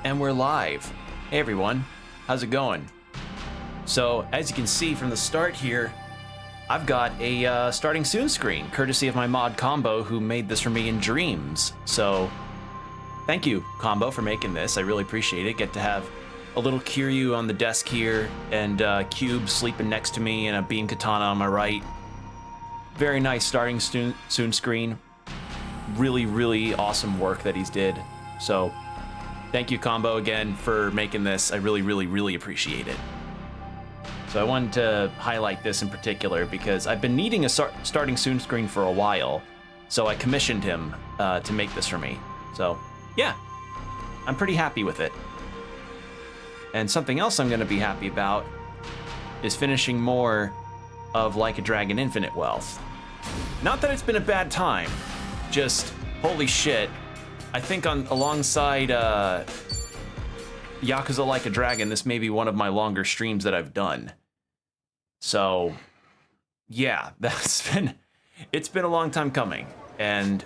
And we're live. Hey everyone, how's it going? So, as you can see from the start here, I've got a starting soon screen, courtesy of my mod Combo, who made this for me in Dreams. So, thank you, Combo, for making this. I really appreciate it. Get to have a little Kiryu on the desk here, and Cube sleeping next to me, and a beam katana on my right. Very nice starting soon screen. Really, really awesome work that he's did. So, thank you, Combo, again, for making this. I really, really, really appreciate it. So I wanted to highlight this in particular because I've been needing a starting soon screen for a while, so I commissioned him to make this for me. So, yeah, I'm pretty happy with it. And something else I'm gonna be happy about is finishing more of Like a Dragon Infinite Wealth. Not that it's been a bad time, just holy shit. I think alongside Yakuza Like a Dragon, this may be one of my longer streams that I've done. So, yeah, it's been a long time coming, and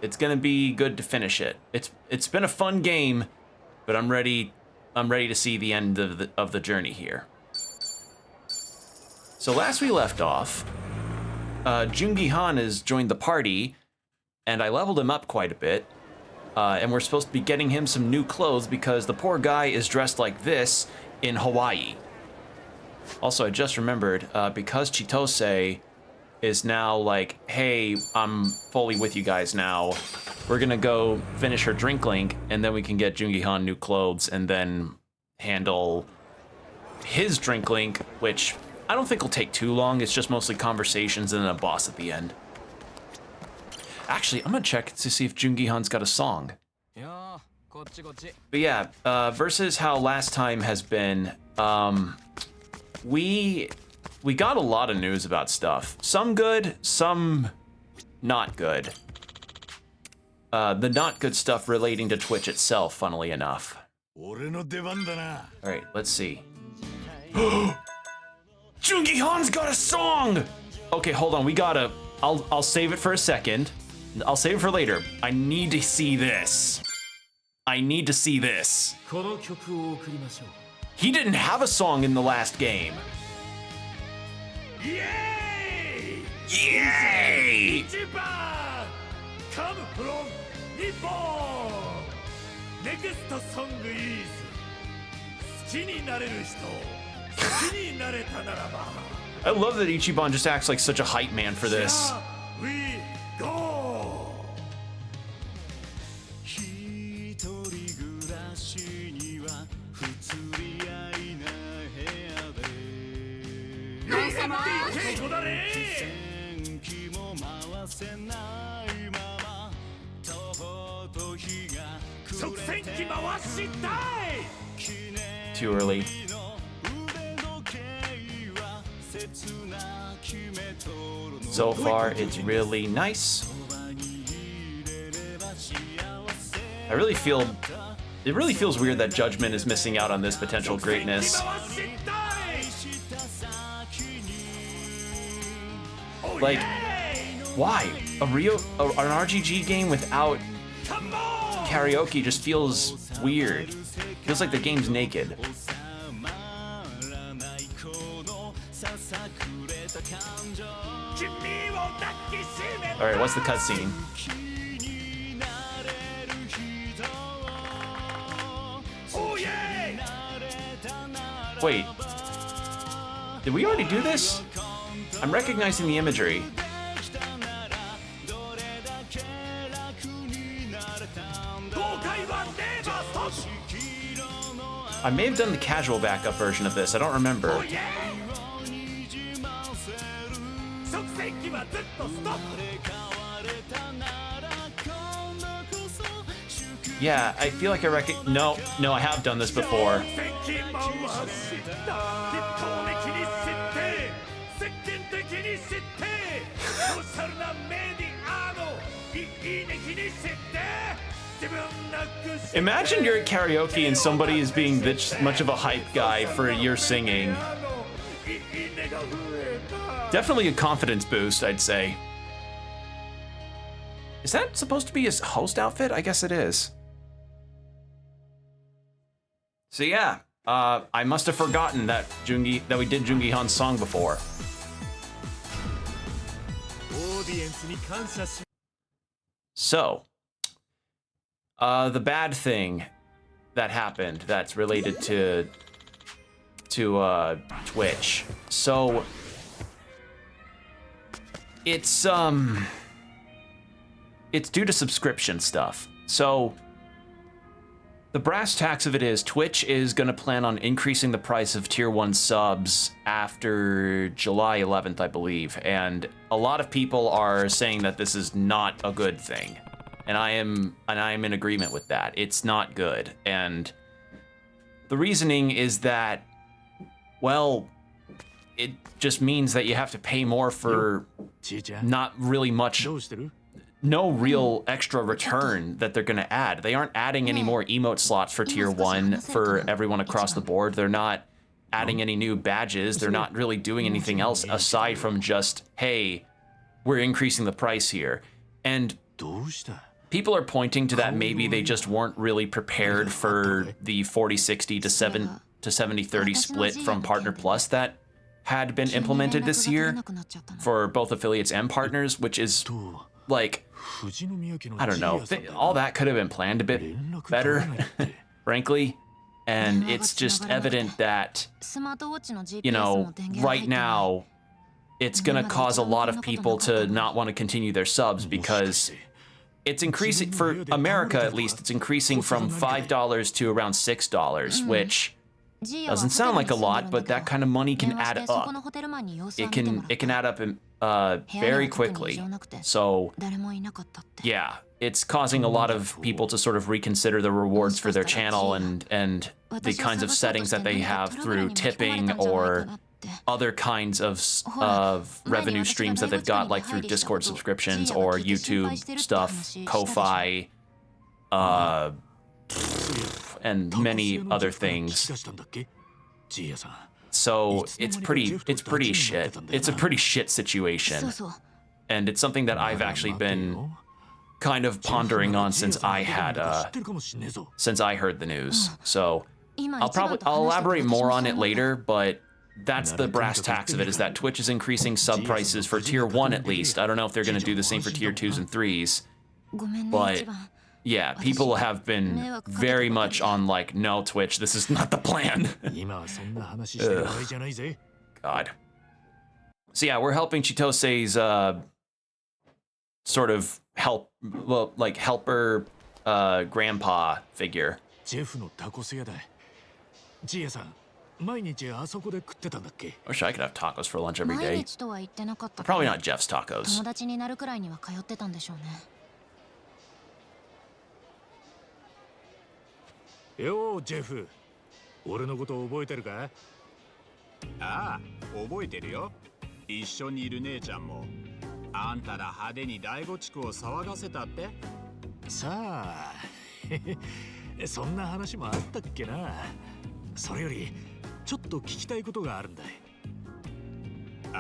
it's gonna be good to finish it. It's been a fun game, but I'm ready to see the end of the journey here. So last we left off, Jungi Han has joined the party, and I leveled him up quite a bit. And we're supposed to be getting him some new clothes because the poor guy is dressed like this in Hawaii. Also, I just remembered, because Chitose is now like, hey, I'm fully with you guys now, we're gonna go finish her drink link, and then we can get Jungi Han new clothes, and then handle his drink link, which I don't think will take too long. It's just mostly conversations and then a boss at the end. Actually, I'm gonna check to see if Jungi Han's got a song. But yeah, versus how last time has been, we got a lot of news about stuff. Some good, some not good. The not good stuff relating to Twitch itself, funnily enough. Alright, let's see. Jungi Han's got a song! Okay, hold on, I'll save it for a second. I'll save it for later. I need to see this. I need to see this. He didn't have a song in the last game. Yay! Yay! Come from Nippon. Next song is I love that Ichiban just acts like such a hype man for this. We go. Too early. So far, it's really nice. It really feels weird that Judgment is missing out on this potential greatness. Like, why? An RGG game without karaoke just feels weird. Feels like the game's naked. Alright, what's the cutscene? Wait. Did we already do this? I'm recognizing the imagery. I may have done the casual backup version of this, I don't remember. Yeah, I feel like No, I have done this before. Imagine you're at karaoke and somebody is being this much of a hype guy for your singing. Definitely a confidence boost, I'd say. Is that supposed to be his host outfit? I guess it is. So yeah, I must have forgotten that we did Jungi Han's song before. So, the bad thing that happened that's related to Twitch. So it's due to subscription stuff. So the brass tacks of it is Twitch is going to plan on increasing the price of tier 1 subs after July 11th, I believe. And a lot of people are saying that this is not a good thing. And I am in agreement with that. It's not good. And the reasoning is that, well, it just means that you have to pay more for not really much, no real extra return that they're going to add. They aren't adding any more emote slots for tier 1 for everyone across the board. They're not adding any new badges. They're not really doing anything else aside from just, hey, we're increasing the price here. And people are pointing to that maybe they just weren't really prepared for the 40-60 to 70-30 split from Partner Plus that had been implemented this year for both affiliates and partners, which is like, I don't know, all that could have been planned a bit better, frankly. And it's just evident that, you know, right now, it's gonna cause a lot of people to not want to continue their subs because it's increasing, for America at least, it's increasing from $5 to around $6, which doesn't sound like a lot, but that kind of money can add up. It can add up very quickly. So yeah, it's causing a lot of people to sort of reconsider the rewards for their channel and the kinds of settings that they have through tipping or other kinds of revenue streams that they've got, like through Discord subscriptions or YouTube stuff, Ko-Fi, and many other things. So it's pretty shit. It's a pretty shit situation. And it's something that I've actually been kind of pondering on since I heard the news. So I'll elaborate more on it later, but that's the brass tacks of it, is that Twitch is increasing sub prices for tier 1 at least. I don't know if they're going to do the same for tier 2s and 3s, but yeah, people have been very much on like, no, Twitch, this is not the plan. God. So yeah, we're helping Chitose's sort of helper grandpa figure. I wish I could have tacos for lunch every day. Probably not Jeff's tacos. Yo, Jeff. 俺のこと覚えてるか？ああ、覚えてるよ。一緒にいる姉ちゃんも。あんたら派手に第五地区を騒がせたって？さあ、そんな話もあったっけな。それより、ちょっと聞きたいことがあるんだ。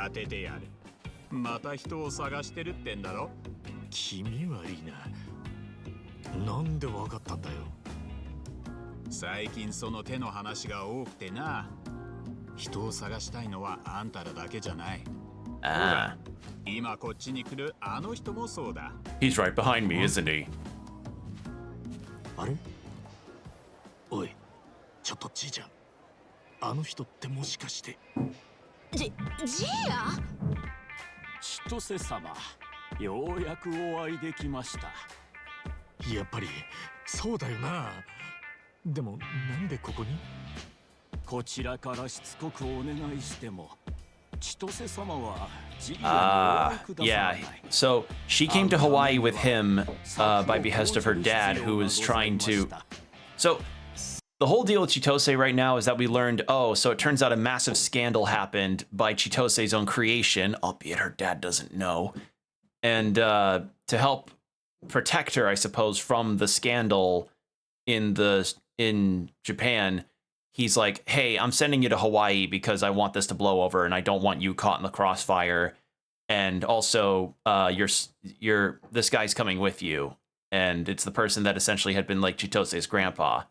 当ててやる。また人を探してるってんだろ？気味悪いな。なんでわかったんだよ。最近その手の話が多くてな。人を探したいのはあんたらだけじゃない。Ah. 今こっちに来るあの人もそうだ。He's right behind me, isn't he? あれ？おい、ちょっとじいちゃん。あの人ってもしかして。じいや？千歳様、ようやくお会いできました。やっぱりそうだよな。でもなんでここに？こちらからしつこくお願いしても、千歳様はじいやにお役立たない。Yeah. So she came to Hawaii with him by behest of her dad, who was trying to. So the whole deal with Chitose right now is that we learned, so it turns out a massive scandal happened by Chitose's own creation, albeit her dad doesn't know. And to help protect her, I suppose, from the scandal in Japan, he's like, hey, I'm sending you to Hawaii because I want this to blow over and I don't want you caught in the crossfire. And also, this guy's coming with you. And it's the person that essentially had been like Chitose's grandpa.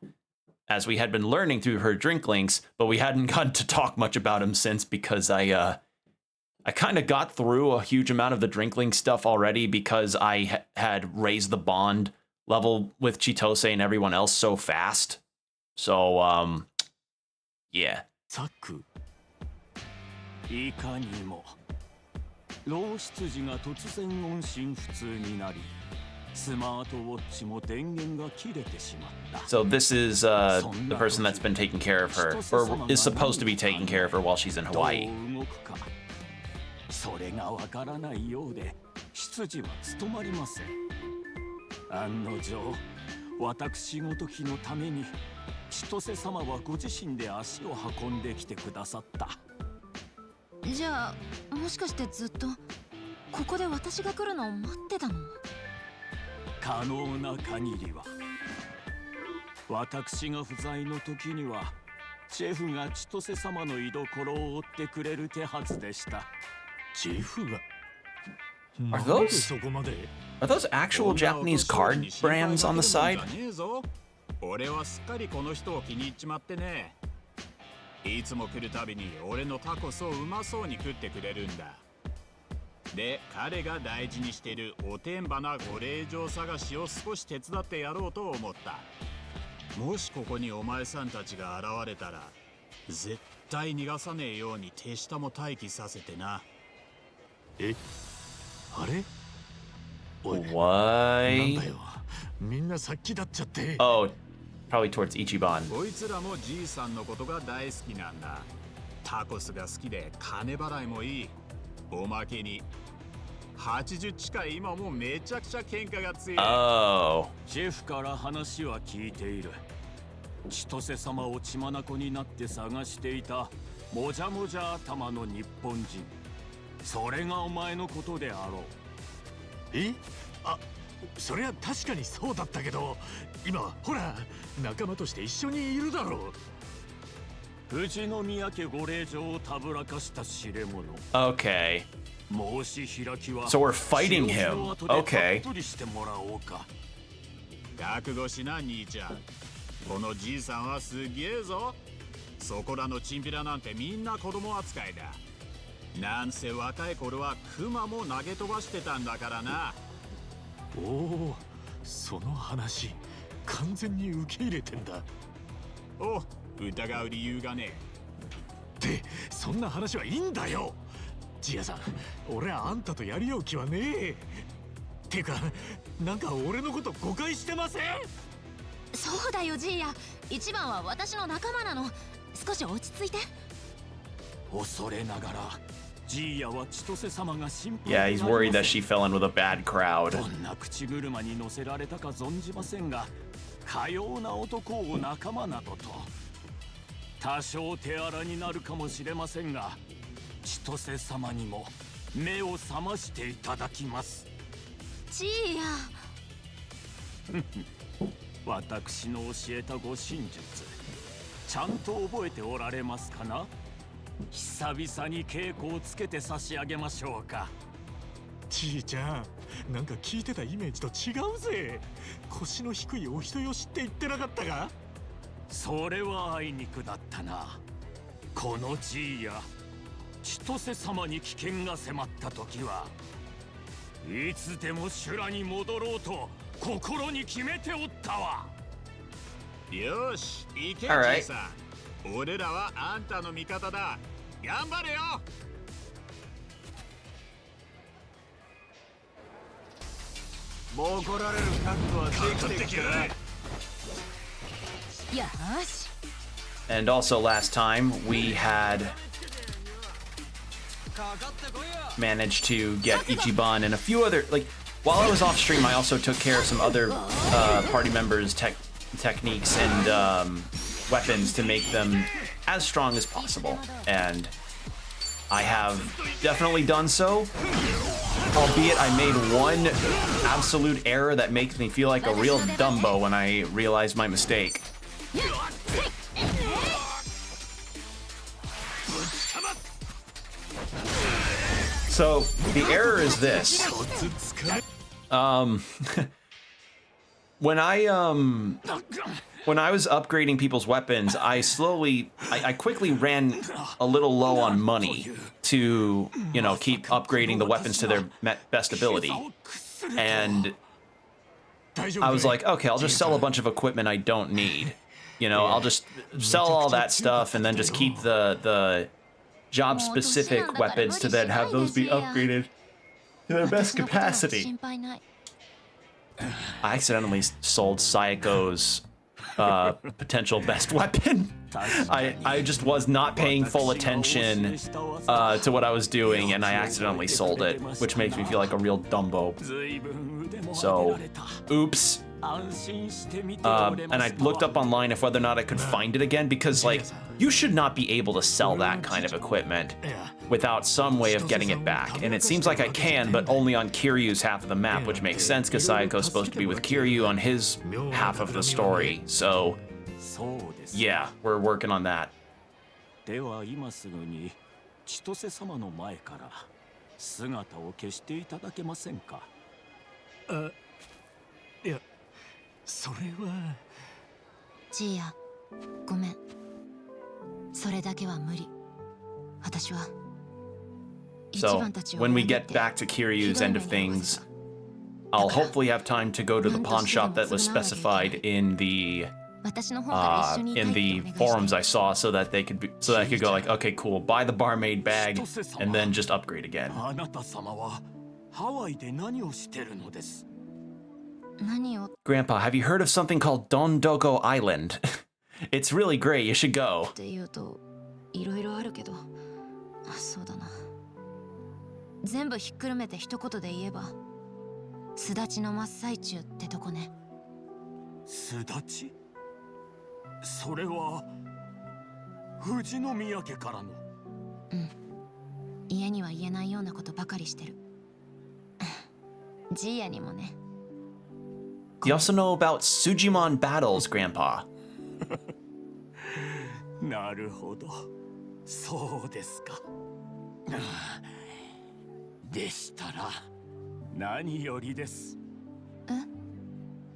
as we had been learning through her drink links, but we hadn't gotten to talk much about him since because I kind of got through a huge amount of the drink link stuff already because I had raised the bond level with Chitose and everyone else so fast. So, yeah. ザクいかにも老執事が突然音信不通になりスマートウォッチも電源が切れてしまった So this is the person that's been taking care of her, or is supposed to be taking care of her while she's in どう Hawaii. 動くかそれがわからないようで執事は務まりません案の定私ごときのために千歳様はご自身で足を運んできてくださったじゃあもしかしてずっとここで私が来るのを待ってたの？可能な限りは私が不在の時にはジェフが千歳様の居所を追ってくれる手はずでしたジェフが Are those そこまで are those actual Japanese card brands on the side? 俺はすっかりこの人を気に入っちまってねいつも来るたびに俺のタコスをうまそうに食ってくれるんだで彼が大事にしてるおてんばなご令嬢探しを少し手伝ってやろうと思ったもしここにお前さんたちが現れたら絶対逃がさねえように手下も待機させてなえあれおいなん Why? だよみんなさっきだっちゃって Oh, probably towards Ichiban. こいつらもじいさんのことが大好きなんだタコスが好きで金払いもいいおまけに80近い今もめちゃくちゃ喧嘩が強い Oh. ジェフから話は聞いている千歳様を血眼になって探していたもじゃもじゃ頭の日本人それがお前のことであろうえあそりゃ確かにそうだったけど今はほら仲間として一緒にいるだろう富士宮家ご令嬢をたぶらかした知れ者 Okay. 申し開きは So we're fighting him. Okay. たっぷりしてもらおうか覚悟しな兄ちゃんこのじいさんはすげえぞそこらのチンピラなんてみんな子供扱いだなんせ若い頃はクマも投げ飛ばしてたんだからなおおその話完全に受け入れてんだお疑う理由がねえってそんな話はいいんだよジアさん俺はあんたとやり合う気はねえてかなんか俺のこと誤解してませんそうだよジーヤ一番は私の仲間なの少し落ち着いて恐れながらジーヤは千歳様が心配 Yeah, he's worried that she fell in with a bad crowd. どんな口車に乗せられたか存じませんがかような男を仲間などと多少手荒になるかもしれませんが千歳様にも目を覚ましていただきますジーヤ私の教えた護身術ちゃんと覚えておられますかな久々に稽古をつけて差し上げましょうかじいちゃんなんか聞いてたイメージと違うぜ腰の低いお人よしって言ってなかったがそれはあいにくだったなこのじいや千歳様に危険が迫った時はいつでも修羅に戻ろうと心に決めておったわよし行けじい Alright. さん俺らはあんたの味方だ頑張れよもう怒られる覚悟はできてきたよし And also last time we had managed to get Ichiban and a few other, like, while I was off stream, I also took care of some other party members' techniques and weapons to make them as strong as possible. And I have definitely done so, albeit I made one absolute error that makes me feel like a real Dumbo when I realized my mistake. So the error is this. When I when I was upgrading people's weapons, I quickly ran a little low on money to, you know, keep upgrading the weapons to their best ability. And I was like, okay, I'll just sell a bunch of equipment I don't need. You know, I'll just sell all that stuff and then just keep the job-specific weapons to then have those be upgraded to their best capacity. I accidentally sold Sayako's potential best weapon. I just was not paying full attention to what I was doing, and I accidentally sold it, which makes me feel like a real dumbo. So, oops. And I looked up online if whether or not I could find it again, because like you should not be able to sell that kind of equipment without some way of getting it back. And it seems like I can, but only on Kiryu's half of the map, which makes sense because Sayako's supposed to be with Kiryu on his half of the story. So yeah, we're working on that. では今すぐに千歳様の前から姿を消していただけませんか。いや、それは。ジーヤ、ごめん。それだけは無理。私は。So when we get back to Kiryu's end of things, I'll hopefully have time to go to the pawn shop that was specified in the forums I saw, so that they could so that I could go like, okay, cool, buy the barmaid bag and then just upgrade again. Grandpa, have you heard of something called Dondogo Island? It's really great. You should go. そうだな。全部ひっくるめて一言で言えば、巣立ちの真っ最中ってとこね。巣立ち？それは富士宮家からの。うん。家には言えないようなことばかりしてる。ジーヤにもね。You also know about Sujimon battles, Grandpa. なるほど。そうですか。でしたら何よりです。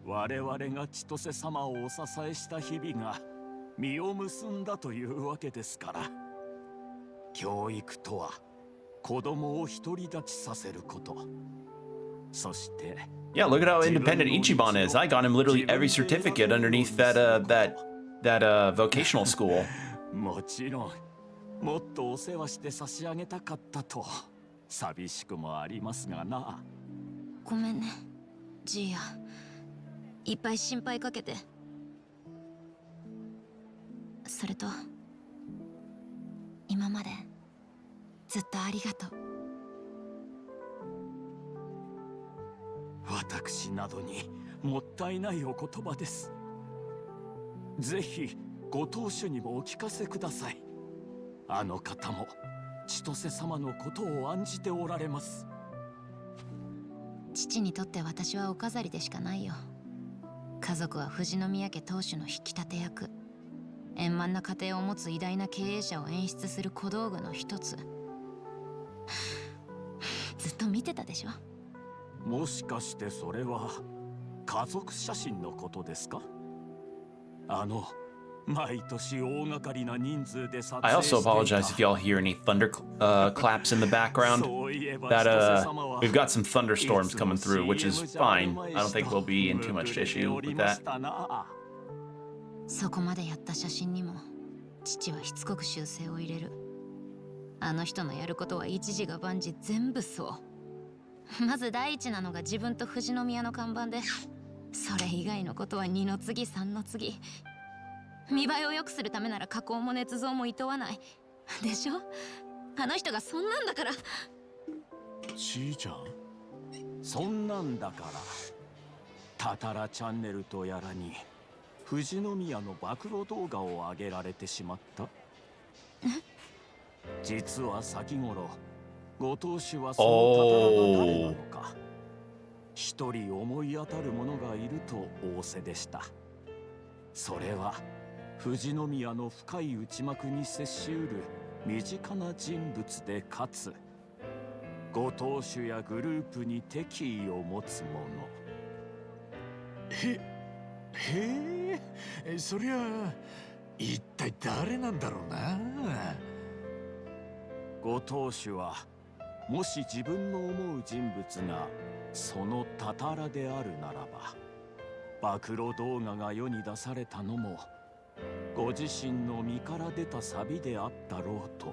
我々が千歳様をお支えした日々が実を結んだというわけですから。教育とは子供を独り立ちさせること。そして。Yeah, look at how independent Ichiban is. I got him literally every certificate underneath that vocational school. もちろん。もっとお世話して差し上げたかったと寂しくもありますがな。ごめんね、ジーヤ。いっぱい心配かけて。それと今までずっとありがとう。私などにもったいないお言葉です。ぜひご当主にもお聞かせください。あの方も千歳様のことを案じておられます。父にとって私はお飾りでしかないよ。家族は富士宮家当主の引き立て役。円満な家庭を持つ偉大な経営者を演出する小道具の一つ。ずっと見てたでしょ。もしかしてそれは家族写真のことですか？I also apologize if y'all hear any thunder claps in the background. That we've got some thunderstorms coming through, which is fine. I don't think we'll be in too much issue with that. そこまでやった写真にも父はしつこく修正を入れる。あの人のやることは一時が万事全部そう。まず第一なのが自分と富士宮の看板で、それ以外のことは二の次三の次。見栄えを良くするためなら加工も捏造も厭わないでしょ。あの人がそんなんだから。ちいちゃん、そんなんだからタタラチャンネルとやらに富士宮の暴露動画を上げられてしまった。実は先頃ご当主はそのタタラが誰なのか一人思い当たる者がいると仰せでした。それは富士宮の深い内幕に接しうる身近な人物でかつご当主やグループに敵意を持つ者。へえ、そりゃ一体誰なんだろうな。ご当主はもし自分の思う人物がそのたたらであるならば、暴露動画が世に出されたのもご自身の身から出たサビであったろうと。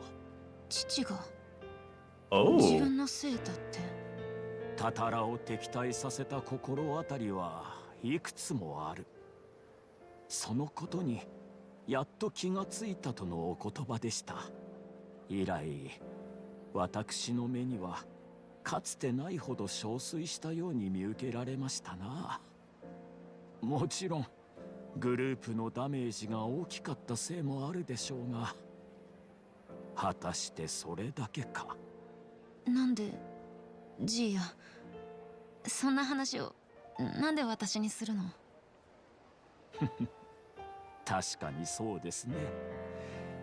父が Oh. 自分のせいだって。たたらを敵対させた心当たりはいくつもある。そのことにやっと気がついたとのお言葉でした。以来私の目にはかつてないほど憔悴したように見受けられましたな。もちろんグループのダメージが大きかったせいもあるでしょうが、果たしてそれだけか。なんでジーヤ、そんな話をなんで私にするの？確かにそうですね。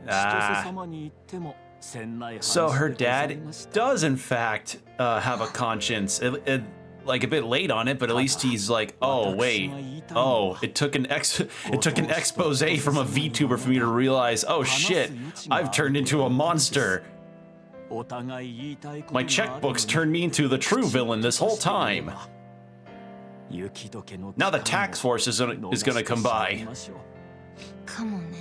千 Ah. 歳様に言っても船内 So 話 her でござい dad ました。 does, in fact, have a conscience. Like a bit late on it, but at least he's like, oh wait, oh, it took an expose from a VTuber for me to realize, oh shit, I've turned into a monster. お互い言いたいこと My があるのに checkbooks turned me into the true villain this whole time. 雪解けの Now the 力 tax force is を gonna come 逃してしま by. いましょう。かもね。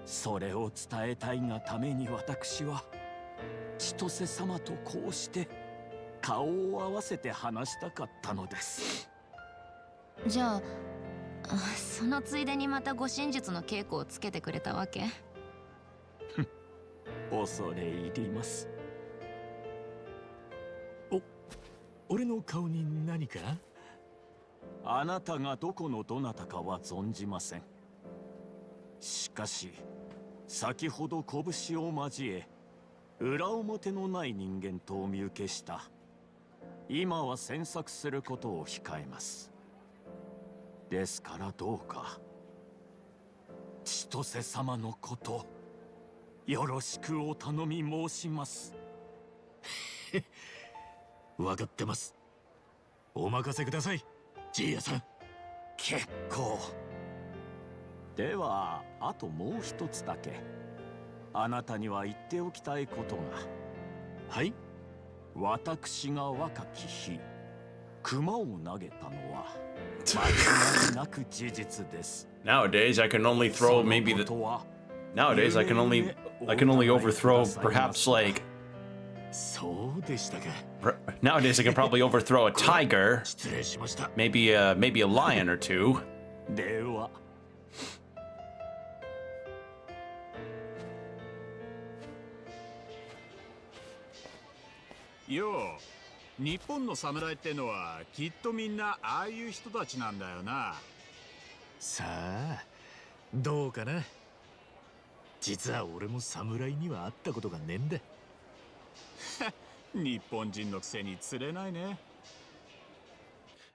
それを伝えたいがために私は千歳様とこうして顔を合わせて話したかったのです。じゃあ、そのついでにまた護身術の稽古をつけてくれたわけ？恐れ入ります。俺の顔に何か？あなたがどこのどなたかは存じません。しかし先ほど拳を交え裏表のない人間とお見受けした。今は詮索することを控えます。ですからどうか千歳様のことよろしくお頼み申します。分かってます。お任せください、ジーヤさん。結構。ではあともう一つだけあなたには言っておきたいことが。はい。私が若き日熊を投げたのは間違いなく事実です。 Nowadays, I can only throw maybe その the. ことは Nowadays, I can only overthrow perhaps like. そうでしたか。 Nowadays, I can probably overthrow a tiger, 失礼しました。 maybe a lion or two. ではよう、日本の侍ってのはきっとみんなああいう人たちなんだよな。さあ、どうかな。実は俺も侍には会ったことがねえんだ。日本人のくせに釣れないね。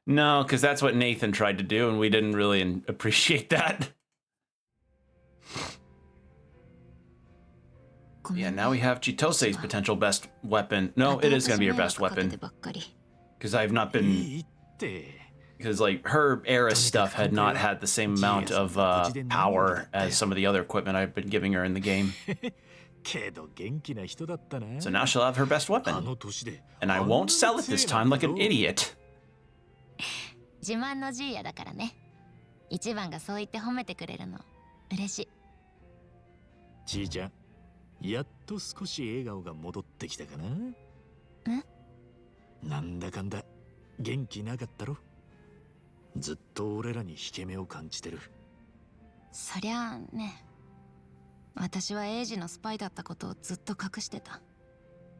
No, because that's what Nathan tried to do, and we didn't really appreciate that. Yeah, now we have Chitose's potential best weapon. No, it is going to be her best weapon. Because I've not been... いいって。 Because, like, her era stuff had not had the same amount of power as some of the other equipment I've been giving her in the game. けど元気な人だったな。 So now she'll have her best あ weapon. の年で。 And I won't sell it this time like an idiot. 自慢のジーヤだからね。一番がそう言って褒めてくれるの嬉しい。じいちゃん、やっと少し笑顔が戻ってきたかな。なんだかんだ元気なかったろ。ずっと俺らに引け目を感じてる。そりゃあね、私はエイジのスパイだったことをずっと隠してた。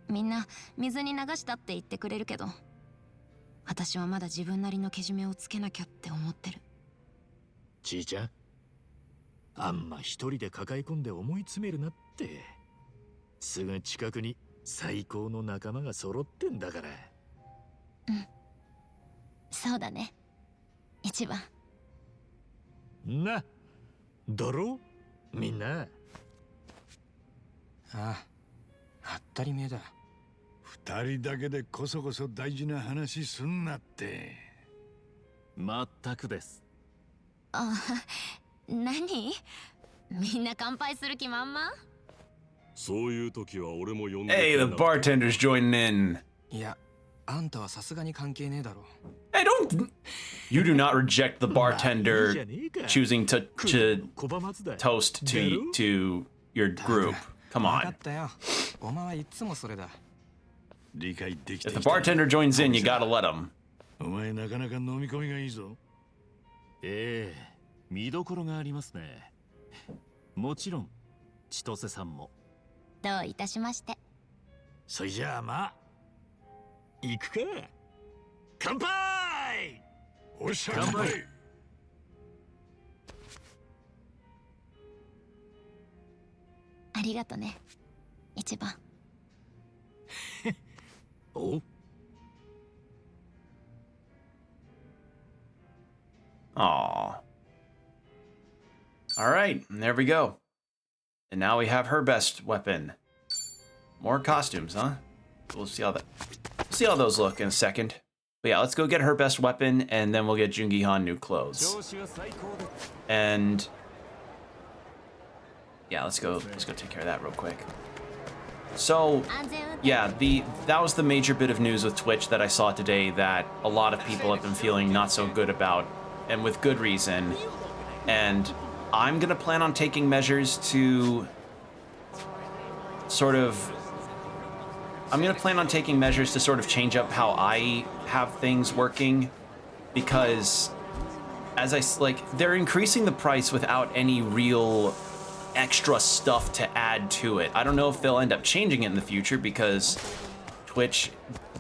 みんな水に流したって言ってくれるけど、私はまだ自分なりのけじめをつけなきゃって思ってる。じいちゃん、あんま一人で抱え込んで思い詰めるなって。すぐ近くに最高の仲間が揃ってんだから。うん、そうだね、一番。な、だろみんな。ああ、当たり前だ。二人だけでこそこそ大事な話すんなって。まったくです。あ、何？みんな乾杯する気満々？そういう時は俺も呼んで Hey, the bartender's joining in. いや、あんたはさすがに関係ねえだろ。 Hey, don't. You do not reject the bartender choosing to toast to your group. Come わか on. ったよ。お前はいつもそれだ。理解できて If き the た。 bartender joins in, you gotta let him. お前なかなか飲み込みがいいぞ。ええ、見どころがありますね。もちろん千歳さんも。どういたしまして。それじゃあまあ行くか。乾杯。おっしゃ乾杯。ありがとね。一番。お。 Aw. Alright, there we go. And now we have her best weapon. More costumes, huh? We'll see how those look in a second. But yeah, let's go get her best weapon, and then we'll get Jungi-han new clothes. And yeah, let's go take care of that real quick. So yeah, that was the major bit of news with Twitch that I saw today that a lot of people have been feeling not so good about, and with good reason. And I'm gonna plan on taking measures to sort of change up how I have things working, because they're increasing the price without any real extra stuff to add to it. I don't know if they'll end up changing it in the future, because Twitch,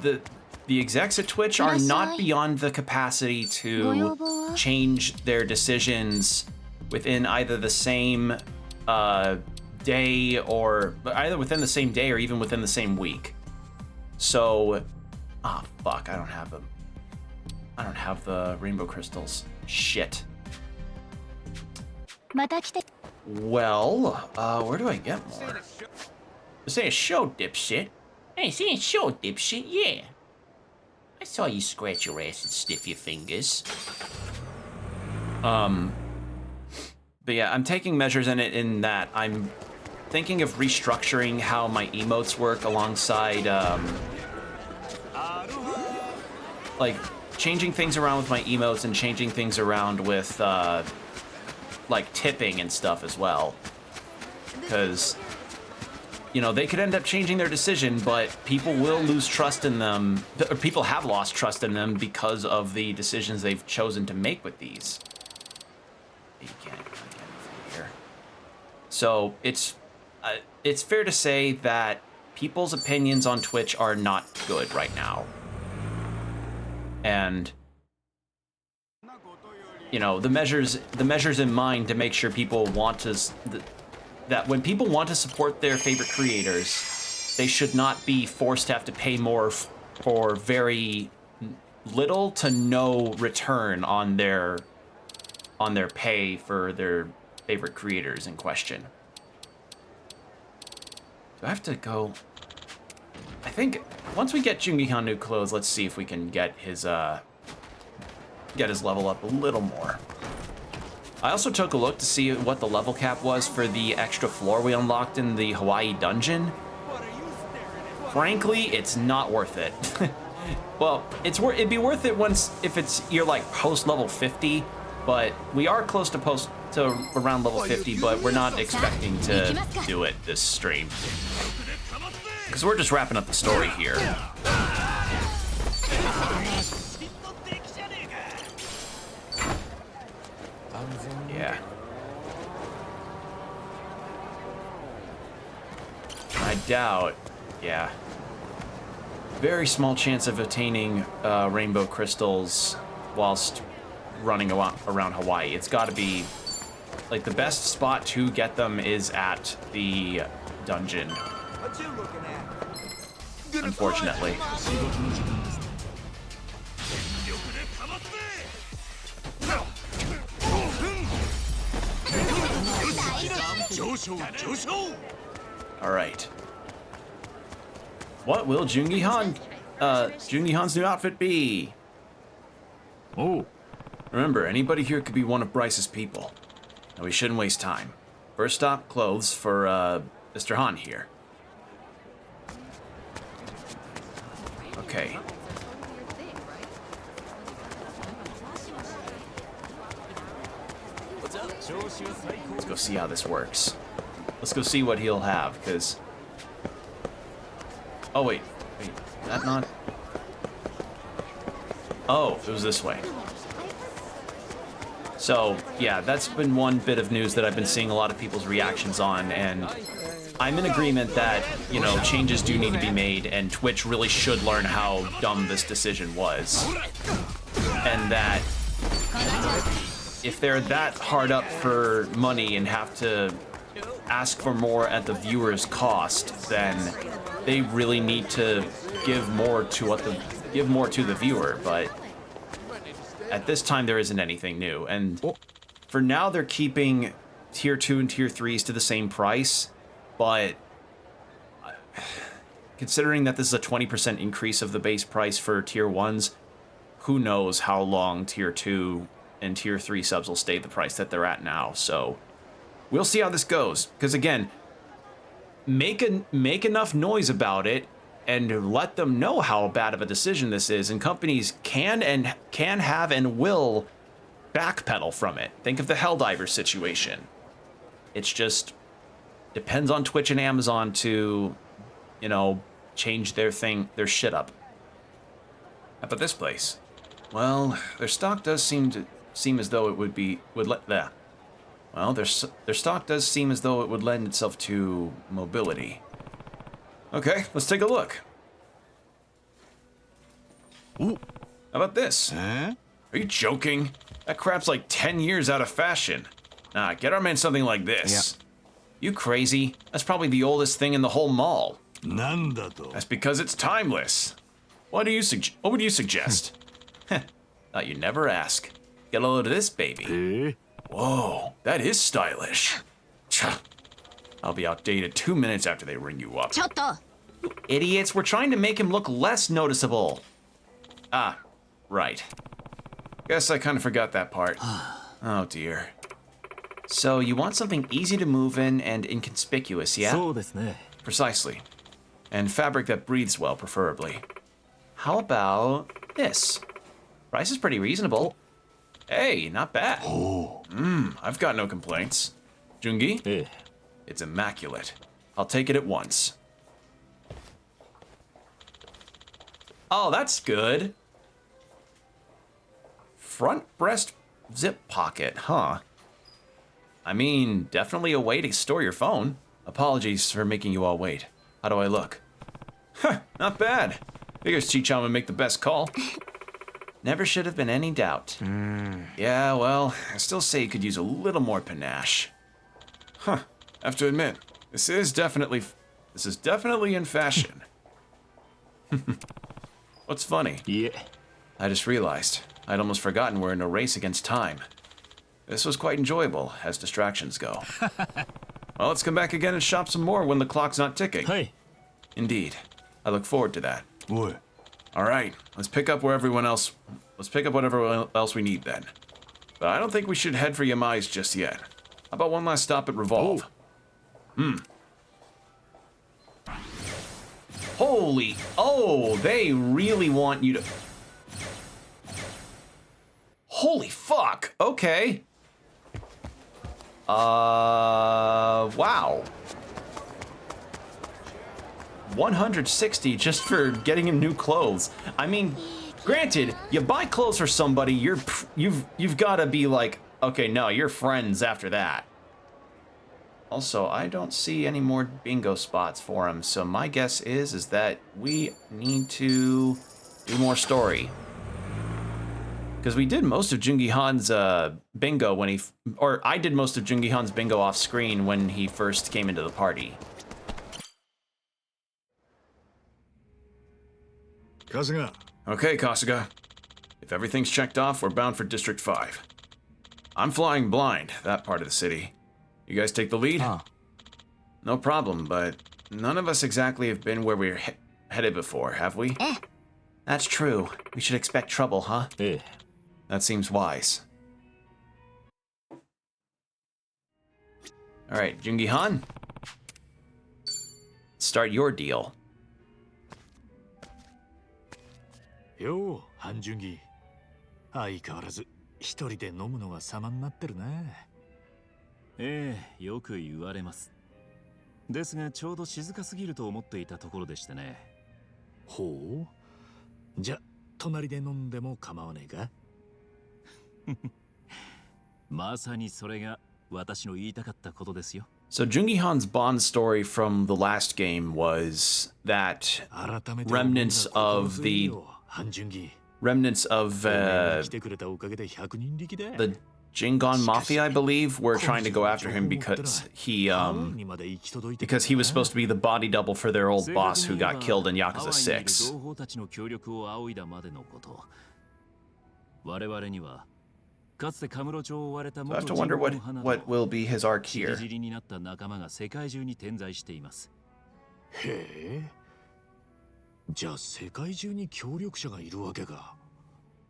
the execs at Twitch are not beyond the capacity to change their decisions within either the same day, or either within the same day or even within the same week. So, fuck, I don't have them. I don't have the rainbow crystals. Shit. Well, where do I get more? Say a show, dipshit. Hey, say a show, dipshit, yeah. I saw you scratch your ass and sniff your fingers. But yeah, I'm taking measures in that I'm thinking of restructuring how my emotes work alongside, like, changing things around with my emotes and changing things around with, like, tipping and stuff as well. Because, you know, they could end up changing their decision, but people will lose trust in them, or people have lost trust in them because of the decisions they've chosen to make with these. You can't get anything here. So, it's fair to say that people's opinions on Twitch are not good right now. And, you know, the measures in mind to make sure people want to, that when people want to support their favorite creators, they should not be forced to have to pay more for very little to no return on their pay for their favorite creators in question. Do I have to go? I think once we get Jungi-han new clothes, let's see if we can get his level up a little more. I also took a look to see what the level cap was for the extra floor we unlocked in the Hawaii dungeon. Frankly, it's not worth it. Well, it'd be worth it if you're like post level 50, but we are close to around level 50, but we're not expecting to do it this stream, because we're just wrapping up the story here. Yeah. I doubt. Yeah. Very small chance of attaining rainbow crystals whilst running around Hawaii. It's got to be, like, the best spot to get them is at the dungeon. Unfortunately. All right. What will Jungi-han's new outfit be? おう、Remember, anybody here could be one of Bryce's people. And we shouldn't waste time. First stop, clothes for, Mr. Han here. Okay. Let's go see how this works. Let's go see what he'll have, because... Oh, wait. Wait, that not... Oh, it was this way. So, yeah, that's been one bit of news that I've been seeing a lot of people's reactions on, and I'm in agreement that, you know, changes do need to be made, and Twitch really should learn how dumb this decision was. And that if they're that hard up for money and have to ask for more at the viewer's cost, then they really need to give more to the viewer, but at this time there isn't anything new. And for now they're keeping tier 2 and tier 3s to the same price, but considering that this is a 20% increase of the base price for tier 1s, who knows how long tier 2 and tier 3 subs will stay the price that they're at now. So we'll see how this goes, because again, make enough noise about it and let them know how bad of a decision this is, and companies can have and will backpedal from it. Think of the Helldiver situation. It's just depends on Twitch and Amazon to, you know, change their shit up. How about this place? Well, their stock does seem as though it their stock does seem as though it would lend itself to mobility. Okay, let's take a look. Ooh, how about this? Are you joking? That crap's like 10 years out of fashion. Nah, get our man something like this. Yeah. You crazy? That's probably the oldest thing in the whole mall. That's because it's timeless. What would you suggest? Thought you'd never ask. Get a load of this, baby. Whoa, that is stylish. I'll be outdated 2 minutes after they ring you up. You idiots, we're trying to make him look less noticeable. Ah, right. Guess I kind of forgot that part. Oh dear. So you want something easy to move in and inconspicuous, yeah? Precisely. And fabric that breathes well, preferably. How about this? Price is pretty reasonable. Hey, not bad. I've got no complaints. Jungi? It's immaculate. I'll take it at once. Oh, that's good. Front breast zip pocket, huh? I mean, definitely a way to store your phone. Apologies for making you all wait. How do I look? Huh, not bad. Figures Chi-chan would make the best call. Never should have been any doubt. Yeah, well, I still say you could use a little more panache. Huh, have to admit, this is definitely in fashion. What's funny? Yeah. I just realized, I'd almost forgotten we're in a race against time. This was quite enjoyable, as distractions go. Well, let's come back again and shop some more when the clock's not ticking. Hey. Indeed. I look forward to that. What? All right, let's pick up whatever else we need then. But I don't think we should head for Yamai's just yet. How about one last stop at Revolve? Holy, oh, they really want you to... Holy fuck, okay. Wow. 160 just for getting him new clothes. I mean, granted, you buy clothes for somebody, you've got to be like, okay, no, you're friends after that. Also, I don't see any more bingo spots for him, so my guess is that we need to do more story. Because we did most of Jungi Han's bingo when I did most of Jungi Han's bingo off screen when he first came into the party. Kasuga. Okay, Kasuga. If everything's checked off, we're bound for District 5. I'm flying blind, that part of the city. You guys take the lead? No problem, but none of us exactly have been where we're headed before, have we? That's true. We should expect trouble, huh? That seems wise. All right, Jungi-han. Start your deal. よう、半純義。相変わらず一人で飲むのが様になってるな。ええ、よく言われます。ですがちょうど静かすぎると思っていたところでしてね。ほう。じゃ、隣で飲んでも構わねえか？まさにそれが私の言いたかったことですよ。So Jungi-han's Bond story from the last game was that remnants of the Jingon Mafia, I believe, were trying to go after him because he was supposed to be the body double for their old boss who got killed in Yakuza 6. 我々にはかつてカムロ町を追われた So I have to wonder what will be his arc here. 散りになった仲間が世界中に点在しています。へえ。じゃあ世界中に協力者がいるわけか。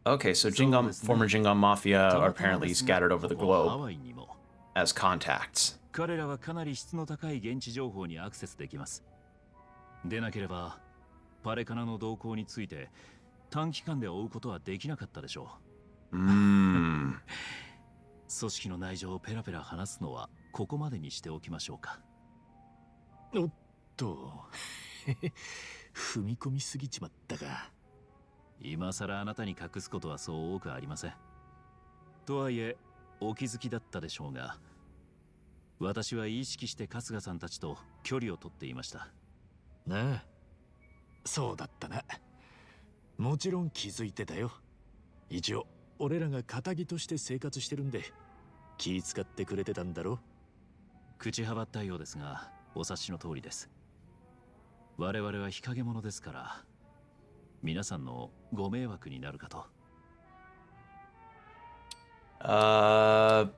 Okay, so former Jingon Mafia are apparently scattered over the globe as contacts. 彼らはかなり質の高い現地情報にアクセスできます。でなければパレカナの動向について短期間で追うことはできなかったでしょう。組織の内情をペラペラ話すのはここまでにしておきましょうか。おっと、踏み込みすぎちまったか。今さらあなたに隠すことはそう多くありません。とはいえお気づきだったでしょうが、私は意識して春日さんたちと距離を取っていました。なあ、そうだったな。もちろん気づいてたよ。一応俺らが仇として生活してるんで気使ってくれてたんだろ。口はばったようですがお察しの通りです。我々は日陰者ですから皆さんのご迷惑になるかと。Don't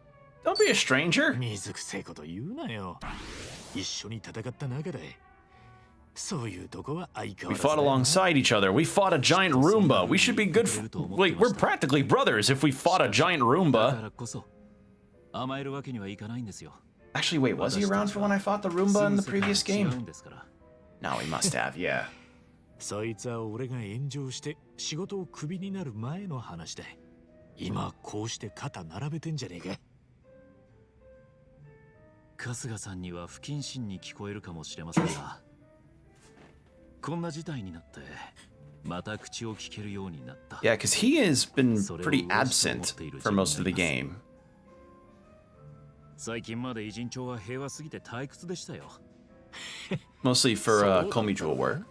be a stranger. 水くせえこと言うなよ。一緒に戦った仲で。そういうとこは相変わ We らず。fought alongside each other. We fought a giant Roomba. We should be good. Wait, we're practically brothers if we fought a giant だ Roomba. からこそ甘えるわけにはいかないんですよ。 Actually, wait, was he around for when I fought the Roomba in the 住む世界 previous が違う game? んですから。No, he must have, yeah. そいつは俺が炎上して仕事をクビになる前の話だ。今こうして肩並べてんじゃねえか。春日さんには不謹慎に聞こえるかもしれませんが、こんな事態になってまた口を聞けるようになった。 Yeah, because he has been pretty absent for most of the game. 最近まで偉人町は平和すぎて退屈でしたよ。 Mostly for Komi Jewel work.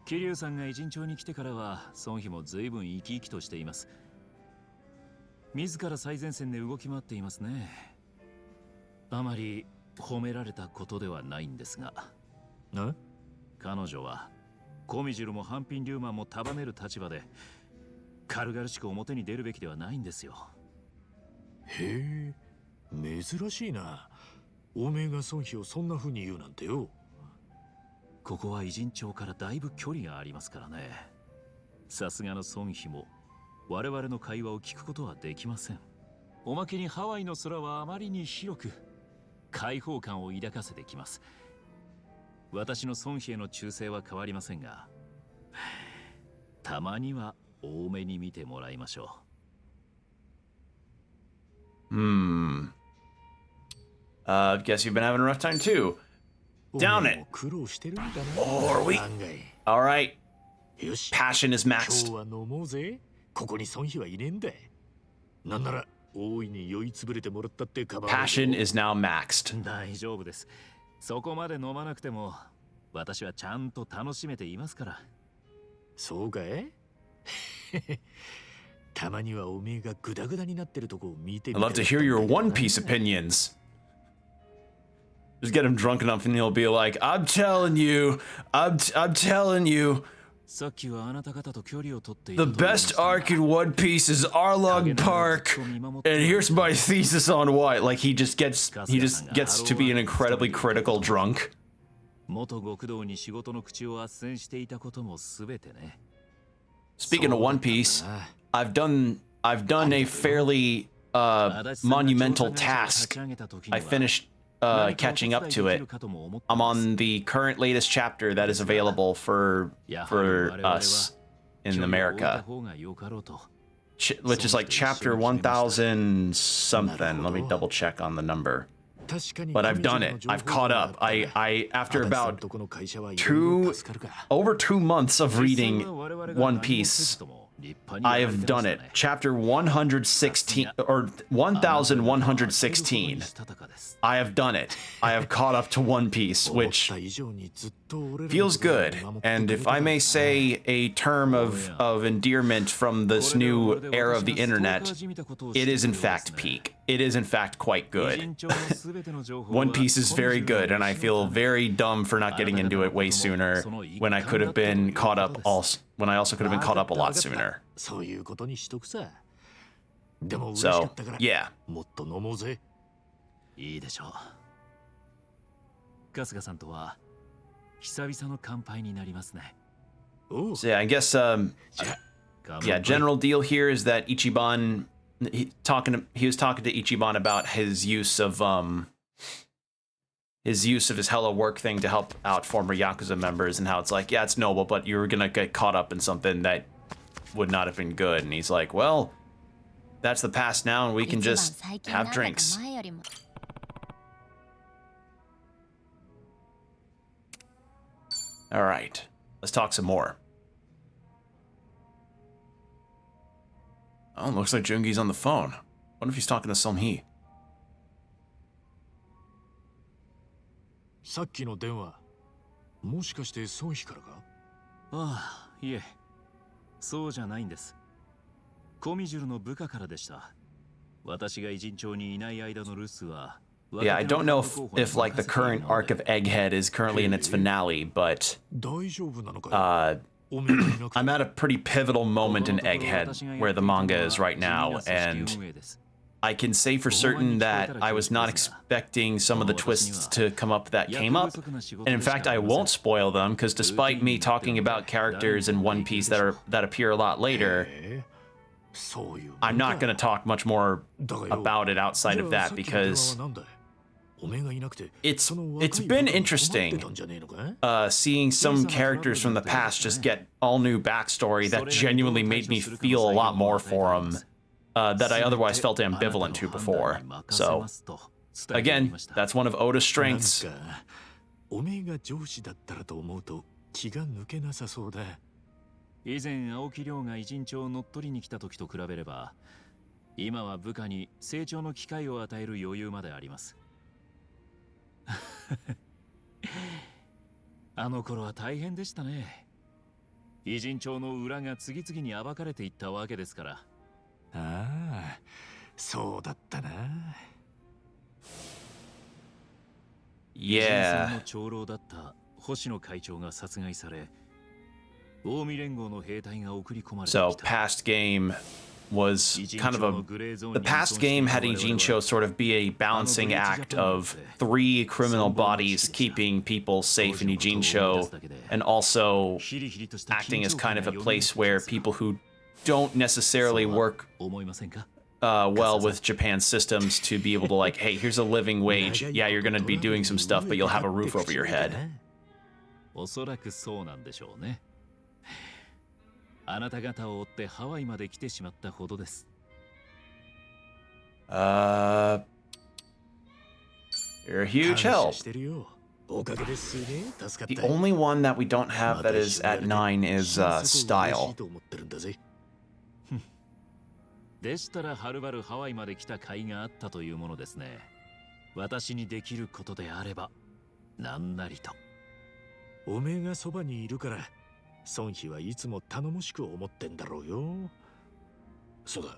桐生さんが偉人町に来てからは孫妃も随分生き生きとしています。自ら最前線で動き回っていますね。あまり褒められたことではないんですが。な？彼女はコミジュルもハンピン・リューマンも束ねる立場で軽々しく表に出るべきではないんですよ。へえ、珍しいな。おめえが孫妃をそんな風に言うなんてよ。ここは偉人町からだいぶ距離がありますからね。さすがの孫妃も我々の会話を聞くことはできません。おまけにハワイの空はあまりに広く開放感を抱かせてきます。私の孫妃への忠誠は変わりませんが、たまには多めに見てもらいましょう。Guess you've been having a rough time too. Down it. Oh, are we? All right. Passion is maxed. 今日は飲もうぜ。ここに孫妃はいねえんだ。なんなら大いに酔いつぶれてもらったって構わない。 Passion is now maxed. 大丈夫です。そこまで飲まなくても私はちゃんと楽しめていますから。そうかい？たまにはおめえがグダグダになってるとこを見てみ I'd love to hear your One Piece opinions. Just get him drunk enough and he'll be like, I'm telling you, I'm telling you, さっきはあなた方と距離を取ってい the best arc in One Piece is Arlong Park, and here's my thesis on why. Like he just gets to be an incredibly critical drunk. 元極道に仕事の口を斡旋していたこともすべてね。 Speaking of One Piece, I've done I've done a fairly monumental task. I finished catching up to it. I'm on the current latest chapter that is available for us in America, which is like chapter 1000 something. Let me double check on the number. But I've done it. I've caught up. I after about over 2 months of reading One Piece, I have done it. Chapter 116 or 1116. I have done it. I have caught up to One Piece, which feels good. And if I may say a term of endearment from this new era of the internet, it is in fact peak. It is in fact quite good. One Piece is very good, and I feel very dumb for not getting into it way sooner when I could have been caught up when I also could have been caught up a lot sooner. So, yeah. いいでしょう。春日さんとは久々の乾杯になりますね。 So yeah, I guess yeah, general deal here is that Ichiban he was talking to Ichiban about his use of his hello work thing to help out former Yakuza members, and how it's like, yeah, it's noble, but you're gonna get caught up in something that would not have been good. And he's like, well, that's the past now, and we can just have drinks. All right, let's talk some more. Oh, looks like Jungi's on the phone. What if he's talking to Somhee? さっきの電話、もしかして孫妃からか？ああ、いえ、そうじゃないんです。コミジュルの部下からでした。私が偉人町にいない間の留守は。Yeah, I don't know if like the current arc of Egghead is currently in its finale, but I'm at a pretty pivotal moment in Egghead where the manga is right now, and I can say for certain that I was not expecting some of the twists to come up that came up, and in fact I won't spoil them, because despite me talking about characters in One Piece that appear a lot later, I'm not going to talk much more about it outside of that, because it's been interesting seeing some characters from the past just get all new backstory that genuinely made me feel a lot more for them that I otherwise felt ambivalent to before. So again, that's one of Oda's strengths. 以前青木亮が偉人帳を乗っ取りに来た時と比べれば、今は部下に成長の機会を与える余裕まであります。あの頃は大変でしたね。偉人帳の裏が次々に暴かれていったわけですから。ああ、そうだったな。Yeah. の長老だった星野会長が殺害され、近江連合の兵隊が送り込まれてきた。So past game was kind of the past game had Ijincho sort of be a balancing act of 3 criminal bodies keeping people safe in Ijincho, and also acting as kind of a place where people who don't necessarily work well with Japan's systems to be able to like, hey, here's a living wage. Yeah, you're going to be doing some stuff, but you'll have a roof over your head. おそらくそうなんでしょうね。あなた方を追ってハワイまで来てしまったほどです。You're a huge help. The only one that we don't have that is at 9 is Style. でしたらはるばるハワイまで来た甲斐があったというものですね。私にできることであれば何なりと。おめえがそばにいるから孫妃はいつも頼もしく思ってんだろうよ。そうだ、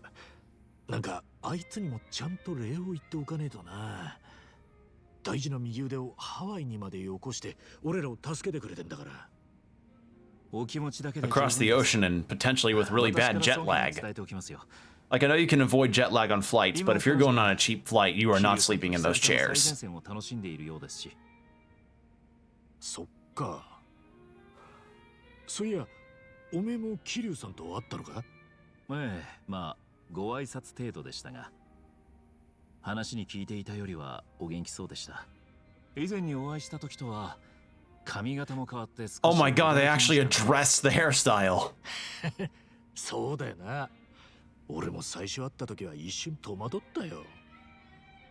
なんかあいつにもちゃんと礼を言っておかねえとな。大事な右腕をハワイにまでよこして俺らを助けてくれてんだから。Across the ocean and potentially with really bad jet lag. Like, I know you can avoid jet lag on flights, but if you're going on a cheap flight, you are not sleeping in those chairs. そっか。そういや、おめえも桐生さんと会ったのか？ええ、まあご挨拶程度でしたが、話に聞いていたよりはお元気そうでした。以前にお会いした時とは髪型も変わって少し。 Oh my god, they actually addressed the hairstyle. そうだよな。俺も最初会った時は一瞬戸惑ったよ。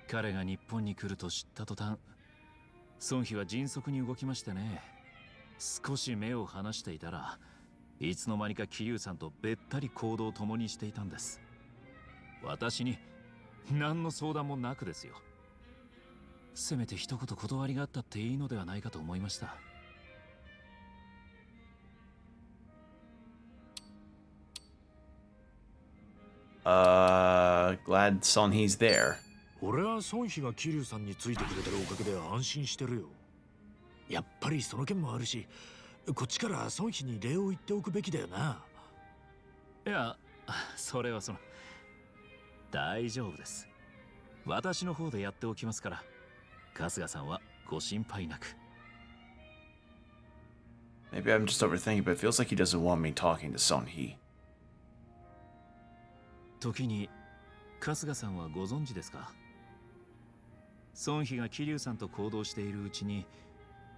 彼が日本に来ると知った途端、孫妃は迅速に動きましてね。少し目を離していたらいつの間にか桐生さんとべったり行動を共にしていたんです。私に何の相談もなくですよ。せめて一言断りがあったっていいのではないかと思いました。Glad Sonhee's there. 俺は孫妃が桐生さんについてくれてるおかげで安心してるよ。やっぱりその件もあるし、こっちから孫妃に礼を言っておくべきだよな。いや、それは大丈夫です。私の方でやっておきますから、春日さんはご心配なく。Maybe I'm just overthinking, but it feels like he doesn't want me talking to Sonhee. 時に春日さんはご存知ですか？孫妃が桐生さんと行動しているうちに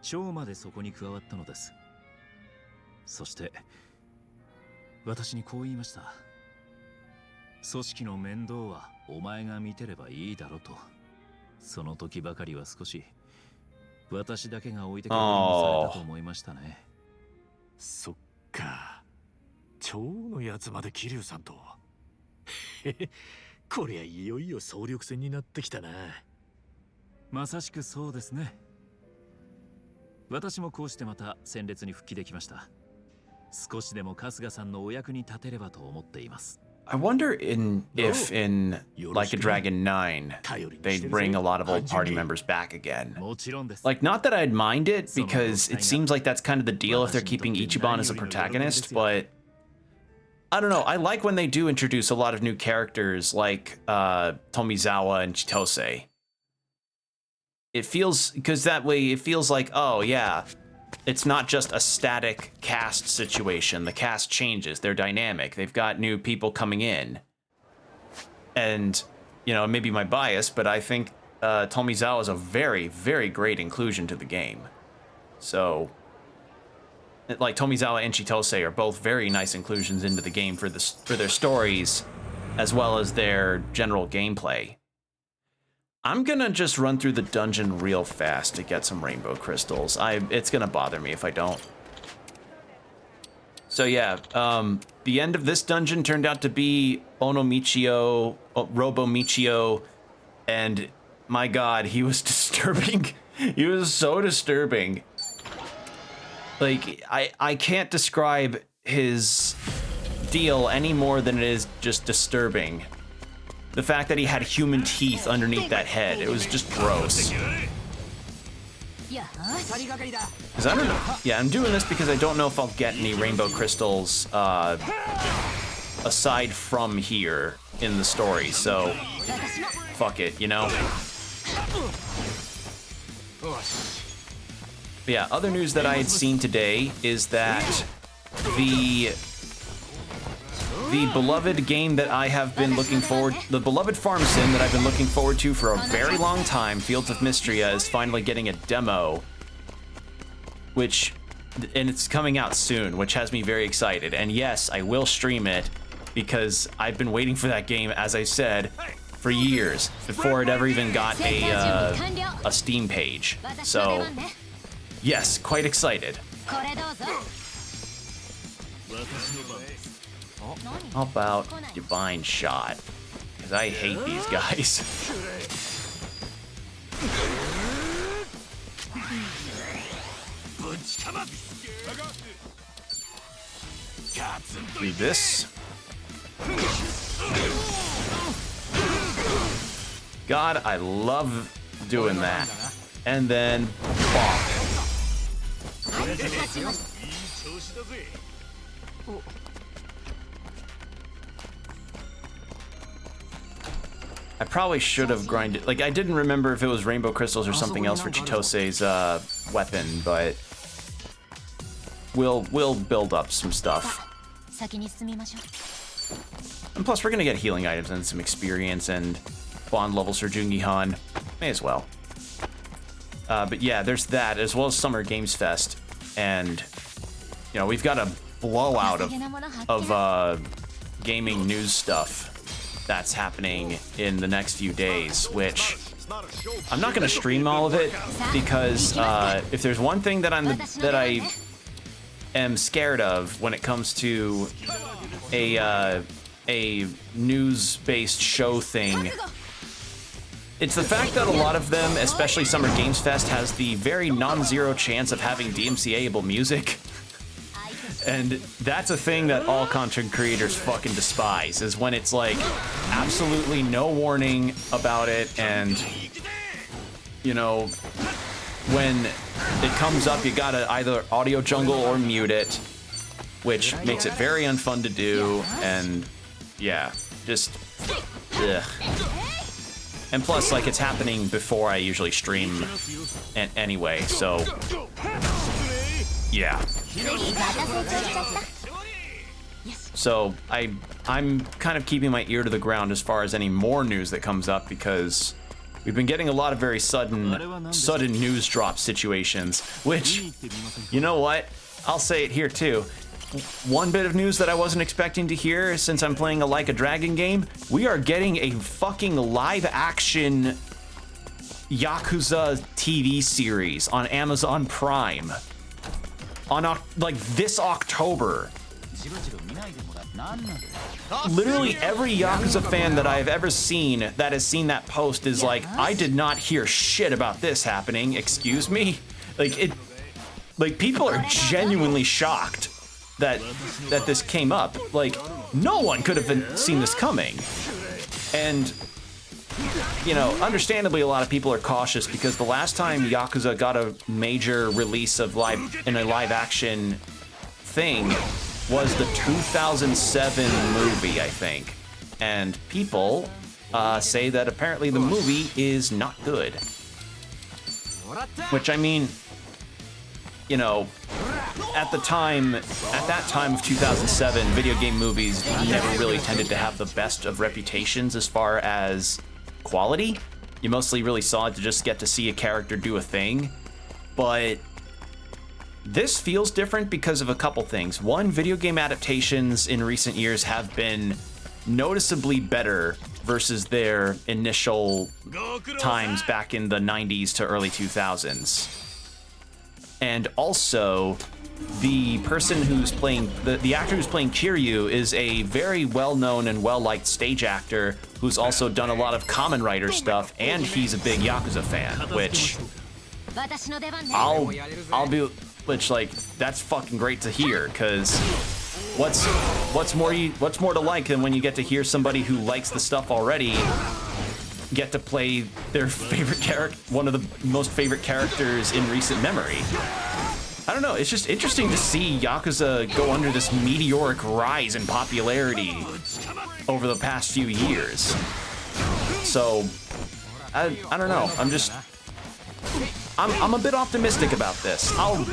蝶までそこに加わったのです。そして私にこう言いました。組織の面倒はお前が見てればいいだろうと。その時ばかりは少し私だけが置いてけぼりにされたと思いましたね。そっか、蝶のやつまで桐生さんと。こりゃいよいよ総力戦になってきたな。まさしくそうですね。私もこうしてまた戦列に復帰できました。少しでも春日さんのお役に立てればと思っています。I wonder if in Like a Dragon 9 they'd bring a lot of old party members back again. Like, not that I'd mind it, because it seems like that's kind of the deal if they're keeping Ichiban as a protagonist, but I don't know. I like when they do introduce a lot of new characters like Tomizawa and Chitose. It feels, because that way it feels like, oh yeah, it's not just a static cast situation. The cast changes. They're dynamic. They've got new people coming in. And, you know, maybe my bias, but I think Tomizawa is a very, very great inclusion to the game. So, like, Tomizawa and Chitose are both very nice inclusions into the game for their stories, as well as their general gameplay. I'm gonna just run through the dungeon real fast to get some rainbow crystals. It's gonna bother me if I don't. So yeah, the end of this dungeon turned out to be Robo Michio, and my god, he was disturbing. He was so disturbing. Like, I can't describe his deal any more than it is just disturbing. The fact that he had human teeth underneath that head, it was just gross. Because I don't know. Yeah, I'm doing this because I don't know if I'll get any rainbow crystals aside from here in the story, so fuck it, you know? But yeah, other news that I had seen today is that the beloved game that I have been looking forward, the beloved farm sim that I've been looking forward to for a very long time, Fields of Mystria, is finally getting a demo, and it's coming out soon, which has me very excited. And yes, I will stream it because I've been waiting for that game, as I said, for years before it ever even got a Steam page. So yes, quite excited. How about Divine Shot? Because I hate these guys. Do this. God, I love doing that. And then bonk. I probably should have grinded. Like, I didn't remember if it was rainbow crystals or something else for Chitose's weapon, but we'll build up some stuff. And plus, we're gonna get healing items and some experience and bond levels for Jungi-Han. May as well. But yeah, there's that, as well as Summer Games Fest. And, you know, we've got a blowout of gaming news stuff that's happening in the next few days, which I'm not gonna stream all of it because if there's one thing that I am scared of when it comes to a news-based show thing, it's the fact that a lot of them, especially Summer Games Fest, has the very non-zero chance of having DMCA-able music. And that's a thing that all content creators fucking despise, is when it's like absolutely no warning about it, and you know, when it comes up, you gotta either audio jungle or mute it, which makes it very unfun to do, and yeah, just ugh. And plus, like, it's happening before I usually stream anyway, so yeah. So I'm kind of keeping my ear to the ground as far as any more news that comes up, because we've been getting a lot of very sudden news drop situations, which, you know what? I'll say it here too. One bit of news that I wasn't expecting to hear, since I'm playing a Like a Dragon game, we are getting a fucking live action Yakuza TV series on Amazon Prime on like this October. Literally every Yakuza fan that I've ever seen that has seen that post is like, I did not hear shit about this happening, excuse me? Like people are genuinely shocked that this came up. Like, no one could have seen this coming. And you know, understandably, a lot of people are cautious because the last time Yakuza got a major release of a live action thing was the 2007 movie, I think. And people say that apparently the movie is not good. Which, I mean, you know, at that time of 2007, video game movies never really tended to have the best of reputations as far as quality. You mostly really saw it to just get to see a character do a thing. But this feels different because of a couple things. One, video game adaptations in recent years have been noticeably better versus their initial times back in the 90s to early 2000s. And also, the person who's playing, the actor who's playing Kiryu is a very well-known and well-liked stage actor who's also done a lot of Kamen Rider stuff, and he's a big Yakuza fan, which I'll be, which, like, that's fucking great to hear, because what's more to like than when you get to hear somebody who likes the stuff already get to play their favorite character, one of the most favorite characters in recent memory. I don't know, it's just interesting to see Yakuza go under this meteoric rise in popularity over the past few years. So, I don't know, I'm a bit optimistic about this. I'll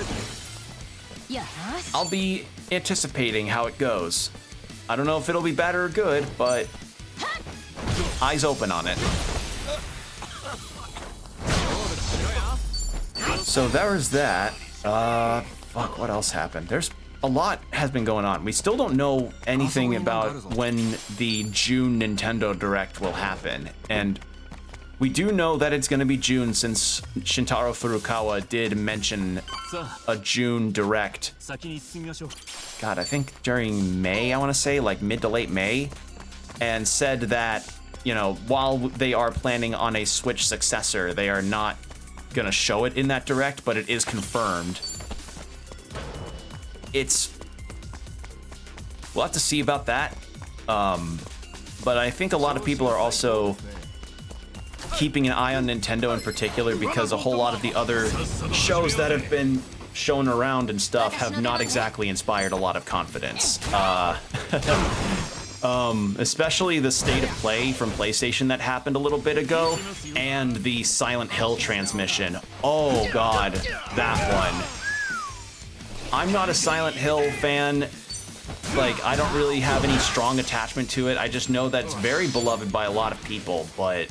be anticipating how it goes. I don't know if it'll be bad or good, but eyes open on it. So there was that. Fuck, what else happened? There's a lot has been going on. We still don't know anything about when the June Nintendo Direct will happen. And we do know that it's gonna be June, since Shintaro Furukawa did mention a June Direct. God, I think during May, I wanna say, like mid to late May, and said that, you know, while they are planning on a Switch successor, they are not gonna show it in that Direct, but it is confirmed. We'll have to see about that. But I think a lot of people are also keeping an eye on Nintendo in particular, because a whole lot of the other shows that have been shown around and stuff have not exactly inspired a lot of confidence. Especially the State of Play from PlayStation that happened a little bit ago, and the Silent Hill transmission. Oh god, that one. I'm not a Silent Hill fan, Like, I don't really have any strong attachment to it. I just know that it's very beloved by a lot of people, but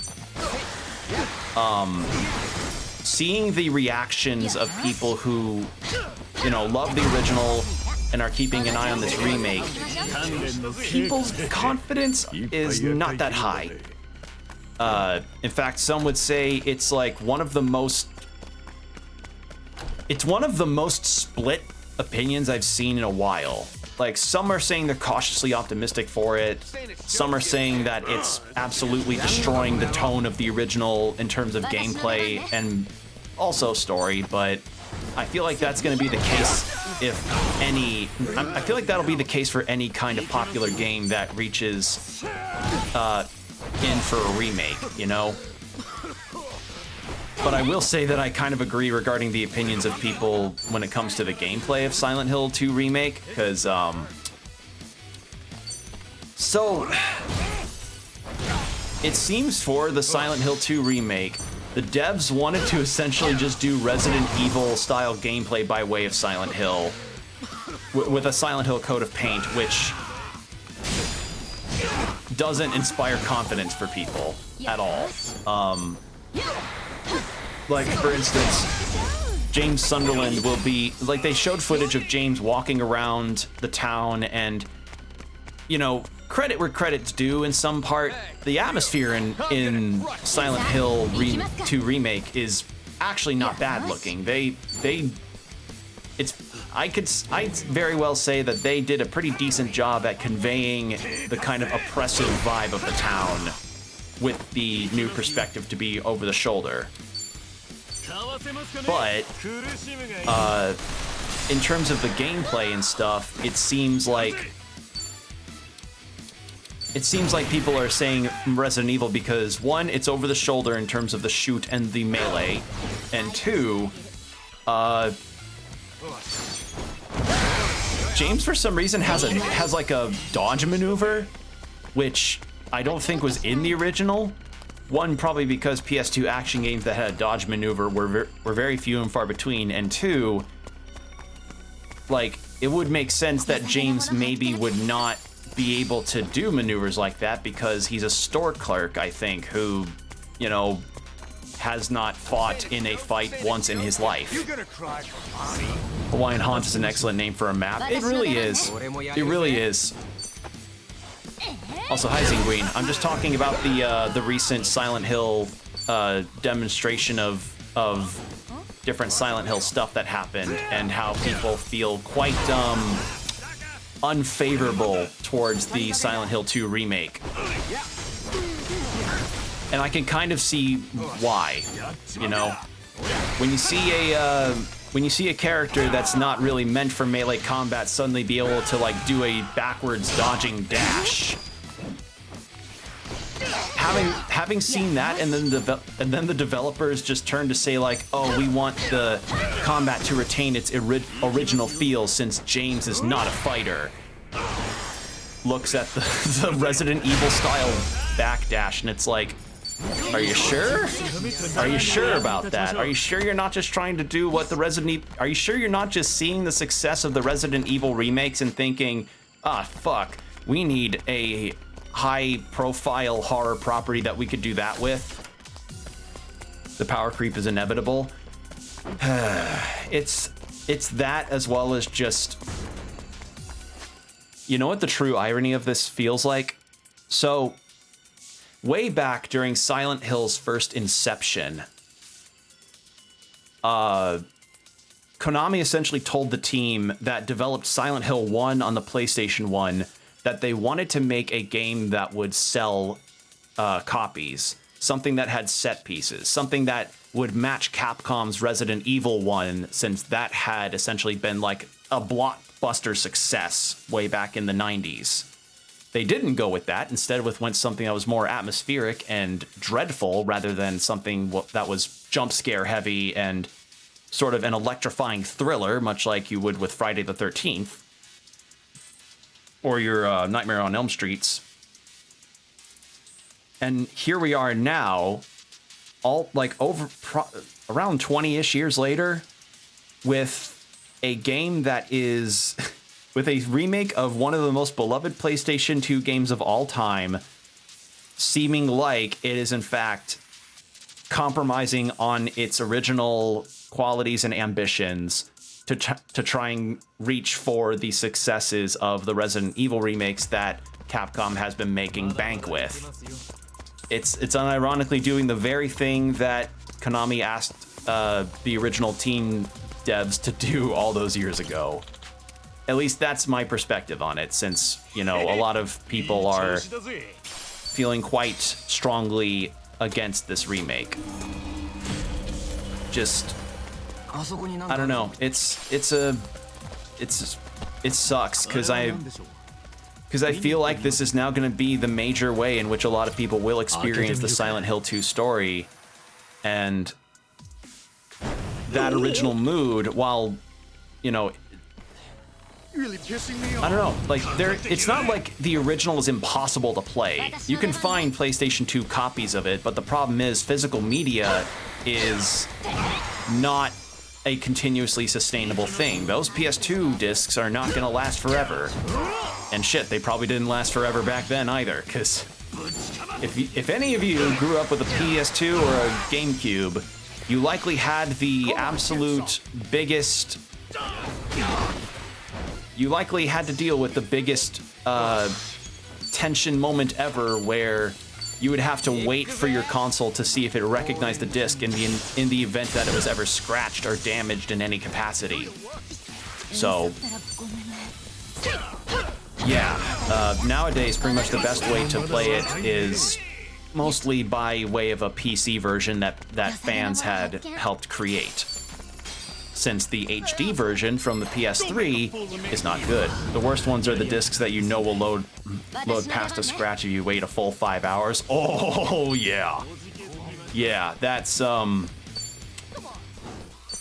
seeing the reactions of people who, you know, love the original and are keeping an eye on this remake, people's confidence is not that high. In fact, some would say it's like one of the most split opinions I've seen in a while. Like, some are saying they're cautiously optimistic for it. Some are saying that it's absolutely destroying the tone of the original in terms of gameplay and also story, but I feel like that's going to be the case if any... I feel like that'll be the case for any kind of popular game that reaches in for a remake, you know? But I will say that I kind of agree regarding the opinions of people when it comes to the gameplay of Silent Hill 2 Remake, because, so, it seems for the Silent Hill 2 Remake, the devs wanted to essentially just do Resident Evil style gameplay by way of Silent Hill, with a Silent Hill coat of paint, which doesn't inspire confidence for people at all. Like, for instance, James Sunderland will be, like, they showed footage of James walking around the town, and, you know, credit where credit's due in some part, the atmosphere in Silent Hill 2 Remake is actually not bad looking. I'd very well say that they did a pretty decent job at conveying the kind of oppressive vibe of the town with the new perspective to be over the shoulder. But in terms of the gameplay and stuff, it seems like people are saying Resident Evil because, one, it's over the shoulder in terms of the shoot and the melee, and two, James for some reason has like a dodge maneuver, which I don't think was in the original. One, probably because PS2 action games that had a dodge maneuver were very few and far between, and two, like, it would make sense that James maybe would not be able to do maneuvers like that because he's a store clerk, I think, who, you know, has not fought in a fight once in his life. Hawaiian Haunt is an excellent name for a map. It really is. It really is. Also, hi Zinguin. I'm just talking about the recent Silent Hill demonstration of different Silent Hill stuff that happened and how people feel quite unfavorable towards the Silent Hill 2 remake. And I can kind of see why, you know? When you see a character that's not really meant for melee combat suddenly be able to, like, do a backwards dodging dash. Having seen that, and then the developers just turn to say, like, oh, we want the combat to retain its original feel since James is not a fighter. Looks at the Resident Evil style backdash, and it's like, are you sure? Are you sure about that? Are you sure you're not just trying to do what the Are you sure you're not just seeing the success of the Resident Evil remakes and thinking, ah, fuck, we need a high-profile horror property that we could do that with? The power creep is inevitable. It's that, as well as just... You know what the true irony of this feels like? So, way back during Silent Hill's first inception, Konami essentially told the team that developed Silent Hill 1 on the PlayStation 1 that they wanted to make a game that would sell copies, something that had set pieces, something that would match Capcom's Resident Evil 1, since that had essentially been like a blockbuster success way back in the 90s. They didn't go with that. Instead, went something that was more atmospheric and dreadful rather than something that was jump scare heavy and sort of an electrifying thriller, much like you would with Friday the 13th or your Nightmare on Elm Streets. And here we are now, around 20-ish years later, with a game that is with a remake of one of the most beloved PlayStation 2 games of all time, seeming like it is in fact compromising on its original qualities and ambitions to try and reach for the successes of the Resident Evil remakes that Capcom has been making bank with. It's unironically doing the very thing that Konami asked the original team devs to do all those years ago. At least that's my perspective on it, since, you know, a lot of people are feeling quite strongly against this remake. Just, I don't know. It sucks because I feel like this is now going to be the major way in which a lot of people will experience the Silent Hill 2 story, and that original mood, while, you know, Really pissing me off. I don't know, like, it's not like the original is impossible to play. You can find PlayStation 2 copies of it, but the problem is physical media is not a continuously sustainable thing. Those PS2 discs are not gonna last forever. And shit, they probably didn't last forever back then either, because if any of you grew up with a PS2 or a GameCube, you likely had the absolute biggest... You likely had to deal with the biggest tension moment ever, where you would have to wait for your console to see if it recognized the disc in the event that it was ever scratched or damaged in any capacity. So, yeah, nowadays pretty much the best way to play it is mostly by way of a PC version that fans had helped create, since the HD version from the PS3 is not good. The worst ones are the discs that you know will load past a scratch if you wait a full 5 hours. Oh yeah, yeah, that's a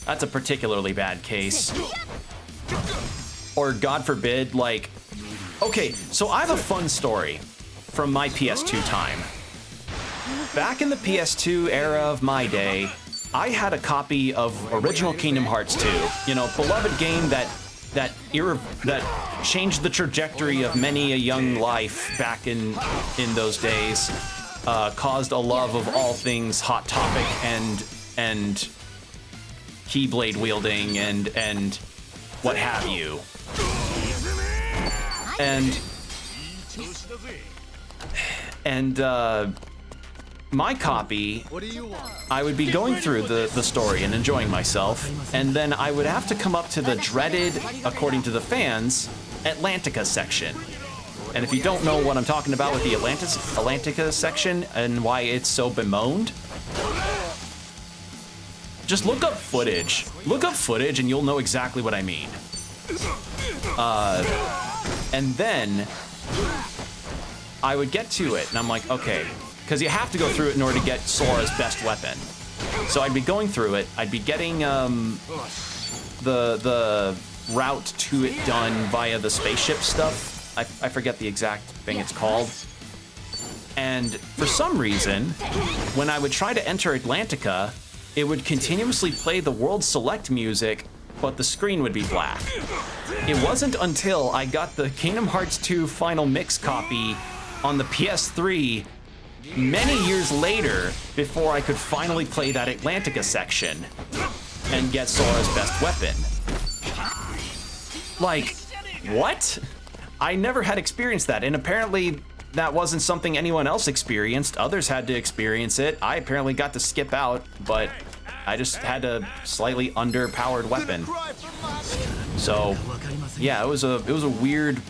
particularly bad case. Or God forbid, like, okay, so I have a fun story from my PS2 time. Back in the PS2 era of my day, I had a copy of original Kingdom Hearts 2, you know, beloved game that changed the trajectory of many a young life back in those days, caused a love of all things Hot Topic and Keyblade wielding and what have you. And my copy, I would be going through the story and enjoying myself, and then I would have to come up to the dreaded, according to the fans, Atlantica section. And if you don't know what I'm talking about with the Atlantica section and why it's so bemoaned, just look up footage. Look up footage and you'll know exactly what I mean. And then I would get to it, and I'm like, okay, because you have to go through it in order to get Sora's best weapon. So I'd be going through it, I'd be getting the route to it done via the spaceship stuff. I forget the exact thing it's called. And for some reason, when I would try to enter Atlantica, it would continuously play the World Select music, but the screen would be black. It wasn't until I got the Kingdom Hearts 2 Final Mix copy on the PS3 many years later before I could finally play that Atlantica section and get Sora's best weapon. Like, what? I never had experienced that, and apparently that wasn't something anyone else experienced. Others had to experience it. I apparently got to skip out, but I just had a slightly underpowered weapon. So, yeah, it was a weird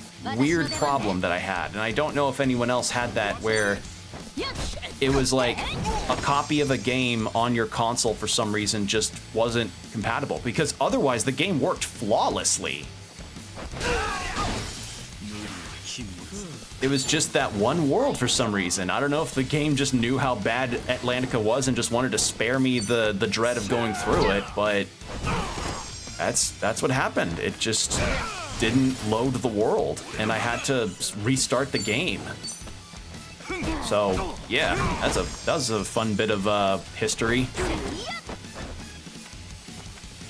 problem that I had, and I don't know if anyone else had that, where it was like a copy of a game on your console for some reason just wasn't compatible, because otherwise the game worked flawlessly. It was just that one world for some reason. I don't know if the game just knew how bad Atlantica was and just wanted to spare me the dread of going through it, but that's what happened. It just didn't load the world, and I had to restart the game. So yeah, that was a fun bit of history.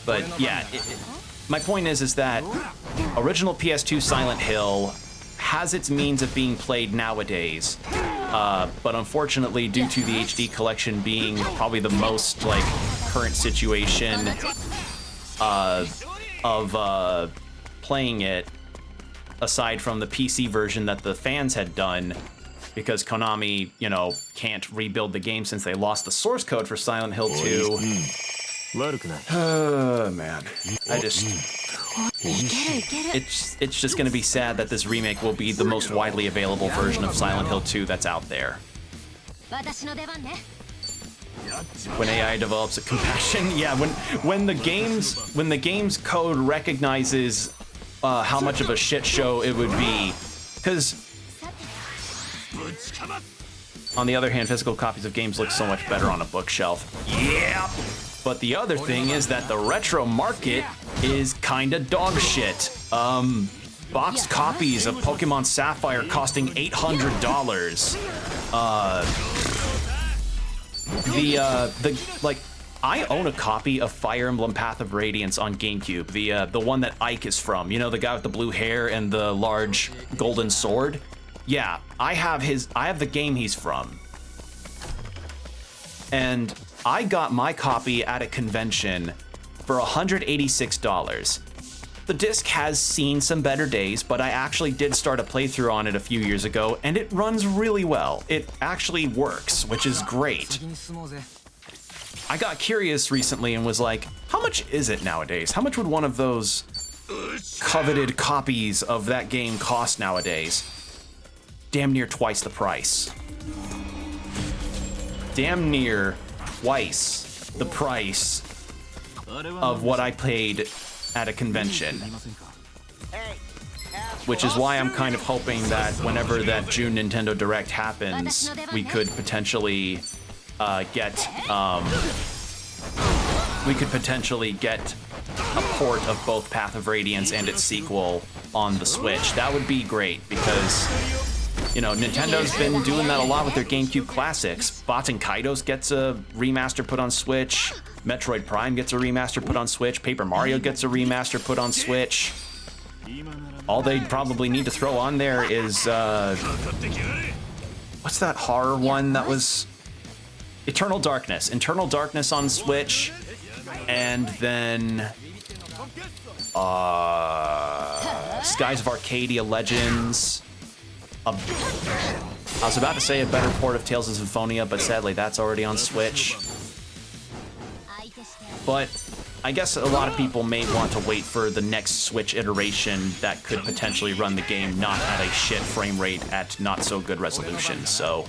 But yeah, my point is that original PS2 Silent Hill has its means of being played nowadays, but unfortunately, due to the HD collection being probably the most like current situation of playing it, aside from the PC version that the fans had done, because Konami, you know, can't rebuild the game since they lost the source code for Silent Hill 2. Man, I just... It's just gonna be sad that this remake will be the most widely available version of Silent Hill 2 that's out there. When AI develops a compassion, yeah, when the game's code recognizes how much of a shit show it would be, because on the other hand, physical copies of games look so much better on a bookshelf. Yeah. But the other thing is that the retro market is kinda dog shit. Boxed copies of Pokemon Sapphire costing $800. I own a copy of Fire Emblem Path of Radiance on GameCube, the one that Ike is from. You know, the guy with the blue hair and the large golden sword? Yeah, I have the game he's from. And I got my copy at a convention for $186. The disc has seen some better days, but I actually did start a playthrough on it a few years ago, and it runs really well. It actually works, which is great. I got curious recently and was like, how much is it nowadays? How much would one of those coveted copies of that game cost nowadays? Damn near twice the price. Damn near twice the price of what I paid at a convention. Which is why I'm kind of hoping that whenever that June Nintendo Direct happens, we could potentially get a port of both Path of Radiance and its sequel on the Switch. That would be great because, you know, Nintendo's been doing that a lot with their GameCube classics. Baten Kaitos gets a remaster put on Switch. Metroid Prime gets a remaster put on Switch. Paper Mario gets a remaster put on Switch. All they probably need to throw on there is, what's that horror one that was... Eternal Darkness. Eternal Darkness on Switch. And then... Skies of Arcadia Legends. I was about to say a better port of Tales of Symphonia, but sadly that's already on Switch. But I guess a lot of people may want to wait for the next Switch iteration that could potentially run the game not at a shit frame rate at not so good resolution, so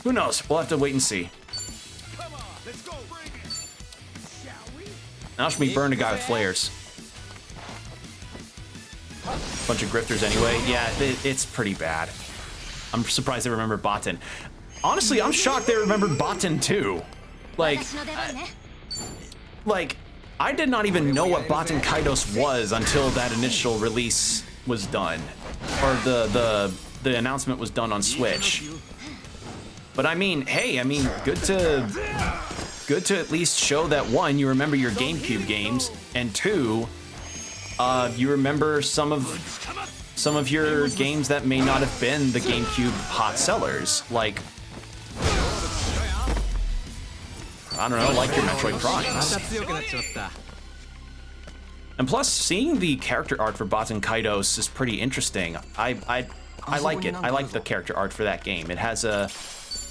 who knows? We'll have to wait and see. Now should we burn a guy with flares? Bunch of grifters anyway. Yeah, it's pretty bad. I'm surprised they remember Baten. Honestly, I'm shocked they remembered Baten too. Like, I did not even know what Baten Kaitos was until that initial release was done, or the announcement was done on Switch. But I mean, hey, good to at least show that one, you remember your GameCube games, and two, you remember some of your games that may not have been the GameCube hot sellers, like, I don't know, like your Metroid Primes. And plus, seeing the character art for Baten Kaitos is pretty interesting. I like it. I like the character art for that game. It has a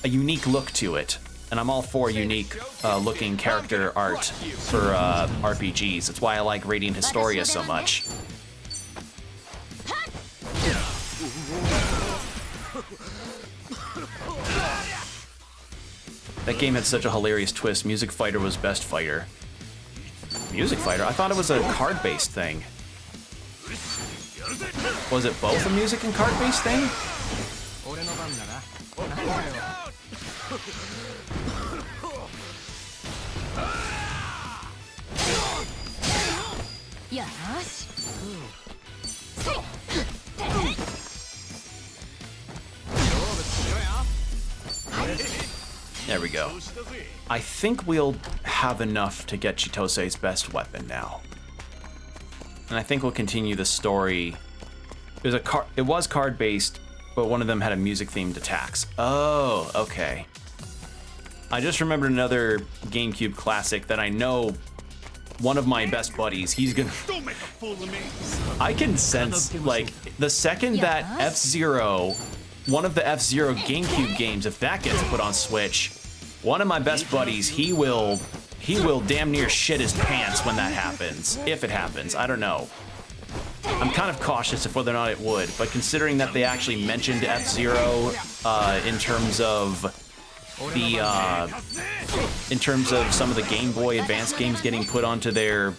unique look to it, and I'm all for unique looking character art for RPGs. That's why I like Radiant Historia so much. That game had such a hilarious twist. Music Fighter was best fighter. Music Fighter? I thought it was a card-based thing. Was it both a music and card-based thing? There we go. I think we'll have enough to get Chitose's best weapon now. and I think we'll continue the story. It was card based, but one of them had a music themed attacks. Oh, okay. I just remembered another GameCube classic that I know one of my best buddies, he's gonna... Don't make a fool of me. I can sense, like, the second that F-Zero, one of the F-Zero GameCube games, if that gets put on Switch, one of my best buddies, he will damn near shit his pants when that happens. If it happens, I don't know. I'm kind of cautious of whether or not it would, but considering that they actually mentioned F-Zero in terms of some of the Game Boy Advance games getting put onto their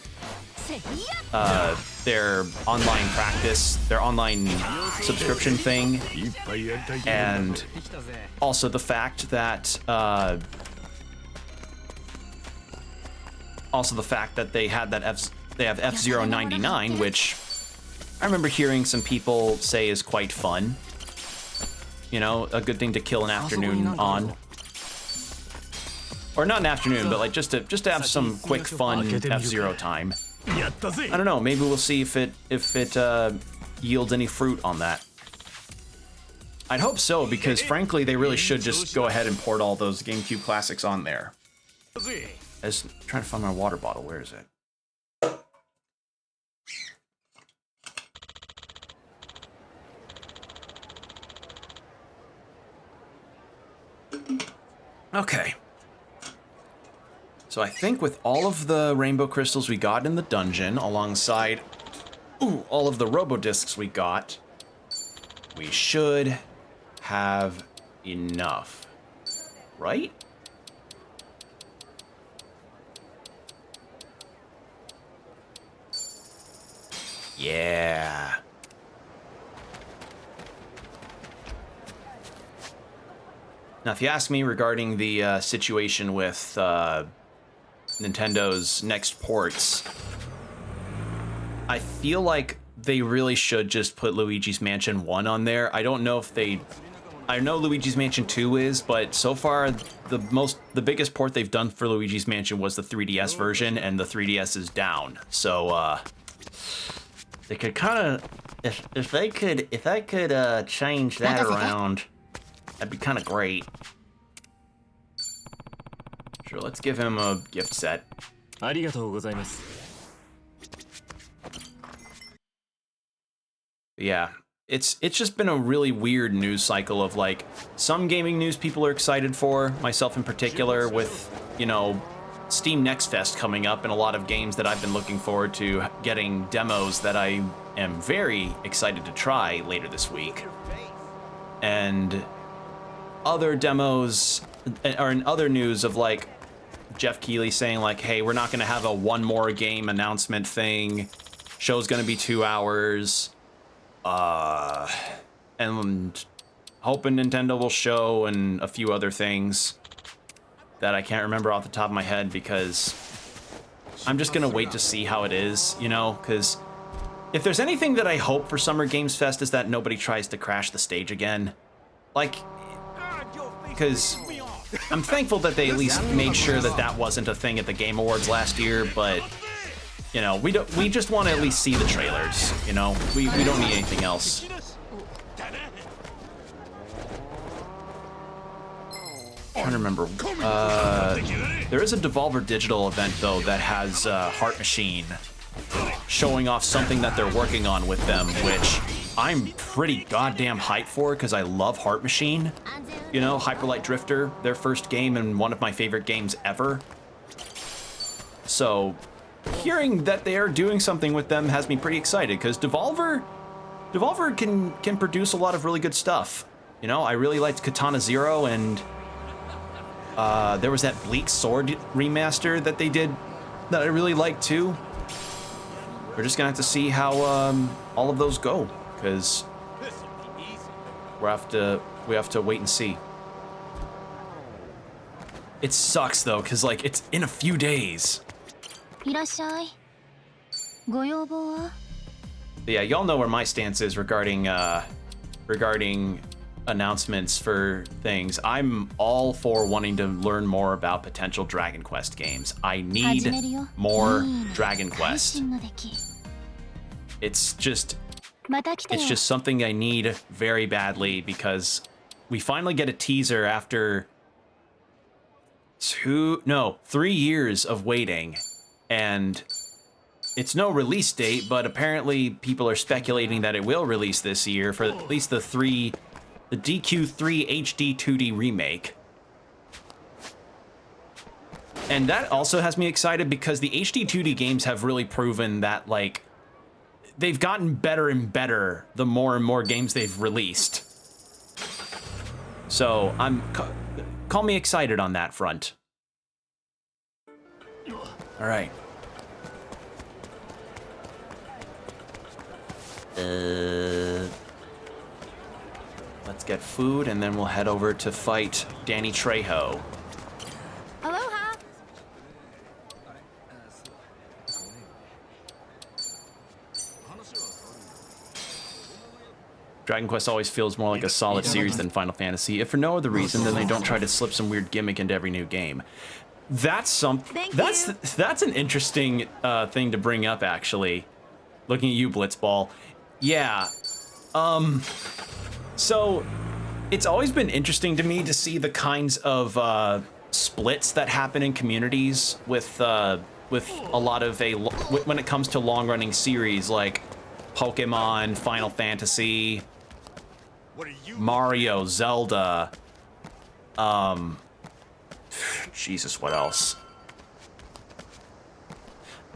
online practice, their online subscrition thing, and also the fact that they had that they have F-Zero 99, which I remember hearing some people say is quite fun. You know, a good thing to kill an afternoon on. Or not an afternoon, but like just to have some quick fun F-Zero time. I don't know, maybe we'll see if it yields any fruit on that. I'd hope so, because frankly they really should just go ahead and port all those GameCube classics on there. I was trying to find my water bottle, where is it? Okay. So I think with all of the rainbow crystals we got in the dungeon, alongside all of the robo-discs we got, we should have enough, right? Yeah. Now, if you ask me regarding the situation with Nintendo's next ports, I feel like they really should just put Luigi's Mansion 1 on there. I don't know if they... I know Luigi's Mansion 2 is, but so far the biggest port they've done for Luigi's Mansion was the 3DS version, and the 3DS is down. So they could kind of, if they could change that around, that'd be kind of great. Sure, let's give him a gift set. Yeah, it's just been a really weird news cycle of like some gaming news people are excited for, myself in particular, with, you know, Steam Next Fest coming up and a lot of games that I've been looking forward to getting demos that I am very excited to try later this week. And other demos, or in other news of like Jeff Keighley saying like, hey, we're not gonna have a one more game announcement thing. Show's gonna be 2 hours. And hoping Nintendo will show, and a few other things that I can't remember off the top of my head, because I'm just gonna wait to see how it is, you know, because if there's anything that I hope for Summer Games Fest is that nobody tries to crash the stage again. Like, because I'm thankful that they at least made sure that that wasn't a thing at the Game Awards last year, but you know, we just want to at least see the trailers, you know? We don't need anything else. I'm trying to remember. There is a Devolver Digital event, though, that has Heart Machine showing off something that they're working on with them, which I'm pretty goddamn hyped for, because I love Heart Machine. You know, Hyper Light Drifter, their first game and one of my favorite games ever. So hearing that they are doing something with them has me pretty excited, because Devolver can produce a lot of really good stuff. You know, I really liked Katana Zero, and there was that Bleak Sword remaster that they did that I really liked too. We're just gonna have to see how all of those go, because we have to wait and see. It sucks though, because like it's in a few days. But yeah, y'all know where my stance is regarding announcements for things. I'm all for wanting to learn more about potential Dragon Quest games. I need more Dragon Quest. It's just something I need very badly because we finally get a teaser after 3 years of waiting, and it's no release date, but apparently people are speculating that it will release this year for at least the DQ3 HD 2D remake. And that also has me excited because the HD 2D games have really proven that, like, they've gotten better and better the more and more games they've released. So call me excited on that front. All right. Let's get food and then we'll head over to fight Danny Trejo. Aloha! Dragon Quest always feels more like a solid series than Final Fantasy, if for no other reason than they don't try to slip some weird gimmick into every new game. That's an interesting thing to bring up, actually. Looking at you, Blitzball. Yeah. So it's always been interesting to me to see the kinds of splits that happen in communities with a lot of when it comes to long-running series like Pokemon, Final Fantasy, Mario, Zelda, Jesus, what else?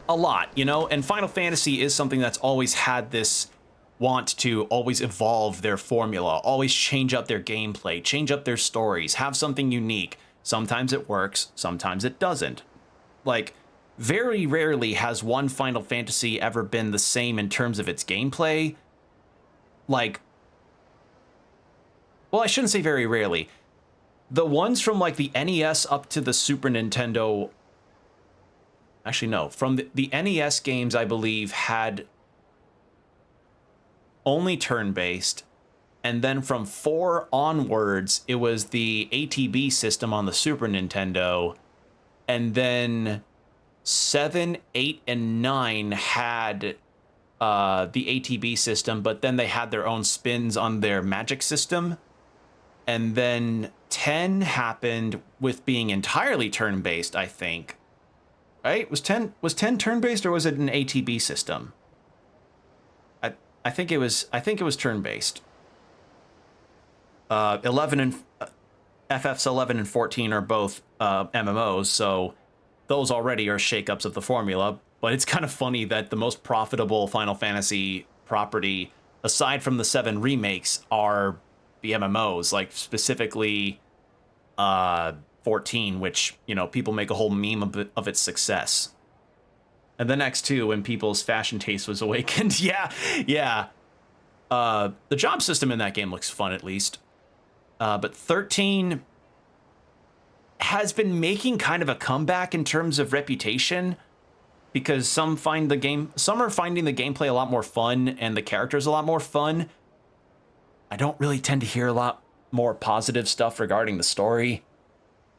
A lot, you know? And Final Fantasy is something that's always had this want to always evolve their formula, always change up their gameplay, change up their stories, have something unique. Sometimes it works, sometimes it doesn't. Like, very rarely has one Final Fantasy ever been the same in terms of its gameplay. Like, well, I shouldn't say very rarely. The ones from like the NES up to the Super Nintendo, actually no, from the NES games I believe had only turn-based, and then from 4 onwards it was the ATB system on the Super Nintendo, and then 7, 8, and 9 had the ATB system, but then they had their own spins on their magic system. And then 10 happened with being entirely turn-based, I think. Right? Was 10 turn-based or was it an ATB system? I think it was turn-based. 11 and FFs 11 and 14 are both MMOs, so those already are shakeups of the formula. But it's kind of funny that the most profitable Final Fantasy property, aside from the 7 remakes, are the MMOs, like specifically 14, which, you know, people make a whole meme of its success. And the next 2, when people's fashion taste was awakened. yeah. The job system in that game looks fun, at least. But 13 has been making kind of a comeback in terms of reputation, because some are finding the gameplay a lot more fun and the characters a lot more fun. I don't really tend to hear a lot more positive stuff regarding the story,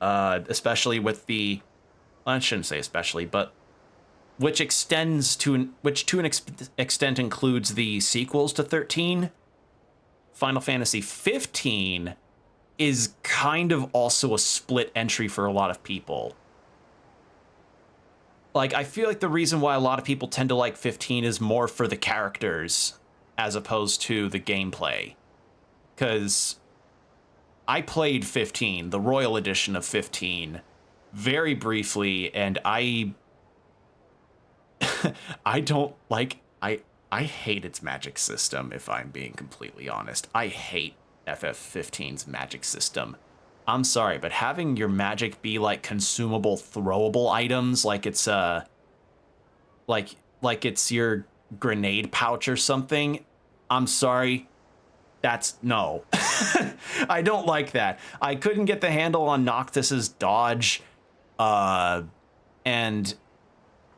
especially with I shouldn't say especially, but which to an extent includes the sequels to 13. Final Fantasy 15 is kind of also a split entry for a lot of people. Like, I feel like the reason why a lot of people tend to like 15 is more for the characters as opposed to the gameplay. Because I played 15, the Royal Edition of 15, very briefly, and I don't like, I hate its magic system, if I'm being completely honest. I hate FF15's magic system. I'm sorry, but having your magic be like consumable, throwable items, like it's like it's your grenade pouch or something, I'm sorry. That's no. I don't like that. I couldn't get the handle on Noctis's dodge. And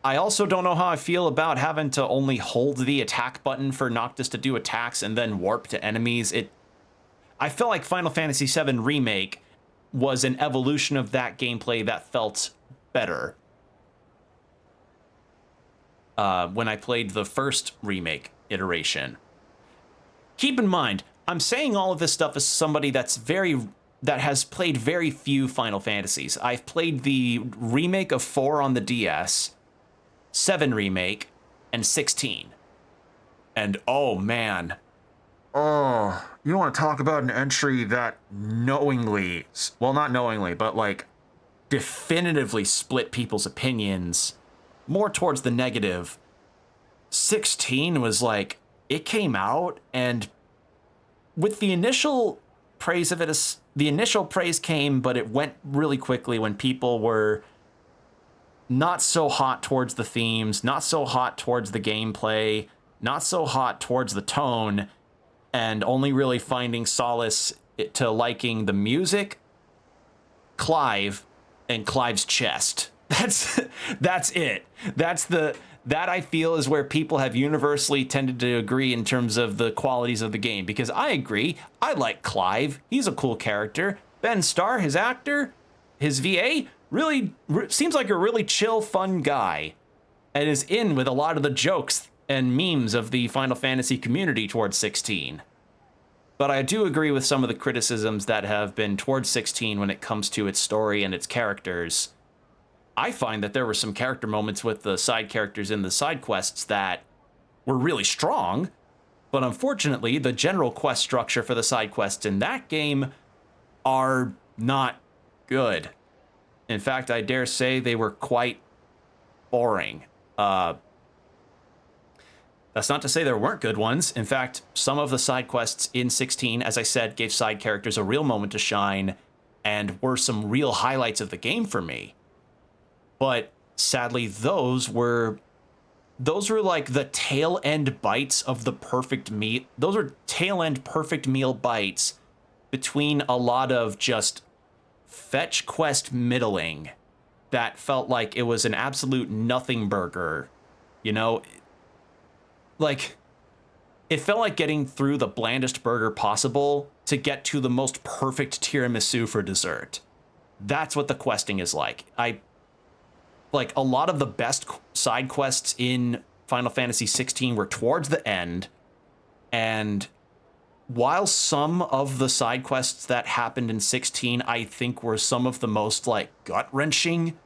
I also don't know how I feel about having to only hold the attack button for Noctis to do attacks and then warp to enemies. I feel like Final Fantasy VII Remake was an evolution of that gameplay that felt better. when I played the first remake iteration. Keep in mind, I'm saying all of this stuff as somebody that has played very few Final Fantasies. I've played the remake of 4 on the DS, 7 remake, and 16. And oh man. Oh, you want to talk about an entry that knowingly, well, not knowingly, but like definitively split people's opinions more towards the negative. 16 was like, it came out, and with the initial praise of it, the initial praise came, but it went really quickly when people were not so hot towards the themes, not so hot towards the gameplay, not so hot towards the tone, and only really finding solace to liking the music, Clive, and Clive's chest. That's it. That I feel is where people have universally tended to agree in terms of the qualities of the game, because I agree. I like Clive. He's a cool character. Ben Starr, his actor, his VA, really seems like a really chill, fun guy, and is in with a lot of the jokes and memes of the Final Fantasy community towards 16. But I do agree with some of the criticisms that have been towards 16 when it comes to its story and its characters. I find that there were some character moments with the side characters in the side quests that were really strong, but unfortunately, the general quest structure for the side quests in that game are not good. In fact, I dare say they were quite boring. That's not to say there weren't good ones. In fact, some of the side quests in 16, as I said, gave side characters a real moment to shine and were some real highlights of the game for me. But sadly, those were like the tail end bites of the perfect meal. Those are tail end perfect meal bites between a lot of just fetch quest middling that felt like it was an absolute nothing burger, you know? Like, it felt like getting through the blandest burger possible to get to the most perfect tiramisu for dessert. That's what the questing is like. Like, a lot of the best side quests in Final Fantasy 16 were towards the end, and while some of the side quests that happened in 16, I think were some of the most, like, gut-wrenching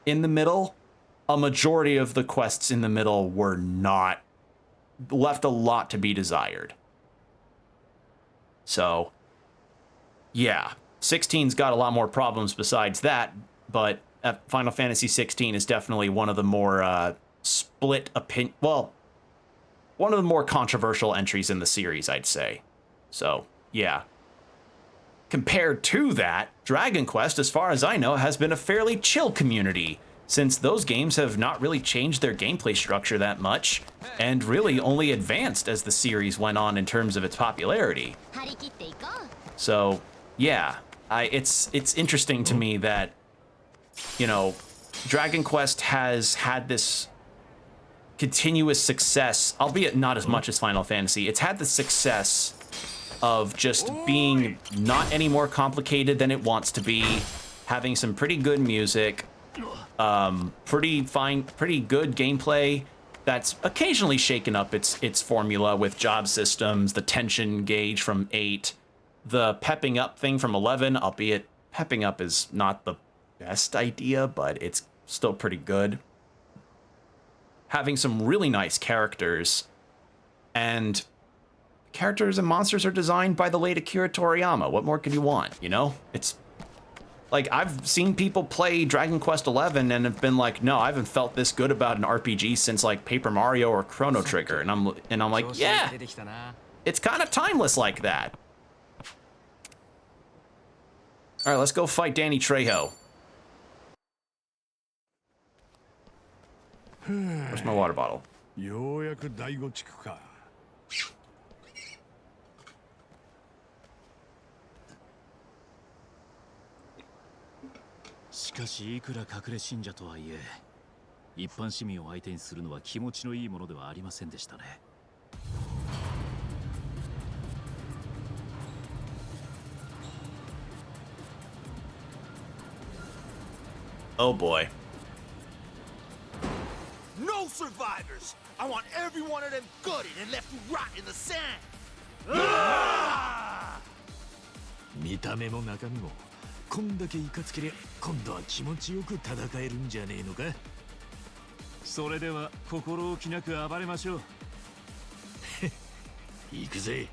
in the middle, a majority of the quests in the middle were not, left a lot to be desired. So, yeah, 16's got a lot more problems besides that, but Final Fantasy 16 is definitely one of the more split opinion, well, one of the more controversial entries in the series, I'd say. So, yeah. Compared to that, Dragon Quest, as far as I know, has been a fairly chill community, since those games have not really changed their gameplay structure that much, and really only advanced as the series went on in terms of its popularity. So, yeah, it's interesting to me that, you know, Dragon Quest has had this continuous success, albeit not as much as Final Fantasy. It's had the success of just being not any more complicated than it wants to be, having some pretty good music, pretty good gameplay that's occasionally shaken up its formula with job systems, the tension gauge from 8, the pepping up thing from 11, albeit pepping up is not the best idea, but it's still pretty good. Having some really nice characters, and characters and monsters are designed by the late Akira Toriyama. What more could you want, you know? It's like, I've seen people play Dragon Quest XI and have been like, no, I haven't felt this good about an RPG since like Paper Mario or Chrono Trigger, and I'm like, yeah, it's kind of timeless like that. All right, let's go fight Danny Trejo. Where's my water bottle? ようやく第五地区か。しかしいくら隠れ信者とはいえ、一般市民を相手にするのは気持ちのいいものではありませんでしたね。Oh boy. No survivors! I want every one of them gutted and left to rot in the sand! 見た目も中身もこんだけいかつけりゃ今度は気持ちよく戦えるんじゃねえのか。それでは心置きなく暴れましょう。行くぜ。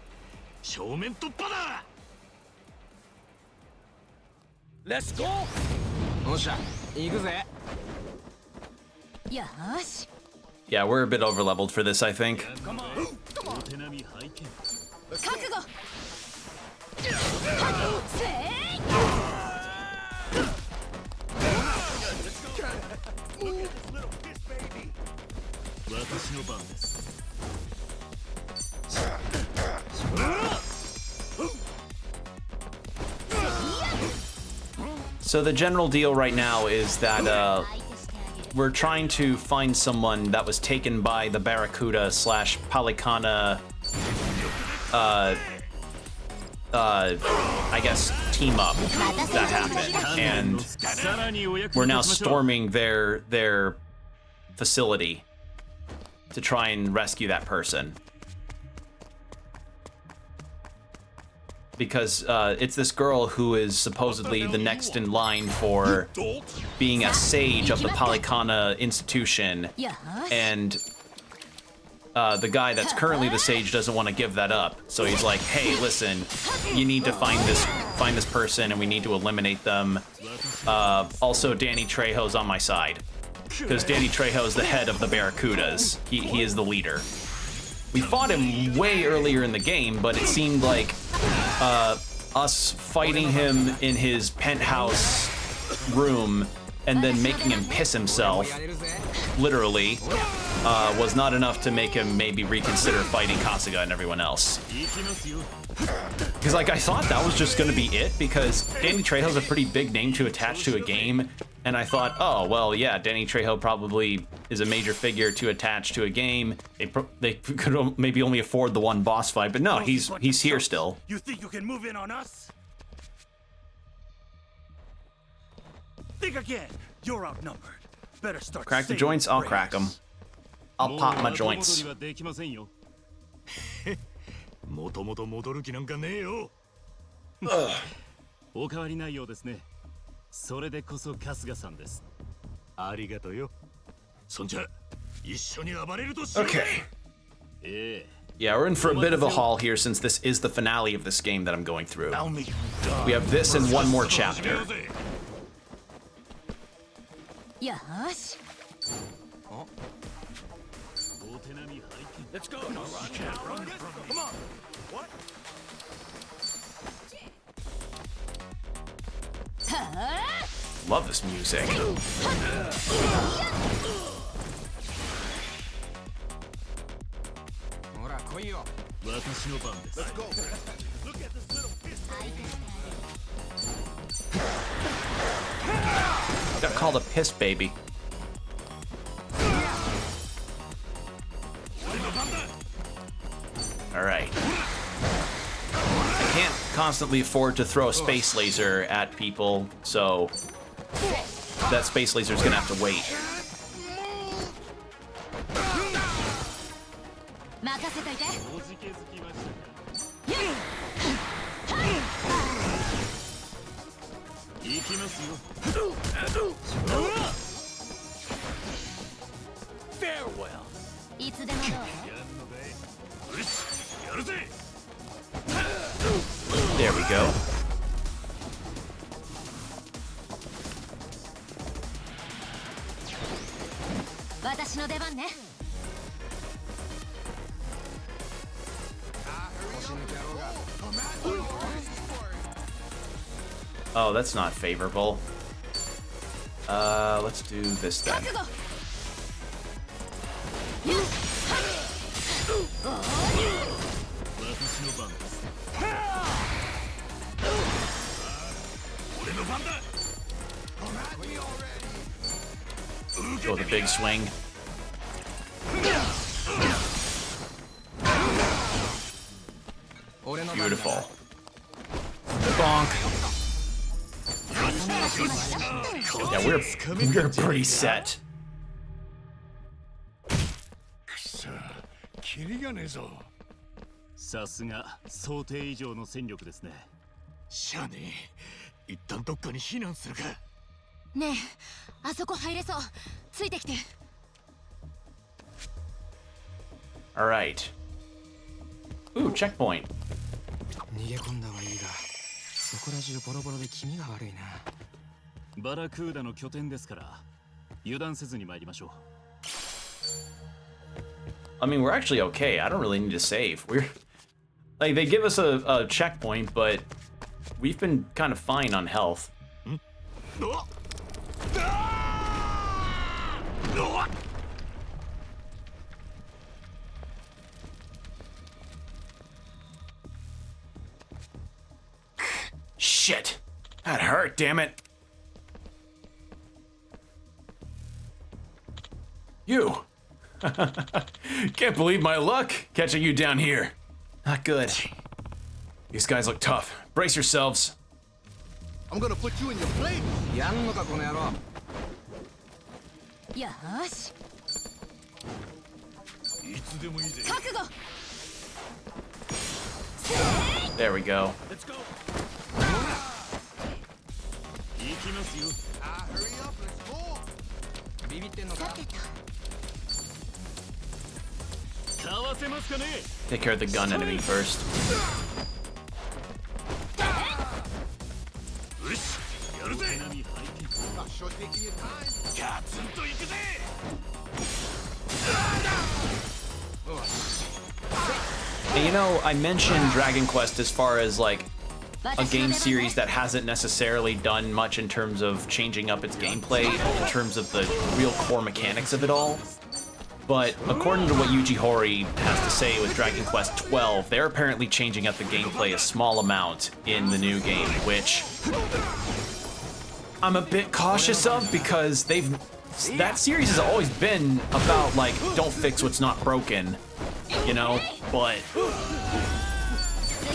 正面突破だ。Let's go! おっしゃ、行くぜ。よーし Yeah, we're a bit overleveled for this, I think. お手並み拝見。覚悟せい 私の番です。 So the general deal right now is that we're trying to find someone that was taken by the Barracuda slash Palicana I guess team up that happened, and we're now storming their facility to try and rescue that person. Because it's this girl who is supposedly the next in line for being a sage of the Palicana institution, and the guy that's currently the sage doesn't want to give that up. So he's like, "Hey, listen, you need to find this person, and we need to eliminate them." Also, Danny Trejo's on my side, because Danny Trejo is the head of the Barracudas. He is the leader. We fought him way earlier in the game, but it seemed like us fighting him in his penthouse room and then making him piss himself, literally, was not enough to make him maybe reconsider fighting Kasuga and everyone else. Because, like, I thought that was just going to be it, because Danny Trejo's a pretty big name to attach to a game, and I thought, oh, well, yeah, Danny Trejo probably is a major figure to attach to a game. They could maybe only afford the one boss fight, but no, he's here still. You think you can move in on us? Think again. You're outnumbered. Better start. Crack the joints, I'll crack them. I'll pop my joints. もともと戻る気なんかねえよ。お変わりないようですね。それでこそ春日さんです。ありがとうよ。そんじゃ一緒に暴れるとしよう。 Okay. Yeah, we're in for a bit of a haul here since this is the finale of this game that I'm going through. We have this and one more chapter. よーし Let's go. No, run. Come on. What? Love this music. Let's go. Look at this little piss. Got called a piss baby. Alright. I can't constantly afford to throw a space laser at people, so that space laser is gonna have to wait. 任せといて Farewell. いつでもどう There we go. Oh, that's not favorable. Let's do this then. Go with a big swing. Beautiful. Bonk. Yeah, we're pretty set. キリがねえぞ。さすが想定以上の戦力ですね。しゃあねえ。一旦どっかに避難するか。ねえ、あそこ入れそう。ついてきて。Alright. Ooh, checkpoint. 逃げ込んだはいいが、そこら中ボロボロで気味が悪いな。バラクーダの拠点ですから、油断せずに参りましょう。I mean, we're actually okay. I don't really need to save. We're like, they give us a checkpoint, but we've been kind of fine on health. Shit! That hurt, damn it! You! Can't believe my luck catching you down here. Not good. These guys look tough. Brace yourselves. I'm gonna put you in your place. やんのかこの野郎。よーし、いつでもいいぜ。覚悟。 There we go. 行きますよ。 Ah, hurry up, let's go. ビビってんのか。さてと。かわせますかね。 Take care of the gun enemy first. よし、やるぜ。 Not sure taking your time. ガツンと行くぜ。 And you know, I mentioned Dragon Quest as far as like a game series that hasn't necessarily done much in terms of changing up its gameplay, in terms of the real core mechanics of it all. But according to what Yuji Horii has to say with Dragon Quest XII, they're apparently changing up the gameplay a small amount in the new game, which I'm a bit cautious of because that series has always been about like, don't fix what's not broken, you know, but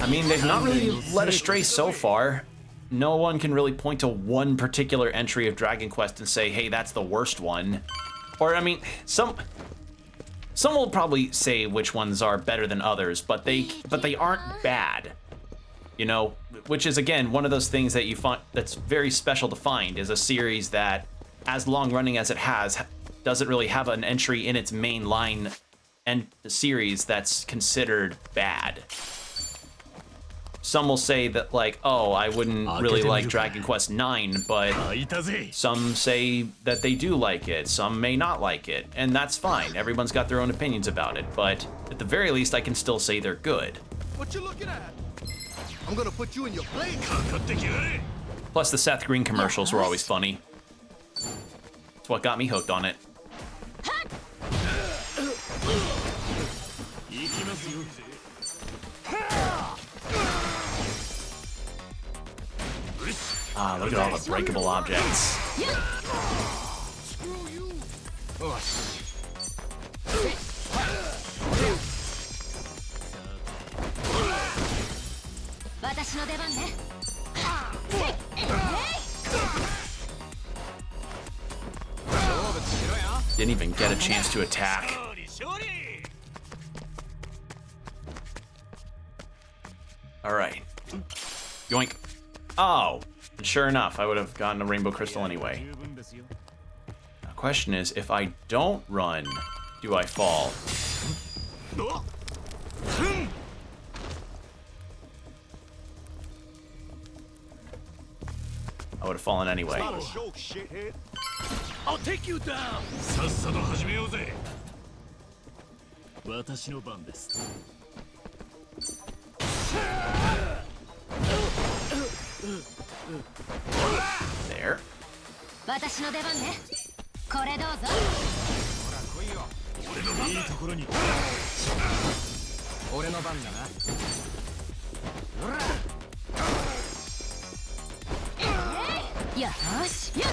I mean, they've not really led astray so far. No one can really point to one particular entry of Dragon Quest and say, hey, that's the worst one. Or, I mean, some will probably say which ones are better than others, but they aren't bad. You know, which is again one of those things that you find that's very special to find, is a series that, as long running as it has, doesn't really have an entry in its main line and series that's considered bad. Some will say that like, oh, I wouldn't really like Dragon Quest IX, but some say that they do like it, some may not like it, and that's fine. Everyone's got their own opinions about it, but at the very least I can still say they're good. What you looking at? I'm gonna put you in your place. Plus the Seth Green commercials were always funny. That's what got me hooked on it. Ah, look at all the breakable objects. 私の出番ね。 Didn't even get a chance to attack. All right. Yoink. Oh, and sure enough, I would have gotten a rainbow crystal anyway. The question is, if I don't run, do I fall? I would have fallen anyway. I'll take you down. さっさと始めようぜ。私の番です。 There. 私の出番ね。これどうぞ。俺のいいところに。俺の番だな。よーし。片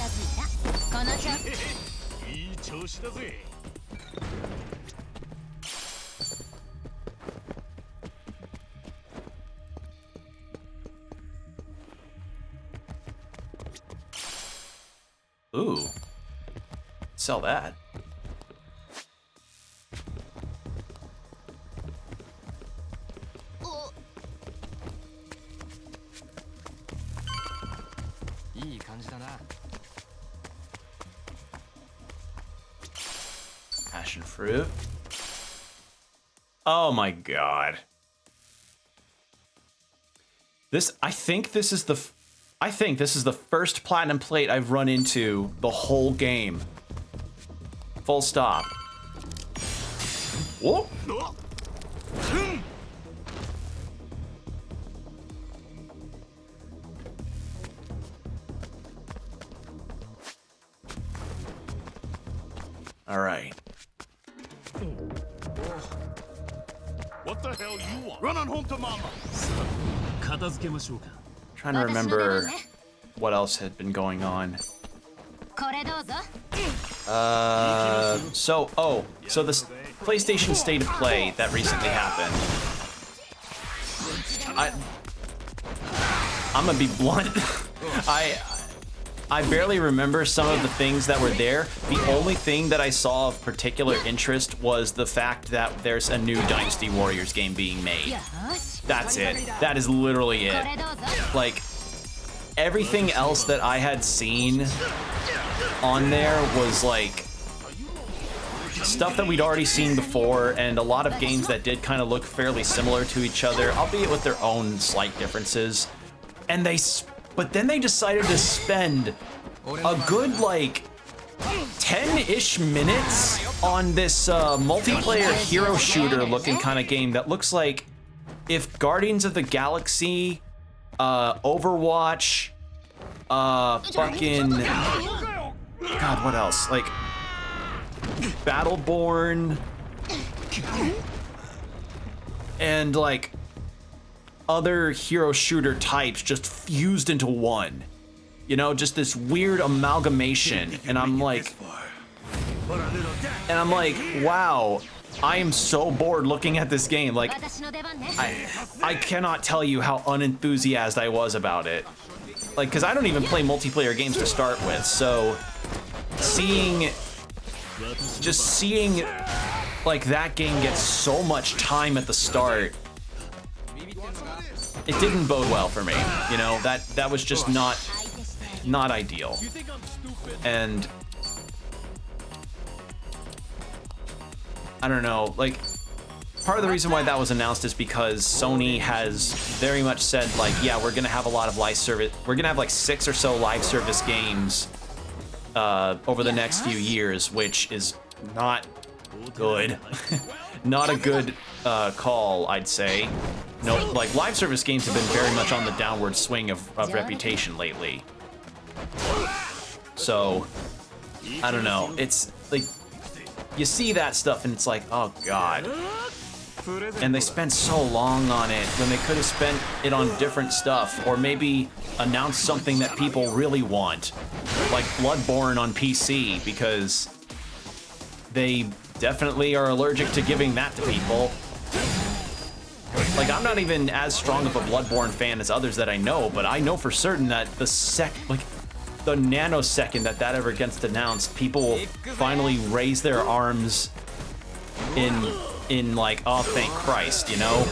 付いた。この調子。いい調子だぜ。 Ooh. Sell that. Passion fruit. Oh my god. I think this is the first platinum plate I've run into the whole game. Full stop. Whoa. All right. What the hell you want? Run on home to mama. 片付けましょうか。 Trying to remember what else had been going on. So this PlayStation State of Play that recently happened. I'm gonna be blunt. I barely remember some of the things that were there. The only thing that I saw of particular interest was the fact that there's a new Dynasty Warriors game being made. That's it. That is literally it. Like, everything else that I had seen on there was like stuff that we'd already seen before, and a lot of games that did kind of look fairly similar to each other, albeit with their own slight differences. And but then they decided to spend a good like 10-ish minutes on this multiplayer hero shooter looking kind of game that looks like if Guardians of the Galaxy, Overwatch, fucking, God, what else? Like, Battleborn, and like other hero shooter types just fused into one. You know, just this weird amalgamation. And I'm like, wow, I am so bored looking at this game. Like, I cannot tell you how unenthusiastic I was about it. Like, because I don't even play multiplayer games to start with, so seeing like that game get so much time at the start, it didn't bode well for me. You know, that was just not ideal. And I don't know, like, part of the reason why that was announced is because Sony has very much said, like, yeah, we're gonna have a lot of live service. We're gonna have like 6 or so live service games over the next few years, which is not good. Not a good call, I'd say. No, like, live service games have been very much on the downward swing of reputation lately. So, I don't know. It's like, you see that stuff and it's like, oh god. And they spent so long on it when they could have spent it on different stuff, or maybe announced something that people really want, like Bloodborne on PC, because they definitely are allergic to giving that to people. Like, I'm not even as strong of a Bloodborne fan as others that I know, but I know for certain that the nanosecond that ever gets announced, people will finally raise their arms in like, oh, thank Christ, you know?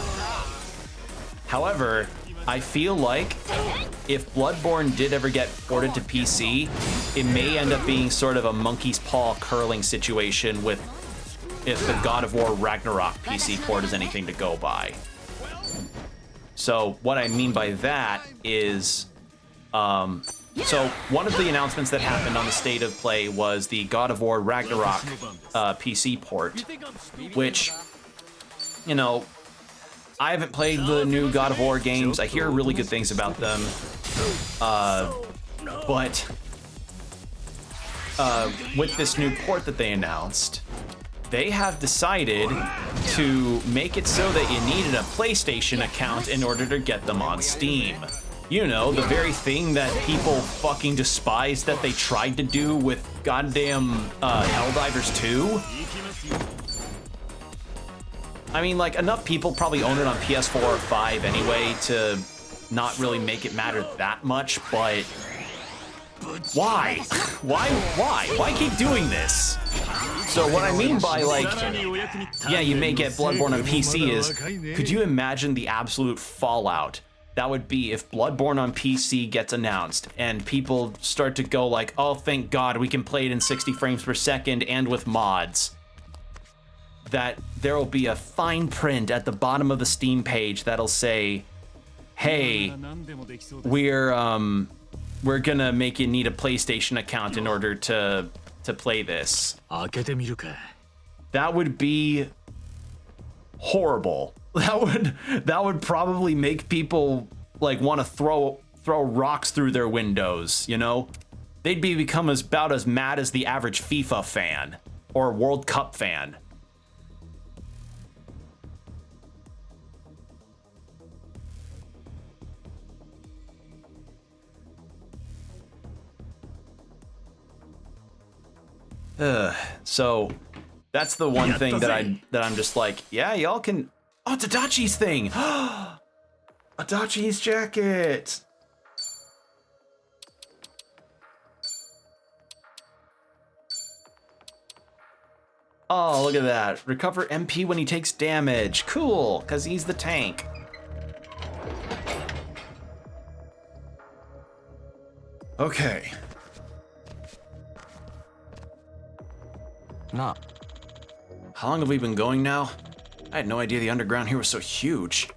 However, I feel like if Bloodborne did ever get ported to PC, it may end up being sort of a monkey's paw curling situation with if the God of War Ragnarok PC port is anything to go by. So what I mean by that is, so one of the announcements that happened on the State of Play was the God of War Ragnarok PC port, which, you know, I haven't played the new God of War games. I hear really good things about them, but with this new port that they announced, they have decided to make it so that you needed a PlayStation account in order to get them on Steam. You know, the very thing that people fucking despised that they tried to do with goddamn Helldivers 2. I mean, like, enough people probably own it on PS4 or 5 anyway to not really make it matter that much, but why? Why keep doing this? So what I mean by, like, yeah, you may get Bloodborne on PC is, could you imagine the absolute fallout that would be if Bloodborne on PC gets announced and people start to go like, oh, thank God we can play it in 60 frames per second and with mods. That there will be a fine print at the bottom of the Steam page that'll say, hey, we're gonna make you need a PlayStation account in order to play this. That would be horrible. That would probably make people like want to throw rocks through their windows, you know? They'd become about as mad as the average FIFA fan or World Cup fan. So that's the one thing that I'm just like, yeah, y'all can. Oh, it's Adachi's thing. Adachi's jacket. Oh, look at that. Recover MP when he takes damage. Cool, because he's the tank. Okay. Nah. How long have we been going now? I had no idea the underground here was so huge.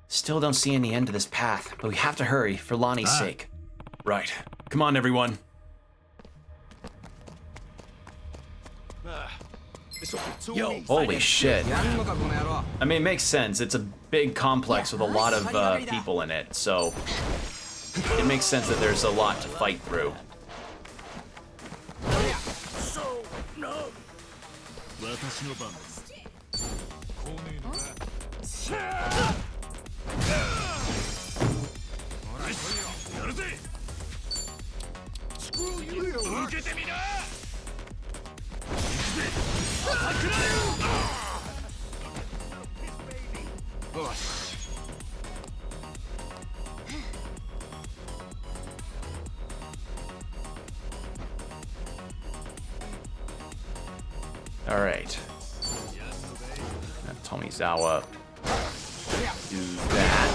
Still don't see any end to this path, but we have to hurry for Lonnie's sake. Right. Come on, everyone. Holy shit. I mean, it makes sense. It's a big complex with a lot of people in it, so it makes sense that there's a lot to fight through. All right. Tomizawa. Do that.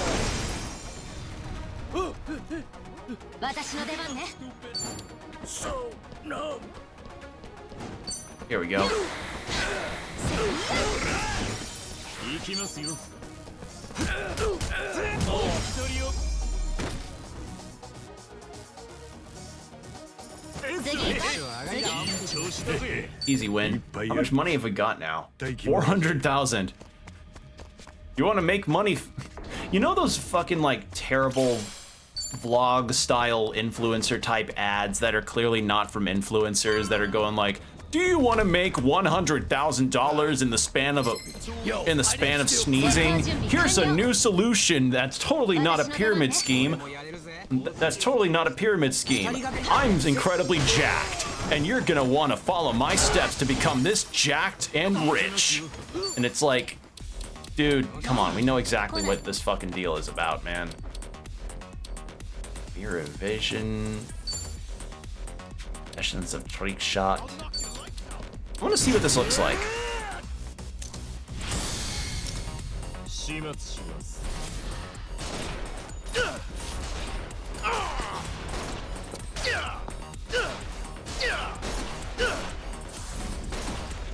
Here we go. Easy win. How much money have we got now? 400,000. You want to make money? You know those fucking like terrible vlog style influencer type ads that are clearly not from influencers that are going like, do you want to make $100,000 in the span of sneezing? Here's a new solution that's totally not a pyramid scheme. That's totally not a pyramid scheme. I'm incredibly jacked, and you're gonna want to follow my steps to become this jacked and rich. And it's like, dude, come on, we know exactly what this fucking deal is about, man. Mirror vision. Essence of trick shot. I want to see what this looks like.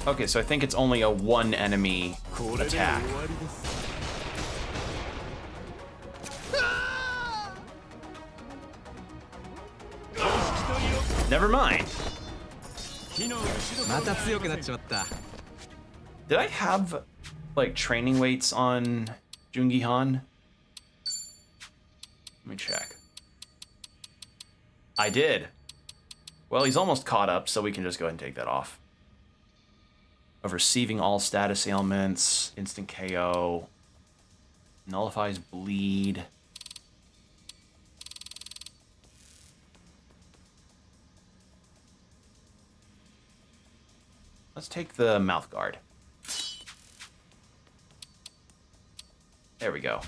Okay, so I think it's only a one enemy attack. Never mind. Did I have like training weights on Jungi Han? Let me check. I did. Well, he's almost caught up, so we can just go ahead and take that off. Of receiving all status ailments, instant KO, nullifies bleed. Let's take the mouth guard. There we go.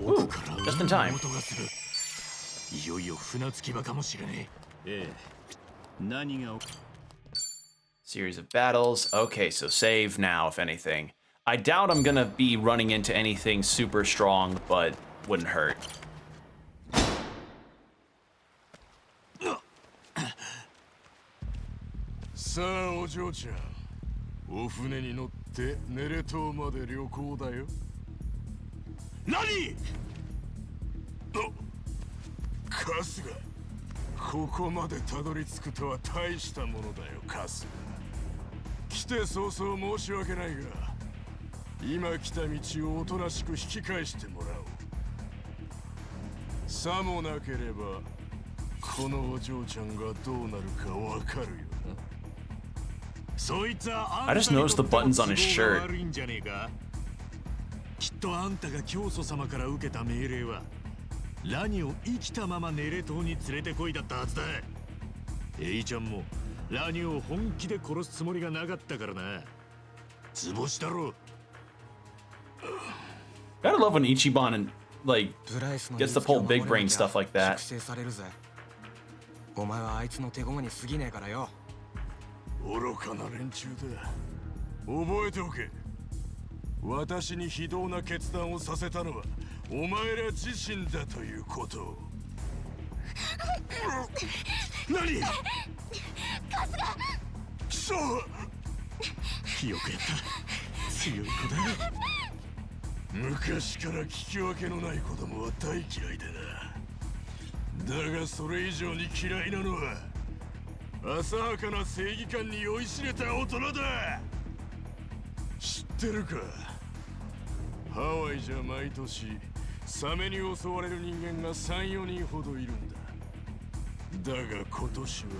Ooh, just in time. いよいよ船着き場かもしれねえ。ええ。何が Series of battles. Okay, so save now, if anything. I doubt I'm gonna be running into anything super strong, but wouldn't hurt. さあお嬢ちゃん、お船に乗ってネレ島まで旅行だよ。何？カスがここまでたどり着くとは大したものだよ、カス。来て早々申し訳ないが、今来た道をおとなしく引き返してもらおう。さもなければこのお嬢ちゃんがどうなるかわかるよな。そいつは I just noticed the buttons on his shirt. きっとあんたが教祖様から受けた命令はラニを生きたままネレ島に連れてこいだったはずだ。エイちゃんもラニを本気で殺すつもりがなかったからな。図星だろ。 Gotta love when Ichiban and like プライスの gets to pull big brain stuff like that. 粛清されるぜ。お前はあいつの手駒に過ぎねえからよ。愚かな連中だ。覚えておけ。私に非道な決断をさせたのはお前ら自身だということを。何？クソ！よくやった。強い子だ。昔から聞き分けのない子供は大嫌いでな。だがそれ以上に嫌いなのは浅はかな正義感に酔いしれた大人だ。知ってるか？ハワイじゃ毎年サメに襲われる人間が 3,4 人ほどいるんだ。だが今年は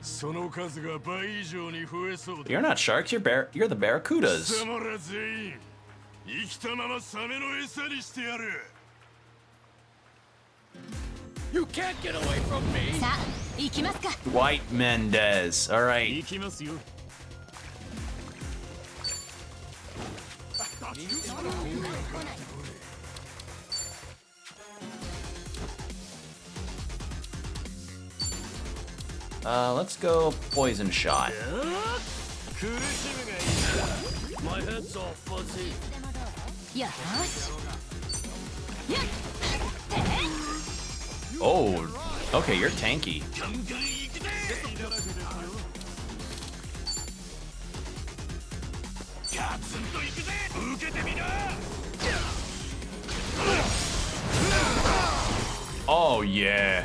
その数が倍以上に増えそうだ。 You're not sharks, you're the barracudas. 貴様ら全員生きたままサメの餌にしてやる。 You can't get away from me! さあ行きますか。 White Mendez. All right. 行きますよ。Let's go poison shot. 苦しむがいい。 My head's all fuzzy. よし。やっ。 Oh, okay, you're tanky. ガンガン行くぜ。ガツンと行くぜ。受けてみな。 Oh yeah.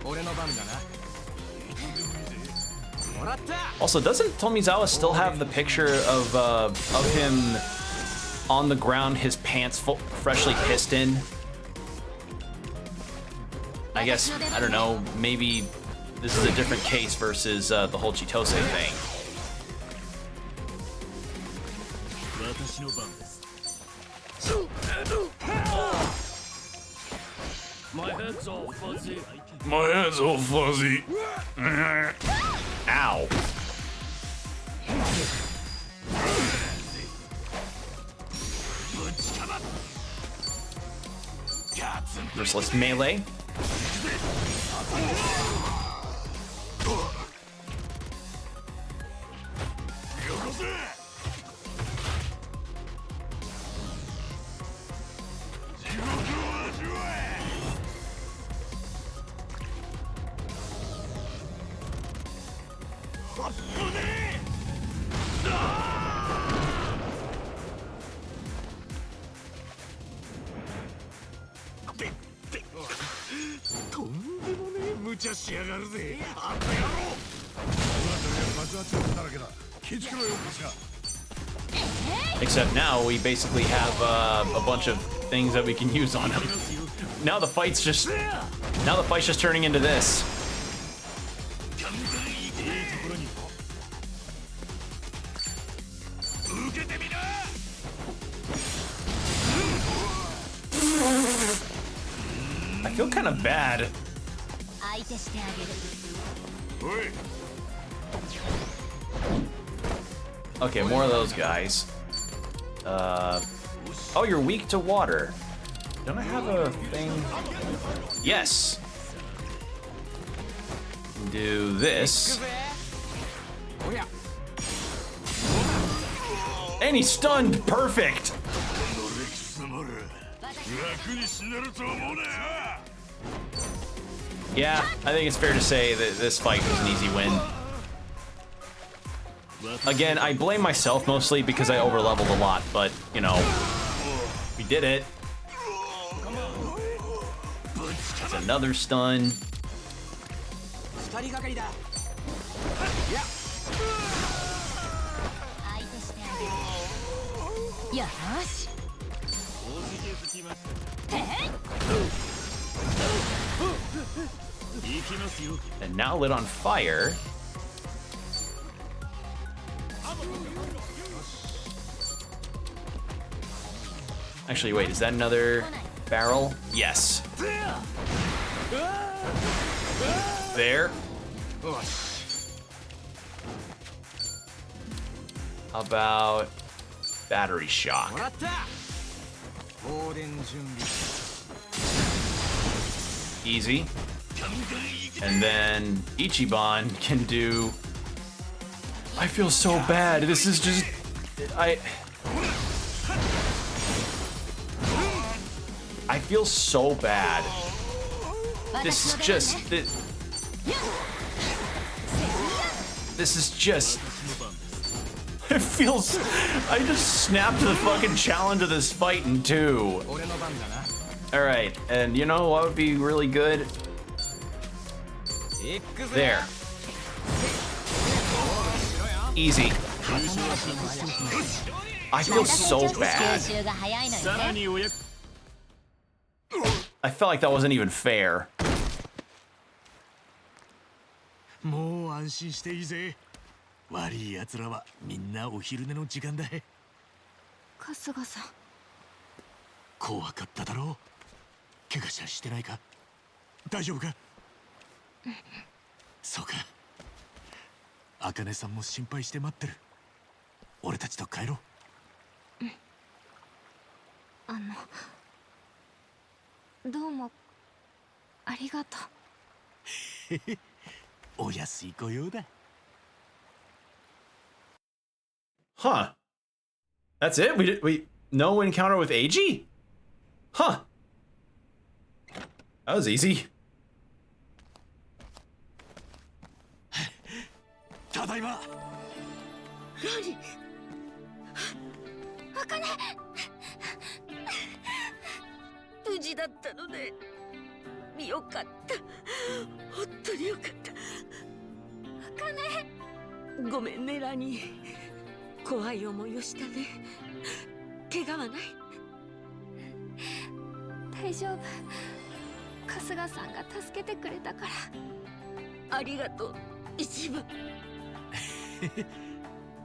俺の番だな。もらった。 Also, doesn't Tomizawa still have the picture of him on the ground, his pants freshly pissed in? I guess, I don't know, maybe this is a different case versus the whole Chitose thing. 私の番です。 My head's all fuzzy. My head's all fuzzy. Ow. Merciless melee. Except now we basically have a bunch of things that we can use on him. Now the fight's just turning into this. I feel kind of bad. Okay, more of those guys. Oh, you're weak to water. Don't I have a thing? Yes! Do this. And he's stunned! Perfect! Yeah, I think it's fair to say that this fight was an easy win. Again, I blame myself mostly because I overleveled a lot, but, you know, we did it. That's another stun. And now lit on fire. Actually, wait, is that another barrel? Yes. There. How about battery shock? Easy. And then Ichiban can do... I feel so bad. This is just... I feel so bad. This is just... This is just... It feels... I just snapped the fucking challenge of this fight in two. Alright, and you know what would be really good? There. Easy. I feel so bad. I felt like that wasn't even fair. もう安心していいぜ。悪い奴らはみんなお昼寝の時間だ。春日さん。怖かっただろう。怪我しゃしてないか。大丈夫か。そうか。茜さんも心配して待ってる。俺たちと帰ろう。どうもありがとう。お安い御用だ。Huh. That's it? We no encounter with AG? Huh. That was easy. ただいま。何？茜。無事だったのでよかった。本当によかった。茜。ごめんねラニー。怖い思いをしたね。怪我はない？大丈夫。春日さんが助けてくれたから。ありがとう、一番。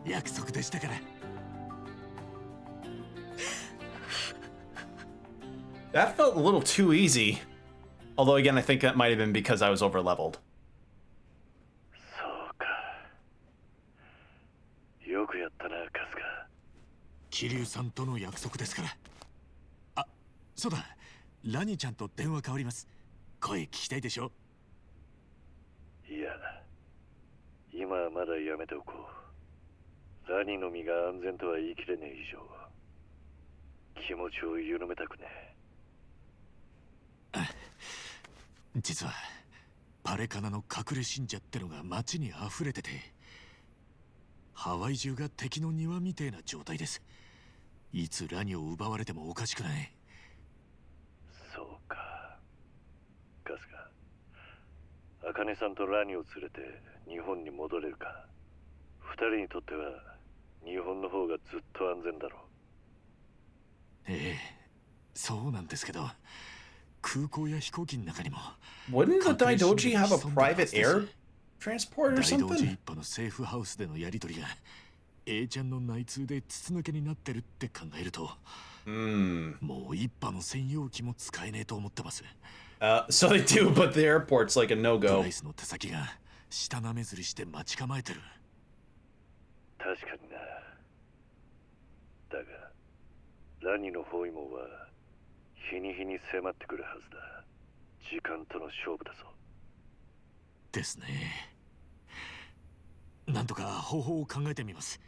約束でしたから。That felt a little too easy. Although again, I think that might have been because I was overleveled. そうか。よくやったな、春日。桐生さんとの約束ですから。あ、そうだ。ラニーちゃんと電話変わります。声聞きたいでしょ。いや、今はまだやめておこう。ラニーの身が安全とは言い切れねえ以上、気持ちを緩めたくねえ。実はパレカナの隠れ信者ってのが街に溢れてて、ハワイ中が敵の庭みてえな状態です。いつラニを奪われてもおかしくない。そうか。春日、茜さんとラニを連れて日本に戻れるか。二人にとっては日本の方がずっと安全だろう。ええ、そうなんですけど、空港や飛行機の中にも。Wouldn't the Daidoji have a private air transport or 大道寺 something? 一派のセーフハウスでのやり取りが A ちゃんの内通で筒抜けになってるって考えると、もう一派の専用機も使えねえと思ってます。So they do, but the airport's like a プ no-go. ライスの手先が下なめずりして待ち構えてる。確かにな。だがラニの包囲網は日に日に迫ってくるはずだ。時間との勝負だぞ。ですね。なんとか方法を考えてみます。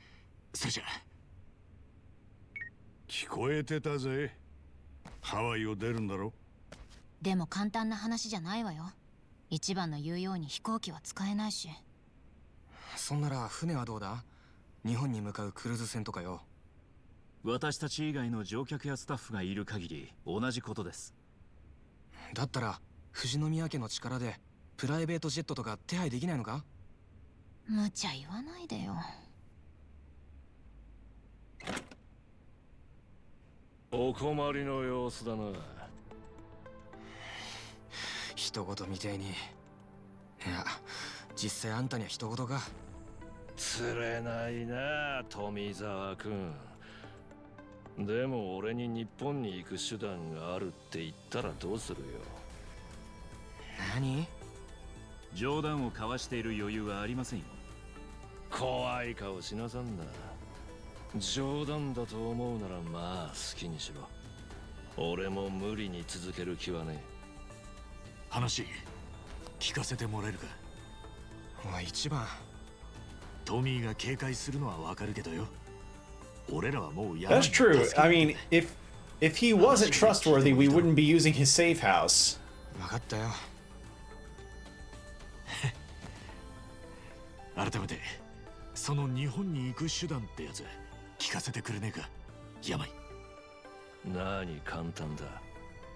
それじゃ。聞こえてたぜ。ハワイを出るんだろ。でも簡単な話じゃないわよ。一番の言うように飛行機は使えないし。そんなら船はどうだ？日本に向かうクルーズ船とかよ。私たち以外の乗客やスタッフがいる限り同じことです。だったら富士宮家の力でプライベートジェットとか手配できないのか？無茶言わないでよ。お困りの様子だな。人事みてえに。いや、実際あんたには人事か。釣れないな、富沢君。でも俺に日本に行く手段があるって言ったらどうするよ。何？冗談を交わしている余裕はありませんよ。怖い顔しなさんな。冗談だと思うならまあ好きにしろ。俺も無理に続ける気はね。話聞かせてもらえるか？おい、一番。トミーが警戒するのはわかるけどよ。俺らはもうや。 That's true. I mean, if he wasn't trustworthy, we wouldn't be using his safe house. 分かったよ。改めてその日本に行く手段ってやつ聞かせてくれねえか、山井。何簡単だ。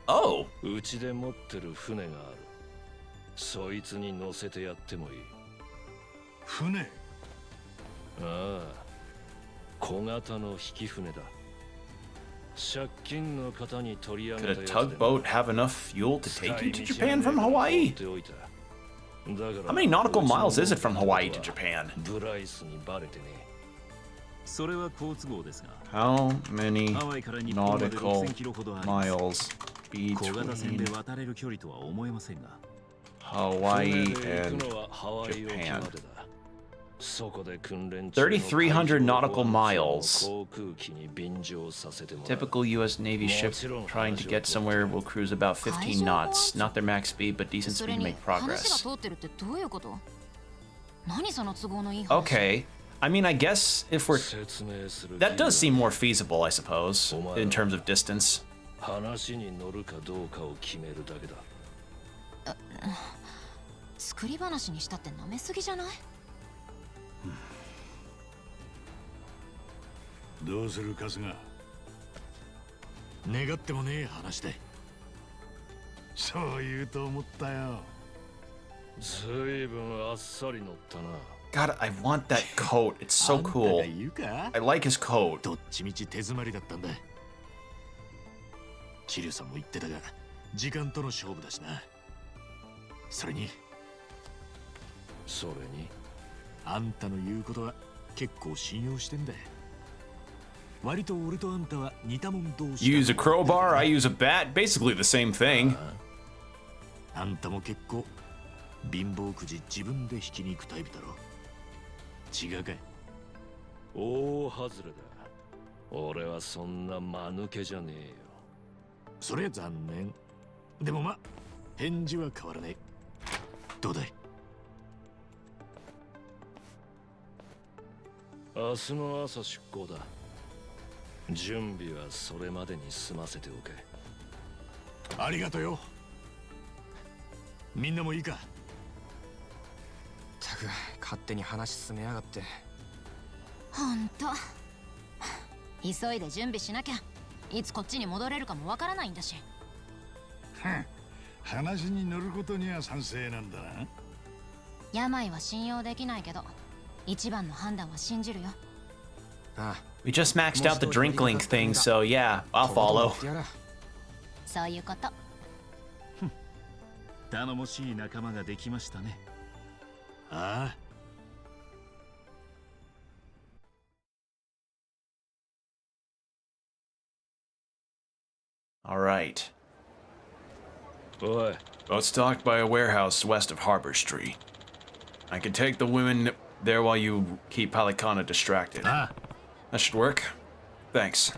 Oh. うちで持ってる船がある。そいつに乗せてやってもいい。船？ああ、小型の引き船だ。借金の方に取り上げたや Could つ a で tugboat have enough fuel to take you to Japan from Hawaii? How many nautical miles is it from Hawaii to Japan? ブライスにバレてね。それは好都合ですが、 How many ハワイから日本まで nautical 6000キロほどあります。 miles 小型船 between で渡れる距離とは思えませんが、 Hawaii 船で行 and くのはハワイ沖 Japan? までだ。そこで訓練中の 3,300 nautical 海上 miles. 航空機に便乗させてもらう。 Typical U.S. Navy ship trying to get somewhere will cruise about 15 knots. Not their max speed, but decent そ speed れ to に make 話が progress. 通ってるってどういうこと？何その都合のいい話？ Okay. I mean, I guess if we're... 説明する That does seem more feasible, I suppose, in terms of distance. 話に乗るかどうかを決めるだけだ。作り話にしたって舐めすぎじゃない？どうする春日？願ってもねえ話で。そう言うと思ったよ。ずいぶんあっさり乗ったな。God, I want that coat. It's so あんた cool. が言うか？ I like his coat. どっちみち手詰まりだったんだ。桐生さんも言ってたが、時間との勝負だしな。それにあんたの言うことは結構信用してんだ。割と俺とあんたは似たもん同士だ。 You use a crowbar, I use a bat. Basically the same thing. あんたも結構貧乏くじ自分で引きに行くタイプだろ。違うかい？大外れだ。俺はそんな間抜けじゃねえよ。それは残念。でもま、返事は変わらねえ。どうだい？明日の朝出航だ。準備はそれまでに済ませておけ。ありがとよ。みんなもいいか？たく、勝手に話進めやがって。ほんと。急いで準備しなきゃ。いつこっちに戻れるかもわからないんだし。話に乗ることには賛成なんだな。病は信用できないけど、一番の判断は信じるよ。ああ。 We just maxed out the drink link thing, so yeah, I'll follow. そういうこと。頼もしい仲間ができましたね。ああ。 All right. おい。 Boat stocked by a warehouse west of Harbor Street. I can take the women there while you keep Pelicana distracted. Ah. That should work. Thanks.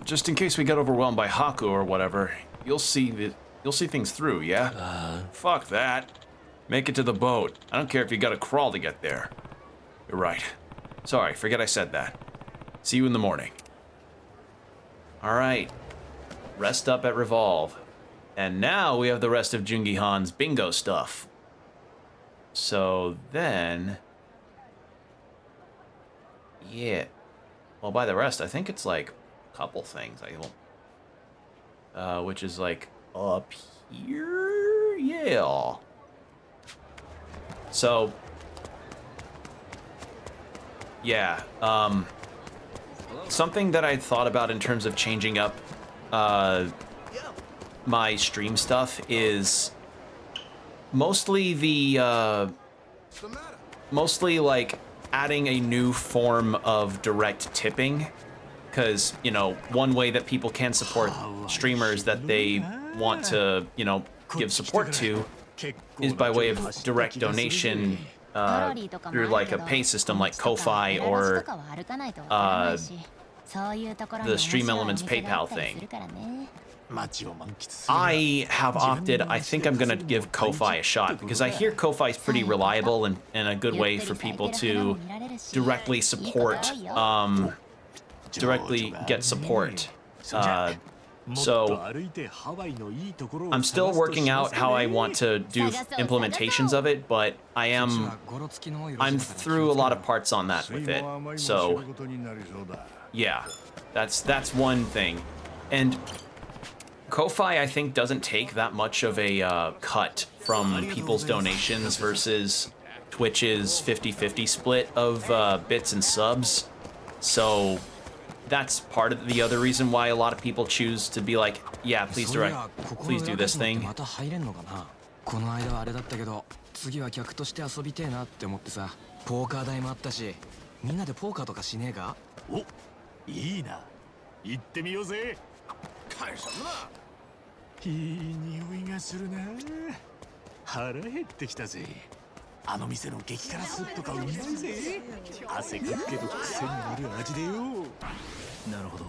Just in case we get overwhelmed by Haku or whatever, you'll see things through, yeah? Fuck that. Make it to the boat. I don't care if you gotta crawl to get there. You're right. Sorry, forget I said that. See you in the morning. Alright. Rest up at Revolve. And now we have the rest of Jungi Han's bingo stuff. So then... yeah. Well, by the rest, I think it's like a couple things. Which is like up here? Yeah. So... yeah, something that I thought about in terms of changing up my stream stuff is mostly mostly like adding a new form of direct tipping, because, you know, one way that people can support streamers that they want to, you know, give support to is by way of direct donation through like a pay system like Ko-Fi or the Stream Elements PayPal thing. I have opted, I think I'm gonna give Ko-Fi a shot, because I hear Ko-Fi is pretty reliable and a good way for people to directly support, directly get support. So I'm still working out how I want to do implementations of it, but I'm through a lot of parts on that with it. So yeah, that's one thing. And Ko-Fi, I think, doesn't take that much of a cut from people's donations versus Twitch's 50-50 split of bits and subs. So that's part of the other reason why a lot of people choose to be like, yeah, please do this thing. この間はあれだったけど、次は客として遊びてえなって思ってさ、ポーカー台もあったし、みんなでポーカーとかしねえか？お、いいな。行ってみようぜ。大したもんだ。いい匂いがするな。腹減ってきたぜ。あの店の激辛スープとかうまいぜ。汗かくけど癖になる味でよ。なるほど。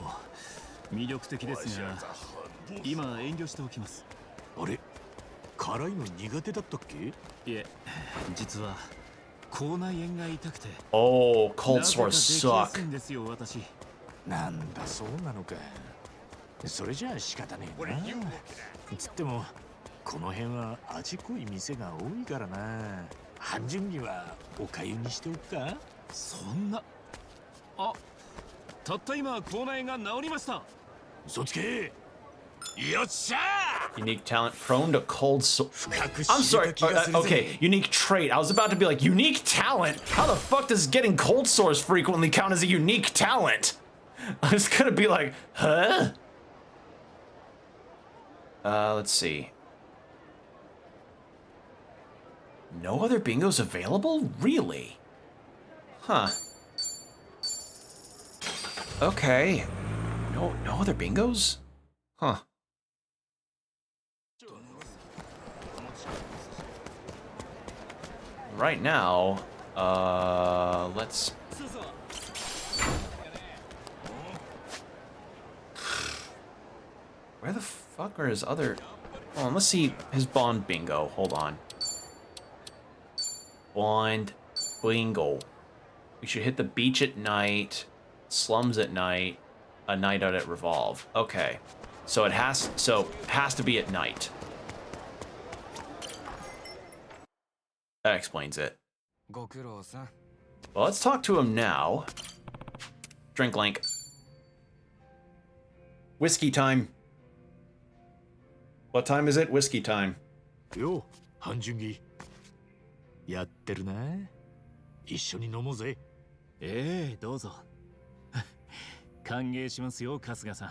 魅力的ですが、今遠慮しておきます。あれ、辛いの苦手だったっけ？いえ、実は口内炎が痛くて。Oh, cold sores suck. なんだそうなのか。それじゃあ仕方ねえな。つってもこの辺は味濃い店が多いからな。半純にはおかゆにしておくか？そんな。あ、たった今口内炎が治りました。嘘つけ。よっしゃー。 Unique talent prone to cold sore. I'm sorry. Okay, unique trait. I was about to be like, unique talent? How the fuck does getting cold sores frequently count as a unique talent? I was gonna be like, huh? Let's see. No other bingos available? Really? Huh. Okay. No other bingos? Huh. Right now, let's... Where the fuck are his other... Hold on, let's see his Bond bingo. Hold on. Bond bingo. We should hit the beach at night, slums at night, a night out at Revolve. Okay. So it has to be at night. That explains it. Well, let's talk to him now. Drink link. Whiskey time. What time is it? Whiskey time. Yo, 半純義。やってるな。一緒に飲もうぜ。ええ、どうぞ。歓迎しますよ、春日さん。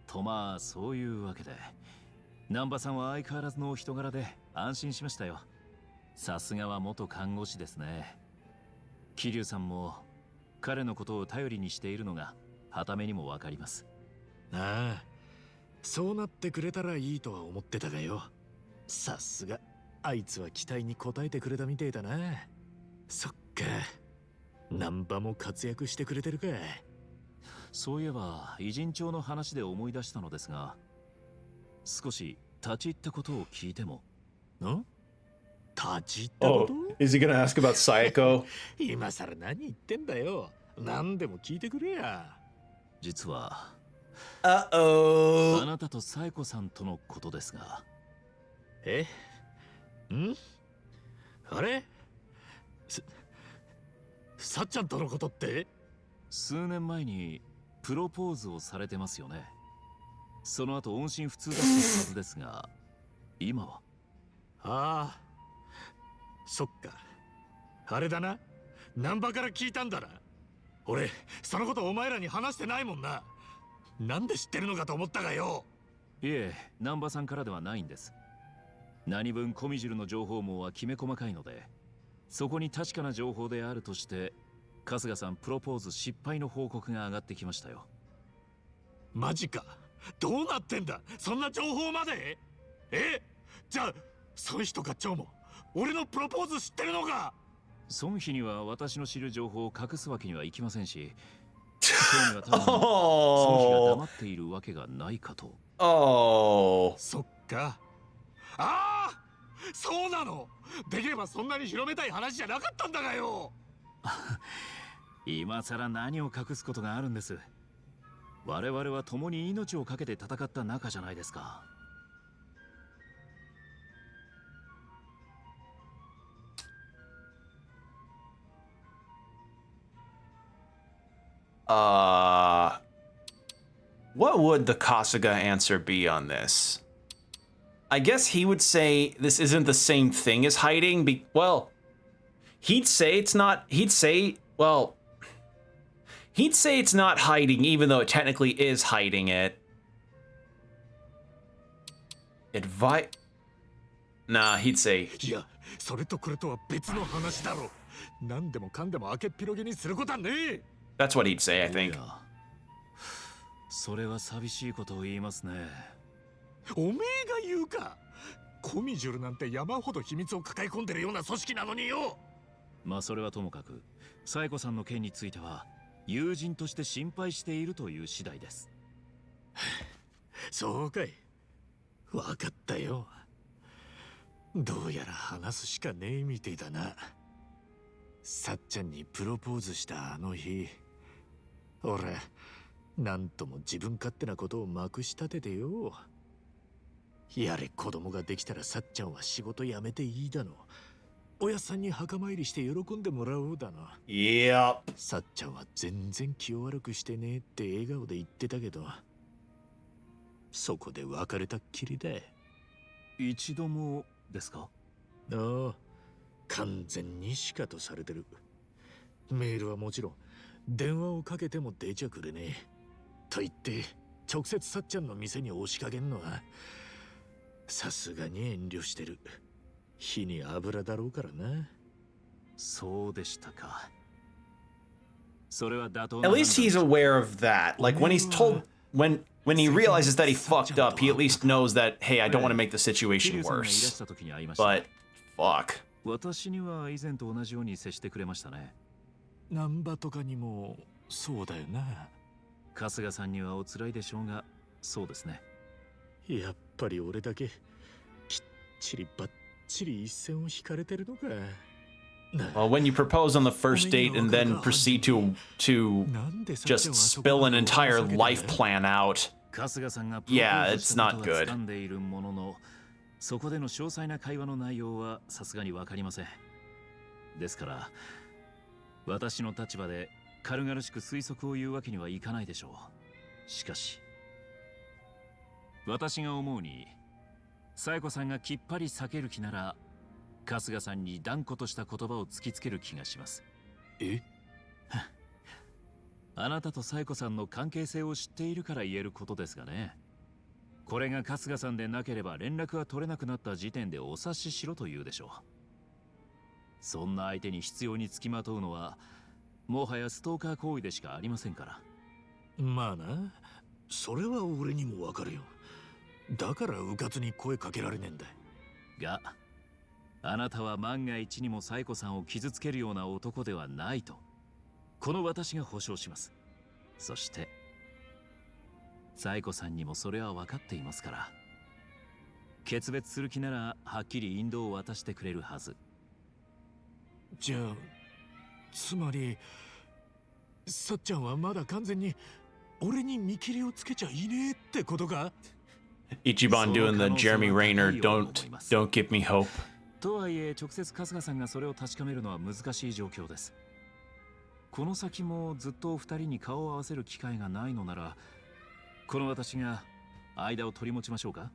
とまあ、そういうわけで。南波さんは相変わらずのお人柄で安心しましたよ。さすがは元看護師ですね。桐生さんも彼のことを頼りにしているのがはためにもわかります。ああ、そうなってくれたらいいとは思ってたがよ。さすが、あいつは期待に応えてくれたみてえだな。そっか。難波も活躍してくれてるか。そういえば偉人帳の話で思い出したのですが、少し立ち入ったことを聞いても。ん？立ち入ったこと？ is he gonna ask about Sayako? 今さら何言ってんだよ。何でも聞いてくれや。実は、あ Uh-oh. なたとサエコさんとのことですが。あれ？さっちゃんとのことって？数年前にプロポーズをされてますよね。その後音信不通だったはずですが、今は。ああ、そっか。あれだな。難波から聞いたんだな。俺、そのことお前らに話してないもんな。なんで知ってるのかと思ったがよ。いえ、難波さんからではないんです。何分コミジルの情報網はきめ細かいので、そこに確かな情報であるとして春日さんプロポーズ失敗の報告が上がってきましたよ。マジか。どうなってんだ、そんな情報まで。じゃあ孫妃とか長も俺のプロポーズ知ってるのか。孫妃には私の知る情報を隠すわけにはいきませんし、そうには多分孫妃が黙っているわけがないかと。そっか。ああ、そうなの。できればそんなに広めたい話じゃなかったんだがよ。今さら何を隠すことがあるんです。我々は共に命を懸けて戦った仲じゃないですか。What would the Kasuga answer be on this? I guess he would say this isn't the same thing as hiding. Well, he'd say it's not. He'd say it's not hiding, even though it technically is hiding it. Nah, he'd say. いや、それとこれとは別の話だろ。何でもかんでも明けっぴろげにすることはねえ。That's what he'd say, I think. それは寂しいことを言いますね。おめえが言うか。コミジュルなんて山ほど秘密を抱え込んでるような組織なのによ。まあそれはともかく、サエコさんの件については友人として心配しているという次第です。そうかい。わかったよ。どうやら話すしかねえみてえだな。さっちゃんにプロポーズしたあの日、俺なんとも自分勝手なことをまくし立ててよ。やれ子供ができたらさっちゃんは仕事辞めていいだの。おやっさんに墓参りして喜んでもらおうだな。Yep. さっちゃんは全然気を悪くしてねえって笑顔で言ってたけど、そこで別れたっきりだ。一度もですか？ああ、完全にシカとされてる。メールはもちろん電話をかけても出ちゃくれねえ。と言って直接さっちゃんの店に押しかけんのはさすがに遠慮してる。火に油だろうからな。そうでしたか。それは妥当 At least he's aware of that. Like when he's told, when he realizes that he fucked up, he at least knows that, hey, I don't want to make the situation worse. But fuck. 私には以前と同じように接してくれましたね。難波とかにもそうだよな。春日さんにはお辛いでしょうが、そうですね。やっぱり俺だけきっちりばっちり一線を引かれてるのか。Well, when you propose on the first date and then proceed to just spill an entire life plan out, yeah, it's not good. そこでの詳細な会話の内容はさすがにわかりません。ですから私の立場で軽々しく推測を言うわけにはいかないでしょう。しかし私が思うに、サエコさんがきっぱり避ける気なら春日さんに断固とした言葉を突きつける気がします。あなたとサエコさんの関係性を知っているから言えることですがね。これが春日さんでなければ連絡が取れなくなった時点でお察ししろと言うでしょう。そんな相手に必要につきまとうのはもはやストーカー行為でしかありませんから。まあな、それは俺にもわかるよ。だからうかつに声かけられねえんだ。があなたは万が一にもサエコさんを傷つけるような男ではないとこの私が保証します。そしてサイコさんにもそれは分かっていますから、決別する気ならはっきり引導を渡してくれるはず。じゃあつまりさっちゃんはまだ完全に俺に見切りをつけちゃいねえってことか。 Ichiban doing the Jeremy Rayner don't give me hope. とはいえ直接春日さんがそれを確かめるのは難しい状況です。この先もずっとお二人に顔を合わせる機会がないのなら、この私が間を取り持ちましょうか。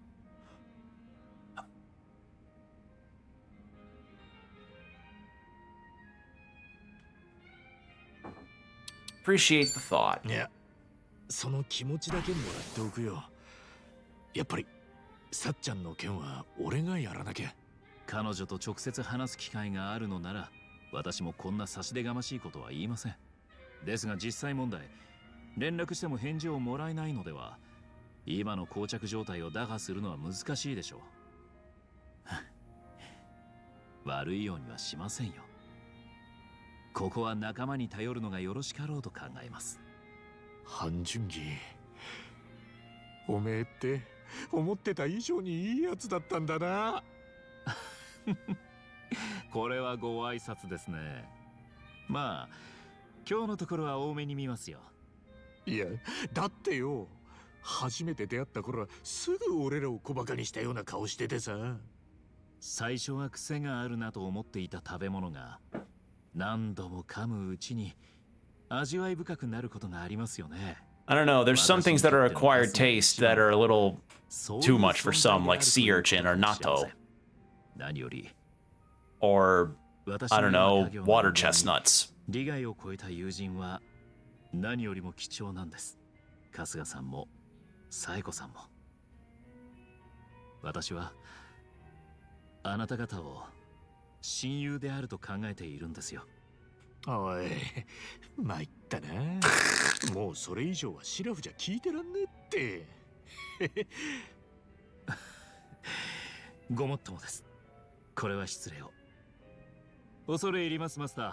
Appreciate the thought. いや、その気持ちだけもらっておくよ。やっぱりさっちゃんの件は俺がやらなきゃ。彼女と直接話す機会があるのなら、私もこんな差し出がましいことは言いません。ですが実際問題、連絡しても返事をもらえないのでは、今の膠着状態を打破するのは難しいでしょう。悪いようにはしませんよ。ここは仲間に頼るのがよろしかろうと考えます。半純義、おめえって思ってた以上にいいやつだったんだな。これはご挨拶ですね。まあ今日のところは多めに見ますよ。いや、だってよ、初めて出会った頃はすぐ俺らを小バカにしたような顔しててさ。最初は癖があるなと思っていた食べ物が、何度も噛むうちに味わい深くなることがありますよね。I don't know, there's some things that are acquired taste that are a little too much for some, like sea urchin or natto. 何より Or, I don't know, water chestnuts. 利害を超えた友人は何よりも貴重なんです。春日さんもサエコさんも。私はあなた方を親友であると考えているんですよ。おい、参ったな。もうそれ以上はシラフじゃ聞いてらんねえって。ごもっともです。これは失礼を。恐れ入りますマスター。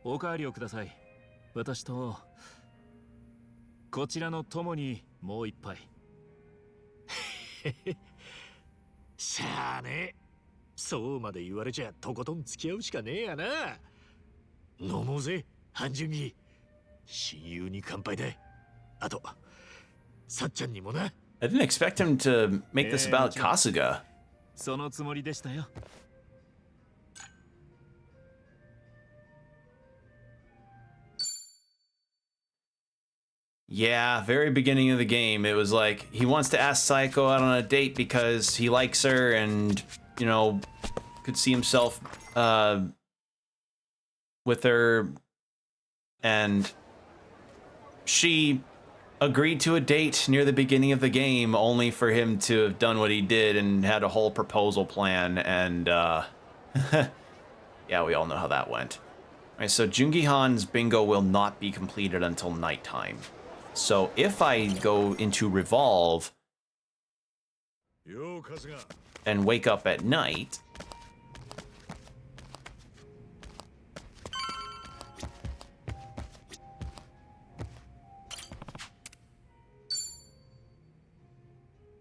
おかわりをください。私とこちらの友にもう一杯。しゃあねえ。そうまで言われちゃとことん付き合うしかねえやな。飲もうぜ、半純義。親友に乾杯だ。あとさっちゃんにもな。I didn't expect him to make this about Kasuga. そのつもりでしたよ。Yeah, very beginning of the game, it was like he wants to ask Saeko out on a date because he likes her and, you know, could see himself with her, and she agreed to a date near the beginning of the game only for him to have done what he did and had a whole proposal plan, and yeah, we all know how that went. Alright, so Jungi-han's bingo will not be completed until nighttime. So if I go into Revolve and wake up at night,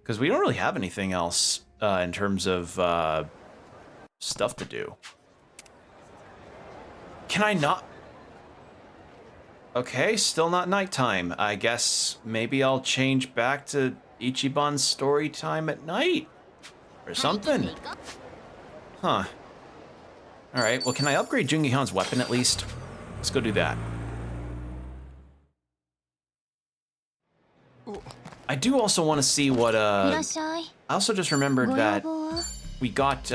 because we don't really have anything else in terms of stuff to do. Can I not? Okay, still not nighttime. I guess maybe I'll change back to Ichiban's story time at night. Or something. Huh. Alright, well, can I upgrade Jungi-han's weapon at least? Let's go do that. I do also want to see what, I also just remembered that we got,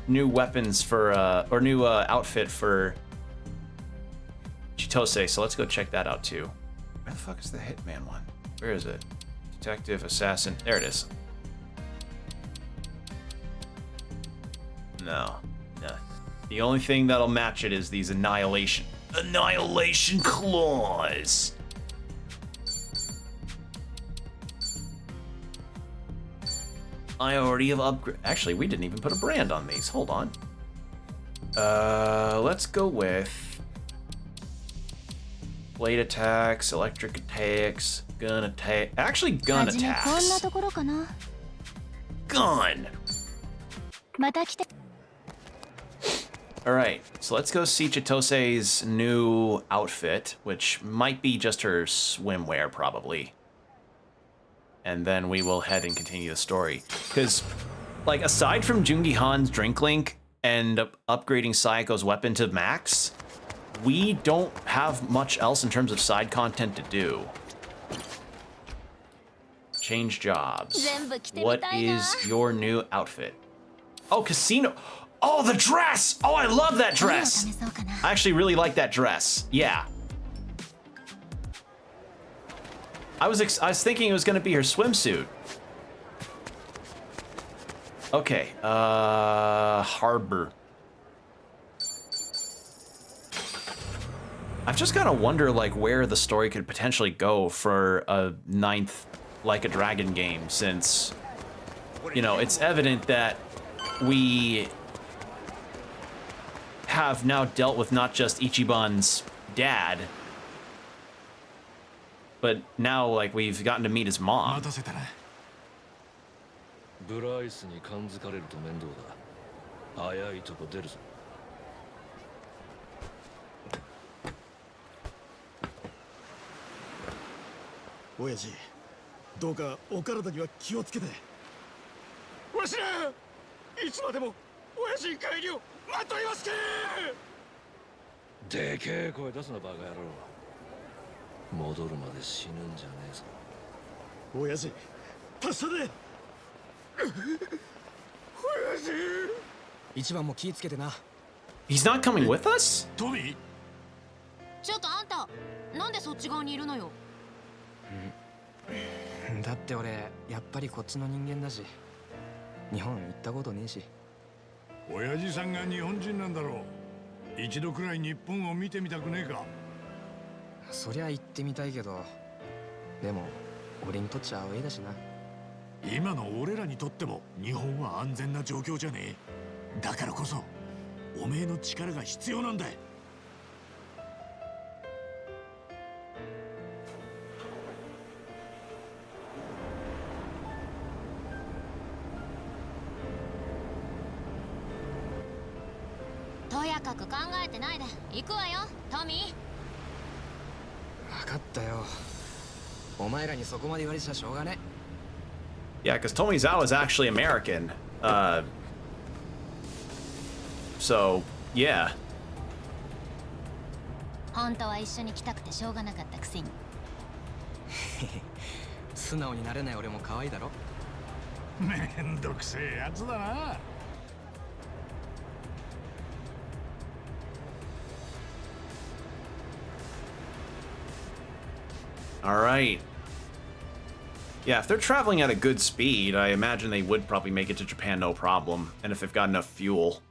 new weapons for, or new, outfit for Chitose, so let's go check that out too. Where the fuck is the Hitman one? Where is it? Detective, assassin, there it is. No. The only thing that'll match it is these annihilation claws. I already have upgraded. Actually, we didn't even put a brand on these. Hold on. Let's go with Blade attacks, electric attacks, gun attack. Actually, gun はじめこんな attacks. ところかな。 Gun! また来て。 Alright, so let's go see Chitose's new outfit, which might be just her swimwear, probably. And then we will head and continue the story. Because, like, aside from Jungi Han's Drink Link and upgrading Sayako's weapon to max, we don't have much else in terms of side content to do. Change jobs. What is your new outfit? Oh, casino. Oh, the dress! Oh, I love that dress! I actually really like that dress. Yeah. I was thinking it was gonna be her swimsuit. Okay, harbor. I've just gotta wonder, like, where the story could potentially go for a 9th Like a Dragon game, since, you know, it's evident that we have now dealt with not just Ichiban's dad, but now, like, we've gotten to meet his mom. ブライスに感づかれると面倒だ。早いとこ出るぞ。親父、どうかお体には気をつけて。わしら、いつまでも親父帰りを待っとりますけ。でけえ声出すなバカ野郎。戻るまで死ぬんじゃねえぞ。親父、達者で。一番も気ぃつけてな。 He's not coming with us? トミー。ちょっとあんた、なんでそっち側にいるのよ。だって俺やっぱりこっちの人間だし、日本行ったことねえし。親父さんが日本人なんだろう。一度くらい日本を見てみたくねえか。そりゃ行ってみたいけど、でも俺にとっちゃアウェイだしな。今の俺らにとっても日本は安全な状況じゃねえ。だからこそおめえの力が必要なんだ。とやかく考えてないで行くわよ、トミー。分かったよ。お前らにそこまで言われちゃしょうがね。 Yeah, because Tomizawa is actually American. So, yeah. 本当は一緒に来たくてしょうがなかったくせに。素直になれない俺も可愛いだろ。めんどくせえやつだな。All right. Yeah, if they're traveling at a good speed, I imagine they would probably make it to Japan no problem, and if they've got enough fuel.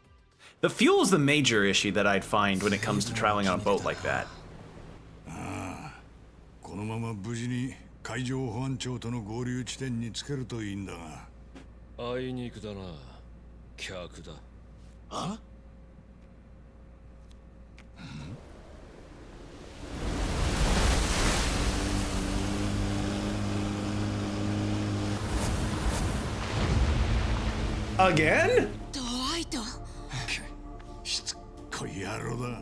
The fuel is the major issue that I'd find when it comes to traveling on a boat like that. このまま無事に海上保安庁との合流地点につけるといいんだが。あいにくだな。客だ。あ？Again? ドワイト。しつっこい野郎だ。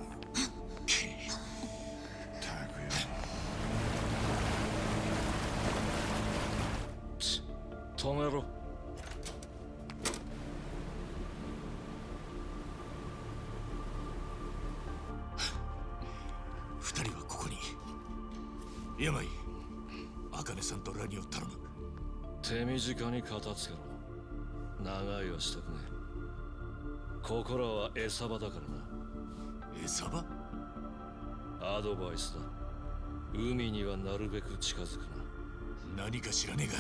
止めろ。二人はここに。病、茜さんとラニを頼む。手短に片付けろ。長いはしたくねえ。ここらは餌場だからな。餌場？アドバイスだ。海にはなるべく近づくな。何か知らねえが、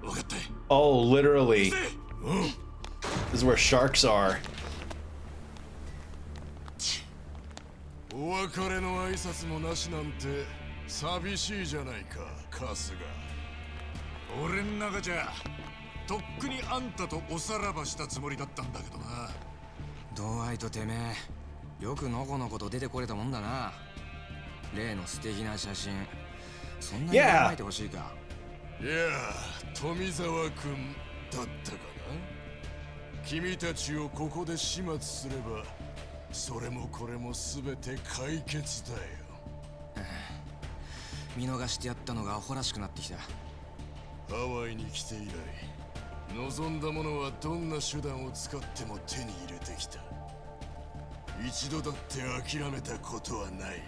分かった。Oh, literally. This is where sharks are. お別れの挨拶もなしなんて寂しいじゃないか、春日。俺ん中じゃとっくにあんたとおさらばしたつもりだったんだけどな。ドワイトてめえ、よくのこのこと出てこれたもんだな。例の素敵な写真。そんなに考えてほしいか。いや、富沢君だったかな。君たちをここで始末すれば、それもこれも全て解決だよ。見逃してやったのがアホらしくなってきた。ハワイに来て以来、望んだものはどんな手段を使っても手に入れてきた。一度だって諦めたことはない。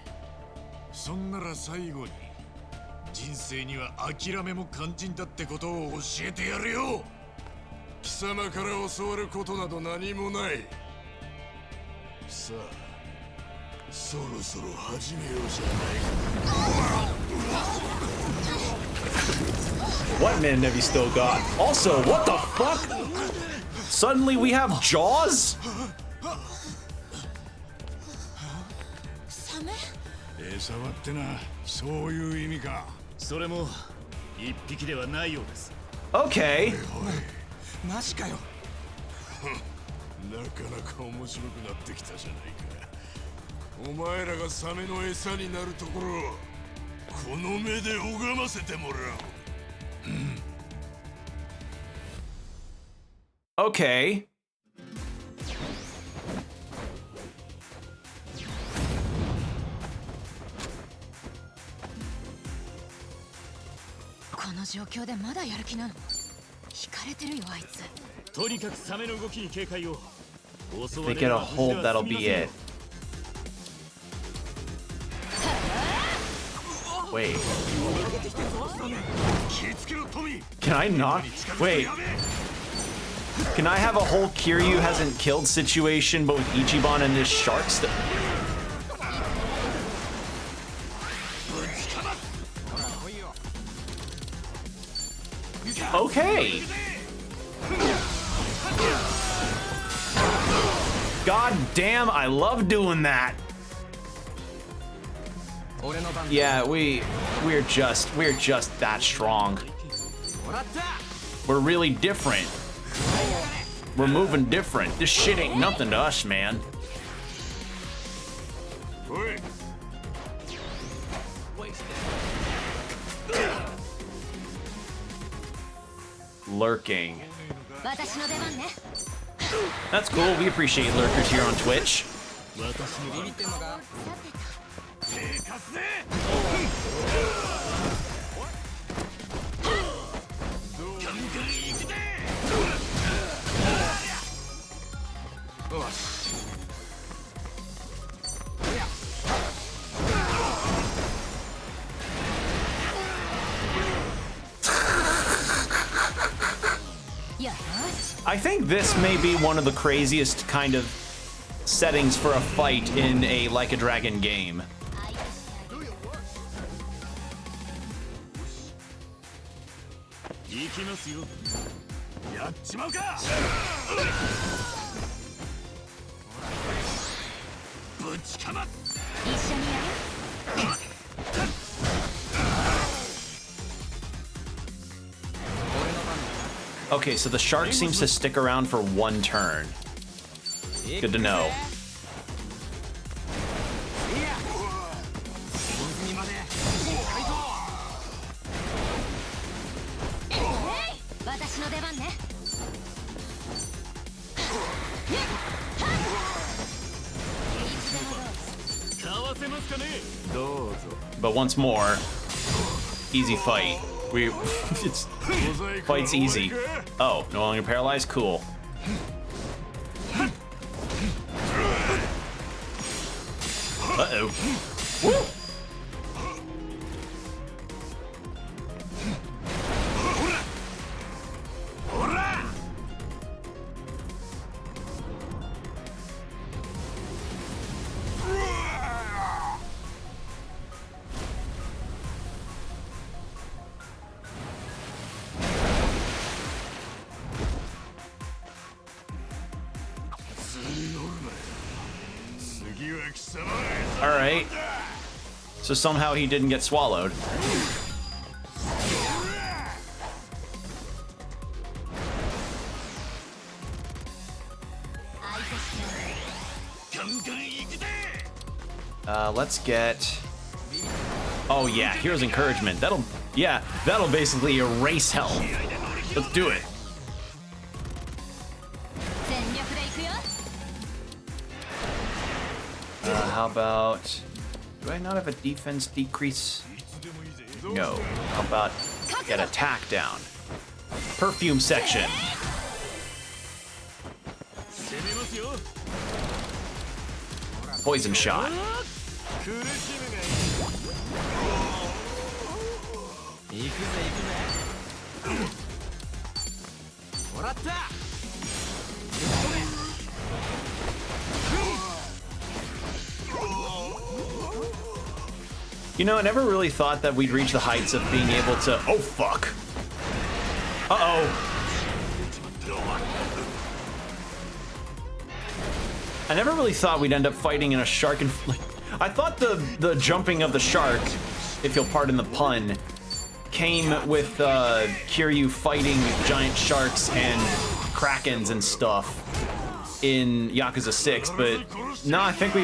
そんなら最後に、人生には諦めも肝心だってことを教えてやるよ。貴様から教わることなど何もない。さあ、そろそろ始めようじゃないか。What man have you still got? Also, what the fuck? Suddenly we have jaws? サメ？餌場ってな、そういう意味か。それも一匹ではないようです。Okay. マジかよ。なかなか面白くなってきたじゃないか。お前らがサメの餌になるところをこの目で拝ませてもらおう。Okay. この状況でまだやる気なの？惹かれてるよあいつ。とにかくサメの動きに警戒を。 If they get a hold, that'll be it. Wait. Can I not? Wait. Can I have a whole Kiryu hasn't killed situation, but with Ichiban and this shark stuff? Okay. God damn, I love doing that. Yeah, we're just that strong. We're really different. We're moving different. This shit ain't nothing to us, man. Lurking. That's cool. We appreciate lurkers here on Twitch. I think this may be one of the craziest kind of settings for a fight in a Like a Dragon game. Okay, so the shark seems to stick around for one turn. Good to know. But once more, easy fight. Fight's easy. Oh, no longer paralyzed? Cool. Uh-oh. Woo! Alright. So somehow he didn't get swallowed. Let's get Oh yeah, here's encouragement. That'll basically erase hell. Let's do it. How about... Do I not have a defense decrease? No. How about get attack down? Perfume section. Poison shot. You know, I never really thought that we'd reach the heights of being able to... Oh, fuck. Uh-oh. I never really thought we'd end up fighting in a shark and... I thought the jumping of the shark, if you'll pardon the pun, came with Kiryu fighting giant sharks and krakens and stuff in Yakuza 6, but no, I think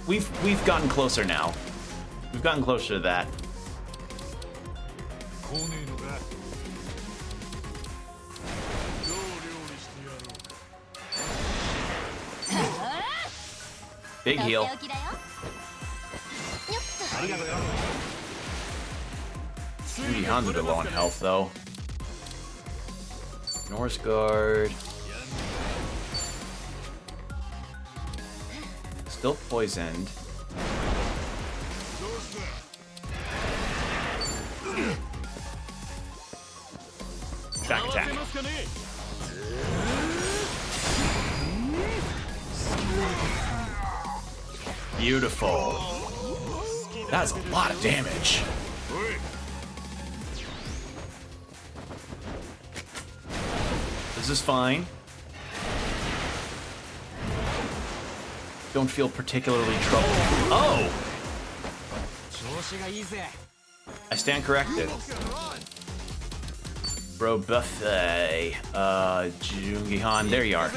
we've gotten closer now. We've gotten closer to that. Big heal. Behind the low on health though. Norse guard. Still poisoned. Back attack. Beautiful. That's a lot of damage. This is fine. Don't feel particularly troubled. Oh! I stand corrected. Bro buffet. Jungihan, there you are.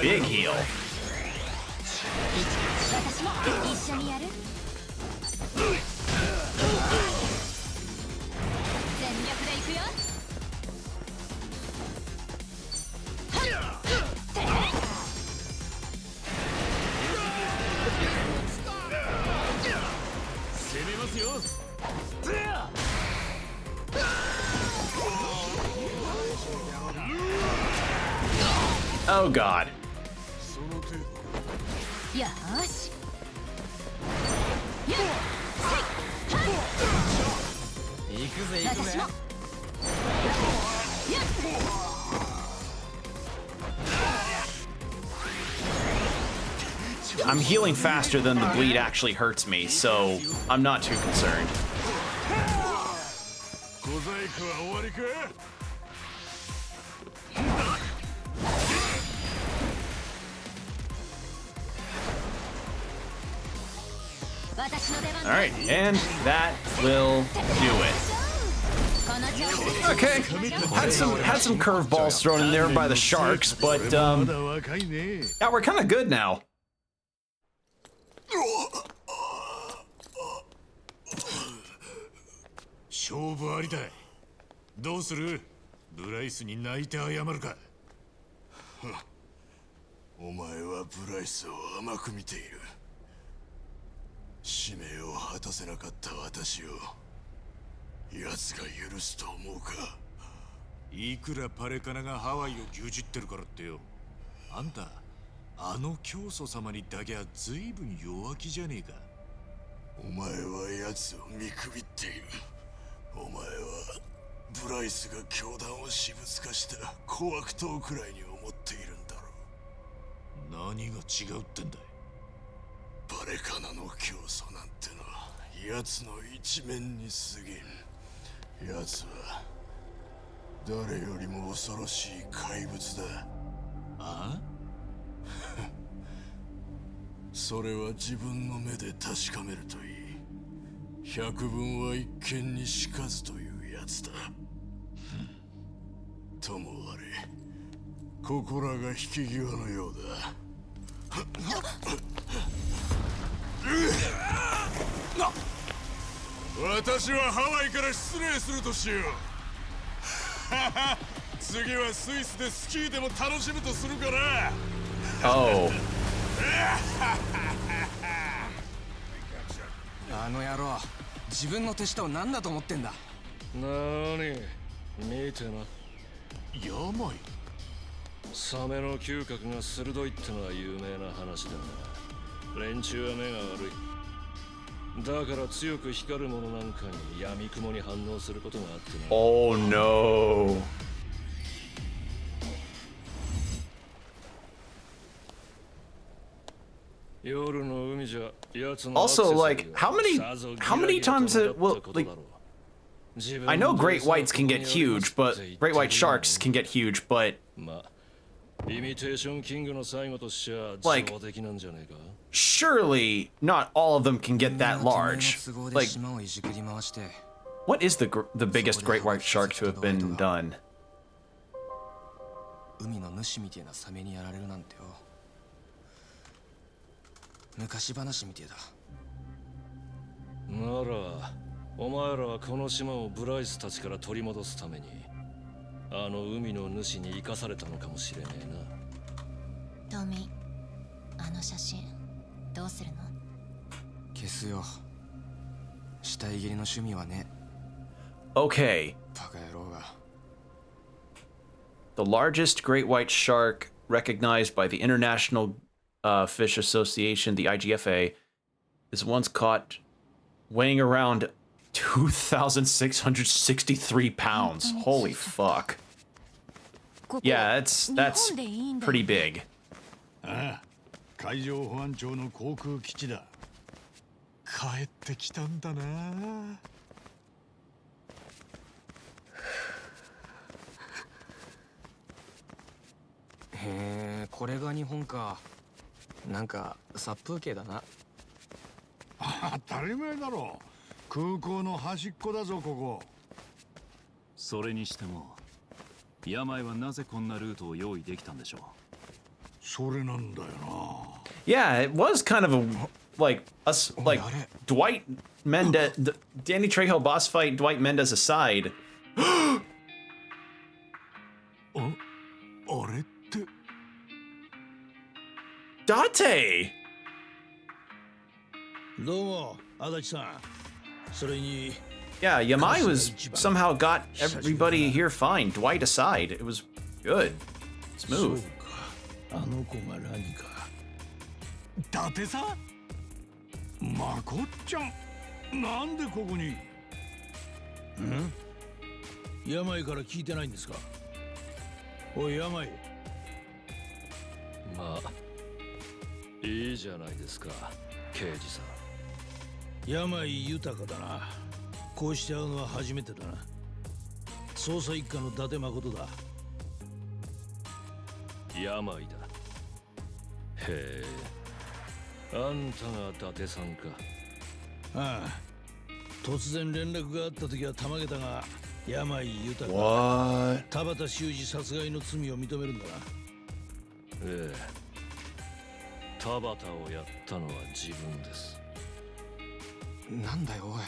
Big heal. Oh god. I'm healing faster than the bleed actually hurts me, so I'm not too concerned. Alright, and that will do it. Okay, had some curveballs thrown in there by the sharks, but yeah, we're kind of good now. 勝負ありだい。どうする？ブライスに泣いて謝るか。お前はブライスを甘く見ている。使命を果たせなかった私を奴が許すと思うか。いくらパレカナがハワイを牛耳ってるからってよ。あんたあの教祖様にだけは随分弱気じゃねえか。お前は奴を見くびっている。お前はブライスが教団を私物化した小悪党くらいに思っているんだろう。何が違うってんだい。パレカナの教祖なんてのは奴の一面に過ぎん。奴は誰よりも恐ろしい怪物だ。あ？それは自分の目で確かめるといい。百聞は一見にしかずというやつだ。ともあれ、ここらが引き際のようだ。私はハワイから失礼するとしよう。次はスイスでスキーでも楽しむとするから。Oh. あの野郎、自分の手下を何だと思ってんだ。なに、見てな。病。サメの嗅覚が鋭いってのは有名な話だが、連中は目が悪い。だから強く光るものなんかに闇雲に反応することがあってな。Oh no. Also, like, how many times it will, like, I know great whites can get huge, but great white sharks can get huge, but like, surely not all of them can get that large. Like, what is the biggest great white shark to have been done? 海の主みてえなサメにやられるなんてよ。昔話みてえだ。なら、お前らはこの島をブライスたちから取り戻すために、あの海の主に生かされたのかもしれねえな。トミー、あの写真どうするの？消すよ。死体切りの趣味はね。Okay. バカ野郎が。The largest great white shark recognized by the International Fish Association, the IGFA, is once caught weighing around 2,663 pounds. Holy fuck. Yeah, that's pretty big. ああ、海上保安庁の航空基地だ。帰ってきたんだな。へえ、これが日本か。なんか殺風景だな。当たり前だろ。空港の端っこだぞここ。それにしても病はなぜこんなルートを用意できたんでしょう。それなんだよな。Yeah, it was kind of a like us like Dwight Mendez, the Danny Trejo boss fight. Dwight Mendez aside. あれって。Date! どうも、足立さん。それに Yeah, Yamai was somehow got everybody here fine, Dwight aside. It was good. Smooth. あの子がラニか。伊達さん？まこっちゃん、なんでここに？ん？病から聞いてないんですか？おい、病。まあ、いいじゃないですか、刑事さん。病豊かだな。こうして会うのは初めてだな。捜査一課の伊達誠だ。病だ。へえ、あんたが伊達さんか。ああ、突然連絡があった時はたまげたが、病豊か。田畑修二殺害の罪を認めるんだな。ええ、田畑をやったのは自分です。なんだよおい、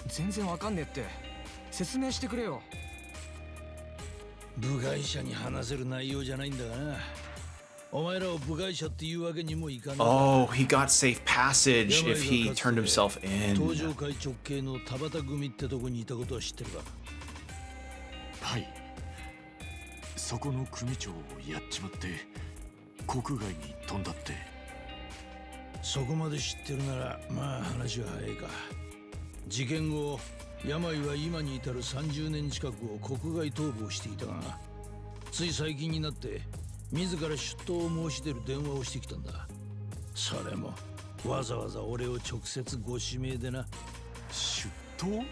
全然わかんねえって。説明してくれよ。部外者に話せる内容じゃないんだがな。お前らを部外者っていうわけにもいかない。Oh, he got safe passage if he turned himself 東 in. 上会直系の田畑組ってとこにいたことは知ってるか？はい。そこの組長をやっちまって国外に飛んだって。そこまで知ってるならまあ話は早いか。事件後、病は今に至る30年近くを国外逃亡していたが、つい最近になって自ら出頭を申し出る電話をしてきたんだ。それもわざわざ俺を直接ご指名でな。出頭？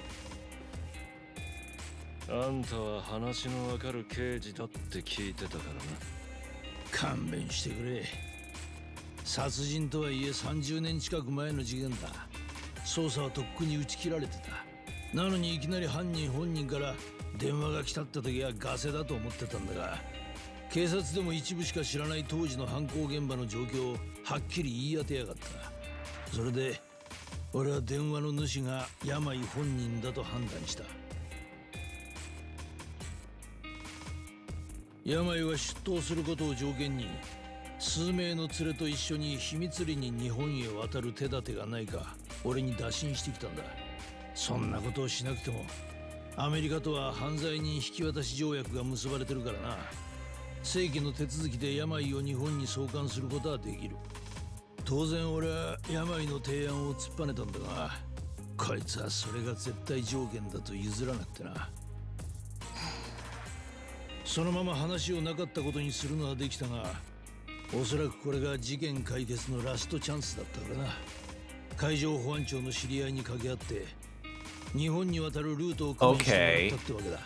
あんたは話のわかる刑事だって聞いてたからな。勘弁してくれ。殺人とはいえ30年近く前の事件だ。捜査はとっくに打ち切られてた。なのにいきなり犯人本人から電話が来たって時はガセだと思ってたんだが、警察でも一部しか知らない当時の犯行現場の状況をはっきり言い当てやがった。それで俺は電話の主が病本人だと判断した。病は出頭することを条件に数名の連れと一緒に秘密裏に日本へ渡る手立てがないか俺に打診してきたんだ。そんなことをしなくてもアメリカとは犯罪人引き渡し条約が結ばれてるからな。正規の手続きで病を日本に送還することはできる。当然俺は病の提案を突っぱねたんだが、こいつはそれが絶対条件だと譲らなくてな。そのまま話をなかったことにするのはできたが、おそらくこれが事件解決のラストチャンスだったからな。海上保安庁の知り合いに掛け合って日本に渡るルートを組みしてもらったってわけだ。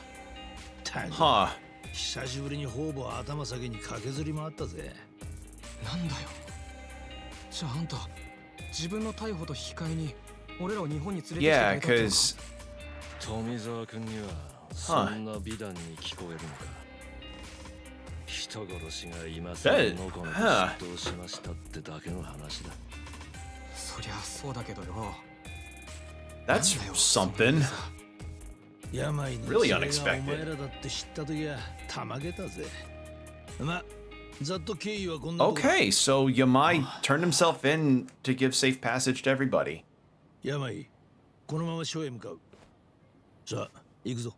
はあ。久しぶりにほぼ頭下げに駆けずり回ったぜ。なんだよ。じゃああんた自分の逮捕と引き換えに俺らを日本に連れてきてくれたってのか。富澤君にはそんな美談に聞こえるのか。人殺しが今さらのこの出頭しましたってだけの話だ。そりゃそうだけどよ。 That's something. 病の Really お前 unexpected. らだって知った時はたまげたぜ。ま、ざっと経緯はこんなとこ。 Okay, so Yamai turned himself in to give safe passage to everybody. 病、このまま署へ向かう。さあ、行くぞ。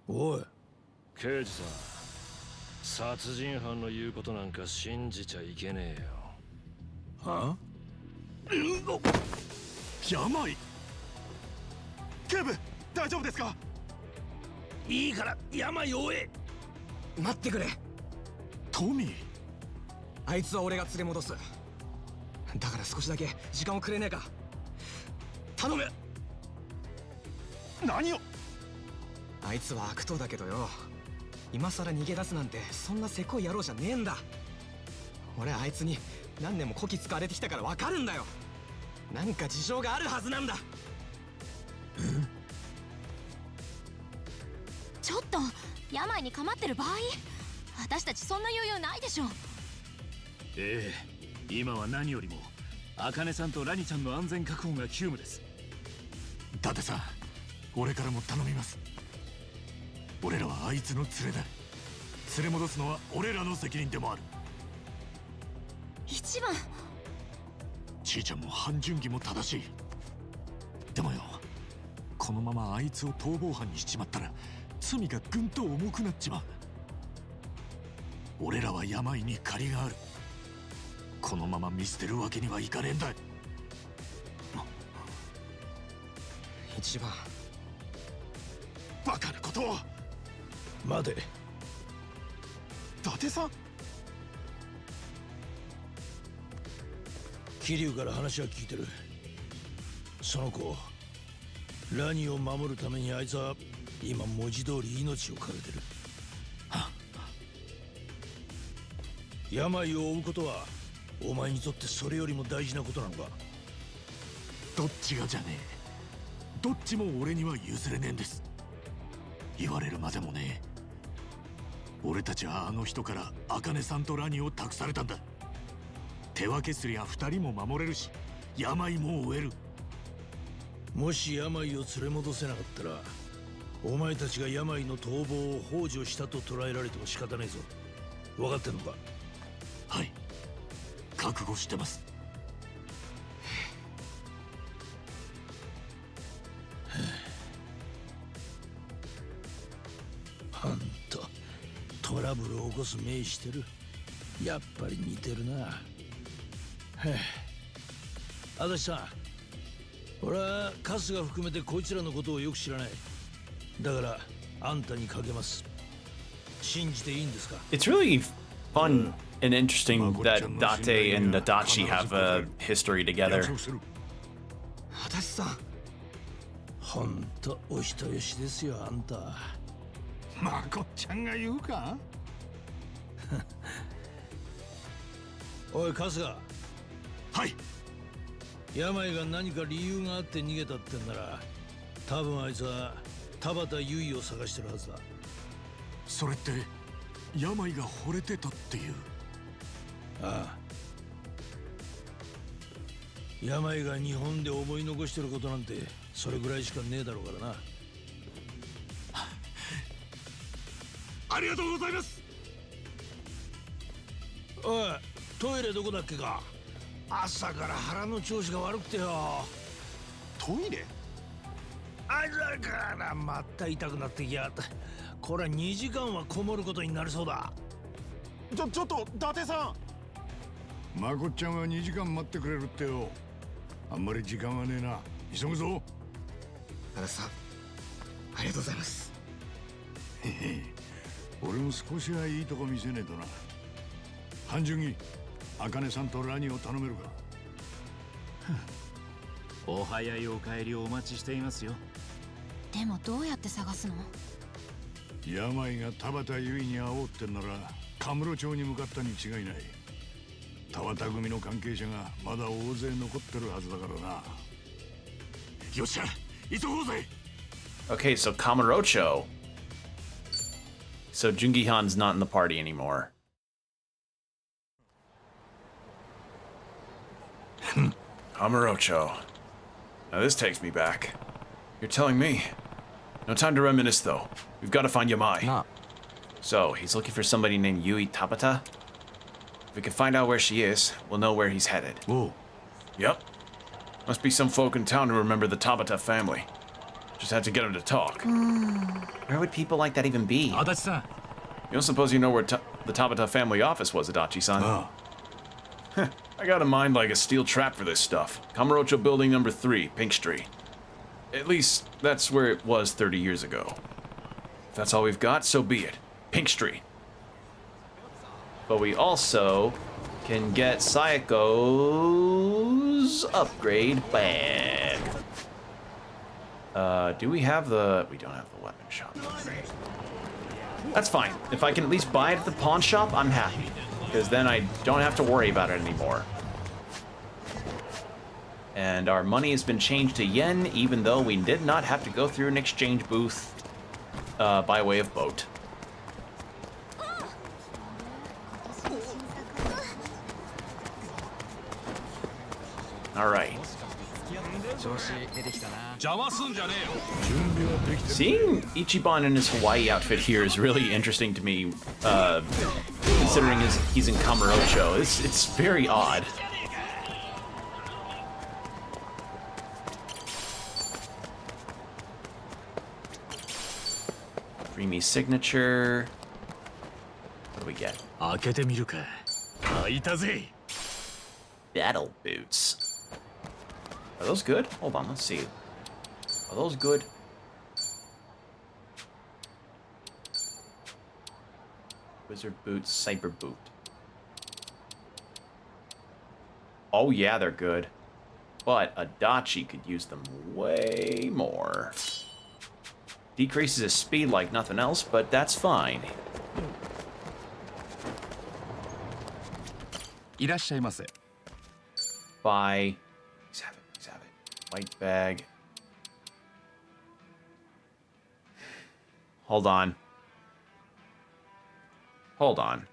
おい。刑事さん、殺人犯の言うことなんか信じちゃいけねえよ。はあ？病？警部、大丈夫ですか？いいから病を追え。待ってくれ。トミー。あいつは俺が連れ戻す。だから少しだけ時間をくれねえか。頼む。何を？あいつは悪党だけどよ、今さら逃げ出すなんてそんなせこい野郎じゃねえんだ。俺あいつに何年もこき使われてきたから分かるんだよ。なんか事情があるはずなんだ。ちょっと病にかまってる場合、私たちそんな余裕ないでしょ。ええ、今は何よりも茜さんとラニちゃんの安全確保が急務です。伊達さん、俺からも頼みます。俺らはあいつの連れだ。連れ戻すのは俺らの責任でもある。一番ちいちゃんも半純義も正しい。でもよ、このままあいつを逃亡犯にしちまったら罪がぐんと重くなっちまう。俺らは病に借りがある。このまま見捨てるわけにはいかねえんだ。一番バカなことを。待て。伊達さん。桐生から話は聞いてる。その子ラニを守るためにあいつは今文字通り命を懸けてる。病を負うことはお前にとってそれよりも大事なことなのか？どっちがじゃねえ。どっちも俺には譲れねえんです。言われるまでもねえ。俺たちはあの人から茜さんとラニを託されたんだ。手分けすりゃ2人も守れるし、病も追える。もし病を連れ戻せなかったらお前たちが病の逃亡を幇助したと捉えられても仕方ないぞ。分かってんのか？はい、覚悟してます。ほんとトラブルを起こす目してる。やっぱり似てるな。足立さん、俺は春日含めてこいつらのことをよく知らない。だからあんたにかけます。信じていいんですか？ It's really fun and interesting that Date and Adachi have a history together. 足立さん、ほんとお人よしですよあんた。まこっちゃんが言うか？おい春日。はい。病が何か理由があって逃げたってんなら多分あいつは田畑結衣を探してるはずだ。それって病が惚れてたっていう？ああ。病が日本で思い残してることなんてそれぐらいしかねえだろうからな。ありがとうございます。おい、トイレどこだっけか。朝から腹の調子が悪くてよ。トイレ？あらからまた痛くなってきやがった。これは2時間はこもることになりそうだ。ちょっと伊達さん。まこっちゃんは2時間待ってくれるってよ。あんまり時間はねえな。急ぐぞ。あらさん、ありがとうございます。へへ、俺も少しはいいとこ見せねえとな。半純に茜さんとラニを頼めるか。お早いお帰りをお待ちしていますよ。でもどうやって探すの？病が田畑優衣に会おうってんならカムロ町に向かったに違いない。田畑組の関係者がまだ大勢残ってるはずだからな。よっしゃ、急ごうぜ。 Okay, so Kamurocho. So Jungihan's not in the party anymore. Kamurocho. Now this takes me back. You're telling me. No time to reminisce, though. We've got to find Yamai. Nah. So, he's looking for somebody named Yui Tabata? If we can find out where she is, we'll know where he's headed. Whoa. Yep. Must be some folk in town who remember the Tabata family. Just had to get him to talk. Where would people like that even be? Adachi-san. You don't suppose you know where the Tabata family office was, Adachi-san? Oh. I got a mind like a steel trap for this stuff. Kamurocho Building number 3, Pink Street. At least, that's where it was 30 years ago. If that's all we've got, so be it. Pink Street. But we also can get Sayako's upgrade bag. Do we have the... We don't have the weapon shop. That's fine. If I can at least buy it at the pawn shop, I'm happy. Because then I don't have to worry about it anymore. And our money has been changed to yen, even though we did not have to go through an exchange booth by way of boat. All right. Seeing Ichiban in his Hawaii outfit here is really interesting to me, considering he's in Kamurocho. It's very odd. Dreamy signature. What do we get? Battle boots. Are those good? Hold on, let's see. Are those good? Wizard boots, cyber boot. Oh yeah, they're good. But Adachi could use them way more. Decreases his speed like nothing else, but that's fine. Bye. Please have it, please have it. White bag. Hold on. Hold on.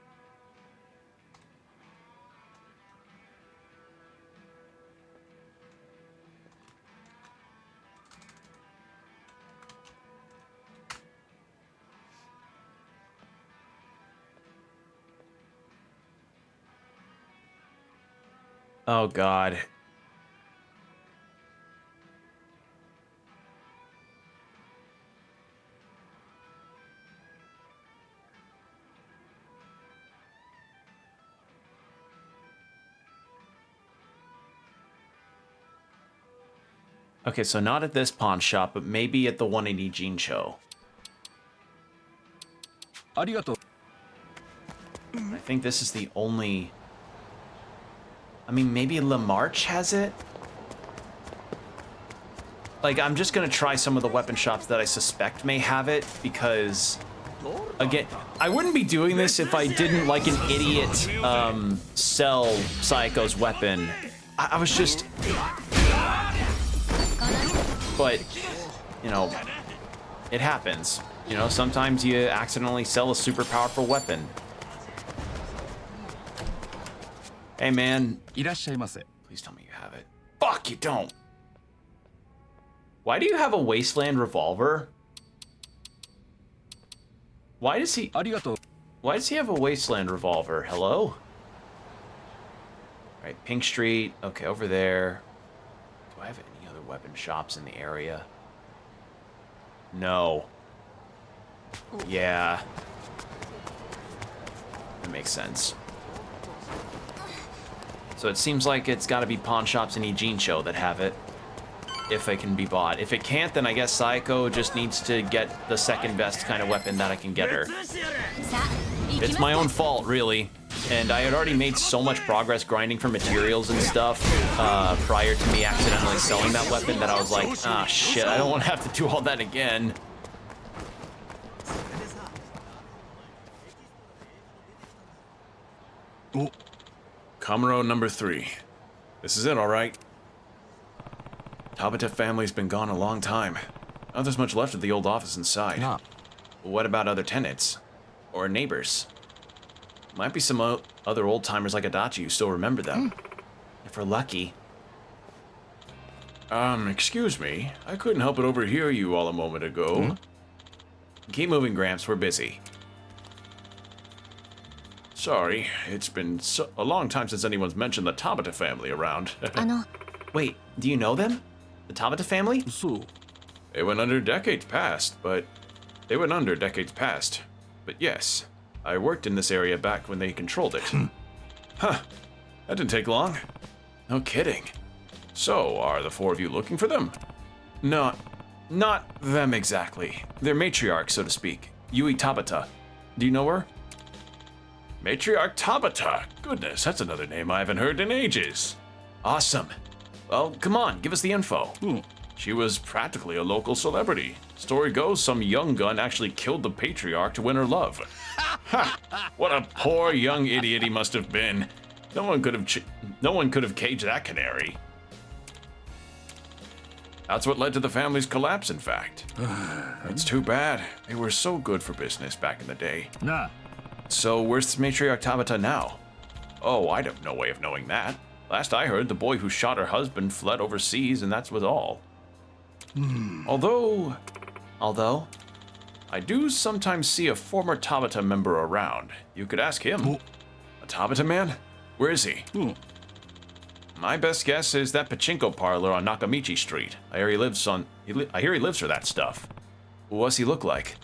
Oh, God. Okay, so not at this pawn shop, but maybe at the 180 Jincho. Arigato. I think this is the only... I mean, maybe Lamarche has it? Like, I'm just gonna try some of the weapon shops that I suspect may have it, because... Again, I wouldn't be doing this if I didn't, like an idiot, sell Sayako's weapon. I was just... But, you know, it happens. You know, sometimes you accidentally sell a super powerful weapon. Hey, man. Please tell me you have it. Fuck, you don't. Why do you have a wasteland revolver? Why does he have a wasteland revolver? Hello? Right, Pink Street. Okay, over there. Do I have any other weapon shops in the area? No. Yeah. That makes sense. So it seems like it's got to be pawn shops in Ijincho that have it, if it can be bought. If it can't, then I guess Saeko just needs to get the second best kind of weapon that I can get her. It's my own fault, really. And I had already made so much progress grinding for materials and stuff prior to me accidentally selling that weapon that I was like, ah, shit, I don't want to have to do all that again. Oh, Kamuro number 3. This is it, all right? Tabata family's been gone a long time. Not there's much left of the old office inside. No. What about other tenants? Or neighbors? Might be some other old-timers like Adachi who still remember them. If we're lucky. Excuse me. I couldn't help but overhear you all a moment ago. Keep moving, Gramps. We're busy. Sorry, it's been a long time since anyone's mentioned the Tabata family around. Wait, do you know them? The Tabata family? They went under decades past, but yes, I worked in this area back when they controlled it. Huh, that didn't take long. No kidding. So, are the 4 of you looking for them? Not them exactly. They're matriarch, so to speak. Yui Tabata. Do you know her? Matriarch Tabata. Goodness, that's another name I haven't heard in ages. Awesome. Well, come on, give us the info. She was practically a local celebrity. Story goes, some young gun actually killed the patriarch to win her love. Ha! What a poor young idiot he must have been. No one could have caged that canary. That's what led to the family's collapse, in fact. It's too bad. They were so good for business back in the day. Nah. So where's Matriarch Tabata now? Oh, I have no way of knowing that. Last I heard, the boy who shot her husband fled overseas, and that was all. Although, I do sometimes see a former Tabata member around. You could ask him. A Tabata man? Where is he? My best guess is that pachinko parlor on Nakamichi Street. I hear he lives for that stuff. What's he look like?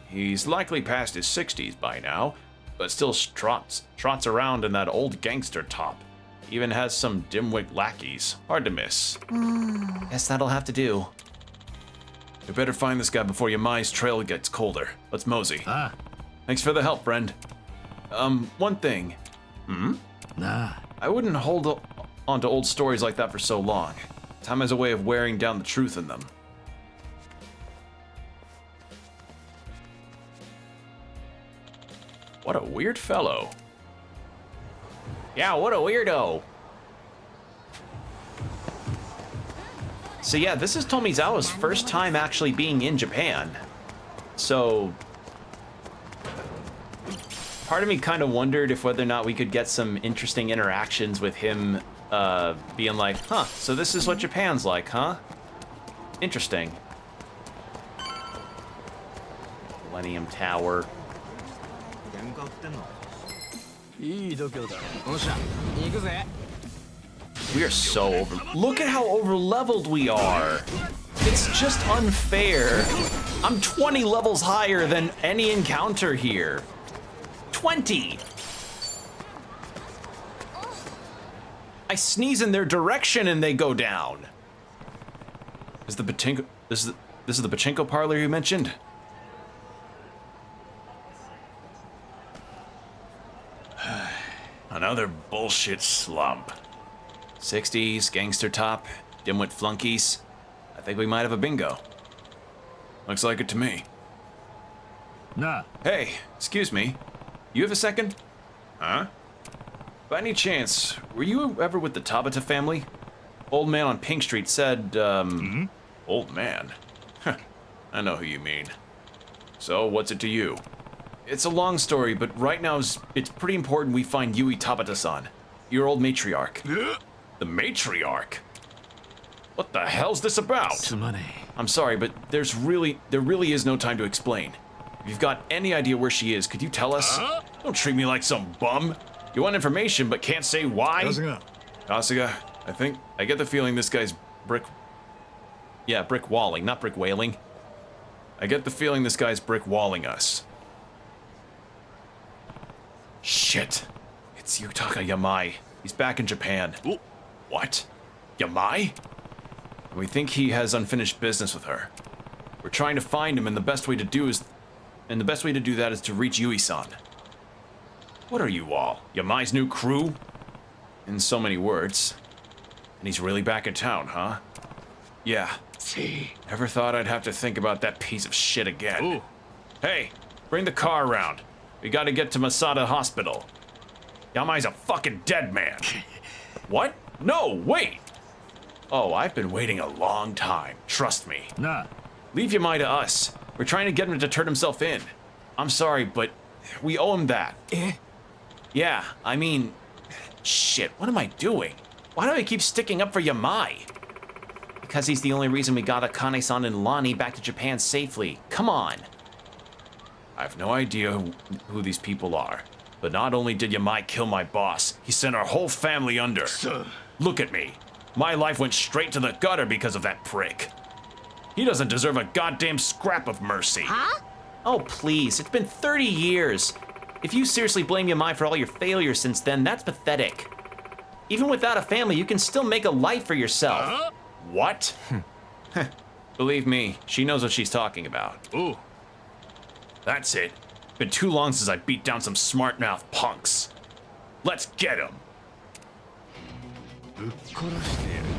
He's likely past his 60s by now, but still trots around in that old gangster top. Even has some dimwit lackeys. Hard to miss. Guess that'll have to do. You better find this guy before Yamai's trail gets colder. Let's mosey. Thanks for the help, friend. One thing. Nah. I wouldn't hold on to old stories like that for so long. Time has a way of wearing down the truth in them. What a weird fellow. Yeah, what a weirdo. So yeah, this is Tomizawa's first time actually being in Japan. So part of me kind of wondered if whether or not we could get some interesting interactions with him being like, huh, so this is what Japan's like, huh? Interesting. Millennium Tower. We are so over. Look at how over-leveled we are. It's just unfair. I'm 20 levels higher than any encounter here. 20. I sneeze in their direction and they go down. Is the pachinko? This is the pachinko parlor you mentioned? Another bullshit slump. 60s, gangster top, dimwit flunkies. I think we might have a bingo. Looks like it to me. Nah. Hey, excuse me. You have a second? Huh? By any chance, were you ever with the Tabata family? Old man on Pink Street said, Old man? Huh, I know who you mean. So, what's it to you? It's a long story, but right now it's pretty important we find Yui Tabata-san, your old matriarch. The matriarch? What the hell's this about? すまね I'm sorry, but there really is no time to explain. If you've got any idea where she is, could you tell us? Don't treat me like some bum. You want information but can't say why? え。Kasuga, I get the feeling this guy's brick walling, not brick whaling. I get the feeling this guy's brick walling us. Shit. It's Yutaka Yamai. He's back in Japan. What? Yamai? We think he has unfinished business with her. We're trying to find him, and the best way to do that is to reach Yui-san. What are you all? Yamai's new crew? In so many words. And he's really back in town, huh? Yeah. Never thought I'd have to think about that piece of shit again. Ooh. Hey, bring the car around. We gotta get to Masada Hospital. Yamai's a fucking dead man. What? No, wait! Oh, I've been waiting a long time. Trust me. なあ Leave Yamai to us. We're trying to get him to turn himself in. I'm sorry, but we owe him that. Yeah, I mean... Shit, what am I doing? Why do I keep sticking up for Yamai? Because he's the only reason we got Akane-san and Lani back to Japan safely. Come on. I have no idea who these people are. But not only did Yamai kill my boss, he sent our whole family under. Look at me. My life went straight to the gutter because of that prick. He doesn't deserve a goddamn scrap of mercy. Huh? Oh, please, it's been 30 years. If you seriously blame Yamai for all your failures since then, that's pathetic. Even without a family, you can still make a life for yourself. What? Believe me, she knows what she's talking about. Ooh. That's it. Been too long since I beat down some smart-mouth punks. Let's get them.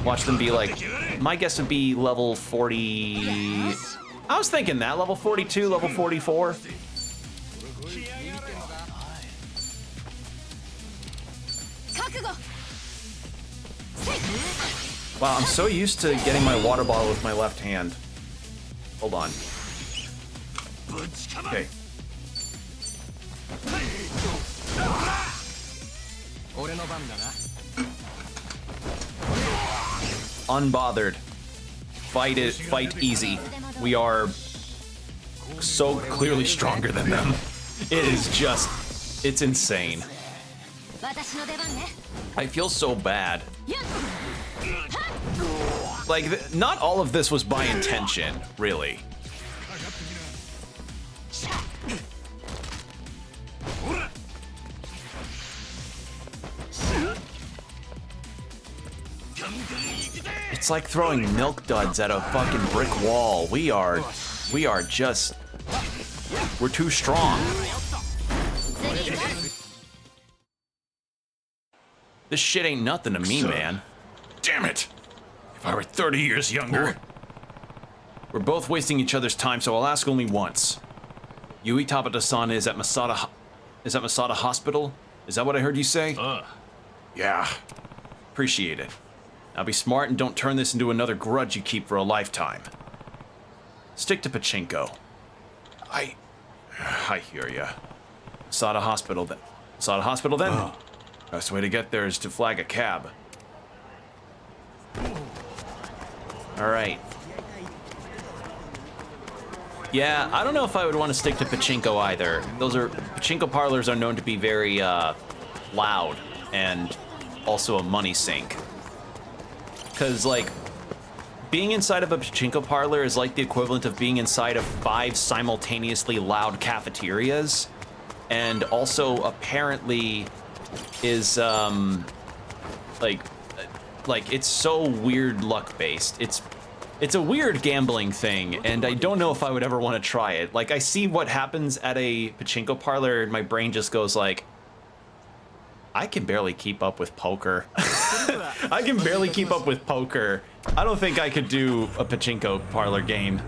Watch them be like, my guess would be level 40. I was thinking that, level 42, level 44. Wow, I'm so used to getting my water bottle with my left hand. Hold on. Okay. Unbothered. Fight easy. We are so clearly stronger than them. It is just, it's insane. I feel so bad. Like, not all of this was by intention, really. It's like throwing milk duds at a fucking brick wall. We are just, we're too strong. This shit ain't nothing to me, man. Damn it! If I were 30 years younger. We're both wasting each other's time, so I'll ask only once. Yui Tabata-san is at Masada Hospital? Is that what I heard you say? Yeah. Appreciate it. Now be smart and don't turn this into another grudge you keep for a lifetime. Stick to pachinko. I hear ya. Masada Hospital then. Masada Hospital then? Best way to get there is to flag a cab. Alright. Yeah, I don't know if I would want to stick to pachinko either. Pachinko parlors are known to be very, loud and also a money sink. Because, like, being inside of a pachinko parlor is like the equivalent of being inside of 5 simultaneously loud cafeterias. And also, apparently, is, like, it's so weird luck-based. It's a weird gambling thing, and I don't know if I would ever want to try it. Like, I see what happens at a pachinko parlor, and my brain just goes like, I can barely keep up with poker. I can barely keep up with poker. I don't think I could do a pachinko parlor game.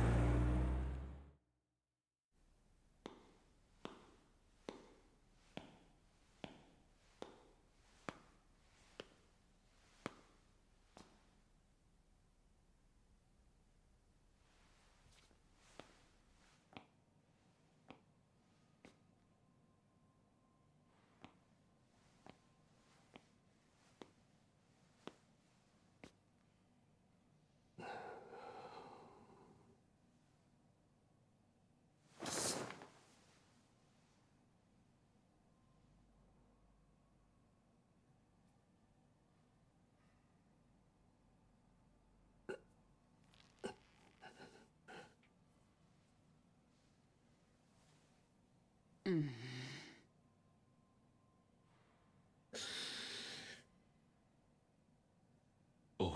お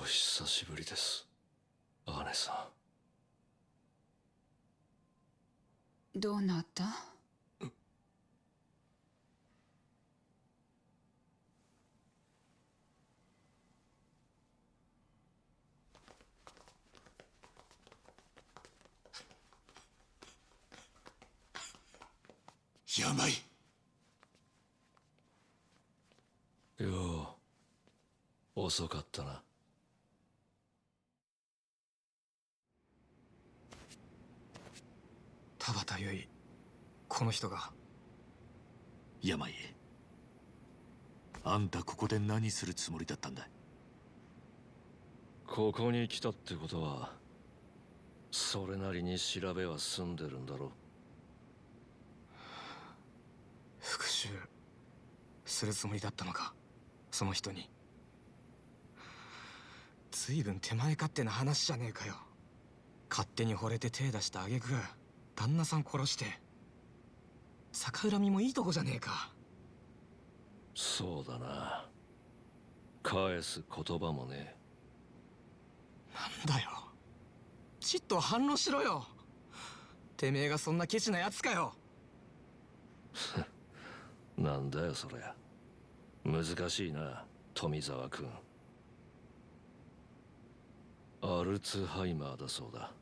久しぶりです、姉さどうなった？病。よう遅かったな。田畑結衣、この人が。病。あんたここで何するつもりだったんだ？ここに来たってことはそれなりに調べは済んでるんだろ。復讐するつもりだったのか、その人に。随分手前勝手な話じゃねえかよ。勝手に惚れて手出した挙句旦那さん殺して逆恨みもいいとこじゃねえか。そうだな。返す言葉もね。なんだよ、ちっと反論しろよ。てめえがそんなケチなやつかよ。なんだよそれ。難しいな富沢君。アルツハイマーだそうだ。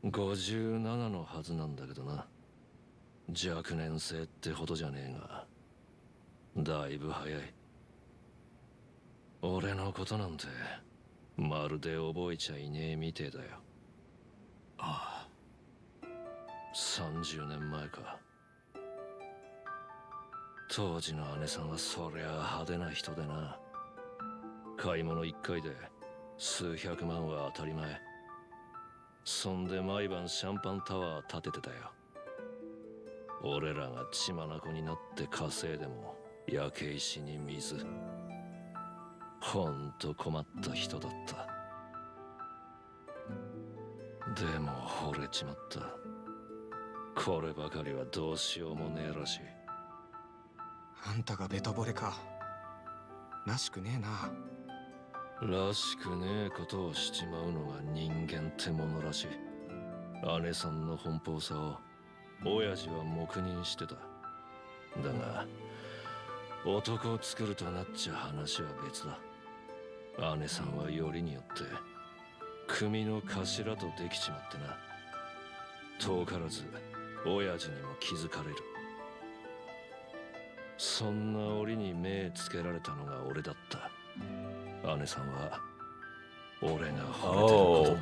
57のはずなんだけどな。若年性ってほどじゃねえがだいぶ早い。俺のことなんてまるで覚えちゃいねえみてえだよ。ああ。30年前か。当時の姉さんはそりゃ派手な人でな。買い物1回で数百万は当たり前。そんで毎晩シャンパンタワー建ててたよ。俺らが血眼になって稼いでも焼け石に水。ほんと困った人だった。でも惚れちまった。こればかりはどうしようもねえらしい。あんたがベタ惚れか。らしくねえな。らしくねえことをしちまうのが人間ってものらしい。姉さんの奔放さを親父は黙認してた。だが男を作るとなっちゃ話は別だ。姉さんはよりによって組の頭とできちまってな。遠からず親父にも気づかれる。そんな折に目つけられたのが俺だった。姉さんは俺が惚れてることなんて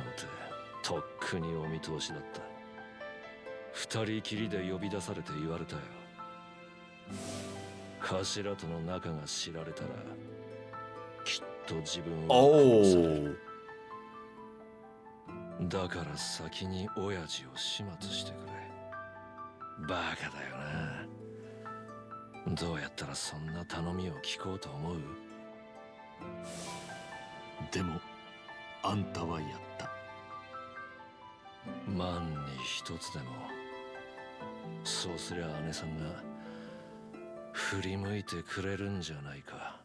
とっくにお見通しだった。二人きりで呼び出されて言われたよ。頭との仲が知られたらきっと自分を殺される。だから先に親父を始末してくれ。バカだよな。どうやったらそんな頼みを聞こうと思う？でもあんたはやった。万に一つでも。そうすりゃ姉さんが振り向いてくれるんじゃないか。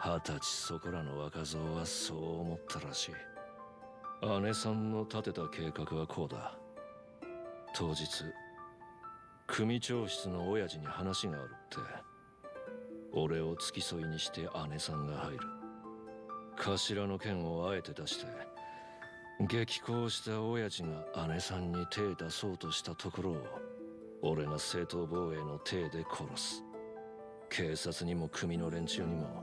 20歳そこらの若造はそう思ったらしい。姉さんの立てた計画はこうだ。当日組長室の親父に話があるって。俺を付き添いにして姉さんが入る。頭の剣をあえて出して激高した親父が姉さんに手出そうとしたところを俺が正当防衛の手で殺す。警察にも組の連中にも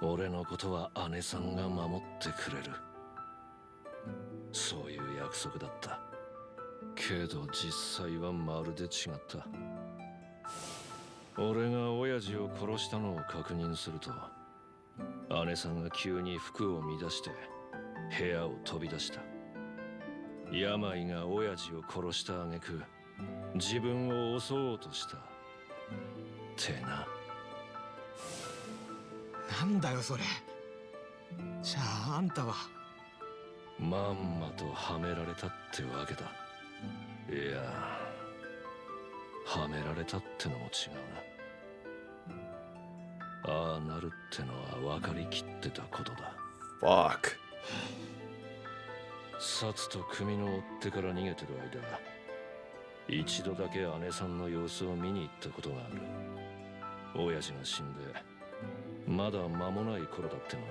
俺のことは姉さんが守ってくれる。そういう約束だった。けど実際はまるで違った。俺が親父を殺したのを確認すると姉さんが急に服を乱して部屋を飛び出した。病が親父を殺した挙句自分を襲おうとしたってな。なんだよそれ。じゃああんたは。まんまとはめられたってわけだ。いやはめられたってのも違うな。ああなるってのは分かりきってたことだ。Fuck. 札と組の追ってから逃げてる間、一度だけ姉さんの様子を見に行ったことがある。親父が死んでまだ間もない頃だってのに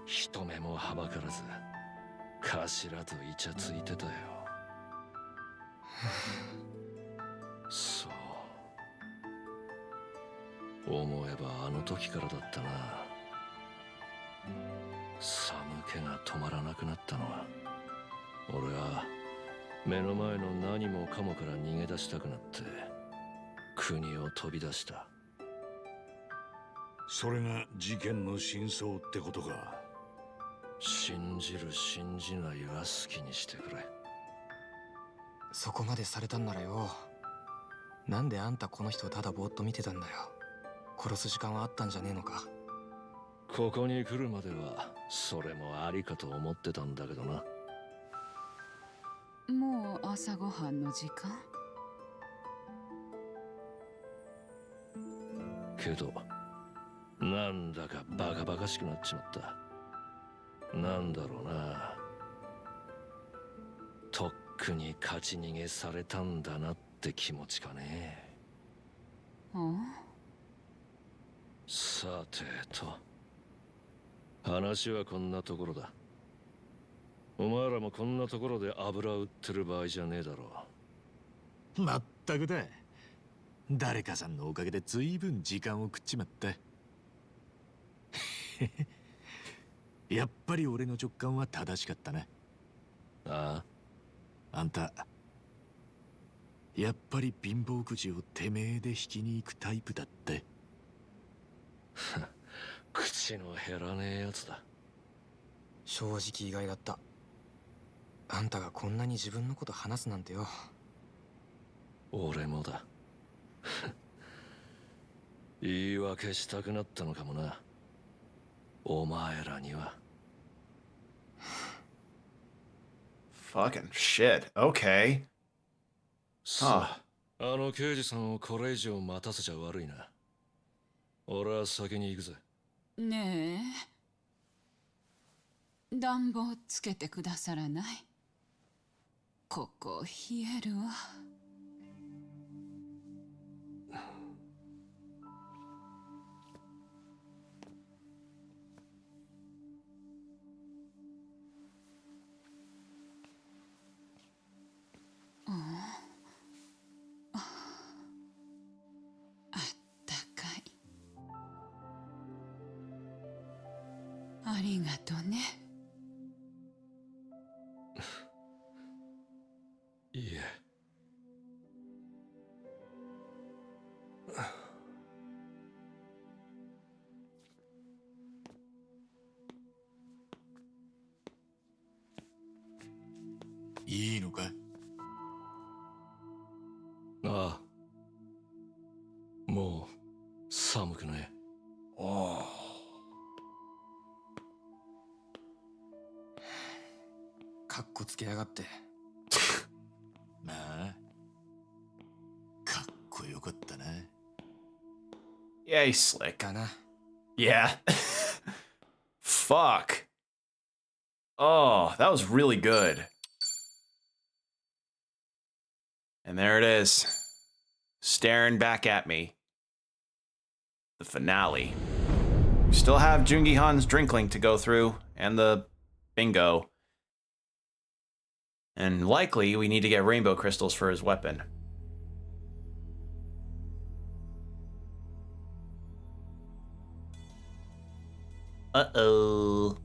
人目もはばからず頭とイチャついてたよ。そう思えばあの時からだったな。寒気が止まらなくなったのは、俺は目の前の何もかもから逃げ出したくなって国を飛び出した。それが事件の真相ってことか。信じる信じないは好きにしてくれ。そこまでされたんならよ、なんであんたこの人をただぼーっと見てたんだよ。殺す時間はあったんじゃねえのか。ここに来るまではそれもありかと思ってたんだけどな。もう朝ごはんの時間？けどなんだかバカバカしくなっちまった。なんだろうな、とっくに勝ち逃げされたんだなって気持ちかね。さてと、話はこんなところだ。お前らもこんなところで油売ってる場合じゃねえだろう。まったくだ。誰かさんのおかげで随分時間を食っちまった。やっぱり俺の直感は正しかったな。ああ、あんたやっぱり貧乏くじをてめえで引きに行くタイプだって。口の減らねえやつだ。正直意外だった。あんたがこんなに自分のこと話すなんてよ。俺もだ。言い訳したくなったのかもな、お前らには。Fucking shit. Okay. さあ、あの刑事さんをこれ以上待たせちゃ悪いな。俺は先に行くぜ。ねえ、暖房つけてくださらない？ここ冷えるわ。ありがとね。いいえ。いいのか？ああ、もう寒くねえ。Oh. かっこつけやがって。まあ、かっこよかったな。Yeah, he's slick. かな。Yeah. Fuck. Oh, that was really good. And there it is. Staring back at me. The finale. We still have Jungi Han's Drinkling to go through, and the bingo. And likely, we need to get rainbow crystals for his weapon. Uh-oh.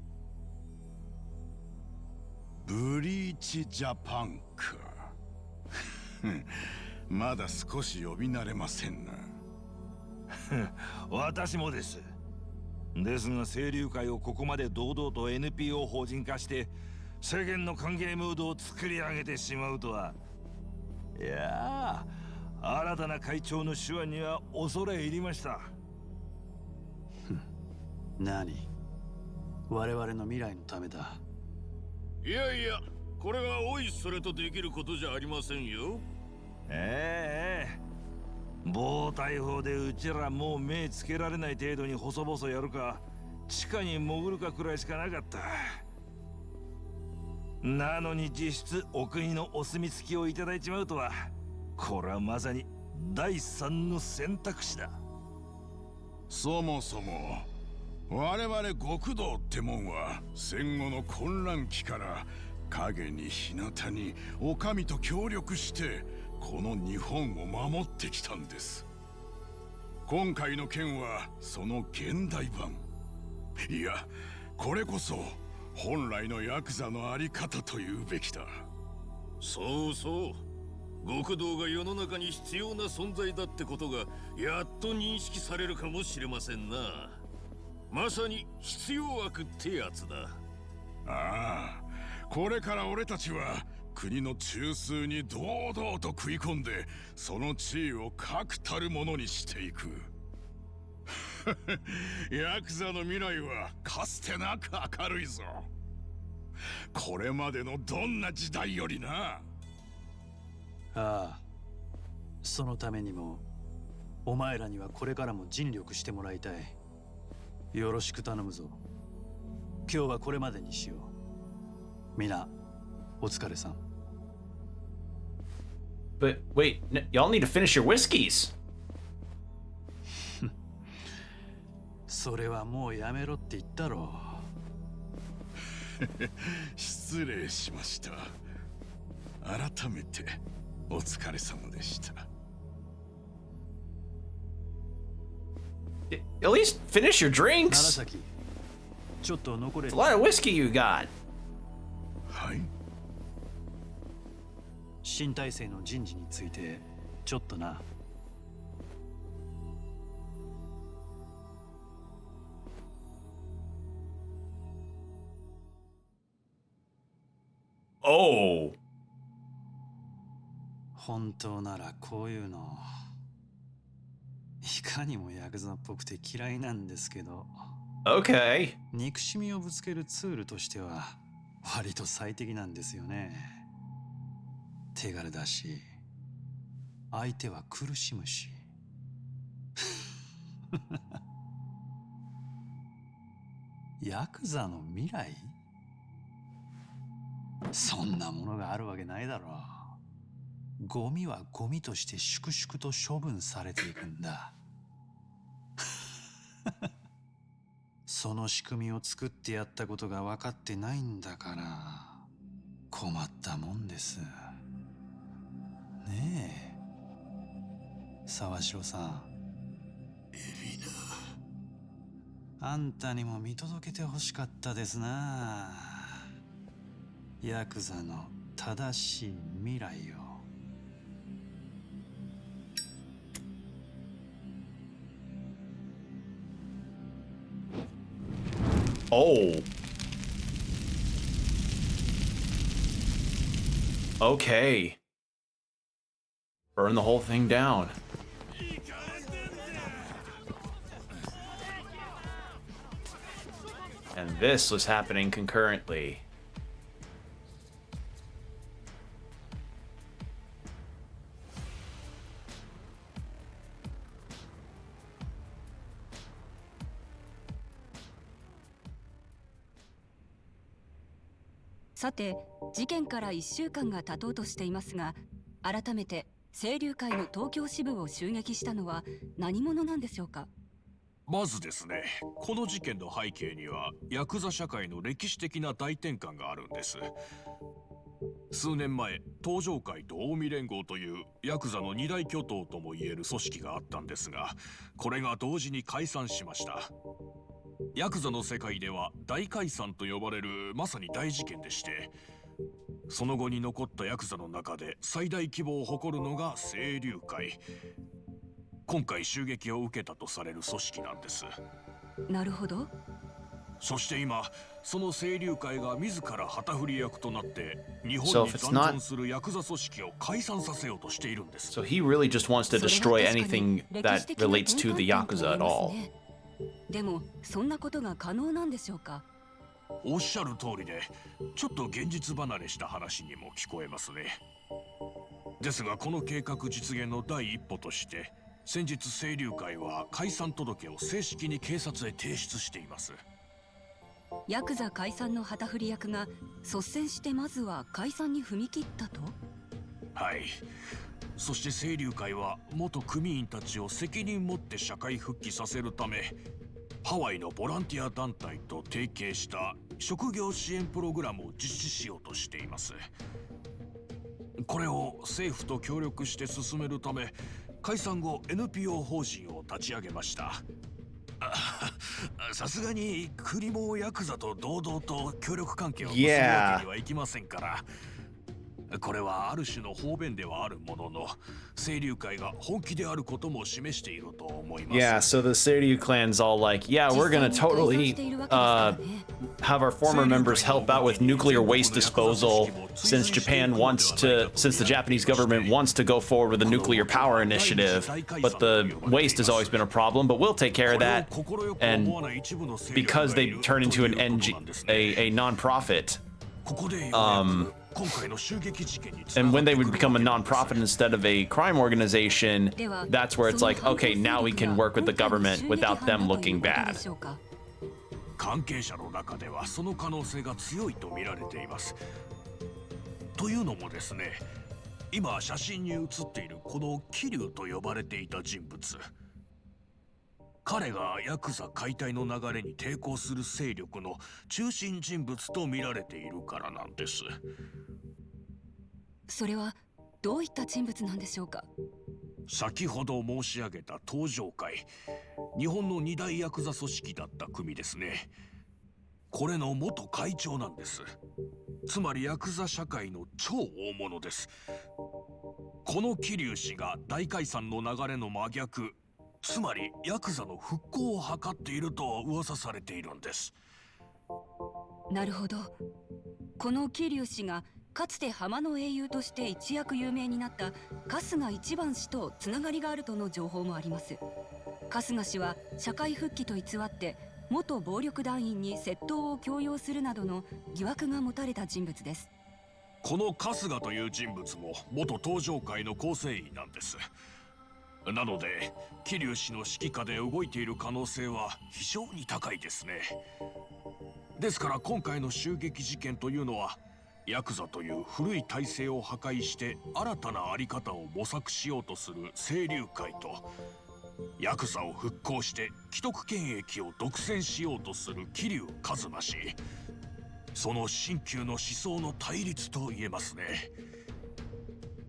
ブリーチジャパンか。まだ少し呼び慣れませんな。私もです。ですが清流会をここまで堂々と NPO 法人化して世間の歓迎ムードを作り上げてしまうとは。いやあ、新たな会長の手腕には恐れ入りました。何？我々の未来のためだ。いやいや、これはおいそれとできることじゃありませんよ。ええ、暴対法でうちらもう目つけられない程度に細々やるか地下に潜るかくらいしかなかった。なのに実質お国のお墨付きをいただいちまうとは、これはまさに第三の選択肢だ。そもそも我々極道ってもんは戦後の混乱期から影に日向にお上と協力してこの日本を守ってきたんです。今回の件はその現代版。いや、これこそ本来のヤクザのあり方というべきだ。そうそう。極道が世の中に必要な存在だってことがやっと認識されるかもしれませんな。まさに必要悪ってやつだ。ああ、これから俺たちは国の中枢に堂々と食い込んでその地位を確たるものにしていく。ヤクザの未来はかつてなく明るいぞ。これまでのどんな時代よりな。ああ、そのためにもお前らにはこれからも尽力してもらいたい。よろしく頼むぞ。今日はこれまでにしよう。みな、お疲れさん。But wait, y'all need to finish your whiskeys. それはもうやめろって言ったろ。失礼しました。改めてお疲れ様でした。At least finish your drinks. 楢崎、ちょっと残れ。It's a lot of whiskey you got. はい。新体制の人事についてちょっとな。Oh. 本当ならこういうのいかにもヤクザっぽくて嫌いなんですけど。Okay. 憎しみをぶつけるツールとしては割と最適なんですよね。手軽だし、相手は苦しむし。ヤクザの未来？そんなものがあるわけないだろう。ゴミはゴミとして粛々と処分されていくんだ。その仕組みを作ってやったことが分かってないんだから困ったもんです。ねえ、沢城さん。エリナ。あんたにも見届けてほしかったですな。ヤクザの正しい未来を。Oh. Okay. Burn the whole thing down. And this was happening concurrently. .さて、事件から1週間が経とうとしていますが、改めて清流会の東京支部を襲撃したのは何者なんでしょうか。まずですね、この事件の背景にはヤクザ社会の歴史的な大転換があるんです。数年前、東上会と近江連合というヤクザの二大巨頭ともいえる組織があったんですが、これが同時に解散しました。ヤクザの世界では大解散と呼ばれるまさに大事件でして、その後に残ったヤクザの中で最大規模を誇るのが清流会。今回襲撃を受けたとされる組織なんです。なるほど。そして今、その清流会が自ら旗振り役となって日本に残存するヤクザ組織を解散させようとしているんです。So he really just wants to destroy anything that relates to the Yakuza at all. でも、そんなことが可能なんでしょうか。おっしゃる通りで、ちょっと現実離れした話にも聞こえますね。ですがこの計画実現の第一歩として先日清流会は解散届を正式に警察へ提出しています。ヤクザ解散の旗振り役が率先してまずは解散に踏み切ったと。はい。そして清流会は元組員たちを責任持って社会復帰させるためハワイのボランティア団体と提携した職業支援プログラムを実施しようとしています。これを政府と協力して進めるため解散後 NPO 法人を立ち上げました。さすがに国もヤクザと堂々と協力関係を結ぶわけにはいきませんから、これはある種の方便ではあるものの清流会が本気であることも示していると思います。Yeah, so the Seiryu clan's all like, yeah, we're gonna totally have our former members help out with nuclear waste disposal since the Japanese government wants to go forward with a nuclear power initiative, but the waste has always been a problem, but we'll take care of that. And because they turn into a non-profit, and when they would become a non-profit instead of a crime organization, that's where it's like, okay, now we can work with the government without them looking bad. 関係者の中ではその可能性が強いと見られています。というのもですね、今写真に写っているこの桐生と呼ばれていた人物、彼がヤクザ解体の流れに抵抗する勢力の中心人物と見られているからなんです。それはどういった人物なんでしょうか。先ほど申し上げた東上会、日本の二大ヤクザ組織だった組ですね。これの元会長なんです。つまりヤクザ社会の超大物です。この桐生氏が大解散の流れの真逆、つまりヤクザの復興を図っていると噂されているんです。なるほど。この桐生氏がかつて浜の英雄として一躍有名になった春日一番氏とつながりがあるとの情報もあります。春日氏は社会復帰と偽って元暴力団員に窃盗を強要するなどの疑惑が持たれた人物です。この春日という人物も元東上会の構成員なんです。なので桐生氏の指揮下で動いている可能性は非常に高いですね。ですから今回の襲撃事件というのはヤクザという古い体制を破壊して新たな在り方を模索しようとする清流会とヤクザを復興して既得権益を独占しようとする桐生一馬氏、その新旧の思想の対立と言えますね。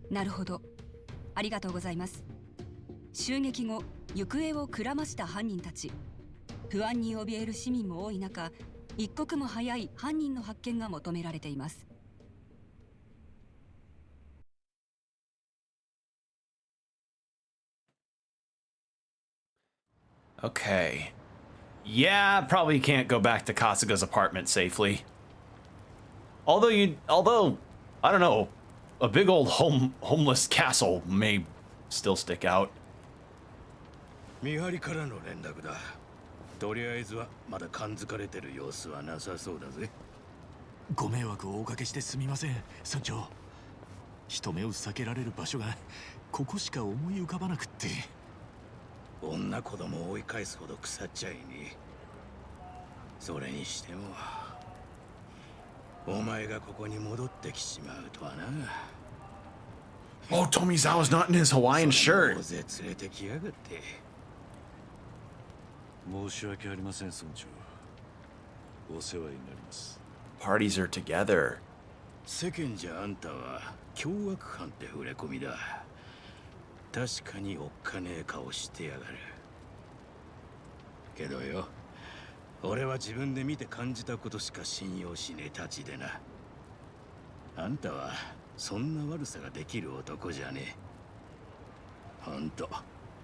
なるほど、ありがとうございます。襲撃後行方をくらました犯人たち、不安に怯える市民も多い中、一刻も早い犯人の発見が求められています。Okay. Yeah, probably can't go back to Kasuga's apartment safely. Although, I don't know, a big old homeless castle may still stick out. 見張りからの連絡だ。とりあえずはまだ感づかれてる様子はなさそうだぜ。ご迷惑をおかけしてすみません、村長。人目を避けられる場所がここしか思い浮かばなくって。女子供を追い返すほど腐っちゃいね。それにしてもお前がここに戻ってきちまうとはな。Oh, Tomizawa's not in his Hawaiian shirt. 大勢連れてきやがって。申し訳ありません、村長。お世話になります。Parties are together. 世間じゃあんたは凶悪犯って触れ込みだ。確かにおっかねえ顔してやがる。けどよ、俺は自分で見て感じたことしか信用しねえたちでな。あんたはそんな悪さができる男じゃねえ。ほんと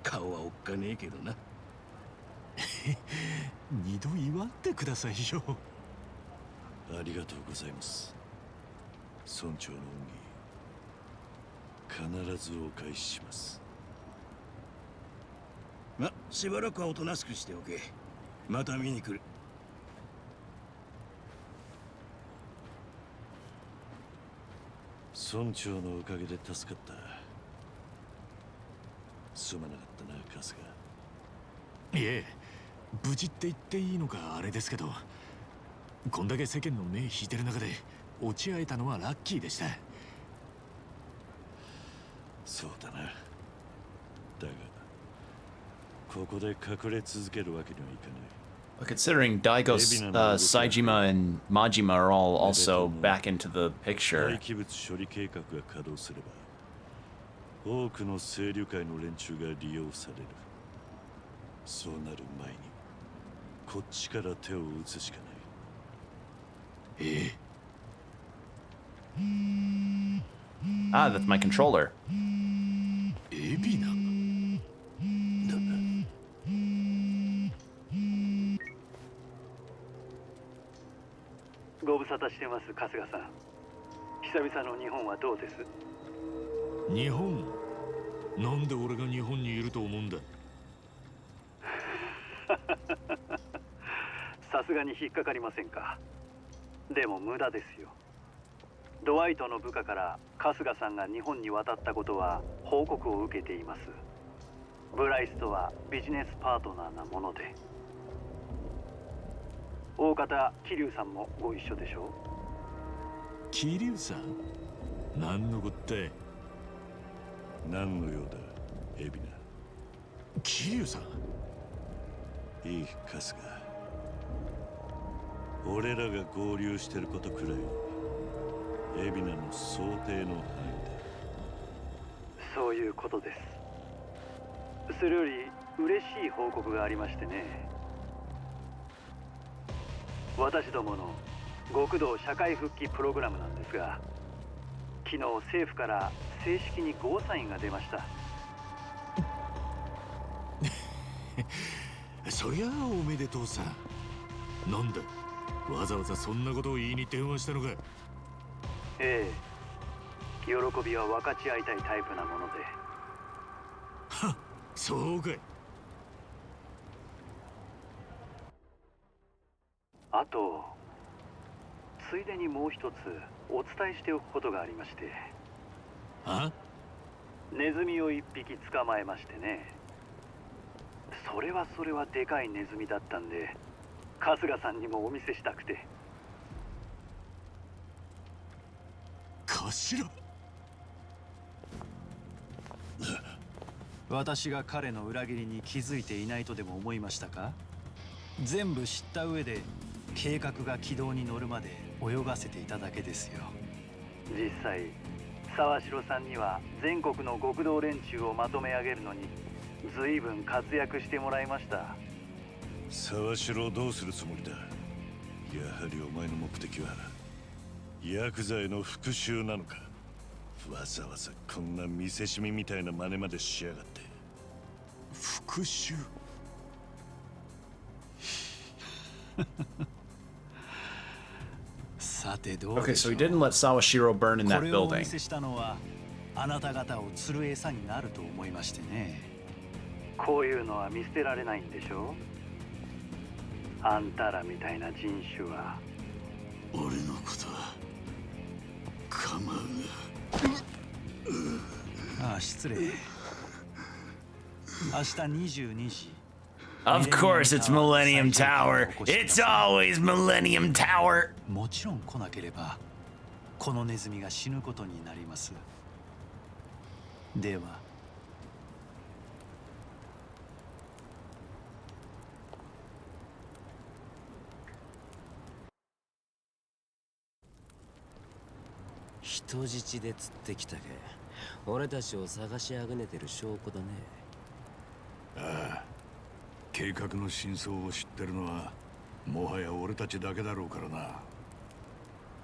顔はおっかねえけどな。二度言わんでくださいよ。ありがとうございます。村長の恩義、必ずお返しします。ま、しばらくはおとなしくしておけ。また見に来る。村長のおかげで助かった。すまなかったな、春日。いえ、無事って言っていいのかあれですけど、こんだけ世間の目引いてる中で落ち合えたのはラッキーでした。そうだな。だがここで隠れ続けるわけにはいかない。Considering Daigo, Saejima, and Majima are all also back into the picture. 廃棄物処理計画が稼働すれば、多くの清流会の連中が利用される。そうなる前に、こっちから手を打つしかない。ええ。Ah, that's my controller. エビナ。ご無沙汰してます、春日さん。久々の日本はどうです？日本？なんで俺が日本にいると思うんだ？さすがに引っかかりませんか。でも無駄ですよ。ドワイトの部下から春日さんが日本に渡ったことは報告を受けています。ブライスとはビジネスパートナーなもので。大方桐生さんもご一緒でしょう。桐生さん？何のこったい？何の用だ、エビナ。桐生さん？いい、春日。俺らが合流してることくらい、エビナの想定の範囲だ。そういうことです。それより嬉しい報告がありましてね。私どもの極道社会復帰プログラムなんですが、昨日政府から正式にゴーサインが出ました。そりゃあおめでとうさ。なんだ、わざわざそんなことを言いに電話したのか？ええ、喜びは分かち合いたいタイプなもので。はっ、そうかい。あと、ついでにもう一つお伝えしておくことがありまして。あ？ネズミを一匹捕まえましてね。それはでかいネズミだったんで、春日さんにもお見せしたくて。頭？私が彼の裏切りに気づいていないとでも思いましたか？全部知った上で計画が軌道に乗るまで泳がせていただけですよ。実際沢城さんには全国の極道連中をまとめ上げるのに随分活躍してもらいました。沢城をどうするつもりだ？やはりお前の目的はヤクザへの復讐なのか？わざわざこんな見せしみみたいな真似までしやがって。復讐？さてどう Okay, so he didn't let Sawashiro burn in that これをお見 building. せしたのはあなた方を釣る餌になると思いましてね。こういうのは見捨てられないんでしょ？あんたらみたいな人種は。俺のことは構うああ、失礼。明日22時。Of course, it's Millennium Tower. It's always Millennium Tower. もちろん来なければ、このネズミが死ぬことになります。では。人質で釣ってきたか。俺たちを探しあぐねてる証拠だね。ああ、計画の真相を知ってるのはもはや俺たちだけだろうからな。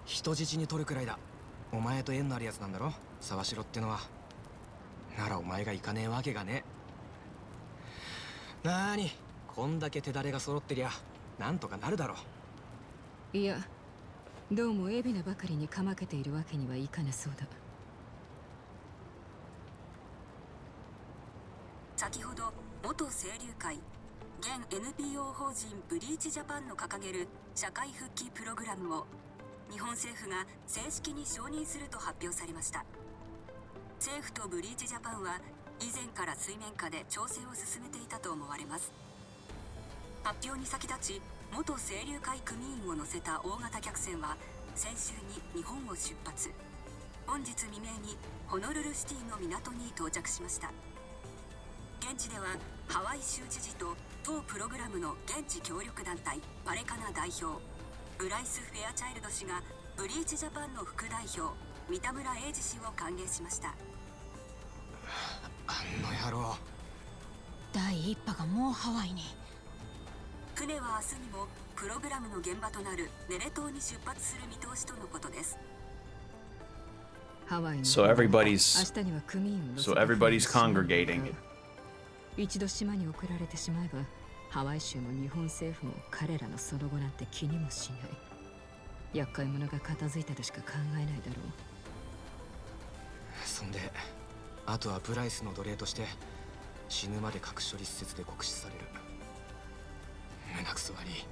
人質に取るくらいだ。お前と縁のあるやつなんだろ、沢城ってのは。ならお前が行かねえわけがねえ。なーに、こんだけ手だれが揃ってりゃなんとかなるだろ。いや、どうも海老名ばかりにかまけているわけにはいかなそうだ。先ほど元清流会現 NPO 法人ブリーチジャパンの掲げる社会復帰プログラムを日本政府が正式に承認すると発表されました。政府とブリーチジャパンは以前から水面下で調整を進めていたと思われます。発表に先立ち、元清流会組員を乗せた大型客船は先週に日本を出発。本日未明にホノルルシティの港に到着しました。現地ではハワイ州知事と当プログラムの現地協力団体パレカナ代表ブライス・フェアチャイルド氏がブリーチジャパンの副代表三田村英二氏を歓迎しました。あの野郎。第一波がもうハワイに。船は明日にもプログラムの現場となるネレ島に出発する見通しとのことです。So everybody's congregating. 一度島に送られてしまえば、ハワイ州も日本政府も彼らのその後なんて気にもしない。厄介者が片付いたとしか考えないだろう。そんで、あとはブライスの奴隷として死ぬまで核処理施設で酷使される。胸くそ悪い。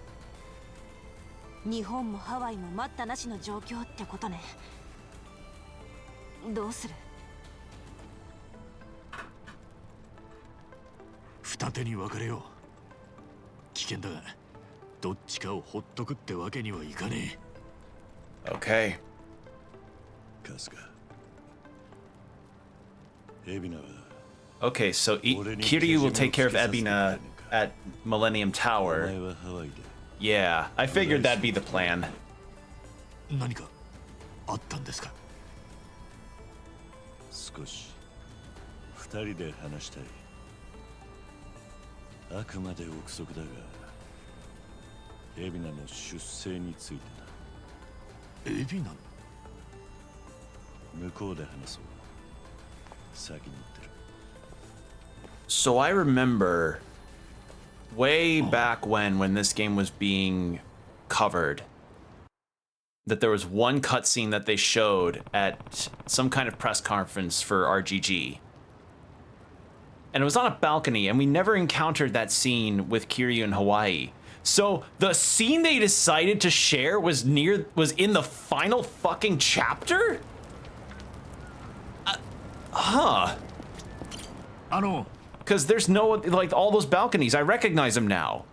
日本もハワイも待ったなしの状況ってことね。どうする？二手に分かれよう。危険だが、どっちかをほっとくってわけにはいかねえ。Okay. 春日。エビナは。Okay, so Kiryu will take care of Ebina at Millennium Tower. Yeah, I figured that'd be the plan. 何かあったんですか？少し二人で話したい。あくまで憶測だが、エビナの出生についてだ。エビナ？向こうで話そう。先に言ってる。So I remember way back when this game was being covered, that there was one cutscene that they showed at some kind of press conference for RGG. And it was on a balcony, and we never encountered that scene with Kiryu in Hawaii. So the scene they decided to share was in the final fucking chapter? Huh. Because there's no, like, all those balconies. I recognize them now.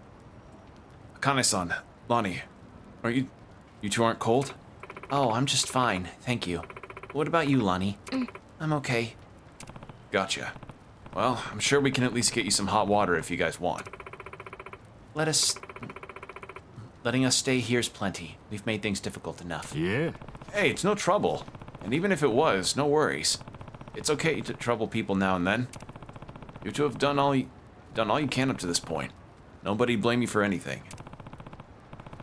Akane-san, Lonnie, you two aren't cold? Oh, I'm just fine, thank you. What about you, Lonnie? I'm okay. Gotcha. Well, I'm sure we can at least get you some hot water if you guys want. Letting us stay here's plenty. We've made things difficult enough. Yeah. Hey, it's no trouble. And even if it was, no worries. It's okay to trouble people now and then. You two have done all you can up to this point. Nobody blame you for anything.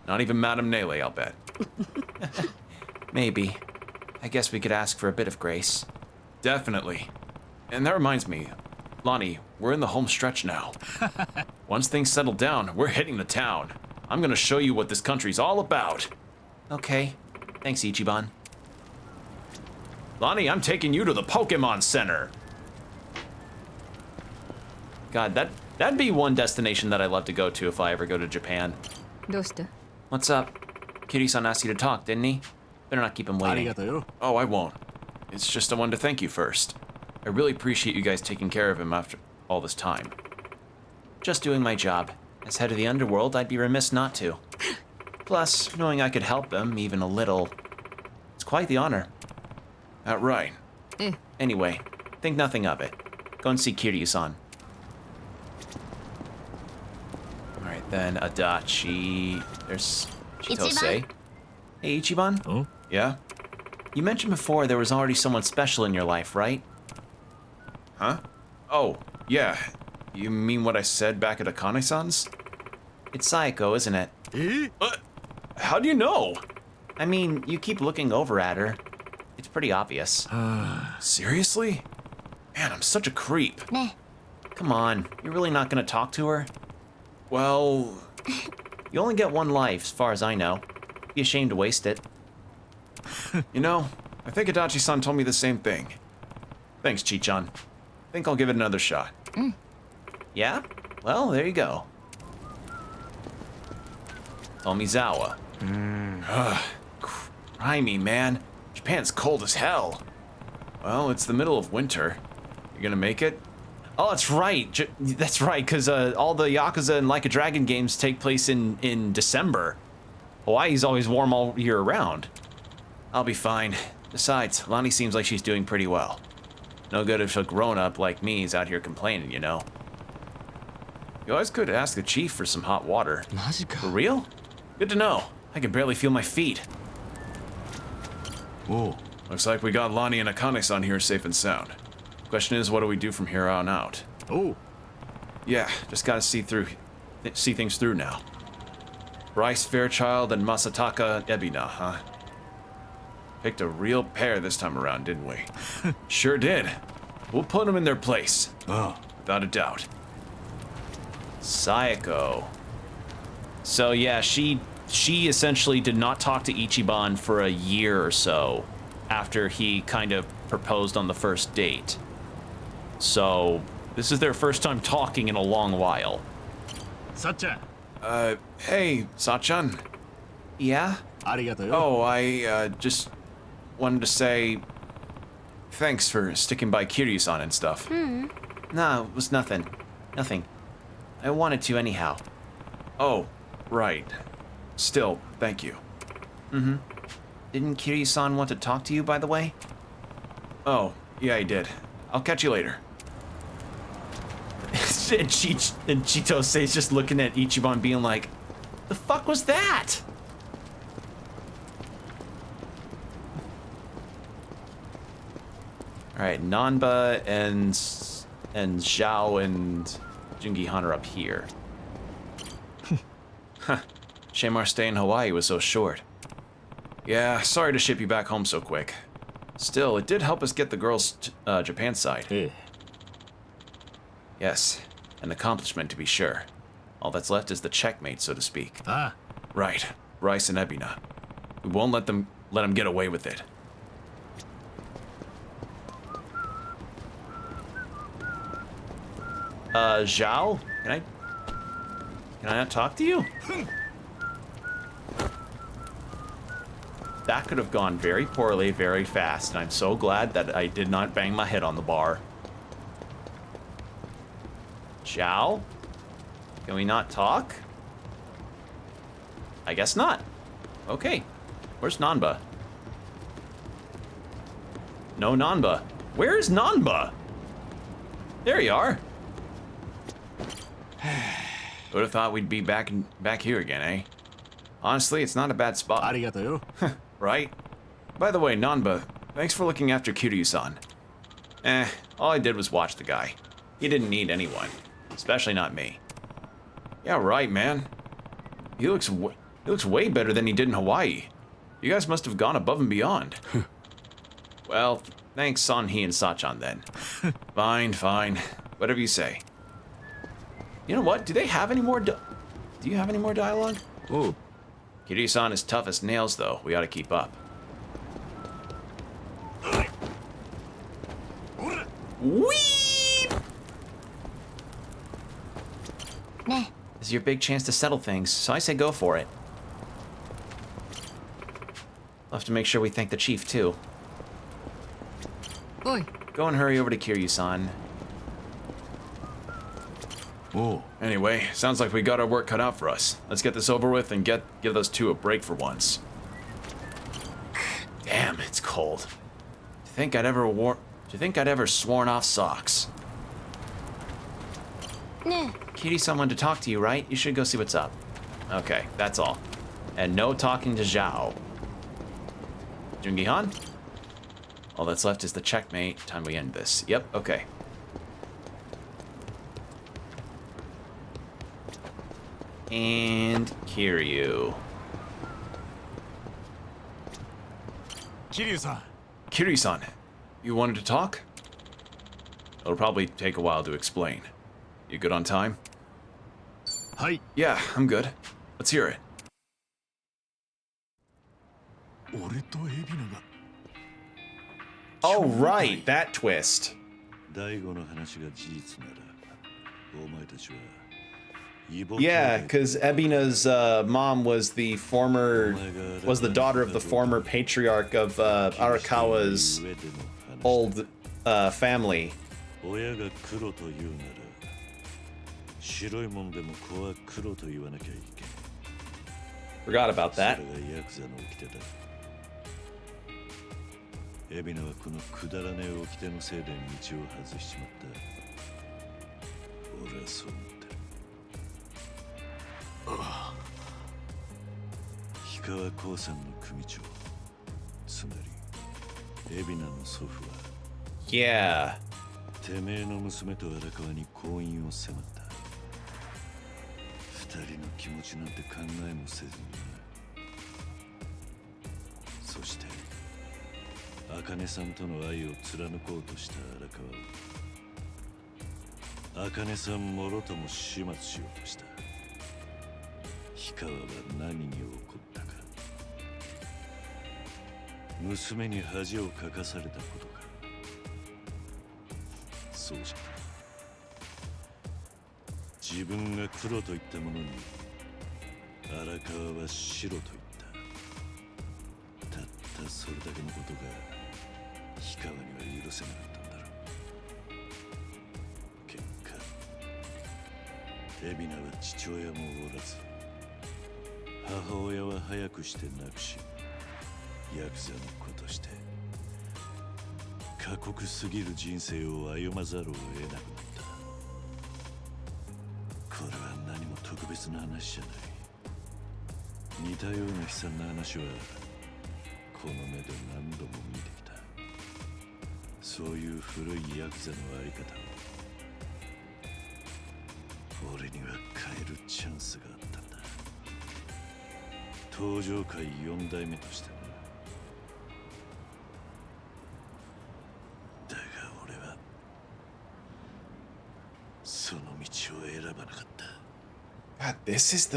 Not even Madame Nele, I'll bet. Maybe. I guess we could ask for a bit of grace. Definitely. And that reminds me, Lonnie, we're in the home stretch now. Once things settle down, we're hitting the town. I'm gonna show you what this country's all about. Okay. Thanks, Ichiban. Lonnie, I'm taking you to the Pokemon Center. God, that'd be one destination that I'd love to go to if I ever go to Japan. What's up? Kiryu-san asked you to talk, didn't he? Better not keep him waiting. Oh, I won't. It's just I wanted to thank you first. I really appreciate you guys taking care of him after all this time. Just doing my job. As head of the underworld, I'd be remiss not to. Plus, knowing I could help him, even a little, it's quite the honor. Right. Anyway, think nothing of it. Go and see Kiryu-san. Alright then, Adachi. There's Chitose. Ichiban? Hey, Ichiban? Oh? Yeah? You mentioned before there was already someone special in your life, right? Huh? Oh, yeah. You mean what I said back at Akane-san's? It's Sayako, isn't it? How do you know? I mean, you keep looking over at her. It's pretty obvious. Seriously? Man, I'm such a creep. Come on, you're really not gonna talk to her? Well... You only get one life, as far as I know. Be ashamed to waste it. You know, I think Adachi-san told me the same thing. Thanks, Chi-chan. Think I'll give it another shot. Yeah? Well, there you go. Tomizawa. Crimey, man. Japan's cold as hell. Well, it's the middle of winter. You gonna make it? Oh, that's right. That's right, because all the Yakuza and Like a Dragon games take place in December. Hawaii's always warm all year round. I'll be fine. Besides, Lonnie seems like she's doing pretty well. No good if a grown-up like me is out here complaining, you know. You always could ask the chief for some hot water. For real? Good to know. I can barely feel my feet. Whoa. Looks like we got Lonnie and Akane-san here safe and sound. Question is, what do we do from here on out? Oh. Yeah, just gotta see things through now. Bryce Fairchild and Masataka Ebina, huh? Picked a real pair this time around, didn't we? Sure did. We'll put them in their place. Oh. Without a doubt. Sayako. So yeah, she essentially did not talk to Ichiban for a year or so after he kind of proposed on the first date. So this is their first time talking in a long while. Sachan. Hey, Sachan. Yeah? Arigato. Oh, I just wanted to say thanks for sticking by Kiryu-san and stuff. No, it was nothing. Nothing. I wanted to anyhow. Oh, right. Still, thank you. Mm-hmm. Didn't Kiryu-san want to talk to you, by the way? Oh, yeah, he did. I'll catch you later. and Chitose just looking at Ichiban being like, the fuck was that? Alright, Nanba and Zhao and Jungi-han are up here. Huh. Shame our stay in Hawaii was so short. Yeah, sorry to ship you back home so quick. Still, it did help us get the girls' Japan side. Yes, an accomplishment to be sure. All that's left is the checkmate, so to speak. Ah. Right, Bryce and Ebina. We won't let them get away with it. Zhao? Can I not talk to you? That could have gone very poorly, very fast, and I'm so glad that I did not bang my head on the bar. Zhao? Can we not talk? I guess not. Okay. Where's Nanba? No Nanba. Where is Nanba? There you are. Would have thought we'd be back here again, eh? Honestly, it's not a bad spot. Arigato. Right? By the way, Nanba, thanks for looking after Kiryu-san. All I did was watch the guy. He didn't need anyone. Especially not me. Yeah, right, man. He looks way better than he did in Hawaii. You guys must have gone above and beyond. Well, thanks Sanhee and Sachan then. Fine. Whatever you say. You know what? Do they have any more do you have any more dialogue? Oh. Kiryu-san is tough as nails, though. We ought to keep up. Whee! This is your big chance to settle things, so I say go for it. We'll have to make sure we thank the chief, too. Oi. Go and hurry over to Kiryu-san. Oh. Anyway, sounds like we got our work cut out for us. Let's get this over with and give those two a break for once. Damn, it's cold. Do you think I'd ever sworn off socks? Nah. Kitty, someone to talk to you, right? You should go see what's up. Okay, that's all. And no talking to Zhao. Jungi-han? All that's left is the checkmate. Time we end this. Yep, okay. And Kiryu. Kiryu-san. Kiryu-san, you wanted to talk? It'll probably take a while to explain. You good on time? Hi. Yeah, I'm good. Let's hear it. Oh, right, that twist. Yeah, because Ebina's mom was the daughter of the former patriarch of Arakawa's old family. 親が黒と言うなら白いもんでも子は黒と言わなきゃいけん。 Forgot about that. それがヤクザの掟だ。エビナはこのくだらねえ掟のせいで道を外しちまった。俺はそう思ってる。ああ。氷川興産の組長、つまりエビナの祖父は Yeah. てめえの娘と荒川に婚姻を迫った。二人の気持ちなんて考えもせずにな。そして茜さんとの愛を貫こうとした荒川を茜さんもろとも始末しようとした。氷川は何に怒ったか。娘に恥をかかされたことか。そうじゃ。自分が黒と言ったものに荒川は白と言った。たったそれだけのことが氷川には許せなかったんだろう。結果海老名は父親もおらず母親は早くして亡くし、ヤクザの子として過酷すぎる人生を歩まざるを得なくなった。これは何も特別な話じゃない。似たような悲惨な話はこの目で何度も見てきた。そういう古いヤクザのあり方を俺には変えるチャンスがあったんだ。登場界4代目としてな。だが俺はその道を選ばなかった。 God, this is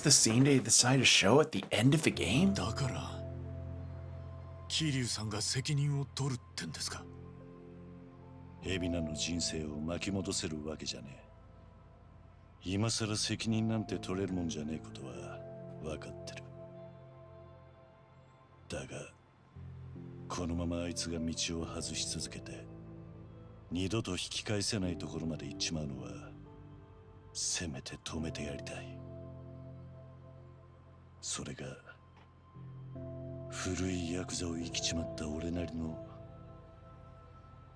the scene they decide to show at the end of the game? だから桐生さんが責任を取るってんですか。海老名の人生を巻き戻せるわけじゃねえ。今さら責任なんて取れるもんじゃねえことは分かってる。だがこのままあいつが道を外し続けて二度と引き返せないところまで行っちまうのはせめて止めてやりたい。それが古いヤクザを生きちまった俺なりの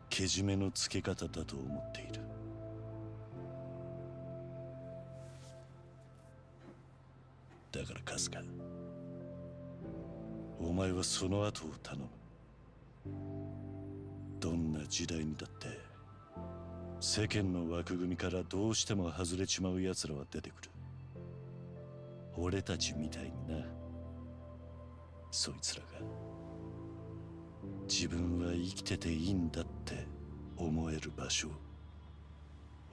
けじめのつけ方だと思っている。だから春日、お前はその後を頼む。どんな時代にだって世間の枠組みからどうしても外れちまう奴らは出てくる。俺たちみたいにな。そいつらが自分は生きてていいんだって思える場所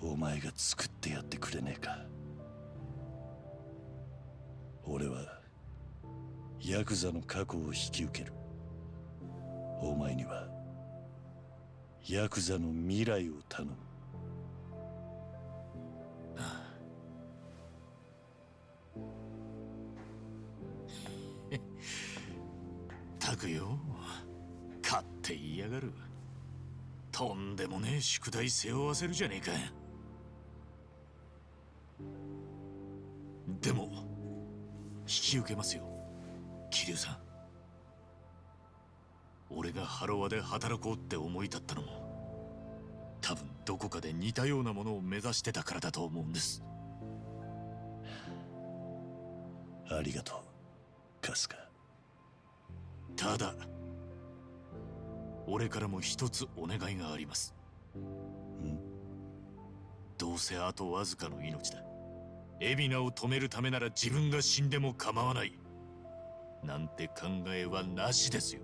をお前が作ってやってくれねえか。俺はヤクザの過去を引き受ける。お前にはヤクザの未来を頼む。たくよ、勝って言いやがる。とんでもねえ宿題背負わせるじゃねえか。でも引き受けますよ、桐生さん。俺がハロワで働こうって思い立ったのも多分どこかで似たようなものを目指してたからだと思うんです。ありがとう、春日。ただ俺からも一つお願いがあります。どうせあとわずかの命だ。海老名を止めるためなら自分が死んでも構わないなんて考えはなしですよ。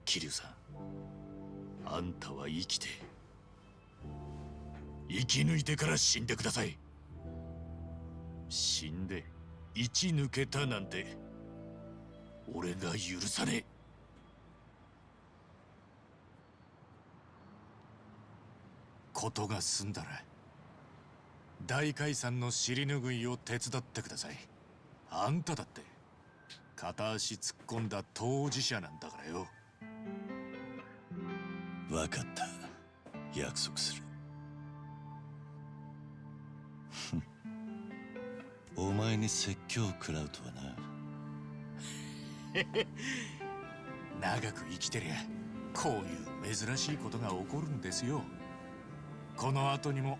桐生さん、あんたは生きて生き抜いてから死んでください。死んで生き抜けたなんて俺が許さねえ。ことが済んだら大解散の尻拭いを手伝ってください。あんただって片足突っ込んだ当事者なんだからよ。わかった。約束する。お前に説教を食らうとはな。長く生きてりゃこういう珍しいことが起こるんですよ。この後にも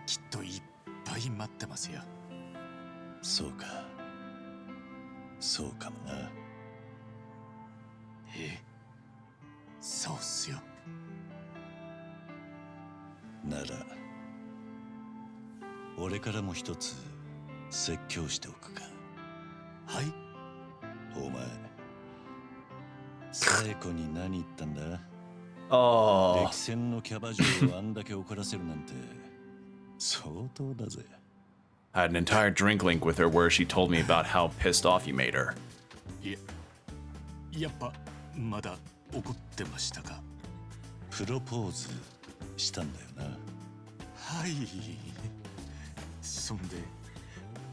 きっといっぱい待ってますよ。そうか。そうかもな。そうっすよ。なら俺からも一つ説教しておくか。はい。お前冴子に何言ったんだ。Oh. 歴戦のキャバ嬢をあんだけ怒らせるなんて相当だぜ。I had an entire drink link with her where she told me about how pissed off you made her. やっぱまだ怒ってましたか。プロポーズしたんだよな。はい。そんで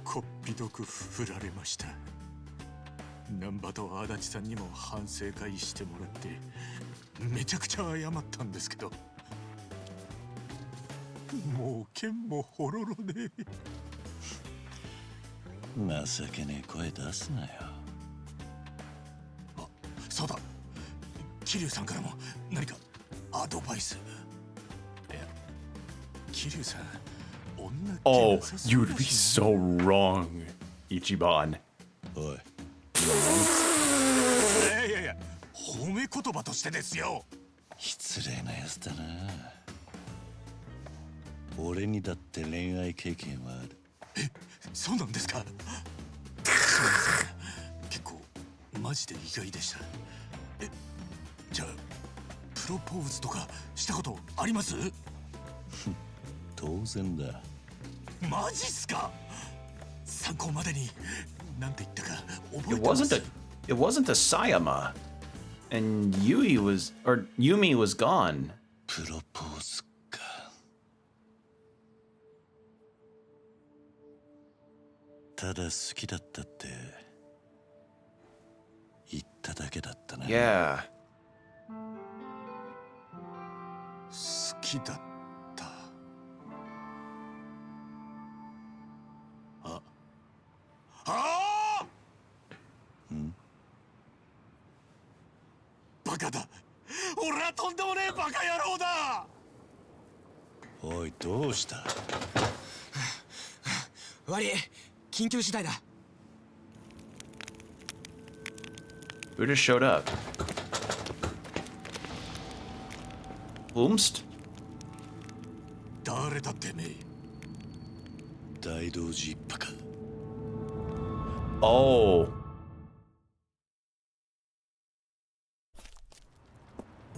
こっぴどく振られました。難波と足立さんにも反省会してもらってめちゃくちゃ謝ったんですけど、もう剣もほろろで。情けねえ声出すなよ。そうだ、桐生さんからも何かアドバイス。桐生さん、女 Oh, you would be so wrong, Ichiban. おい。いや褒め言葉としてですよ。失礼なやつだな。俺にだって恋愛経験はある。そうなんですか。すみません、結構マジで意外でした。じゃあプロポーズとかしたことあります？当然だ。マジっすか。参考までになんて言ったか覚え It てます？ it wasn't the Sayama. And Yumi was gone. プロポーズか。ただ好きだったって言っただけだったな。Yeah. 好きだった。バカだ。俺はとんでもねえバカ野郎だ。おい、どうした？悪い、緊急事態だ。Who just showed up? Umst? 誰だってめえ。大道寺一派か。Oh.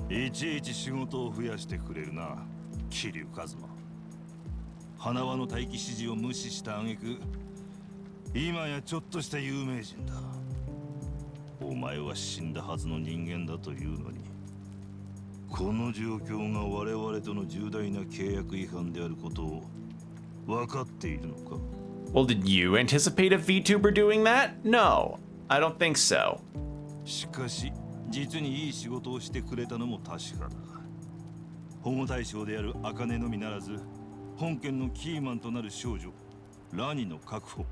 いちいち仕事を増やしてくれるな、桐生一馬。花輪の待機指示を無視した挙句、今やちょっとした有名人だ。お前は死んだはずの人間だというのに、この状況が我々との重大な契約違反であることを分かっているのか？ Well, did you anticipate a VTuber doing that? No, I don't think so. しかし実にいい仕事をしてくれたのも確かだ。保護対象である茜のみならず、本件のキーマンとなる少女ラニの確保、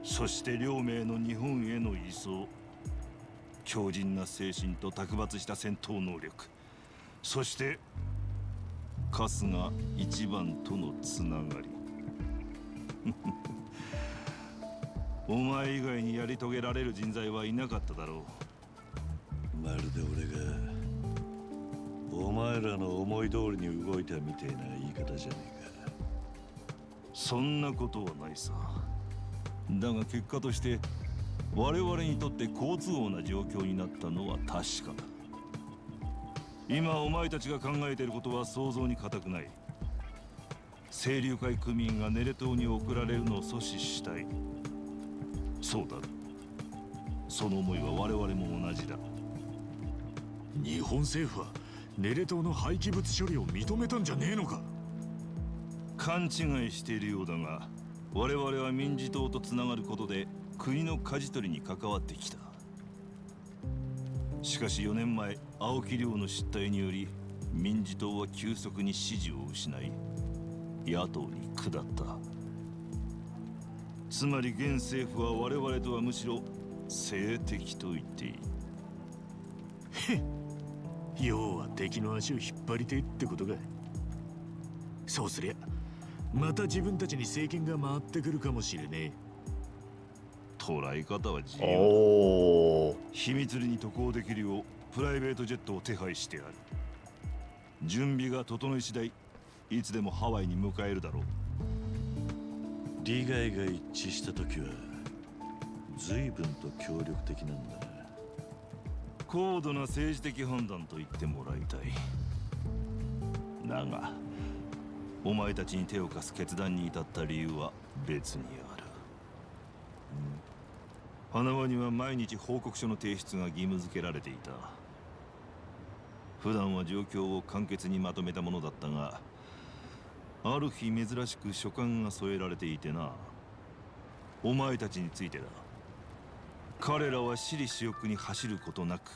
そして両名の日本への移送、強靭な精神と卓抜した戦闘能力、そして春日一番とのつながり。お前以外にやり遂げられる人材はいなかっただろう。まるで俺がお前らの思い通りに動いたみてえな言い方じゃねえか。そんなことはないさ。だが結果として我々にとって好都合な状況になったのは確かだ。今お前たちが考えていることは想像に難くない。清流会組員がネレ島に送られるのを阻止したい。そうだ。その思いは我々も同じだ。日本政府はネレ島の廃棄物処理を認めたんじゃねえのか？勘違いしているようだが、我々は民事党とつながることで国の舵取りに関わってきた。しかし4年前、青木亮の失態により民事党は急速に支持を失い、野党に下った。つまり現政府は我々とはむしろ政敵と言っていい。要は敵の足を引っ張りてえってことか。そうすりゃまた自分たちに政権が回ってくるかもしれねえ。捉え方は自由だ。秘密裏に渡航できるようプライベートジェットを手配してある。準備が整い次第、いつでもハワイに迎えるだろう。利害が一致した時は随分と協力的なんだな。高度な政治的判断と言ってもらいたい。だがお前たちに手を貸す決断に至った理由は別にある。花輪には毎日報告書の提出が義務付けられていた。普段は状況を簡潔にまとめたものだったが、ある日珍しく書簡が添えられていてな。お前たちについてだ。彼らは私利私欲に走ることなく、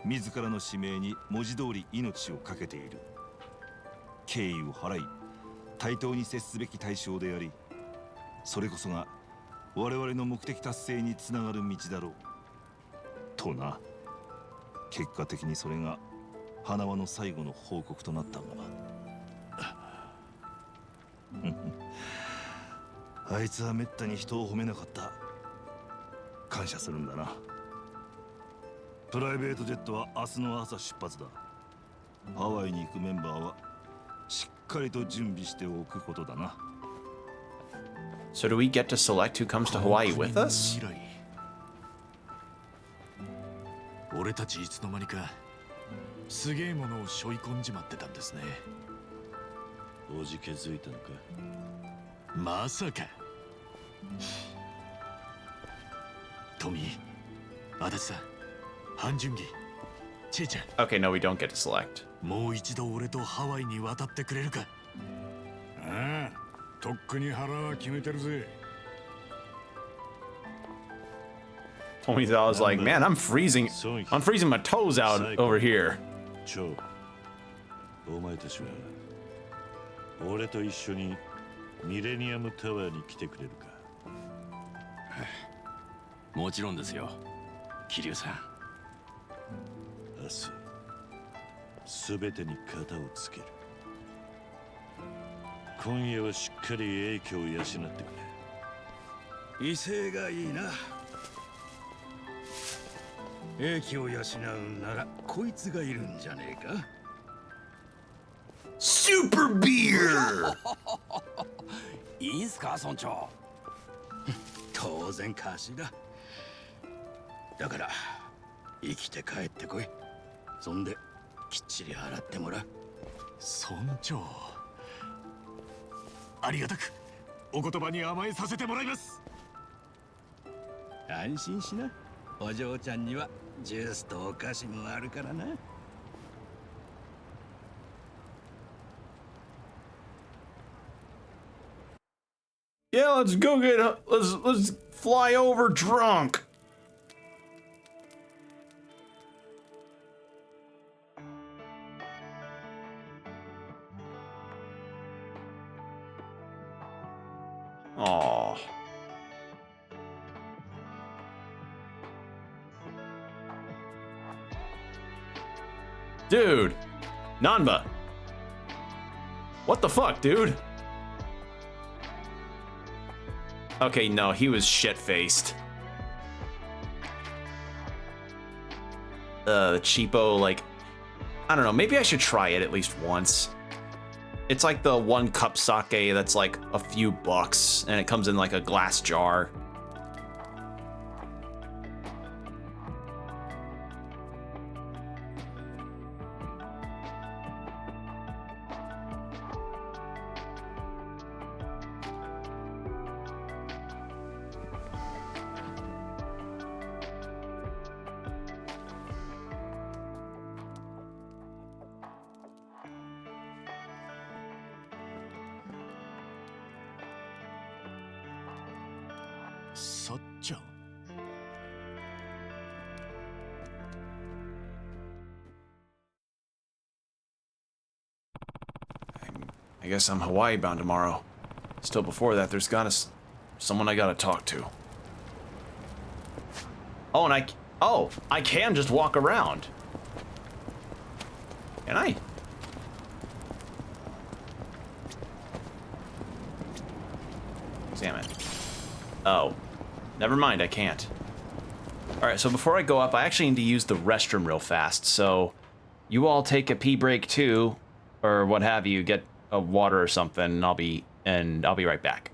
自らの使命に文字通り命を懸けている。敬意を払い、対等に接すべき対象であり、それこそが我々の目的達成につながる道だろう。とな。結果的にそれが花輪の最後の報告となったが。あいつはめったに人を褒めなかった。感謝するんだな。プライベートジェットは明日の朝出発だ。ハワイに行くメンバーはしっかりと準備しておくことだな。So do we get to select who comes to Hawaii with us? 俺たちいつの間にかすげえものを背負い込んじまってたんですね。おじけづいたのか。まさか。トミー、足立さん、ハンジュンギ、チェイちゃん。 Okay, no, we don't get to select. もう一度俺とハワイに渡ってくれるか。ああ、とっくに腹は決めてるぜ。Tommy's I was like, man, I'm freezing my toes out over here. チョウ、お前たちは俺と一緒にミレニアムタワーに来てくれるか。もちろんですよ、桐生さん。明日すべてに型をつける。今夜はしっかり英気を養ってくれ。威勢がいいな。英気を養うならこいつがいるんじゃねえか。スーパービーいいんすか村長。当然貸しだ。だから生きて帰ってこい。そんできっちり払ってもらう。村長、ありがたくお言葉に甘えさせてもらいます。安心しな。お嬢ちゃんにはジュースとお菓子もあるからな。Yeah, let's go get let's fly over drunk. Aww. Dude, Nanba. What the fuck, dude? Okay, no, he was shit-faced. Cheapo, like, I don't know, maybe I should try it at least once. It's like the 1 cup sake that's like a few bucks, and it comes in like a glass jar. さっちゃん。I guess I'm Hawaii bound tomorrow. Still before that, there's someone I gotta talk to. Oh, and I can just walk around. Can I? Damn it. Oh. Never mind, I can't. Alright, so before I go up, I actually need to use the restroom real fast, so you all take a pee break too, or what have you, get a water or something, and I'll be right back.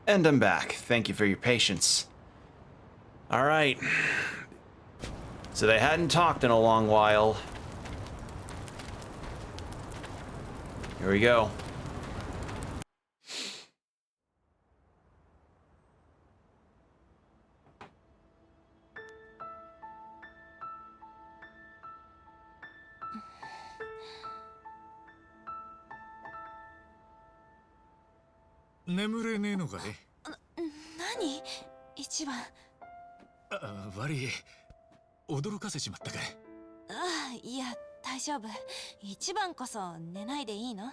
And I'm back. Thank you for your patience. Alright. So they hadn't talked in a long while. Here we go.眠れねえのかい？何？一番。悪い。驚かせちまったかい？いや、大丈夫。一番こそ寝ないでいいの？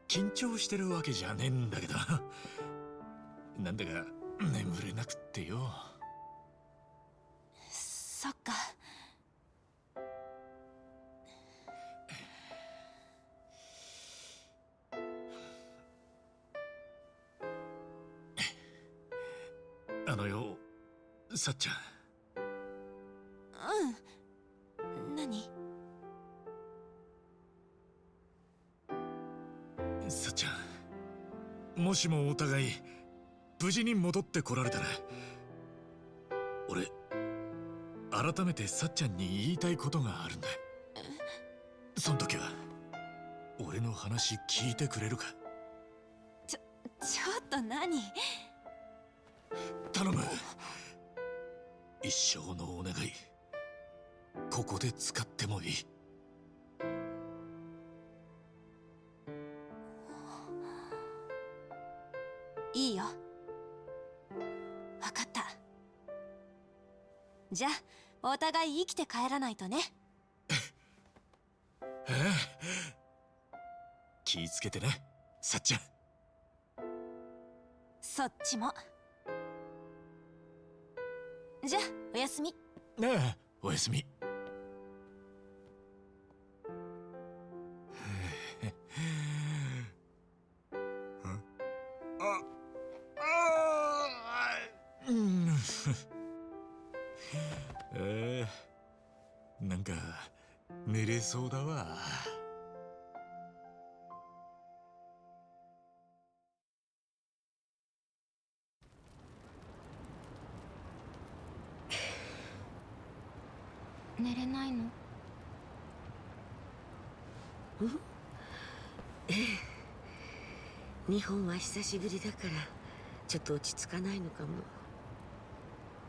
緊張してるわけじゃねえんだけど。なんだか眠れなくってよ。そっか。よ、さっちゃん。何？さっちゃん、もしもお互い無事に戻ってこられたら、俺改めてさっちゃんに言いたいことがあるんだ。その時は俺の話聞いてくれるか？ちょっと何？頼む。一生のお願い、ここで使ってもいい。いいよ。わかった。じゃあお互い生きて帰らないとね。気ぃつけてな、さっちゃん。そっちも。じゃあおやすみ。ああ、おやすみ。なんか寝れそうだわ。寝れないの？ええ、日本は久しぶりだからちょっと落ち着かないのかも。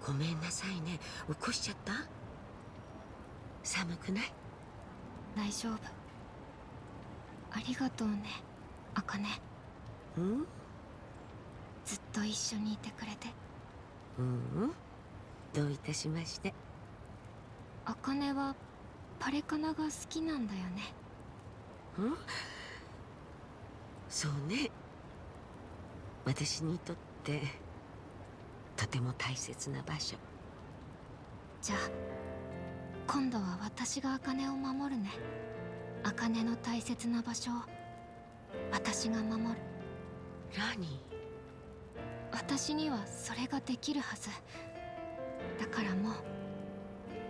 ごめんなさいね、起こしちゃった？寒くない？大丈夫。ありがとうね、あかね。ずっと一緒にいてくれて。どういたしまして。あかねはパレカナが好きなんだよね。そうね、私にとってとても大切な場所。じゃあ今度は私があかねを守るね。あかねの大切な場所を私が守る。何？私にはそれができるはず。だからもう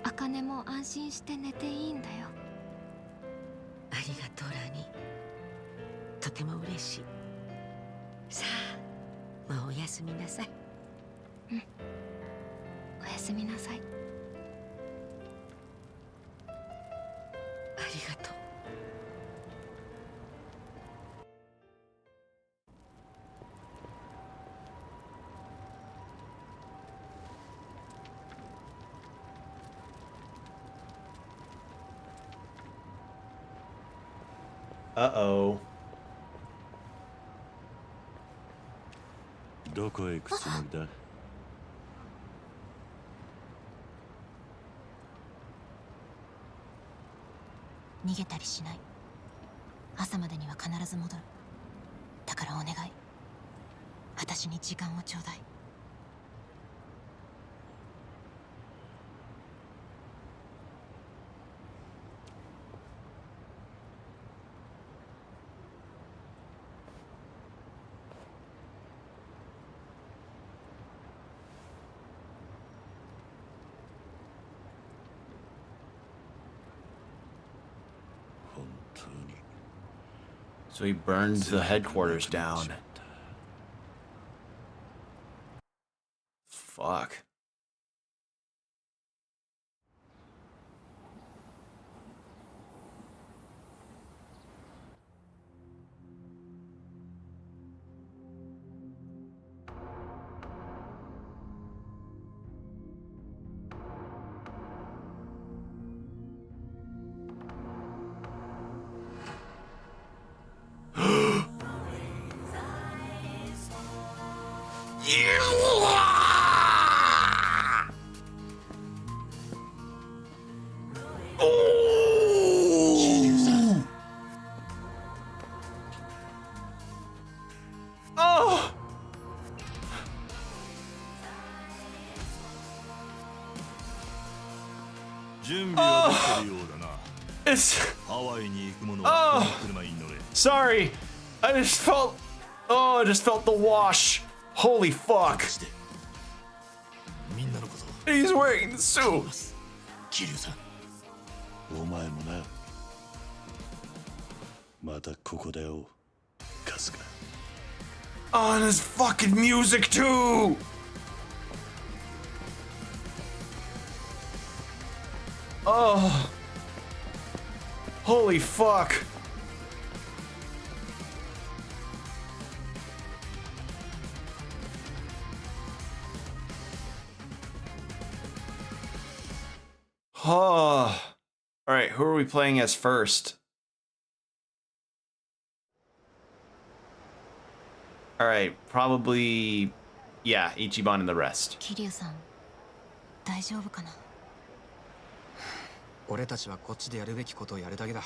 あかねも安心して寝ていいんだよ。ありがとうラニー、とても嬉しい。さあ、もうおやすみなさい。おやすみなさい。ありがとう。Uh-oh. どこへ行くつもりだ？逃げたりしない。朝までには必ず戻る。だからお願い、私に時間をちょうだい。So he burned the headquarters down. Fuck. Oh! It's... Oh! Sorry! I just felt... Oh, I just felt the wash. Holy fuck. He's wearing the suit. 桐生さん、お前もな。またここで会おう。Oh, and there's fucking music too! Oh. Holy fuck. Oh. Alright, who are we playing as first? Alright, probably... yeah, Ichiban and the rest. 桐生さん、大丈夫かな。俺たちはこっちでやるべきことをやるだけだ。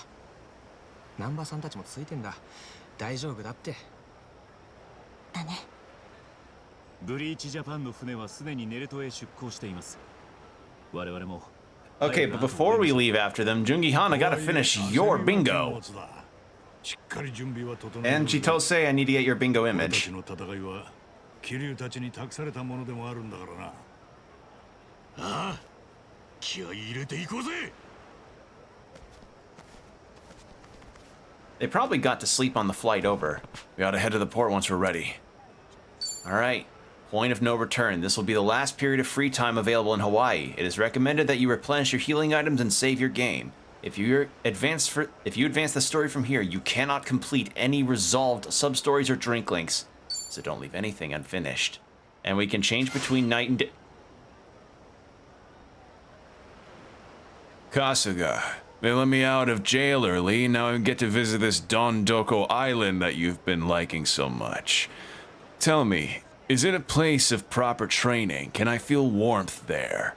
南波さんたちもついてんだ。大丈夫だって。だね。ブリーチジャパンの船はすでにネレトへ出港しています。我々も。Okay, but before we leave after them, Jungi-han, I gotta finish your bingo. And Chitose, I need to get your bingo image. They probably got to sleep on the flight over. We ought to head to the port once we're ready. Alright. Point of no return. This will be the last period of free time available in Hawaii. It is recommended that you replenish your healing items and save your game. If you advance the story from here, you cannot complete any resolved sub-stories or drink links. So don't leave anything unfinished. And we can change between night and day. Kasuga, they let me out of jail early. Now I get to visit this Dondoko Island that you've been liking so much. Tell me, is it a place of proper training? Can I feel warmth there?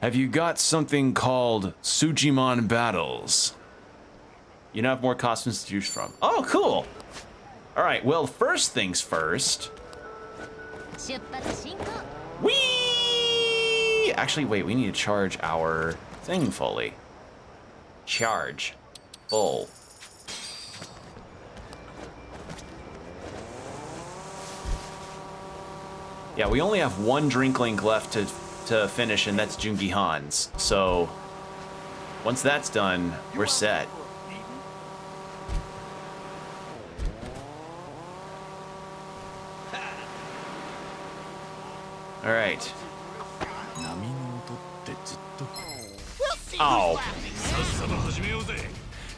Have you got something called Sujimon battles? You now have more costumes to choose from. Oh, cool! Alright, well, first things first. Whee! Actually, wait, we need to charge our thing fully. Charge. Full. Yeah, we only have one drink link left to finish, and that's Jungi-han's. So, once that's done, we're set. All right. Oh.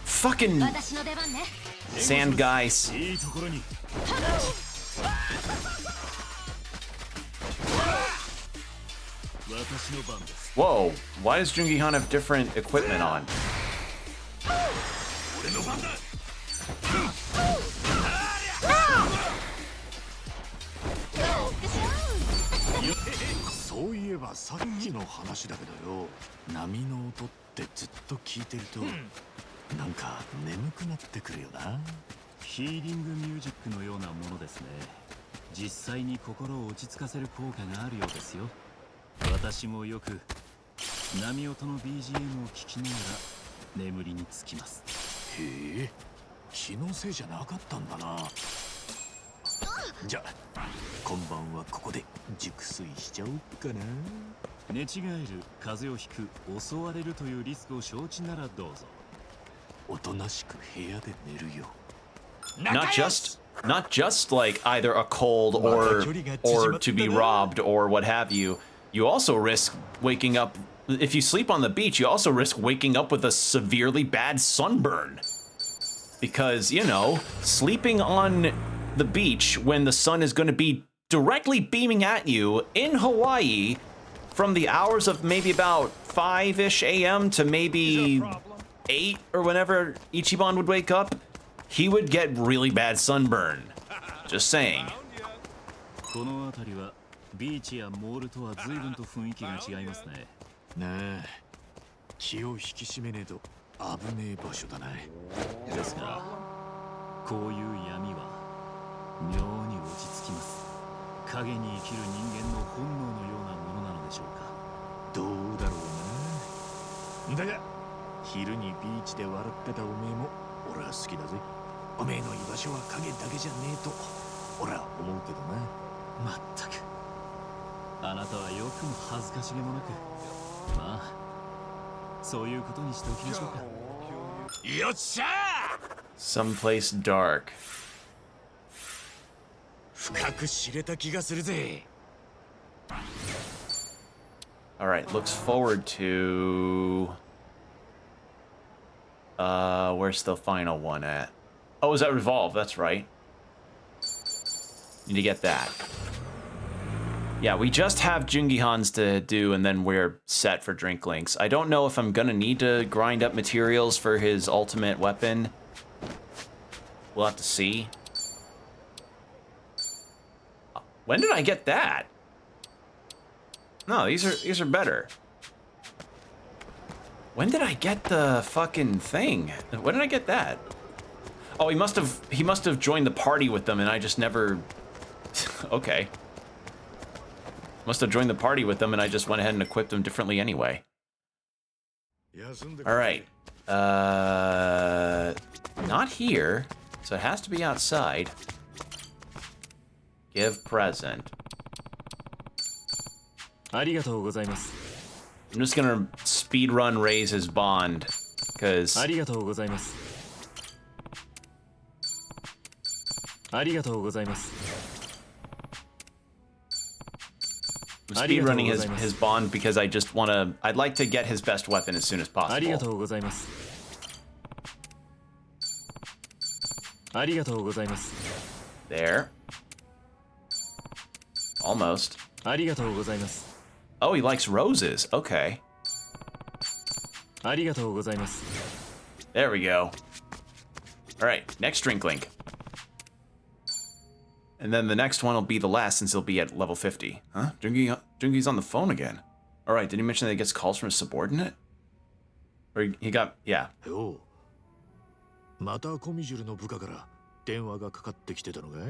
Fucking sand guys. Whoa, why does Jungi-han have different equipment on? そういえばさっきの話だけどよ、波の音ってずっと聞いてると、なんか眠くなってくるよな。ヒーリングミュージックのようなものですね。実際に心を落ち着かせる効果があるようですよ。私もよく波音の BGM を聞きながら眠りにつきます。へえ、気のせいじゃなかったんだな。じゃあ今晩はここで熟睡しちゃおうかな。寝違える、風邪をひく、襲われるというリスクを承知ならどうぞ。おとなしく部屋で寝るよ。Not just like either a cold or to be robbed or what have you. You also risk waking up. If you sleep on the beach, you also risk waking up with a severely bad sunburn. Because, you know, sleeping on the beach when the sun is going to be directly beaming at you in Hawaii from the hours of maybe about 5-ish a.m. to maybe 8 or whenever Ichiban would wake up, he would get really bad sunburn. Just saying. この辺りはビーチやモールとは随分と雰囲気が違いますね。なあ、気を引き締めねえと危ねえ場所だな。ですが、こういう闇は妙に落ち着きます。影に生きる人間の本能のようなものなのでしょうか。どうだろうな。だが昼にビーチで笑ってたおめえも俺は好きだぜ。おめえの居場所は影だけじゃねえと俺は思うけどな。まったく、あなたはよくも恥ずかしげもなく、まあそういうことにしておきましょうか。よっしゃー！ Someplace dark. 深く知れた気がするぜ。 Alright, looks forward to... where's the final one at? Oh, is that Revolve? That's right. Need to get that. Yeah, we just have Jungihans to do, and then we're set for Drink Links. I don't know if I'm gonna need to grind up materials for his ultimate weapon. We'll have to see. When did I get that? No, these are better. When did I get the fucking thing? When did I get that? Oh, he must have joined the party with them, and I just never. Okay. Must have joined the party with them, and I just went ahead and equipped them differently anyway. All right. Not here, so it has to be outside. Give present. I'm just gonna speed run raise his bond, because. I'm speed running his bond because I just wanna. I'd like to get his best weapon as soon as possible. There. Almost. Oh, he likes roses. Okay. There we go. Alright, next Drink Link. And then the next one will be the last since he'll be at level 50. Huh? Jungi's on the phone again. Alright, did he mention that he gets calls from his subordinate? Or he got... yeah. またコミジュルの部下から電話がかかってきてたのかい？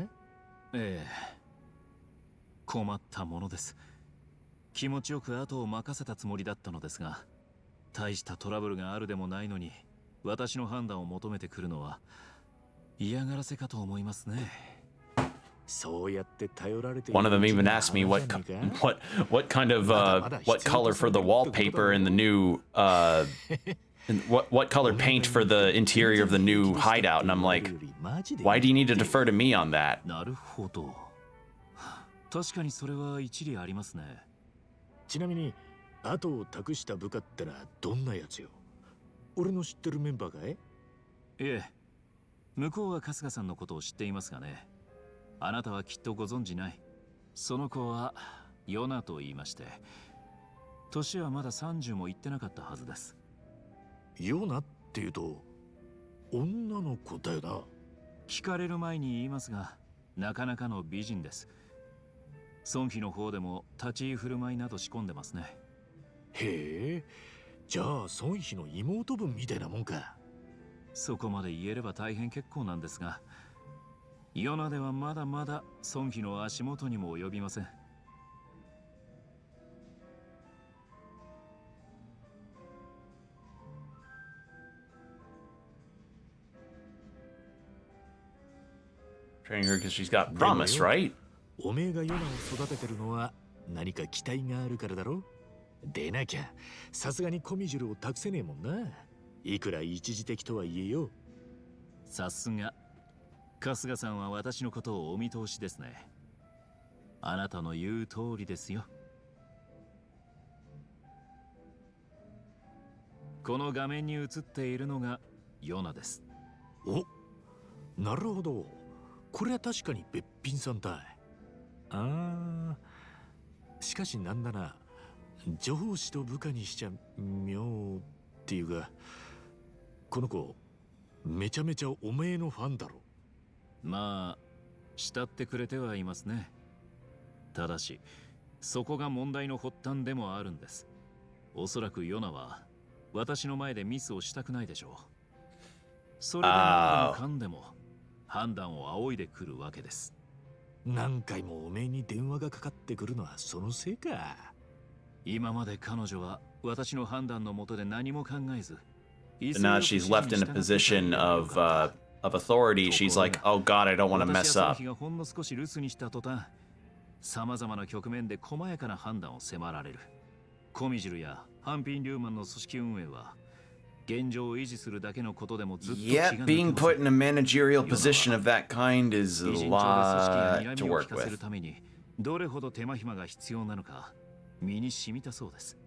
ええ。困ったものです。気持ちよく後を任せたつもりだったのですが、大したトラブルがあるでもないのに、私の判断を求めてくるのは嫌がらせかと思いますね。One of them even asked me what kind of what color for the wallpaper in the new and what color paint for the interior of the new hideout, and I'm like, why do you need to defer to me on that? なるほど。確かにそれは一理ありますね。ちなみに後を託した部下ってのはどんなやつよ？俺の知ってるメンバーかい？いえ、向こうは春日さんのことを知っていますがね。あなたはきっとご存じない。その子はヨナと言いまして、年はまだ30も行ってなかったはずです。ヨナっていうと女の子だよな。聞かれる前に言いますが、なかなかの美人です。孫妃の方でも立ち居振る舞いなど仕込んでますね。へえ、じゃあ孫妃の妹分みたいなもんか。そこまで言えれば大変結構なんですが、ヨナではまだまだ孫妃の足元にも及びません。Training her because she's got promise, right? おめえがヨナを育ててるのは何か期待があるからだろ？でなきゃさすがにコミジュルを託せねえもんな。いくら一時的とはいえよ。さすが春日さんは私のことをお見通しですね。あなたの言う通りですよ。この画面に映っているのがヨナです。お、なるほど。これは確かにべっぴんさんだ。ああ、しかしなんだな。上司と部下にしちゃ妙っていうか、この子めちゃめちゃおめえのファンだろ。まあ慕ってくれてはいますね。ただしそこが問題の発端でもあるんです。おそらくヨナは私の前でミスをしたくないでしょう。それで何でもかんでも判断を仰いでくるわけです。何回もおめえに電話がかかってくるのはそのせいか。今まで彼女は私の判断のもとで何も考えず、 now that she's left in a position of authority, she's like, oh god, I don't want to mess up. ほんの少し留守にした途端、さまざまな局面で細やかな判断を迫られる。コミジュルやハンピン・リューマンの組織運営は Yep, being put in a managerial position of that kind is a lot to work with. どれほど手間暇が必要なのか身に染みたそうです。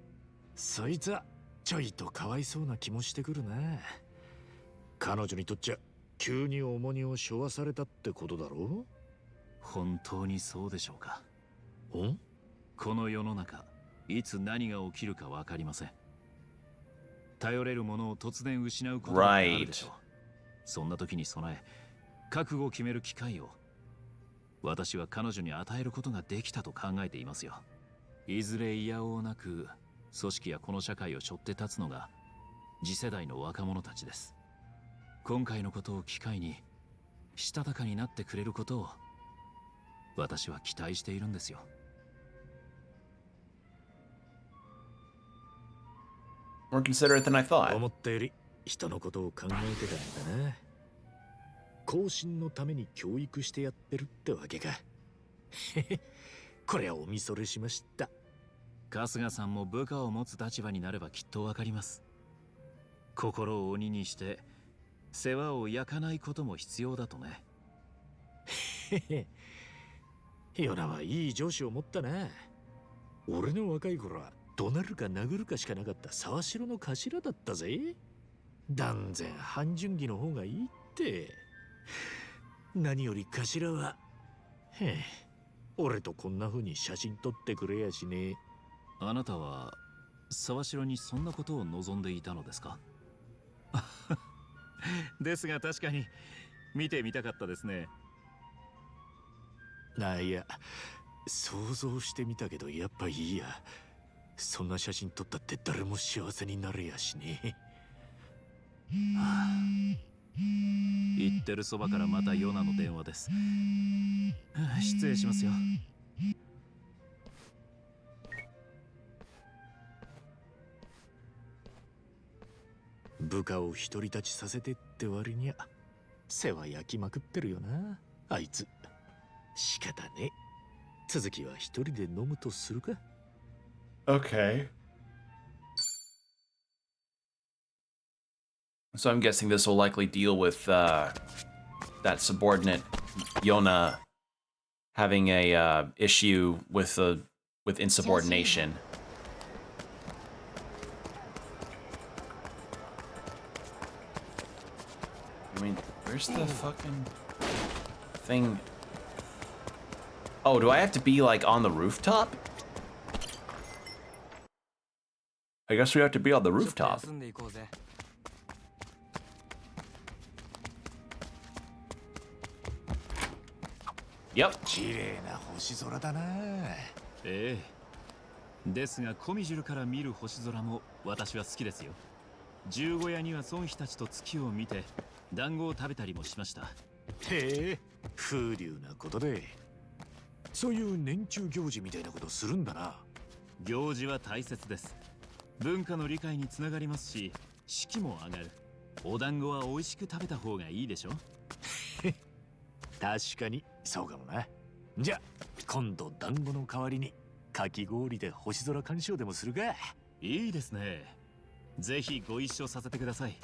そいつはちょいとかわいそうな気もしてくるな。彼女にとっちゃ急に重荷を背負わされたってことだろう。本当にそうでしょうか。ん？この世の中、いつ何が起きるかわかりません。頼れるものを突然失うことがあるでしょう。そんな時に備え、覚悟を決める機会を私は彼女に与えることができたと考えていますよ。いずれいやおうなく組織やこの社会を背負って立つのが次世代の若者たちです。今回のことを機会にしたたかになってくれることを私は期待しているんですよ。More considerate than I thought. 思ったより人のことを考えてたんだな。後進のために教育してやってるってわけか。これはおみそれしました。春日さんも部下を持つ立場になればきっとわかります。心を鬼にして世話を焼かないことも必要だとね。ヨナはいい上司を持ったな。俺の若い頃は怒鳴るか殴るかしかなかった沢城の頭だったぜ。断然半純義の方がいいって。何より頭は、俺とこんな風に写真撮ってくれやしね。あなたは沢城にそんなことを望んでいたのですか？ですが確かに見てみたかったですね。いや、想像してみたけどやっぱいいや。そんな写真撮ったって誰も幸せになれやしね。言ってるそばからまたヨナの電話です。失礼しますよ。部下を独り立ちさせてって割にゃ世話焼きまくってるよなあいつ。仕方ね。続きは一人で飲むとするか。Okay. So I'm guessing this will likely deal with that subordinate Yona having a issue with insubordination. I mean, where's the fucking thing? Oh, do I have to be like on the rooftop? I guess we have to be on the rooftop. Yep. 綺麗な星空だな。ええ。ですがコミジュルから見る星空も私は好きですよ。十五夜には孫妃たちと月を見て団子を食べたりもしました。へえ、風流なことで。そういう年中行事みたいなことするんだな。行事は大切です。文化の理解につながりますし、士気も上がる。お団子は美味しく食べた方がいいでしょ。確かにそうかもな。じゃあ今度団子の代わりにかき氷で星空鑑賞でもするか。いいですね。ぜひご一緒させてください。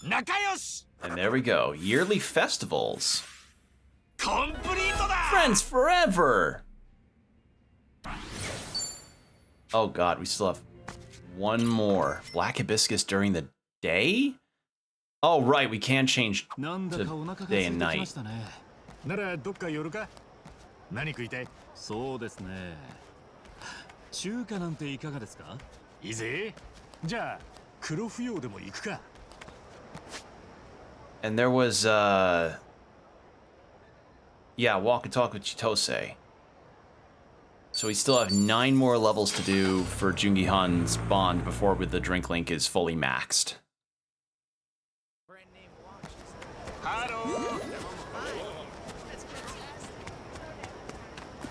仲良し。 And there we go. Yearly festivals. コンプリートだ。 Friends forever. Oh god, we still have one more. Black hibiscus during the day? Oh right, we can change to day and night. ならどっか寄るか。何食いたい？そうですね。中華なんていかがですか？いいぜ。じゃあ黒腐葉でも行くか。And there was yeah, walk and talk with Chitose. So we still have 9 more levels to do for Jungi-han's bond before the drink link is fully maxed.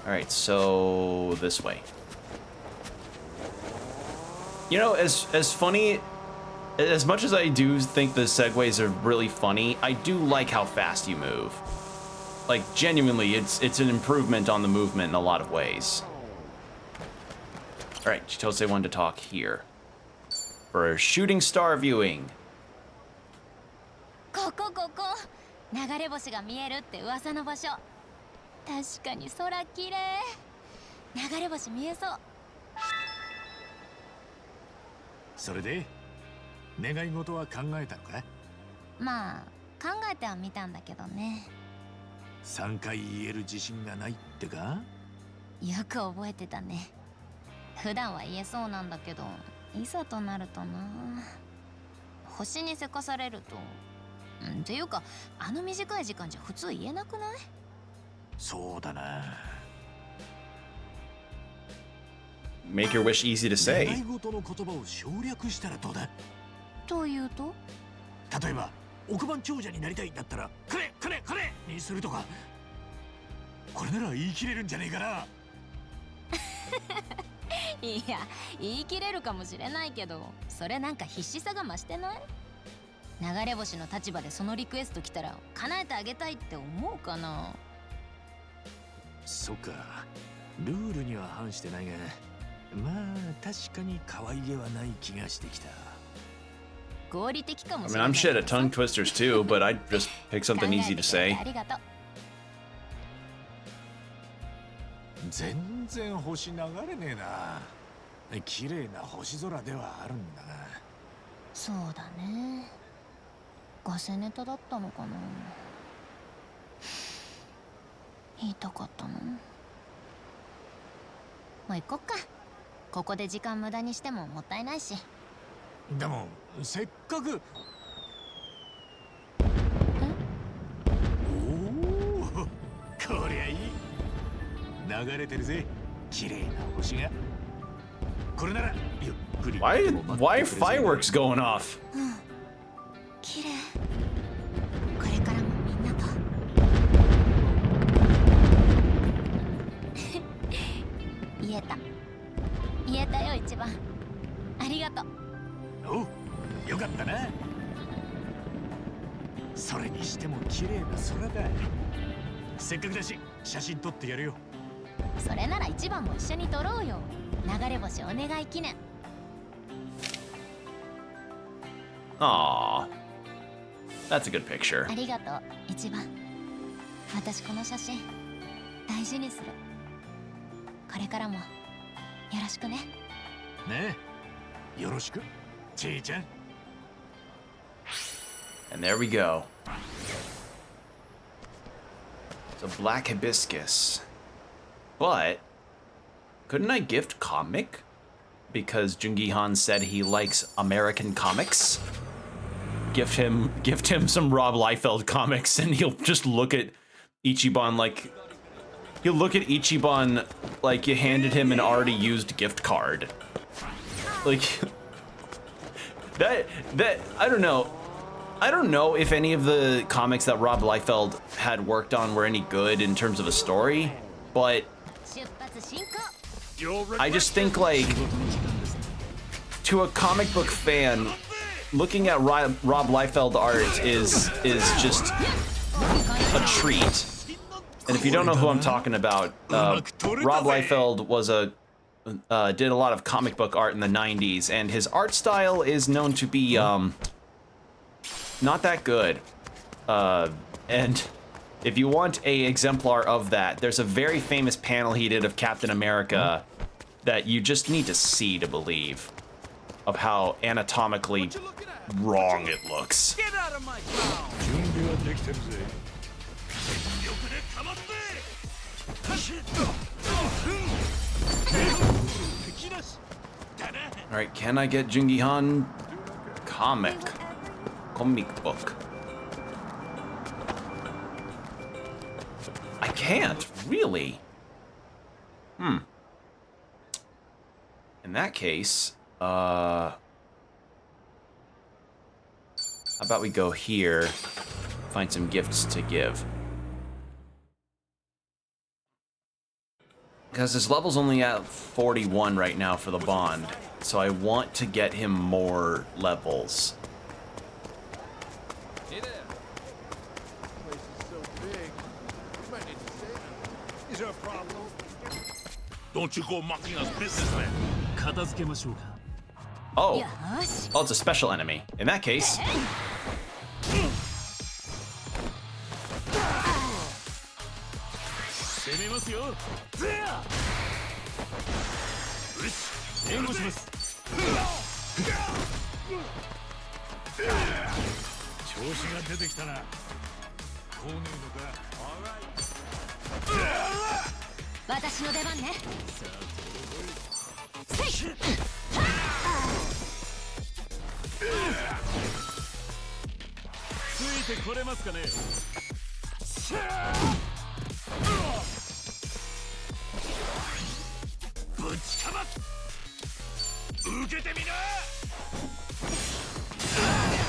Alright, so this way. You know, as funny, as much as I do think the segues are really funny, I do like how fast you move. Like, genuinely, it's an improvement on the movement in a lot of ways. Alright, Chitose wanted to talk here. for a shooting star viewing. こ流れ星が見えるって噂の場所。確かに空きれい。流れ星見えそう。それで願い事は考えたのか？まあ考えてはみたんだけどね。3回言える自信がないってか？よく覚えてたね。普段は言えそうなんだけど、いざとなるとな。星にせかされると。っていうか、あの短い時間じゃ普通言えなくない？そうだな。Make your wish easy to say. 願い事の言葉を省略したらどうだ？というと？例えば億万長者になりたいんだったら「金金金!」にするとか。これなら言い切れるんじゃねえかな。いや、言い切れるかもしれないけど、それなんか必死さが増してない？流れ星の立場でそのリクエスト来たら叶えてあげたいって思うかな？そっか、ルールには反してないが、まあ確かに可愛げはない気がしてきた。合理的かも I し mean, れない。 I'm shit at tongue twisters too, but I'd just pick something easy to say. ありがとう。全然星流れねえな。綺麗な星空ではあるんだな。そうだね。ガセネタだったのかな。言いたかったの。もう行こっか。ここで時間無駄にしてももったいないし。でもせっかく。おお、こりゃいい。流れてるぜ、綺麗な星が。これならゆっくり。Why are fireworks going off? 綺麗。これからもみんなと。言えたよ一番。ありがとう。おう、よかったな。それにしても綺麗な空だ。せっかくだし写真撮ってやるよ。それなら一番も一緒に撮ろうよ。流れ星お願い記念。Aww. That's a good picture. ありがとう一番。私この写真大事にする。これからもよろしくね。ねえ、よろしく、ちいちゃん。And there we go. It's a black hibiscus. But couldn't I gift comic? Because Jungi-han said he likes American comics. Gift him some Rob Liefeld comics and he'll just look at Ichiban like he'll look at Ichiban like you handed him an already used gift card. Like that I don't know. I don't know if any of the comics that Rob Liefeld had worked on were any good in terms of a story, but I just think, like, to a comic book fan, looking at Rob Liefeld art is just a treat. And if you don't know who I'm talking about, Rob Liefeld was did a lot of comic book art in the 90s, and his art style is known to be not that good. And if you want a exemplar of that, there's a very famous panel he did of Captain America that you just need to see to believe of how anatomically wrong it looks. Get out of my town! Alright, can I get Jungi-han comic book? I can't, really? In that case, how about we go here, find some gifts to give. Because his level's only at 41 right now for the bond, so I want to get him more levels. Hey there. This place is so big. You might need to save it. Is there a problem? Don't you go mocking us businessmen. 片付けましょうか。Oh. Oh, it's a special enemy. In that case.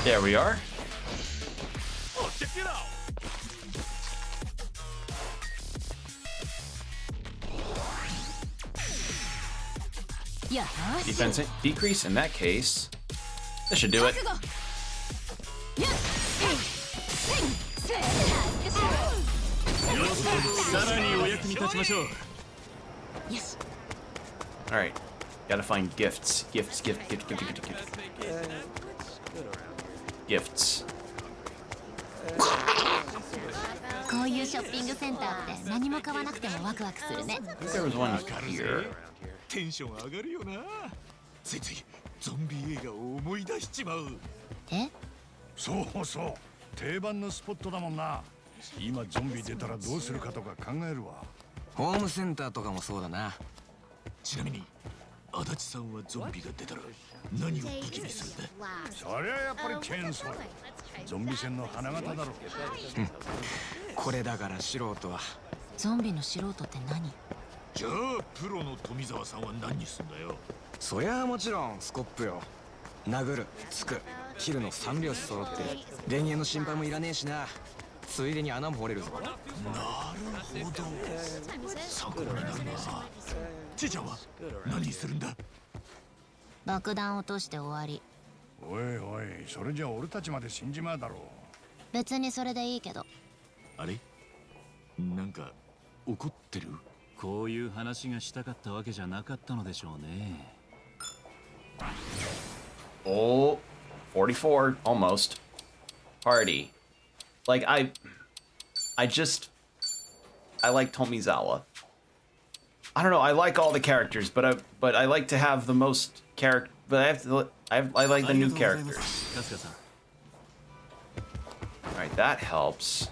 There we are. Defense decrease in that case. This should do it. Alright. Gotta find gifts. Gifts. Gifts. こういうショッピングセンターって何も買わなくてもワクワクするね。There was one here. テンション上がるよな。ついついゾンビ映画を思い出しちまう。え？そうそう。定番のスポットだもんな。今ゾンビ出たらどうするかとか考えるわ。ホームセンターとかもそうだな。ちなみに足立さんはゾンビが出たら何を武器にするんだ？そりゃやっぱりチェーンソー。ゾンビ戦の花形だろ。これだから素人は。ゾンビの素人って何？じゃあプロの富澤さんは何にすんだよ。そりゃあもちろんスコップよ。殴る、突く、切るの3拍子揃ってる。電源の心配もいらねえしな。ついでに穴も掘れるぞ。なるほど。参考になるな。ちいちゃんは何するんだ？爆弾落として終わり。おいおい、それじゃ俺たちまで死んじまうだろう。別にそれでいいけど。あれ？なんか怒ってる？こういう話がしたかったわけじゃなかったのでしょうね。Oh, 44, almost. Party. Like, I like Tomizawa. I don't know, I like all the characters, but I like to have the most character, but I like the new characters. Alright, that helps.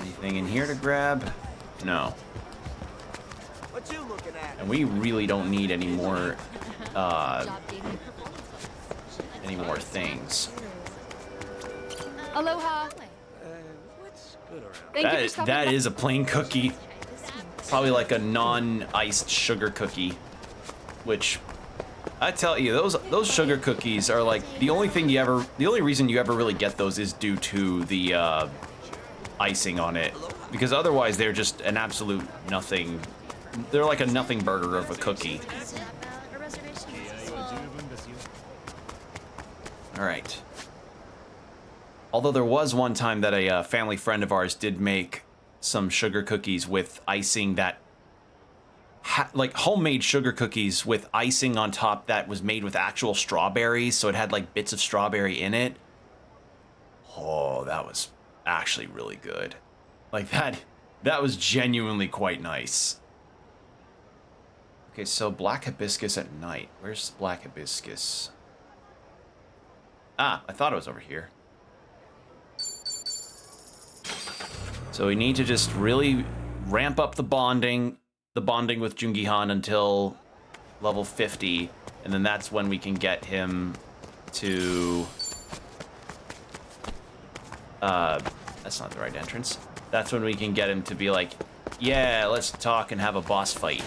Anything in here to grab? No. And we really don't need any more things. Aloha. That is a plain cookie. Probably like a non-iced sugar cookie, which I tell you, those sugar cookies are like the only reason you ever really get those is due to the icing on it, because otherwise they're just an absolute nothing. They're like a nothing burger of a cookie. All right. Although there was one time that a family friend of ours did make some sugar cookies with icing that like homemade sugar cookies with icing on top that was made with actual strawberries, so it had like bits of strawberry in it. Oh, that was actually really good. Like that was genuinely quite nice. Okay, so black hibiscus at night. Where's black hibiscus? Ah, I thought it was over here. So we need to just really ramp up the bonding with Jungi-han until level 50, and then that's when we can get him to that's not the right entrance. That's when we can get him to be like, yeah, let's talk and have a boss fight.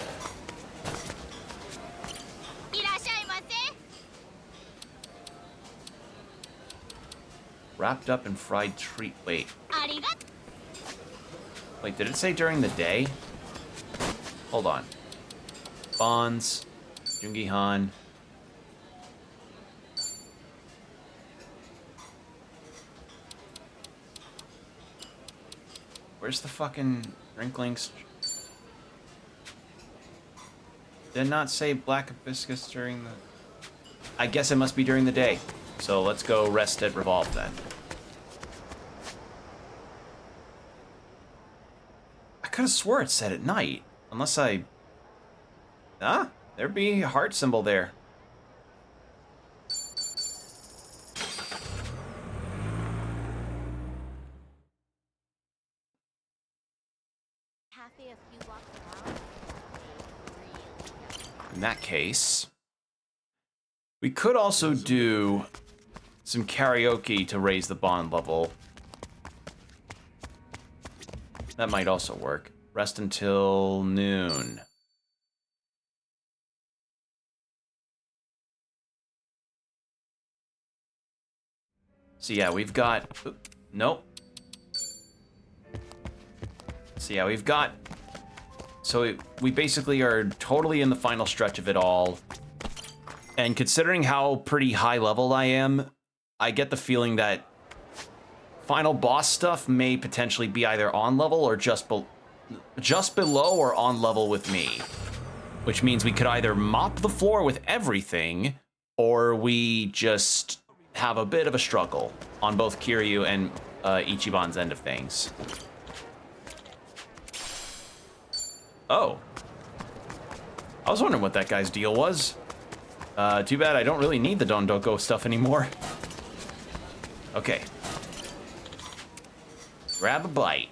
Wrapped up in fried treat. Wait, did it say during the day? Hold on. Bonds, Jungi-han. Where's the fucking drinklings? Did not say black hibiscus during the... I guess it must be during the day. So let's go rest at Revolve then. I could have swore it said at night. Unless I... Ah, there'd be a heart symbol there. In that case, we could also do some karaoke to raise the bond level. That might also work. Rest until noon. So yeah, we've got... Nope. So yeah, we've got... So we basically are totally in the final stretch of it all. And considering how pretty high level I am, I get the feeling that final boss stuff may potentially be either on level or just below or on level with me. Which means we could either mop the floor with everything, or we just have a bit of a struggle on both Kiryu and Ichiban's end of things. Oh. I was wondering what that guy's deal was. Too bad I don't really need the Dondoko stuff anymore. Okay. Grab a bite.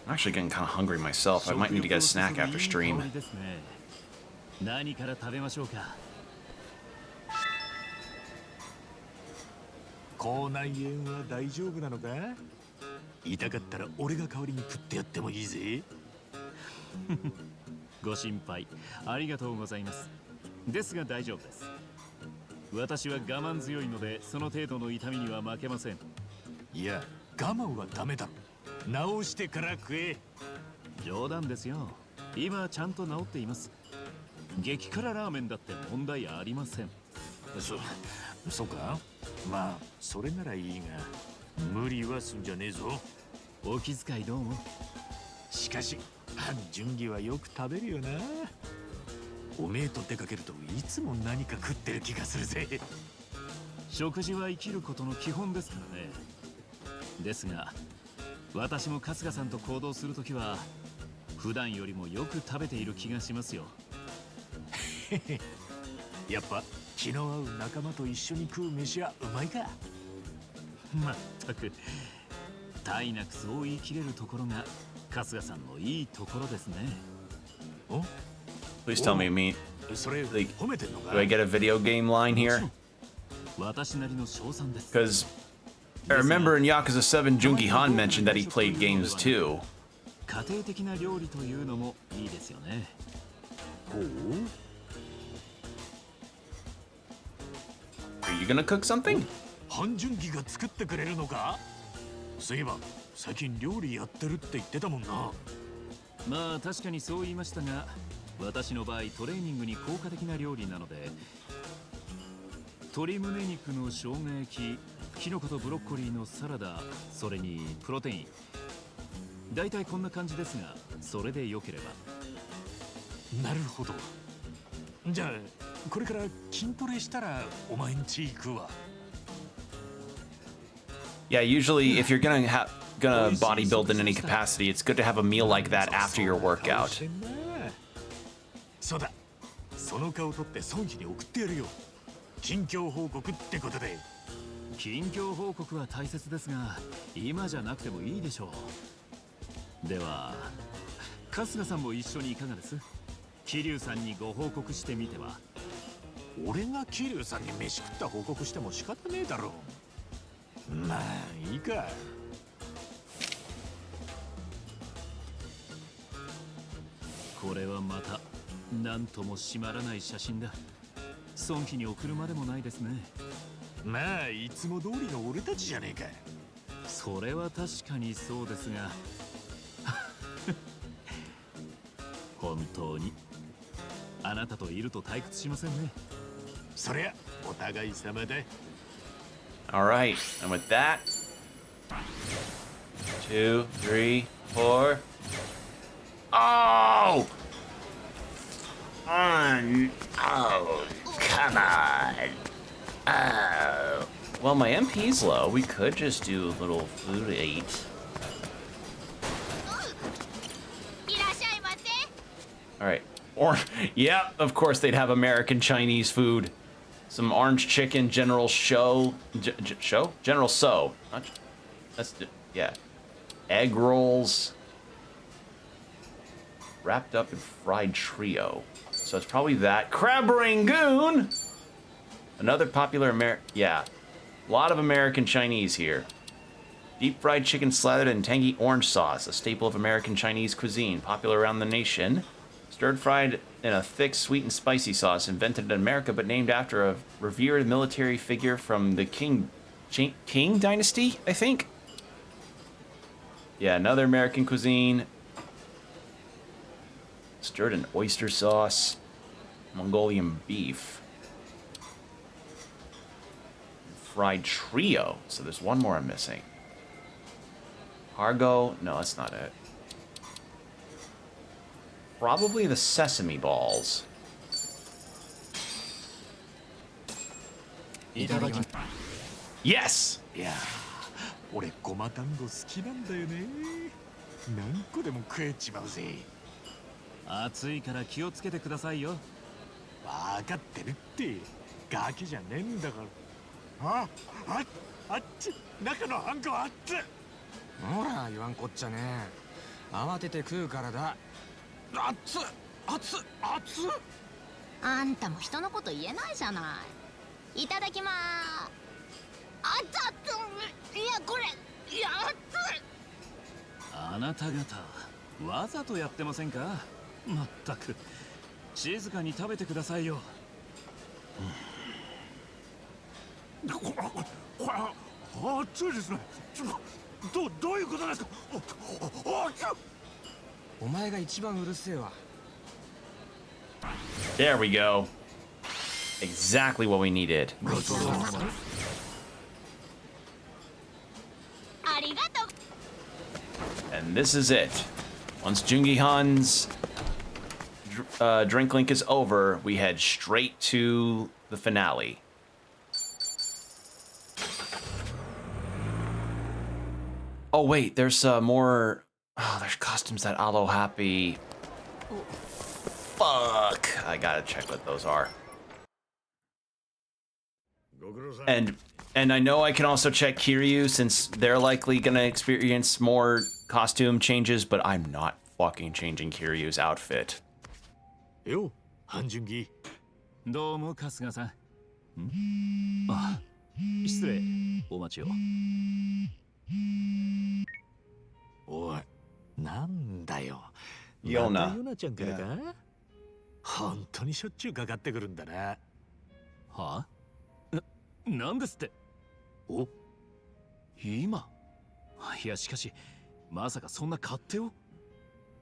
I'm actually getting kind of hungry myself. I might need to get a snack after stream. 何から食べましょうか。口内炎は大丈夫なのか？痛かったら俺が代わりに食ってやってもいいぜ。ご心配ありがとうございます。ですが大丈夫です。私は我慢強いのでその程度の痛みには負けません。いや、我慢はダメだろ。治してから食え。冗談ですよ。今ちゃんと治っています。激辛ラーメンだって問題ありません。そうか？まあそれならいいが、無理はすんじゃねえぞ。お気遣いどうも。しかし純義はよく食べるよな。おめえと出かけるといつも何か食ってる気がするぜ。食事は生きることの基本ですからね。ですが私も春日さんと行動するときは普段よりもよく食べている気がしますよ。やっぱ気の合う仲間と一緒に食う飯はうまいか。まったく体なくそう言い切れるところが春日さんのいいところですね。お Please tell me, like, do I get a video game line here? Because I remember in Yakuza 7, Jungi Han mentioned that he played games too. Are you gonna cook something? 半純義が作ってくれるのか？そういえば最近料理やってるって言ってたもんな。まあ確かにそう言いましたが、私の場合トレーニングに効果的な料理なので、鶏胸肉の生姜焼き、キノコとブロッコリーのサラダ、それにプロテイン。だいたいこんな感じですが、それで良ければ。なるほど。じゃあこれから筋トレしたらお前んち行くわ。Yeah, usually if you're gonna bodybuild in any capacity, it's good to have a meal like that after your workout. そうだ。その顔取って孫妃に送ってやるよ。近況報告ってことで。近況報告は大切ですが、今じゃなくてもいいでしょう。では、春日さんも一緒にいかがです？桐生さんにご報告してみては。俺が桐生さんに飯食った報告しても仕方ねえだろう。まあいいか。これはまた何とも締まらない写真だ。孫妃に送るまでもないですね。まあいつも通りの俺たちじゃねえか。それは確かにそうですが本当にあなたといると退屈しませんね。そりゃお互い様だ。All right, and with that, 2, 3, 4. Oh! Oh, come on. Oh. Well, my MP's low. We could just do a little food to eat. Alright. Or, yeah, of course they'd have American Chinese food. Some orange chicken, General Show. Show? General So. That's, yeah. Egg rolls. Wrapped up in fried trio. So it's probably that. Crab Rangoon! Another popular yeah. A lot of American Chinese here. Deep fried chicken slathered in tangy orange sauce, a staple of American Chinese cuisine, popular around the nation. Stirred fried in a thick, sweet and spicy sauce, invented in America but named after a revered military figure from the Qing Dynasty, I think? Yeah, another American cuisine. Stirred in oyster sauce. Mongolian beef. Fried trio. So there's one more I'm missing. Cargo. No, that's not it. Probably the sesame balls. Yes! いや、俺ごま団子好きなんだよね。何個でも食えちまうぜ。暑いから気をつけてくださいよ。わかってるって。ガキじゃねえんだから。あっち、中のあんこあっつ。ほら、言わんこっちゃねえ。慌てて食うからだ。あっつ、あっつ、あっつ。あんたも人のこと言えないじゃない。いただきまーす。あっつあっつ。いや、これ、いや、あっつ。あなた方、わざとやってませんか？まったく。静かに食べてくださいよ。熱いですね。どういうことですか？お前が一番うるせえわ。There we go. Exactly what we needed. And this is it. Once Jungi Han's drink link is over, we head straight to the finale. Oh wait, there's more. Oh, there's costumes that Alo Happy. Fuck! I gotta check what those are. And I know I can also check Kiryu since they're likely gonna experience more costume changes, but I'm not fucking changing Kiryu's outfit. Yo, Hanjungi. どうも春日さん。あ、失礼。お待ちを。おい、なんだよ。ヨナ。またヨナちゃんからか？本当にしょっちゅうかかってくるんだな。は？なんですって？お？今？いやしかし、まさかそんな勝手を？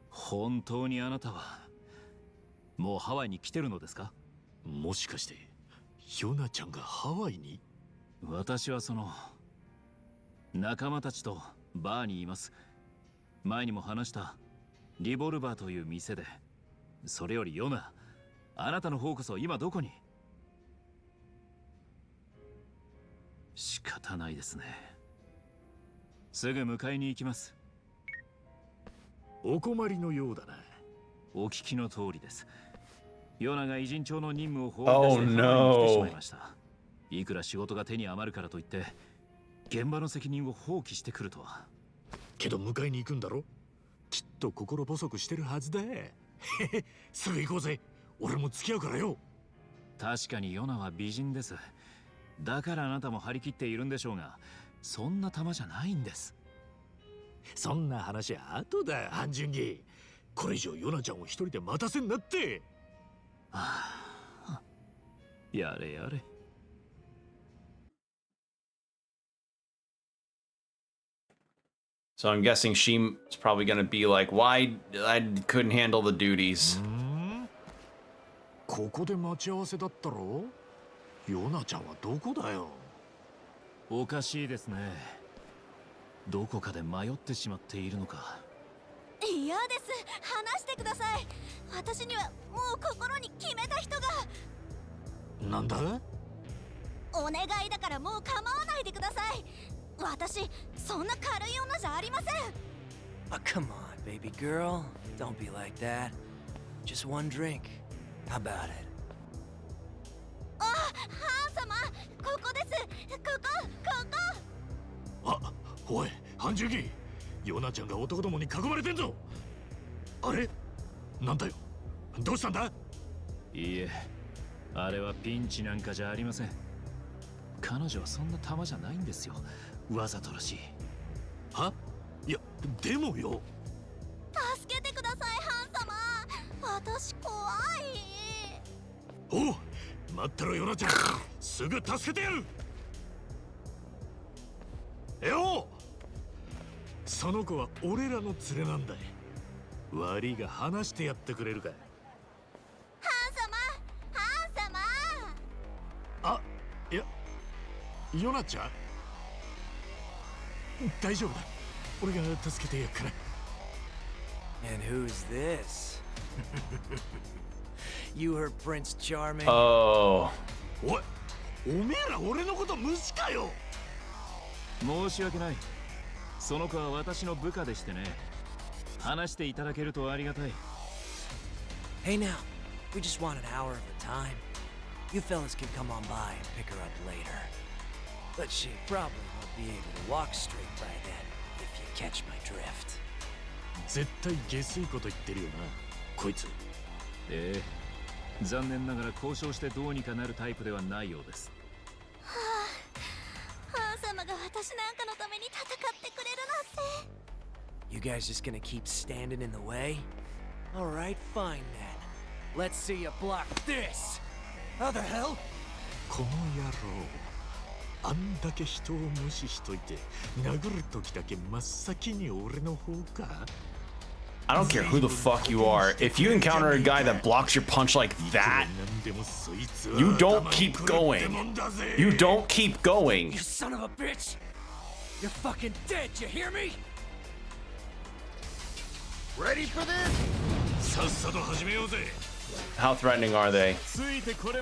本当にあなたはもうハワイに来てるのですか？もしかしてヨナちゃんがハワイに？私はその仲間たちとバーにいます。前にも話したリボルバーという店で。それよりヨナ、あなたの方こそ今どこに？仕方ないですね。すぐ迎えに行きます。お困りのようだな。お聞きの通りです。ヨナが偉人帳の任務を放棄してハワイに来てしまいました。いくら仕事が手に余るからといって現場の責任を放棄してくるとは。けど迎えに行くんだろ？きっと心細くしてるはずだ。すぐ行こうぜ。俺も付き合うからよ。確かにヨナは美人です。だからあなたも張り切っているんでしょうが、そんな玉じゃないんです。そんな話は後だ、半純義。これ以上ヨナちゃんを一人で待たせんなって。やれやれ。So I'm guessing she's probably gonna be like, why I couldn't handle the duties. ここで待ち合わせだったろ？ヨナちゃんはどこだよ？おかしいですね。どこかで迷ってしまっているのか。嫌です。話してください。私にはもう心に決めた人が。なんだ？お願いだからもう構わないでください。私そんな軽い女じゃありません。Come on, baby girl. Don't be like that. Just one drink. How about it? あ、ハン様、ここです。ここ。あ、おい、半獣儀。ヨナちゃんが男どもに囲まれてんぞ。あれ？なんだよ。どうしたんだ？いいえ、あれはピンチなんかじゃありません。彼女はそんな玉じゃないんですよ。わざとらしい。は？いや、でもよ。助けてください、ハン様。私怖い。おう、待ったろヨナちゃん。すぐ助けてやる。よう。その子は俺らの連れなんだい。悪いが話してやってくれるか。ハン様。あ、いや、ヨナちゃん大丈夫だ。俺が助けてやっから。 And who's this? You heard Prince Charming? Oh. おい、おめえら俺のこと無視かよ。申し訳ない。その子は私の部下でしてね。話していただけるとありがたい。Hey now, we just want an hour of the time. You fellas can come on by and pick her up later. But she probably won't be able to walk straight by then, if you catch my drift. 絶対下水こと言ってるよな、こいつ。ええ、残念ながら交渉してどうにかなるタイプではないようです。はあ、ハン様が私なんかのために戦ってくれるなんて。You guys just gonna keep standing in the way? Alright, fine then. Let's see you block this! How the hell? この野郎、あんだけ人を無視しといて、殴る時だけ真っ先に俺の方か。I don't care who the fuck you are. If you encounter a guy that blocks your punch like that, you don't keep going. You don't keep going. You son of a bitch! You're fucking dead, you hear me? Ready for this? さっさと始めようぜ。 How threatening are they?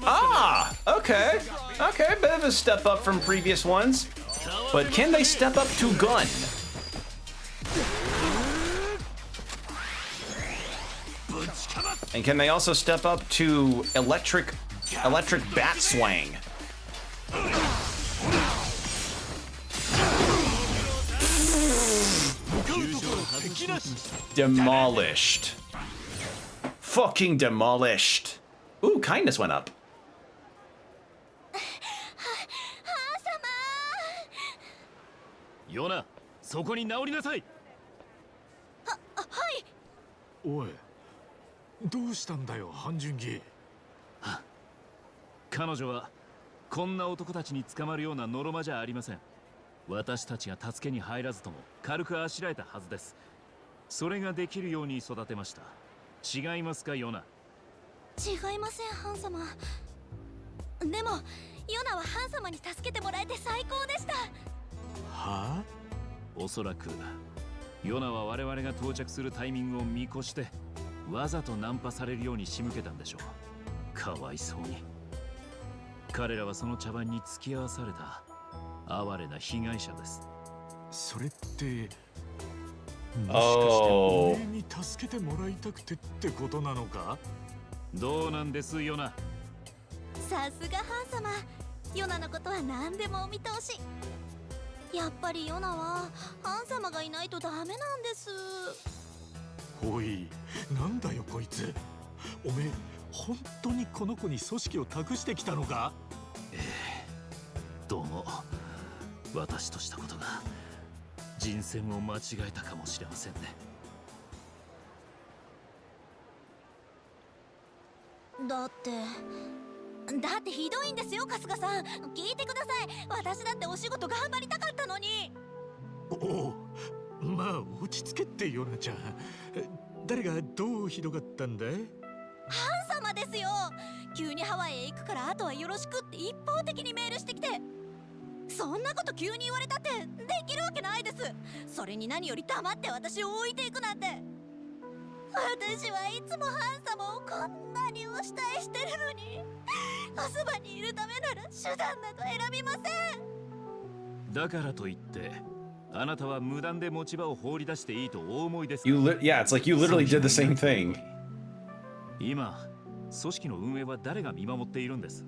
Ah, okay. Okay, bit of a step up from previous ones. But can they step up to gun? And can they also step up to electric bat swang? Demolished. Fucking demolished. Ooh, kindness went up. ヨナ、そこに直りなさい。はい。おい、どうしたんだよ、半純義。彼女はこんな男たちに捕まるようなノロマじゃありません。私たちが助けに入らずとも軽くあしらえたはずです。それができるように育てました。違いますか、ヨナ？違いません、ハン様。でもヨナはハン様に助けてもらえて最高でした。はあ？おそらくヨナは我々が到着するタイミングを見越してわざとナンパされるように仕向けたんでしょう。かわいそうに。彼らはその茶番に付き合わされた哀れな被害者です。それってもしかして俺に助けてもらいたくてってことなのか？どうなんですヨナ。さすがハン様。ヨナのことは何でもお見通し。やっぱりヨナはハン様がいないとダメなんです。おい、なんだよこいつ。おめえ本当にこの子に組織を託してきたのか？どうも私としたことが人選を間違えたかもしれませんね。だってひどいんですよ、春日さん。聞いてください。私だってお仕事頑張りたかったのに。おお、まあ落ち着けってヨナちゃん。誰がどうひどかったんだ？ハン様ですよ。急にハワイへ行くからあとはよろしくって一方的にメールしてきて、そんなこと急に言われたってできるわけないです。それに何より黙って私を置いていくなんて。私はいつもハン様をこんなにお慕いしてるのに、おそばにいるためなら手段など選びません。だからといってあなたは無断で持ち場を放り出していいとお思いですか？ Yeah, it's like you literally did the same thing. 今組織の運営は誰が見守っているんです？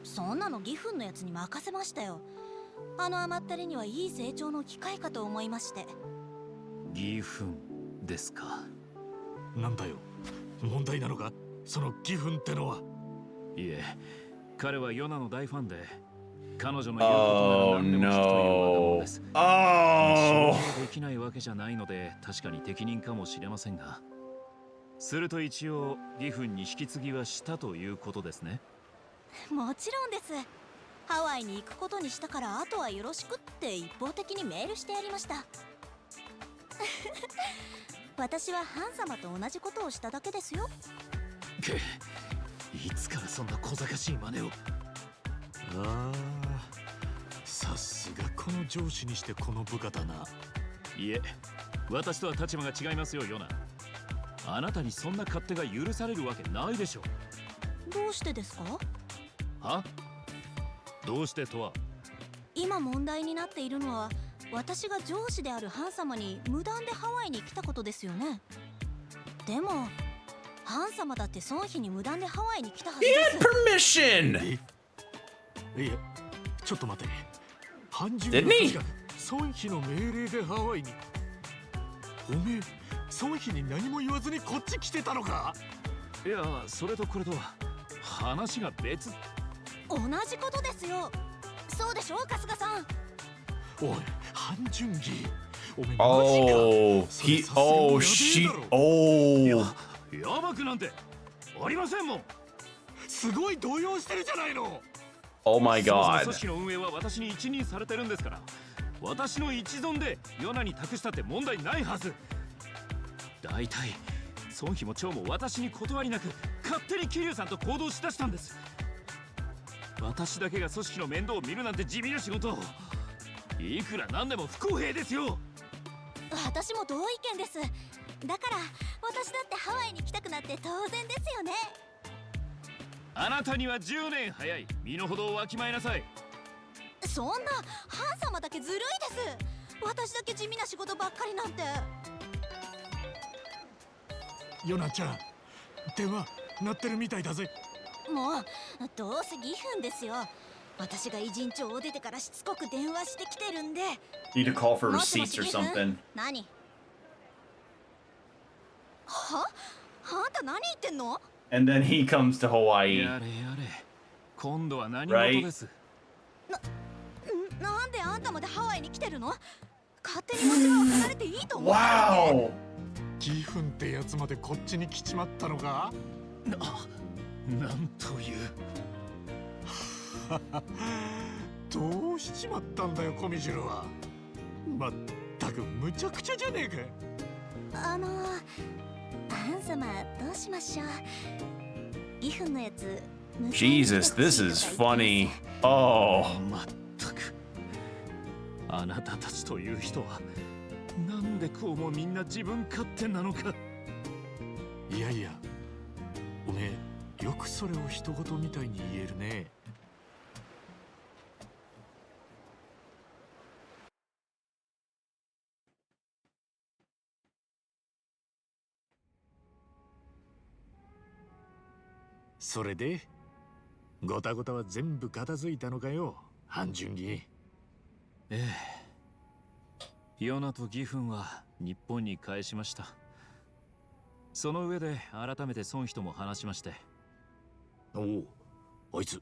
そんなの義憤のやつに任せましたよ。あの甘ったれにはいい成長の機会かと思いまして。義憤ですか。なんだよ、問題なのか、その義憤ってのは。いえ、彼はヨナの大ファンで、彼女の言うことなら何でも聞くという若者です。一生できないわけじゃないので、確かに適任かもしれませんが、すると一応義憤に引き継ぎはしたということですね。もちろんです。ハワイに行くことにしたからあとはよろしくって一方的にメールしてやりました。私はハン様と同じことをしただけですよ。いつからそんな小賢しい真似を。ああ、さすがこの上司にしてこの部下だな。いえ、私とは立場が違いますよ、ヨナ。あなたにそんな勝手が許されるわけないでしょ。どうしてですか？は？どうしてとは？今問題になっているのは、私が上司であるハン様に無断でハワイに来たことですよね。でもハン様だって孫妃に無断でハワイに来たはずです。He had permission! いや、ちょっと待て。半純はとにかく孫妃の命令でハワイに。おめえ、孫妃に何も言わずにこっち来てたのか？いや、それとこれとは話が別。同じことですよ。そうでしょ、春日さん。おい、半純義。おめえ Oh, he, oh, she, oh. やばくなんてありませんもん。すごい動揺してるじゃないの。Oh my そもそも god. 組織の運営は私に一任されてるんですから、私の一存でヨナに託したって問題ないはず。だいたい孫妃も長も私に断りなく勝手に桐生さんと行動しだしたんです。私だけが組織の面倒を見るなんて地味な仕事を。いくらなんでも不公平ですよ。私も同意見です。だから私だってハワイに来たくなって当然ですよね。あなたには10年早い。身の程をわきまえなさい。そんな、ハン様だけずるいです。私だけ地味な仕事ばっかりなんて。ヨナちゃん、電話鳴ってるみたいだぜ。もうどうせ義憤ですよ。私が偉人町を出てからしつこく電話してきてるんで。Need to call for もしも receipts し or 義憤？ something. 何？は？あんた何言ってんの？ And then he comes to Hawaii. やれやれ、今度は何事です？なんであんたまでハワイに来てるの？勝手に持ち場を離れていいと思う。Wow! 義憤ってやつまでこっちに来ちまったのか？なんという。どうしちまったんだよ、コミジュルは。まったくむちゃくちゃじゃねえか。ハン様どうしましょう。義憤のやつ。Jesus, this is funny. Oh. まったく。あなたたちという人はなんでこうもみんな自分勝手なのか。いやいや、おめえよくそれを人事みたいに言えるね。それでごたごたは全部片付いたのかよ、半純義。ええ、ヨナと義憤は日本に返しました。その上で改めて孫妃とも話しまして。おお、あいつ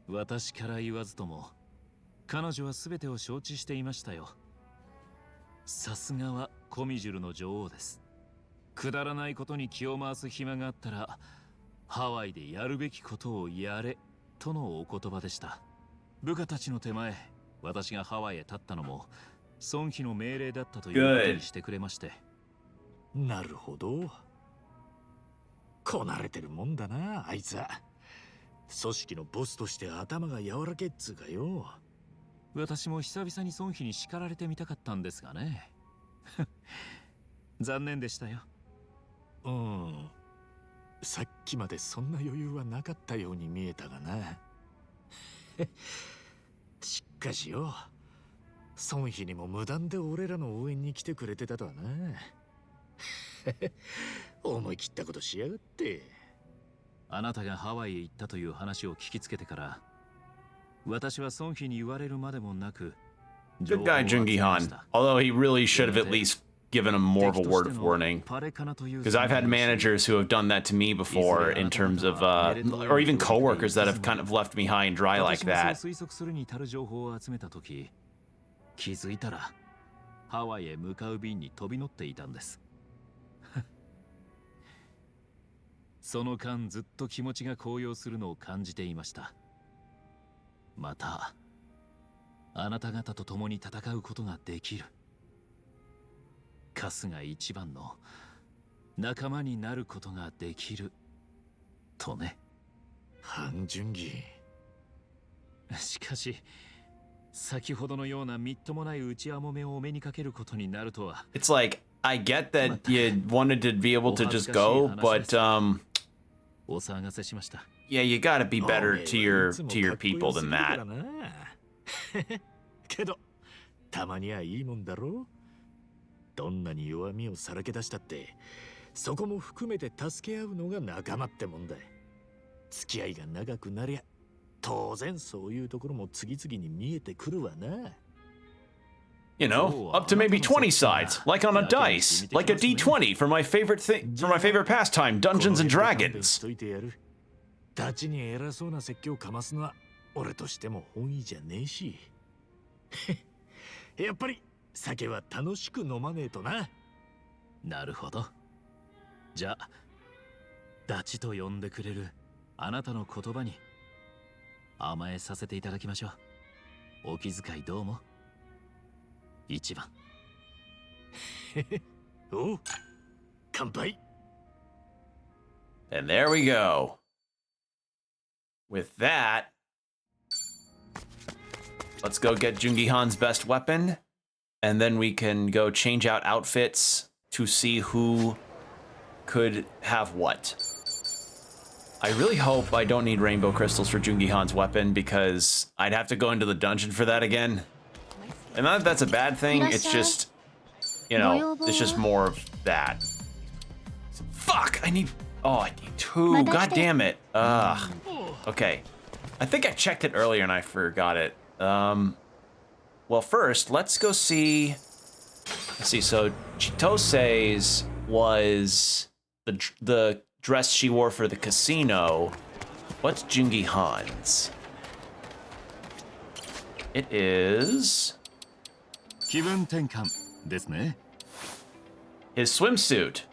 私から言わずとも彼女は全てを承知していましたよ。さすがはコミジュルの女王です。くだらないことに気を回す暇があったらハワイでやるべきことをやれとのお言葉でした。部下たちの手前、私がハワイへ立ったのも孫妃の命令だったということにしてくれまして。なるほど。こなれてるもんだな、あいつは。組織のボスとして頭が柔らけっつうかよ。私も久々に孫妃に叱られてみたかったんですがね。残念でしたよ。うん。さっきまでそんな余裕はなかったように見えたがな。しかしよ、孫妃にも無断で俺らの応援に来てくれてたとはな。思い切ったことしやがって。あなたがハワイへ行ったという話を聞きつけてから、私は孫妃に言われるまでもなく、 Good guy, Jungi Han. Although he really should have at least given him more of a word of warning. Because I've had managers who have done that to me before in terms of, or even coworkers that have kind of left me high and dry like that. 気づいたらハワイへ向かう便に飛び乗っていたんです。その間ずっと気持ちが高揚するのを感じていました。またあなた方と共に戦うことができる。カスが一番の仲間になることができるとね。ハン・ジュンギ。しかし先ほどのようなみっともない内輪もめをお目にかけることになるとは。 It's like, I get that you wanted to be able to just go, but yeah, you gotta be better to your people than that. けどたまにはいいもんだろ。どんなに弱みをさらけ出したってそこも含めて助け合うのが仲間ってもんだ。付き合いが長くなりゃ当然そういうところも次々に見えてくるわな。You know, up to maybe 20 sides, like on a dice, like a D20 for my favorite pastime, Dungeons and Dragons. たちに偉そうな説教かますのは俺としても本意じゃねえし。やっぱり酒は楽しく飲まねえとな。なるほど。じゃあダチと呼んでくれるあなたの言葉に甘えさせていただきましょう。お気遣いどうも。一番。おう、乾杯。 And there we go. With that, let's go get Jungi Han's best weapon, and then we can go change out outfits to see who could have what. I really hope I don't need rainbow crystals for Jungi Han's weapon, because I'd have to go into the dungeon for that again. And not that that's a bad thing, it's just, you know, it's just more of that. Fuck! I need 2. God damn it. Ugh. Okay. I think I checked it earlier and I forgot it. Well, first, let's go see. Let's see. So Chitose's was the dress she wore for the casino. What's Jungi Han's? It is 気分転換ですね。 His swimsuit.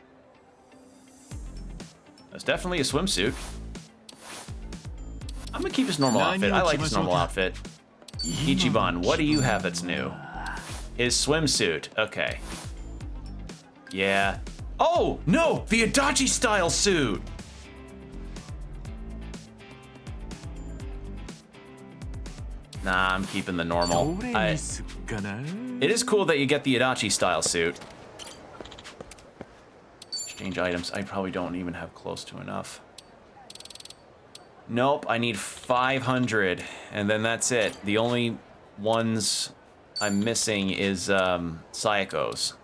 That's definitely a swimsuit. I'm gonna keep his normal outfit. I like his normal outfit. Ichiban, what do you have that's new? His swimsuit. Okay. Yeah. Oh, no! The Adachi style suit! Nah, I'm keeping the normal. It is cool that you get the Adachi style suit. Exchange items. I probably don't even have close to enough. Nope, I need 500, and then that's it. The only ones I'm missing is Sayako's.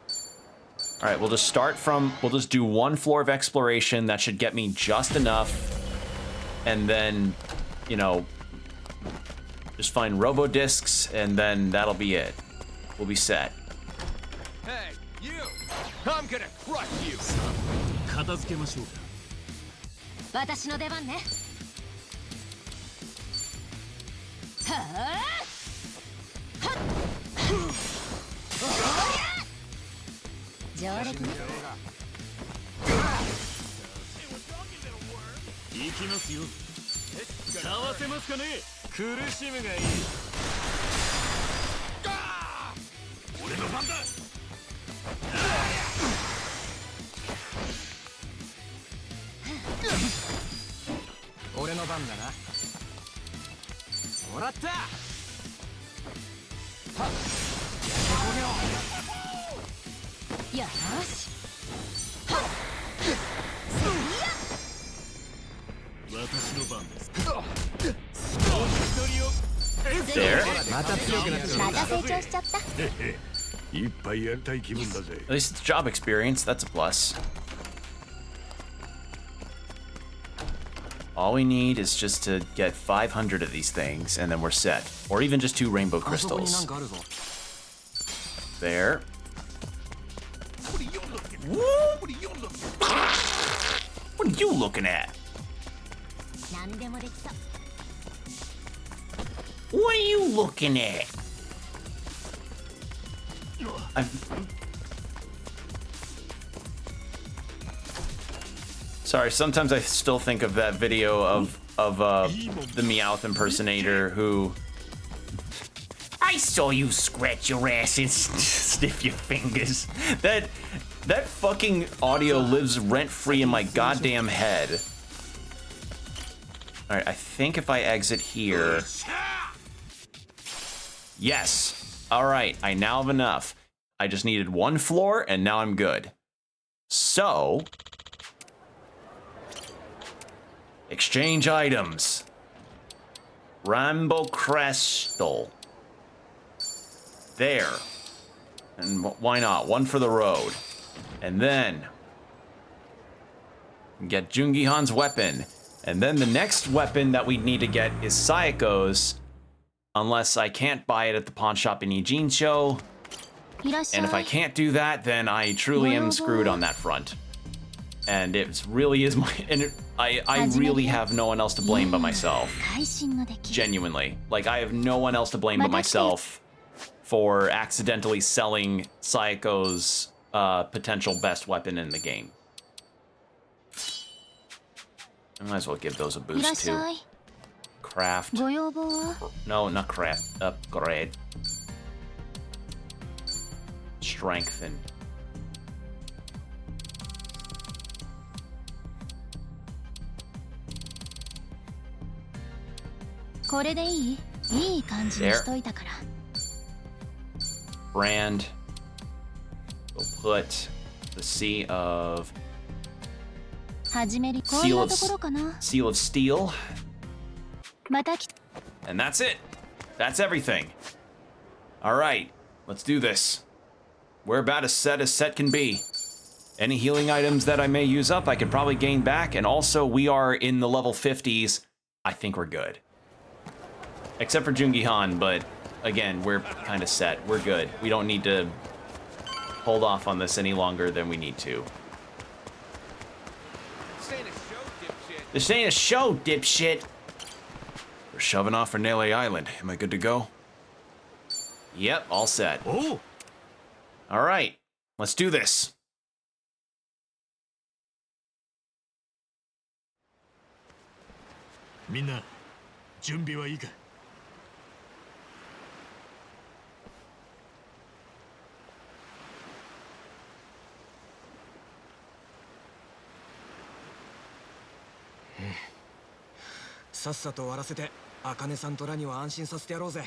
All right, we'll just we'll just do 1 floor of exploration. That should get me just enough. And then, you know, just find robo discs, and then that'll be it. We'll be set. Hey, you! I'm gonna crush you! 片付けましょう。私の出番ね。はあ。上出来ね。行きますよ。かわせますかね。苦しむがいい。俺の番だ。俺の番だな。もらった。よし There. また強くなっちゃまた成長しちゃった いっぱいやりたい気分だぜ。 At least it's job experience. That's a plus. All we need is just to get 500 of these things, and then we're set. Or even just 2 rainbow crystals. There. What are you looking at? 何でもできそう What are you looking at? Sorry, sometimes I still think of that video of the Meowth impersonator who... I saw you scratch your ass and sniff your fingers. That fucking audio lives rent-free in my goddamn head. Alright, I think if I exit here... Yes! Alright, I now have enough. I just needed 1 floor, and now I'm good. So... exchange items. Rainbow crystal. There. And why not? 1 for the road. And then... get Jungi-Han's weapon. And then the next weapon that we need to get is Sayako's. Unless I can't buy it at the pawn shop in Ijincho. And if I can't do that, then I truly am screwed on that front. And it really is my... and I really have no one else to blame but myself. Genuinely. Like, I have no one else to blame but myself for accidentally selling Sayako's potential best weapon in the game. I might as well give those a boost too. Craft. No, not craft. Upgrade. Strengthen. Brand. We'll put the Sea of... Seal of Steel. And that's it. That's everything. Alright, let's do this. We're about as set can be. Any healing items that I may use up, I could probably gain back, and also we are in the level 50s. I think we're good. Except for Jungi-Han, but again, we're kind of set. We're good. We don't need to hold off on this any longer than we need to. This ain't a show, dipshit. We're shoving off for Nele Island. Am I good to go? Yep, all set. Oh! Alright, let's do this. Minna, 準備はいいか? Hmm. さっさと終わらせて、茜さんとラには安心させてやろうぜ。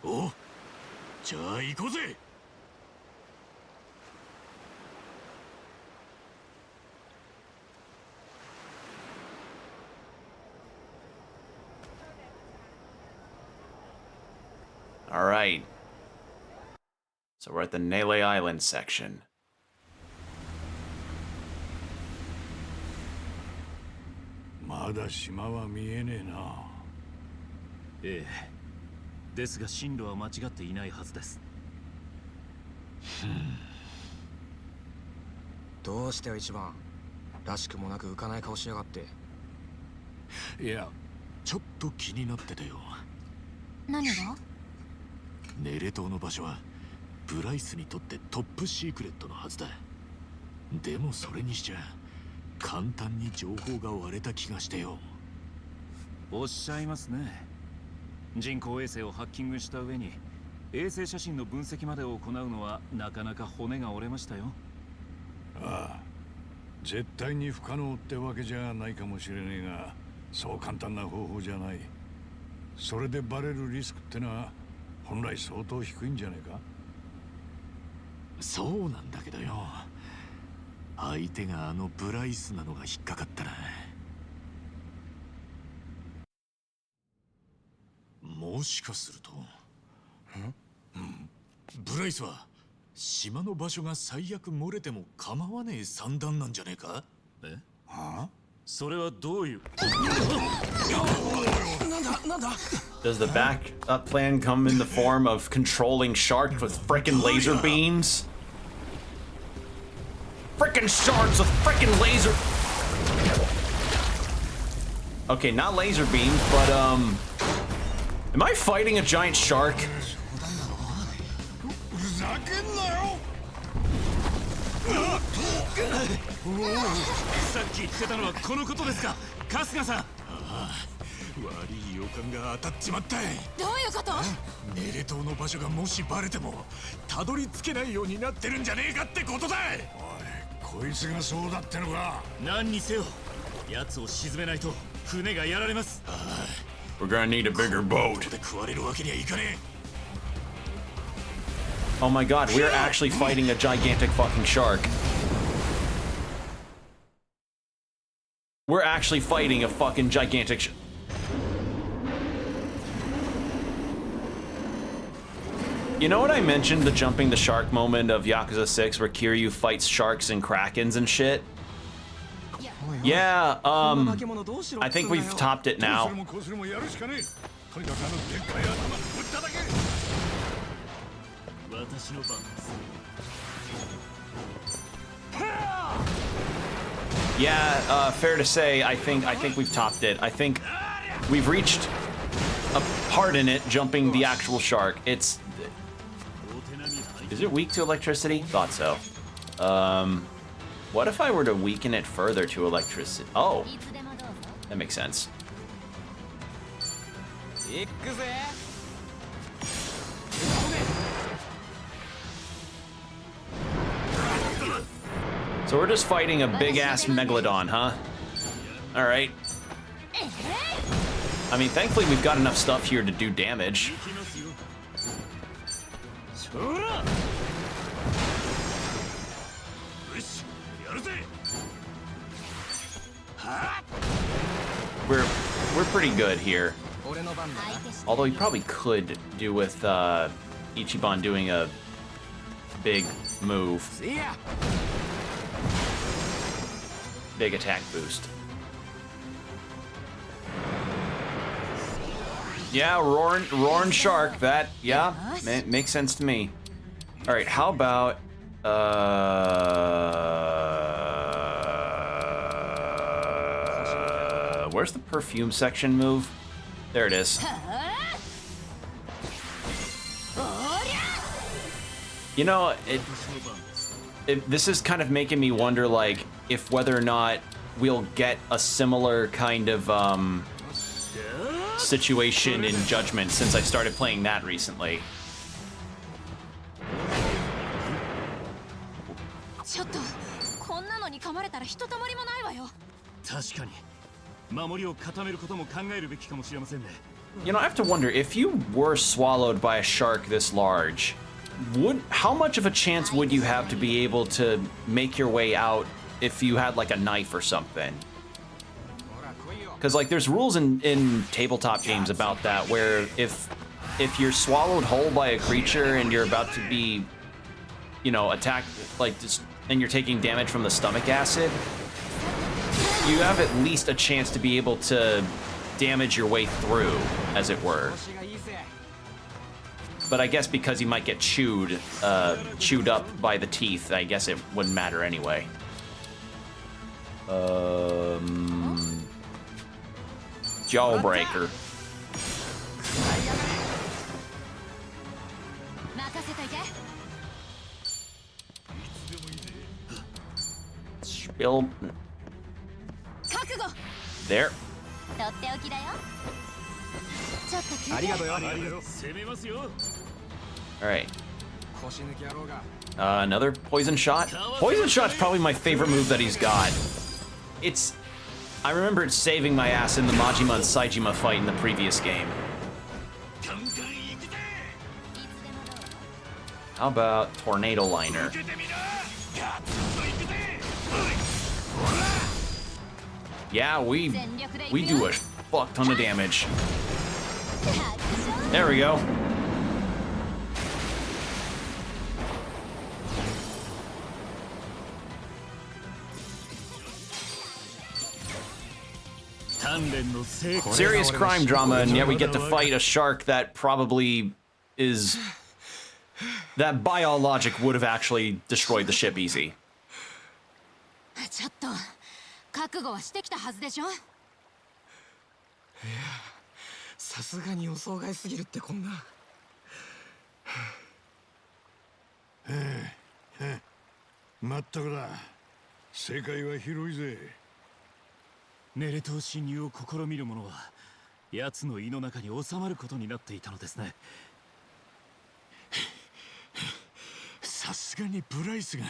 おう、じゃあ行こうぜ。All right. So we're at the Nele Island section. まだ島は見えねえな。ええ。ですが進路は間違っていないはずです。どうしてよ一番。らしくもなく浮かない顔しやがって。いや、ちょっと気になってたよ。何が？ネレ島の場所はブライスにとってトップシークレットのはずだ。でもそれにしちゃ簡単に情報が割れた気がしてよ。おっしゃいますね。人工衛星をハッキングした上に衛星写真の分析まで行うのはなかなか骨が折れましたよ。ああ、絶対に不可能ってわけじゃないかもしれねえが、そう簡単な方法じゃない。それでバレるリスクってのは本来相当低いんじゃねえか。そうなんだけどよ。相手があのブライスなのが引っかかったな。もしかすると、ブライスは島の場所が最悪漏れても構わねえ算段なんじゃねえか？え？はあ？それはどういう？なんだDoes the backup plan come in the form of controlling sharks with frickin' laser beams? Frickin' sharks with frickin' laser. Okay, not laser beams, but am I fighting a giant shark? さっき言ってたのはこのことですか、春日さん。ああ、悪い予感が当たっちまったい。どういうこと？ネレ島の場所がもしバレてもたどり着けないようになってるんじゃねえかってことだ。おい、こいつがそうだってのか。何にせよ、奴を沈めないと船がやられます。We're gonna need a bigger boat. で食われるわけにはいかねえ。 Oh my god, we're actually fighting a gigantic fucking shark. We're actually fighting a fucking gigantic You know what I mentioned, the jumping the shark moment of Yakuza 6 where Kiryu fights sharks and krakens and shit? Yeah, I think we've topped it now. Yeah, fair to say, I think we've topped it. I think we've reached a part in it, jumping the actual shark. Is it weak to electricity? Thought so. What if I were to weaken it further to electricity? Oh, that makes sense. So we're just fighting a big-ass megalodon, huh? All right. I mean, thankfully we've got enough stuff here to do damage. We're pretty good here. Although he probably could do with Ichiban doing a big move. Big attack boost. Yeah, roaring shark. That, yeah, makes sense to me. All right, how about where's the perfume section move? There it is. You know, this is kind of making me wonder, like, if whether or not we'll get a similar kind of situation in Judgment, since I started playing that recently. You know, I have to wonder, if you were swallowed by a shark this large, how much of a chance would you have to be able to make your way out if you had like a knife or something? Because like there's rules in tabletop games about that, where if you're swallowed whole by a creature and you're about to be, you know, attacked, like just, and you're taking damage from the stomach acid, you have at least a chance to be able to damage your way through, as it were. But I guess because he might get chewed up by the teeth, I guess it wouldn't matter anyway. Jawbreaker. Spill. There. Alright. Another poison shot. Poison shot's probably my favorite move that he's got. I remember it saving my ass in the Majima and Saejima fight in the previous game. How about Tornado Liner? Yeah, we do a fuck ton of damage. There we go. Serious crime drama, and yet we get to fight a shark that probably is... That biologic would have actually destroyed the ship easy. ちょっと覚悟はしてきたはずでしょ。いや、さすがに予想外すぎるってこんな。まったくだ。世界は広いぜ。ネレ島侵入を試みる者は奴の胃の中に収まることになっていたのですね。さすがにブライスが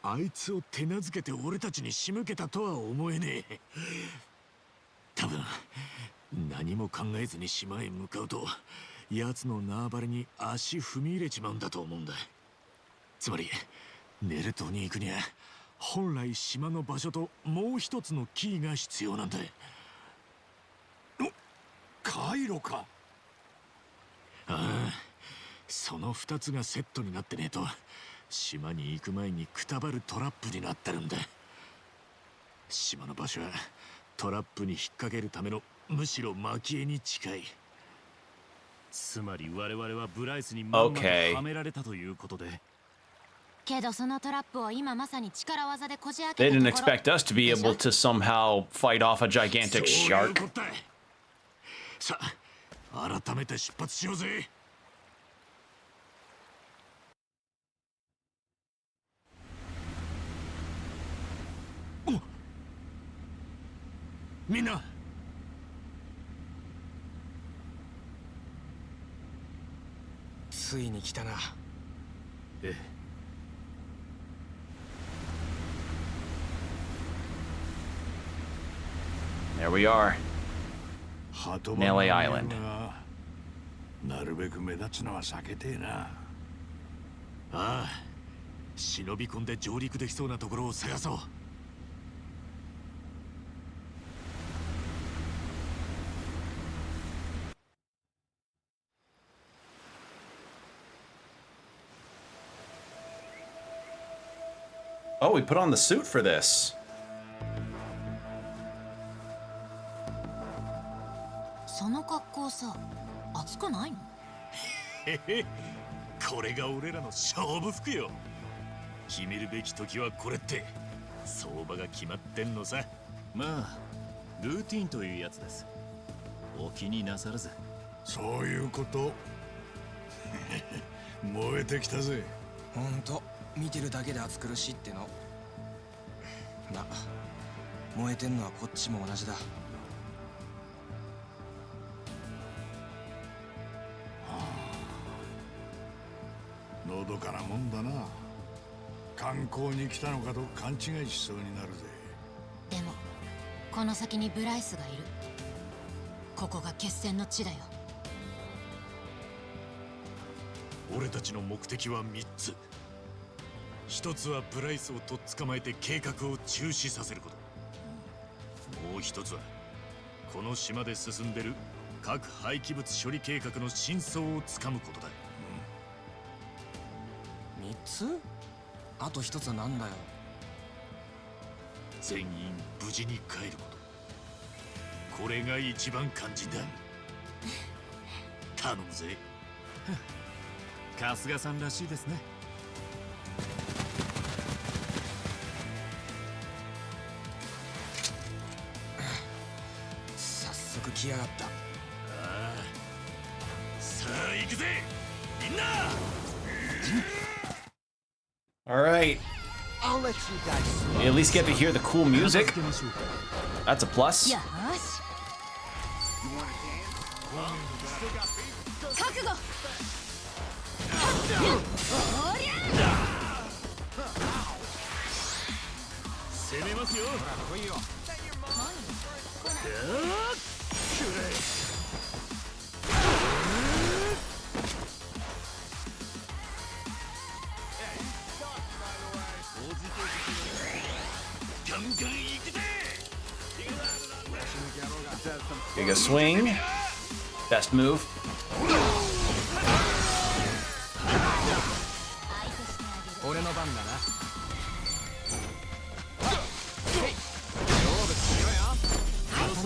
あいつを手なずけて俺たちに仕向けたとは思えねえ。多分何も考えずに島へ向かうと奴の縄張りに足踏み入れちまうんだと思うんだ。つまりネル島に行くには本来島の場所ともう一つのキーが必要なんだ。回路か。ああ、その二つがセットになってねえと島に行く前にくたばるトラップになってるんだ。島の場所はトラップに引っ掛けるためのむしろ蒔絵に近い。つまり我々はブライスにまんまとはめられたということで。けどそのトラップを今まさに力技でこじ開け They たと didn't ころ。 expect us to be able to somehow fight off a gigantic shark. さあ、改めて出発しようぜ。みんな。ついに来たな。ええ。There we are. Melee Island. なるべく目立つのは避けてえな。ああ、忍び込んで上陸できそうなところを探そう。Oh, we put on the suit for this. その格好さ、熱くないの？へへ、これが俺らの勝負服よ。決めるべき時はこれって相場が決まってんのさ。まあルーティンというやつです。お気になさらず。そういうこと。燃えてきたぜ。ほんと見てるだけで暑苦しいっての。ま、燃えてんのはこっちも同じだ。のどかなもんだな。観光に来たのかと勘違いしそうになるぜ。でもこの先にブライスがいる。ここが決戦の地だよ。俺たちの目的は3つ。一つはブライスをとっ捕まえて計画を中止させること。もう一つはこの島で進んでる核廃棄物処理計画の真相をつかむことだ。3つ？あと1つは何だよ。全員無事に帰ること。これが一番肝心だ。頼むぜ。春日さんらしいですね。早速来やがった。ああ、さあ行くぜみんな。All right. I'll let you guys. You at least get to hear the cool music. That's a plus. よし。覚悟。攻めますよ。Big a swing. Best move.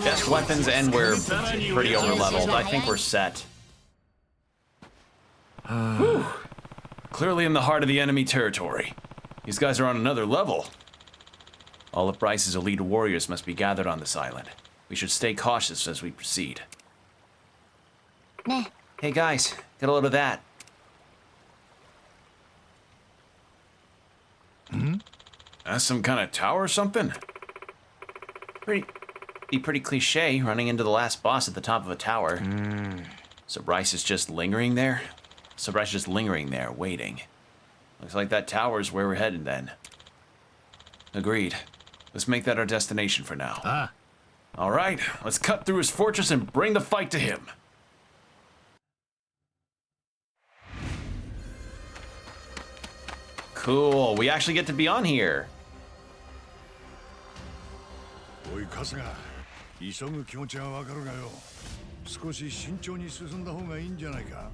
Best weapons, and we're pretty over leveled. I think we're set. Whew. Clearly in the heart of the enemy territory. These guys are on another level. All of Bryce's elite warriors must be gathered on this island. We should stay cautious as we proceed. Hey guys, get a load of that. That's some kind of tower or something? Pretty cliche, running into the last boss at the top of a tower. So Bryce is just lingering there? Waiting. Looks like that tower's where we're headed then. Agreed. Let's make that our destination for now. Alright, let's cut through his fortress and bring the fight to him. Cool, we actually get to be on here. おい春日、急ぐ気持ちはわかるがよ。少し慎重に進んだ方がいいんじゃないか。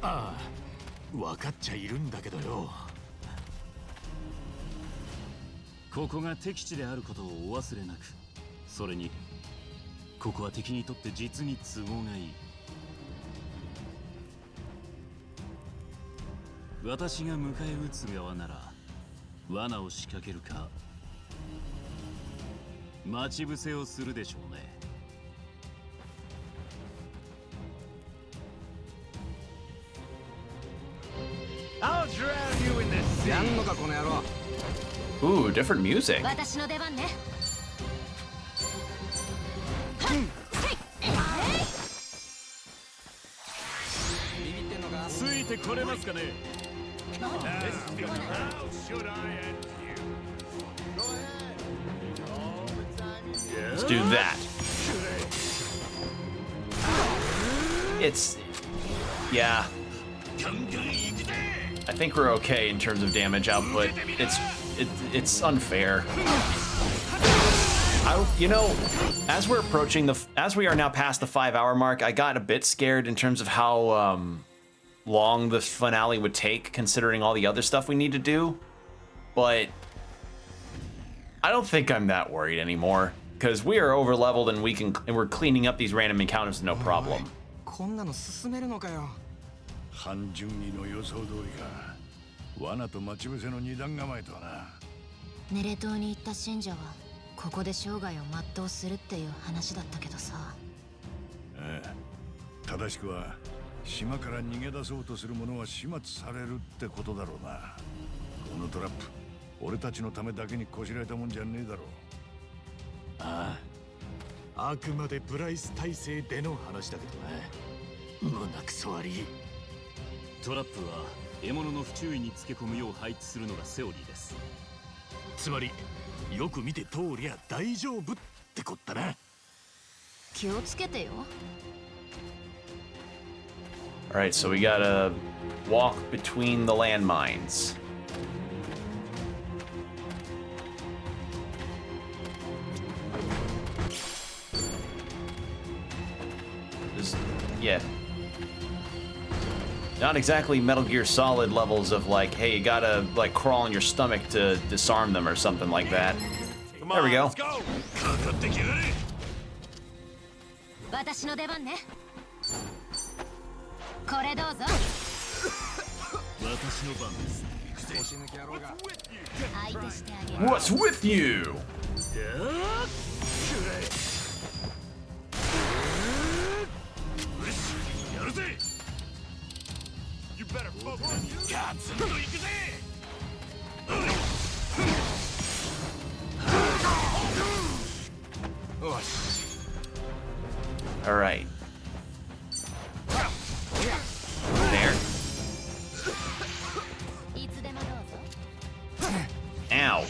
ああ、分かっちゃいるんだけどよ。ここが敵地であることをお忘れなく。それにここは敵にとって実に都合がいい。私が迎え撃つ側なら罠を仕掛けるか待ち伏せをするでしょうね。やんのかこの野郎。 Ooh, different music. 私の出番ね。ついてこれますかね。 Let's do that. Yeah. I think we're okay in terms of damage output. It's unfair. You know, as we are now past the 5-hour mark, I got a bit scared in terms of how long the finale would take, considering all the other stuff we need to do. But I don't think I'm that worried anymore, because we are over leveled and we're cleaning up these random encounters no problem. こんなの進めるのかよ。半順位の予想通りか。罠と待ち伏せの二段構えとはな。ネレ島に行った信者はここで生涯を全うするっていう話だったけどさ。ええ、正しくは島から逃げ出そうとする者は始末されるってことだろうな。このトラップ、俺たちのためだけにこしらえたもんじゃねえだろう。ああ、あくまでブライス体制での話だけどな。胸くそ悪い。トラップは獲物の不注意につけ込むよう配置するのがセオリーです。つまりよく見て通りゃ大丈夫ってこったな。気をつけてよ。Alright, so we gotta walk between the landmines. Yeah. Not exactly Metal Gear Solid levels of like, hey, you gotta like crawl on your stomach to disarm them or something like that. There we go. 私の出番ね。これどうぞ。私の番です。 What's with you? You better focus. All right. There. Ow.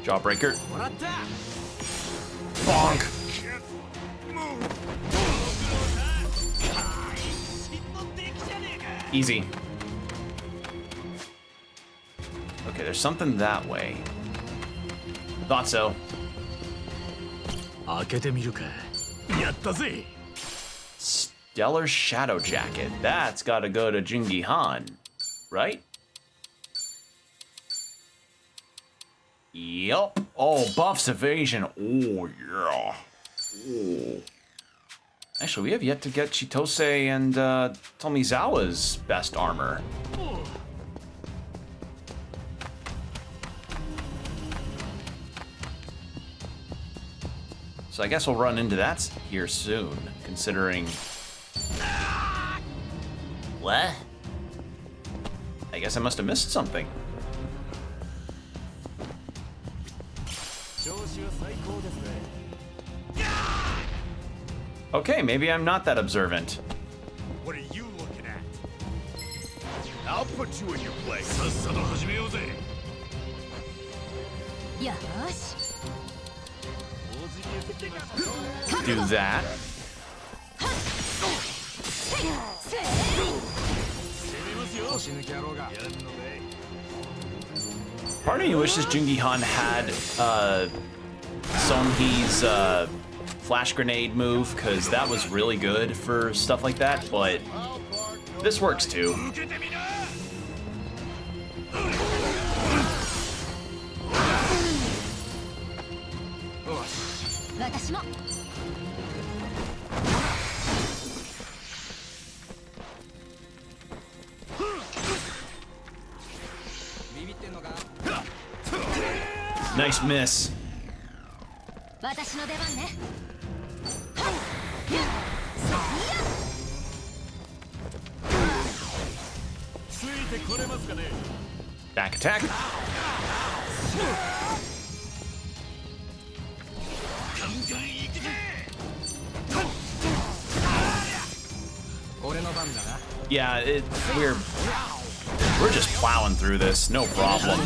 Jawbreaker. Bonk. Easy. Okay, there's something that way. Thought so. Stellar Shadow Jacket. That's gotta go to Jungi Han, right? Yup. Oh, buffs evasion. Oh, yeah. Oh. Actually, we have yet to get Chitose and Tomizawa's best armor. So I guess we'll run into that here soon, considering... What? I guess I must have missed something. Okay, maybe I'm not that observant. What are you looking at? I'll put you in your place. Do that. Part of me wishes Jungi Han had Sonhee's flash grenade move, because that was really good for stuff like that, but this works too. Nice miss. Back attack. Yeah, we're just plowing through this, no problem.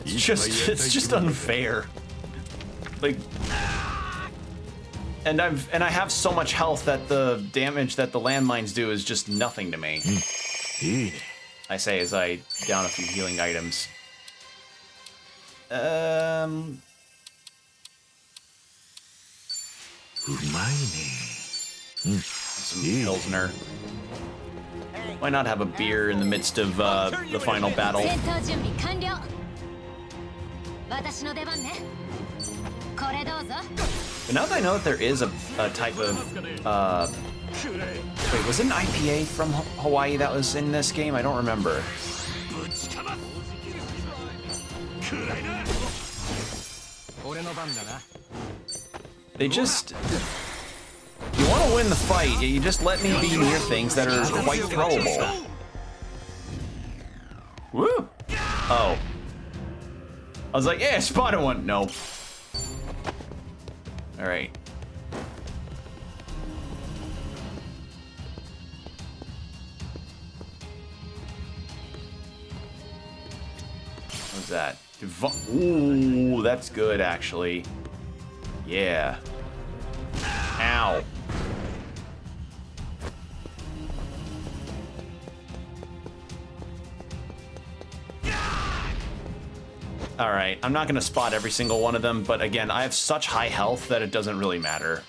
It's just unfair. Like, and I have so much health that the damage that the landmines do is just nothing to me. I say as I down a few healing items. Some Pilsner. Why not have a beer in the midst of the final battle? But now that I know that there is a type of wait, was it an IPA from Hawaii that was in this game? I don't remember. They just... You want to win the fight, you just let me be near things that are quite throwable. Woo! Oh. I was like, yeah, I spotted one. Nope. Alright. What's that? Ooh, that's good, actually. Yeah. Ow. All right, I'm not gonna spot every single one of them, but again, I have such high health that it doesn't really matter.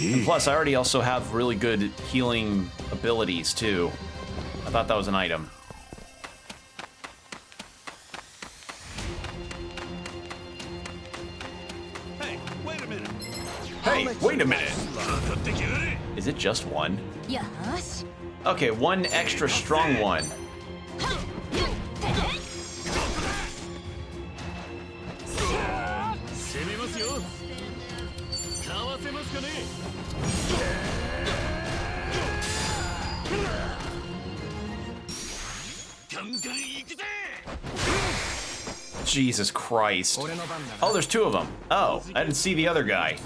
And plus, I already also have really good healing abilities too. I thought that was an item. Hey, wait a minute. Is it just one? Okay, one extra strong one. Jesus Christ. Oh, there's two of them. Oh, I didn't see the other guy.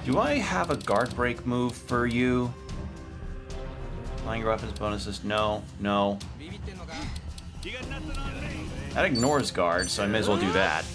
Do I have a guard break move for you? Flying your weapons bonuses? No, no. That ignores guard, so I may as well do that.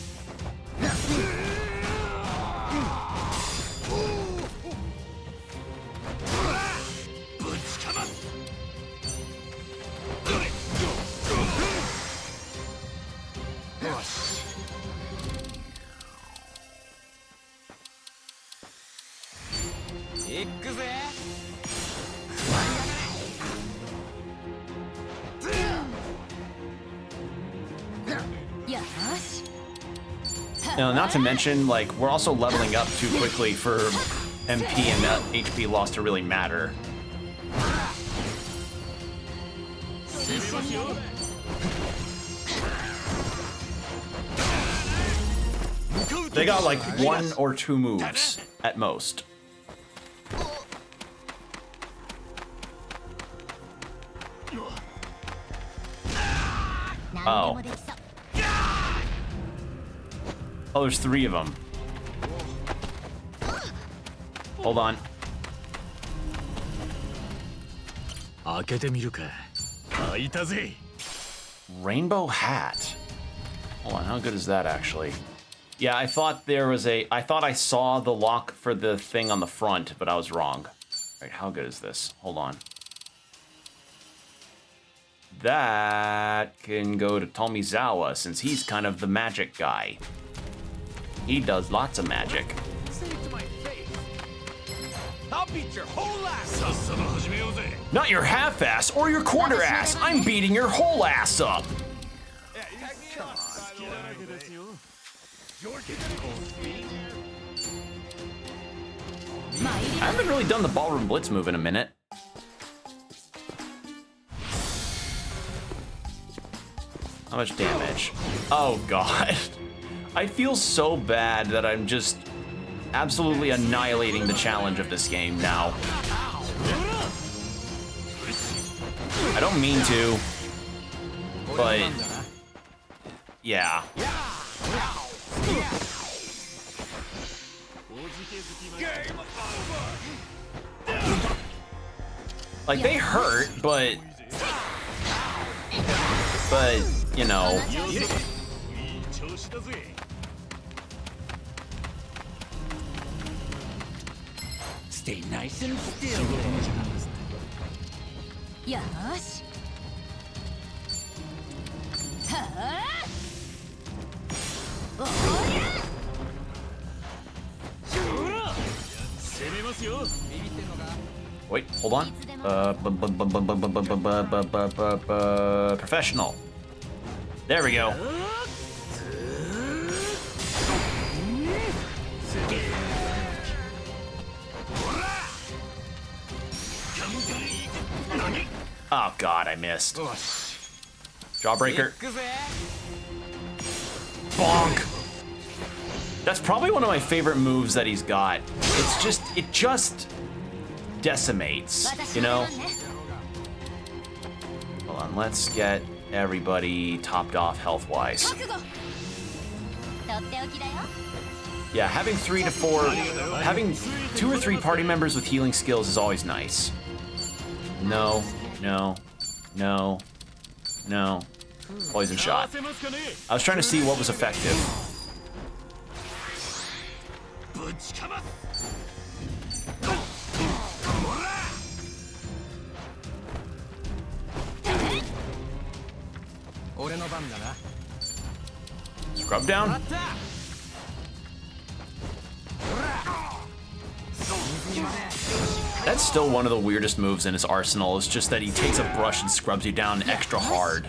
Now, not to mention, like, we're also leveling up too quickly for MP and HP loss to really matter. They got like 1 or 2 moves at most. Oh. Oh, there's 3 of them. Hold on. Rainbow hat. Hold on, how good is that actually? Yeah, I thought there was I thought I saw the lock for the thing on the front, but I was wrong. All right, how good is this? Hold on. That can go to Tomizawa, since he's kind of the magic guy. He does lots of magic. I'll beat your whole ass. Not your half-ass or your quarter-ass. I'm beating your whole ass up. I haven't really done the ballroom blitz move in a minute. How much damage? Oh god. I feel so bad that I'm just absolutely annihilating the challenge of this game now. I don't mean to, but yeah. Like, they hurt, but you know. Stay nice and still. Yosh. Wait, hold on. Professional. There we go. Oh god, I missed. Jawbreaker. Bonk. That's probably one of my favorite moves that he's got. It just decimates, you know? Hold on, let's get everybody topped off health-wise. Yeah, having 2 or 3 party members with healing skills is always nice. No, no, no, no. Poison shot. I was trying to see what was effective. Scrub down. That's still one of the weirdest moves in his arsenal. It's just that he takes a brush and scrubs you down extra hard.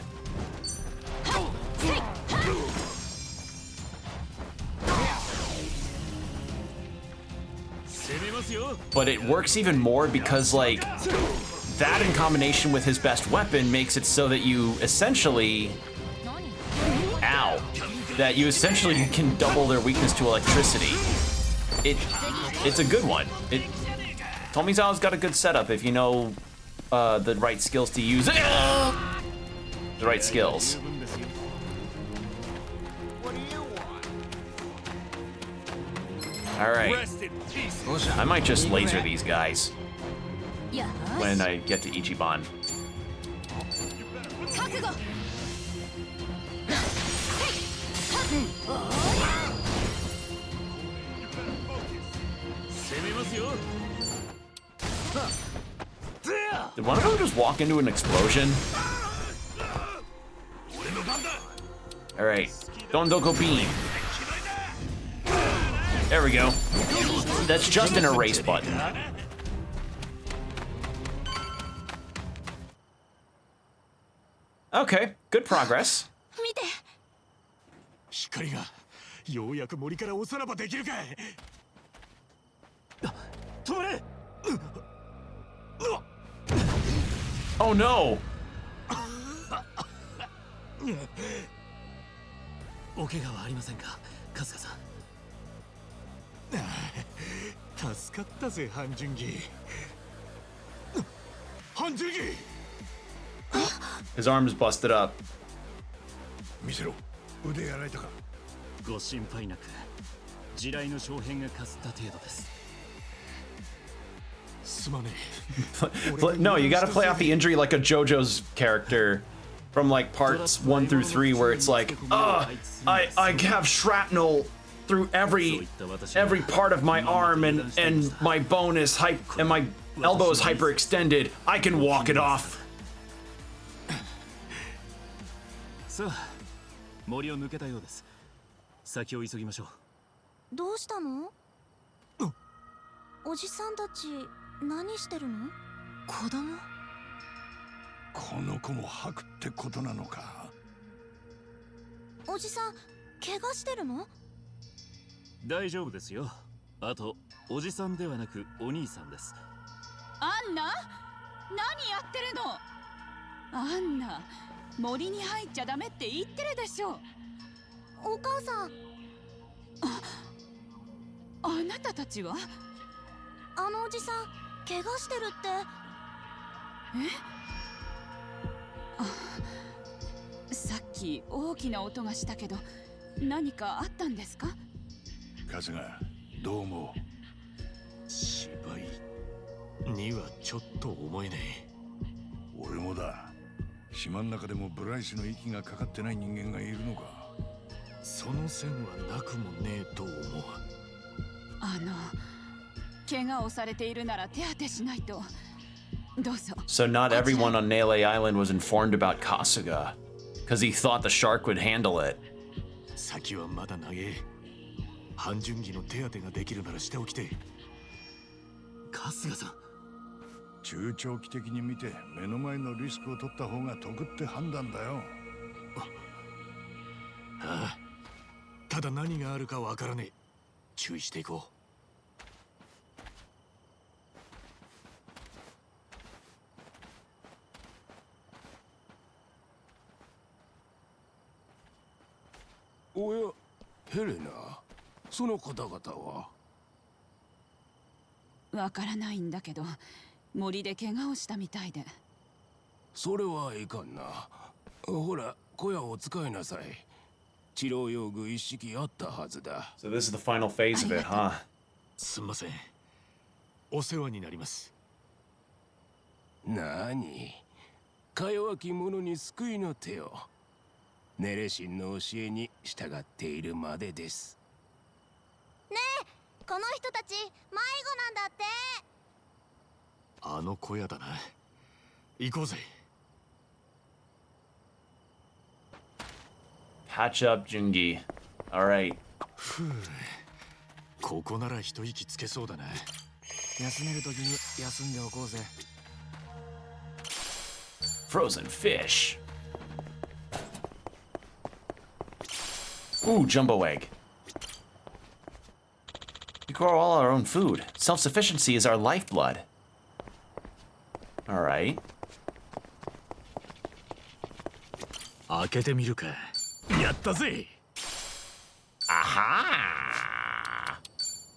But it works even more because, like, that in combination with his best weapon makes it so that you essentially... Ow. That you essentially can double their weakness to electricity. It's a good one. Tomizawa's got a good setup if you know the right skills to use. the right skills. All right. I might just laser these guys when I get to Ichiban. Did one of them just walk into an explosion? Alright, Dondoko Beam. There we go. That's just an erase button. Okay, good progress. 光がようやく森からおさらばできるかい。止まれ。Oh no! お怪我はありませんか、春日さん。助かったぜ、半純義。半純義。His arm's busted up. 見せろ。腕やられたか。ご心配なく、地雷の小片がかすった程度です。すまねえ。No, you gotta play off the injury like a JoJo's character from like parts 1 through 3 where it's like, I have shrapnel through every part of my arm and my bone is and my elbow is hyperextended. I can walk it off. さあ、森を抜けたようです。先を急ぎましょう。どうしたの？おじさんたち何してるの？子供？この子も吐くってことなのか。おじさん怪我してるの？大丈夫ですよ。あとおじさんではなくお兄さんです。アンナ、何やってるの？アンナ、森に入っちゃダメって言ってるでしょ。お母さん。あなたたちは？あのおじさん怪我してるって。さっき大きな音がしたけど何かあったんですか？春日、どう思う？芝居にはちょっと思えねえ。俺もだ。島の中でもブライスの息がかかってない人間がいるのか。その線はなくもねえと思う。怪我をされているなら手当てしないと。どうぞ。 So not everyone on Naile Island was informed about Kasuga, because he thought the shark would handle it. 先はまだ長え。半純義の手当てができるならしておきて。春日さん。中長期的に見て目の前のリスクを取った方が得って判断だよ。ああ、ただ何があるかわからねえ。注意していこう。おや、ヘレナ、その方々は？わからないんだけど、森で怪我をしたみたいで。それはいかんな。ほら、小屋を使いなさい。治療用具一式あったはずだ。So this is the final phase of it, huh? すんません。お世話になります。なに、か弱き者に救いの手を。ネレシンの教えに従っているまでです。ねえ、この人たち迷子なんだって。あの小屋だな。行こうぜ。Patch up, Jungi. All right. ここなら一息つけそうだな。休める時に休んでおこうぜ。Frozen fish. Ooh, jumbo egg. We grow all our own food. Self-sufficiency is our lifeblood. All right. 開けてみるか。やったぜ。Aha!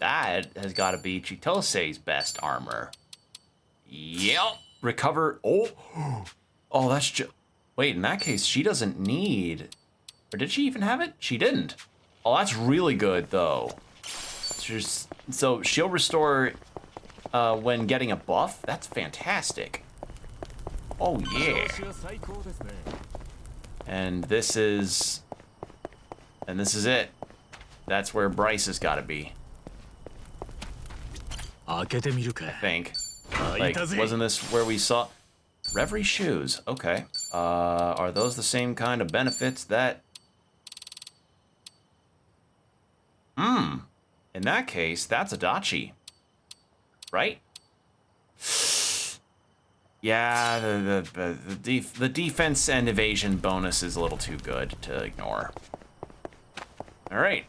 That has got to be Chitose's best armor. Yep. Recover. Oh, that's just. Wait, in that case, she doesn't need... Or did she even have it? She didn't. Oh, that's really good, though. So she'll restore when getting a buff? That's fantastic. Oh, yeah. And this is... And this is it. That's where Bryce has got to be. I think. Like, wasn't this where we saw... Reverie shoes. Okay. Are those the same kind of benefits that... In that case, that's Adachi. Right? Yeah, the defense and evasion bonus is a little too good to ignore. Alright.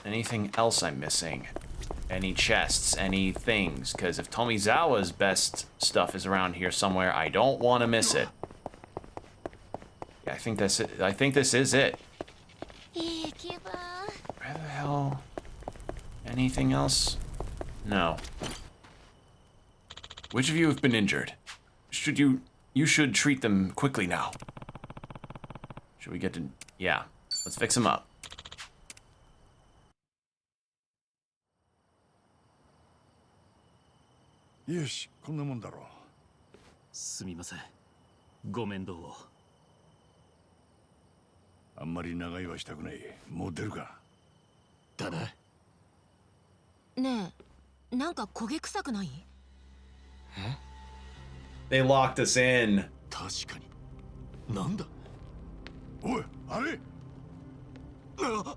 Anything else I'm missing? Any chests, any things? Because if Tomizawa's best stuff is around here somewhere, I don't want to miss it. Yeah, I think that's it. I think this is it. Where the hell? Anything else? No. Which of you have been injured? You should treat them quickly now. Should we get to... Yeah. Let's fix them up. Yoshi, こんなもんだろう。すみません。ご面倒を。あんまり長居はしたくない。もう出るか。だな。ねえ、なんか焦げ臭くない？え？ They locked us in. 確かに。なんだ？おい、あれ？あ！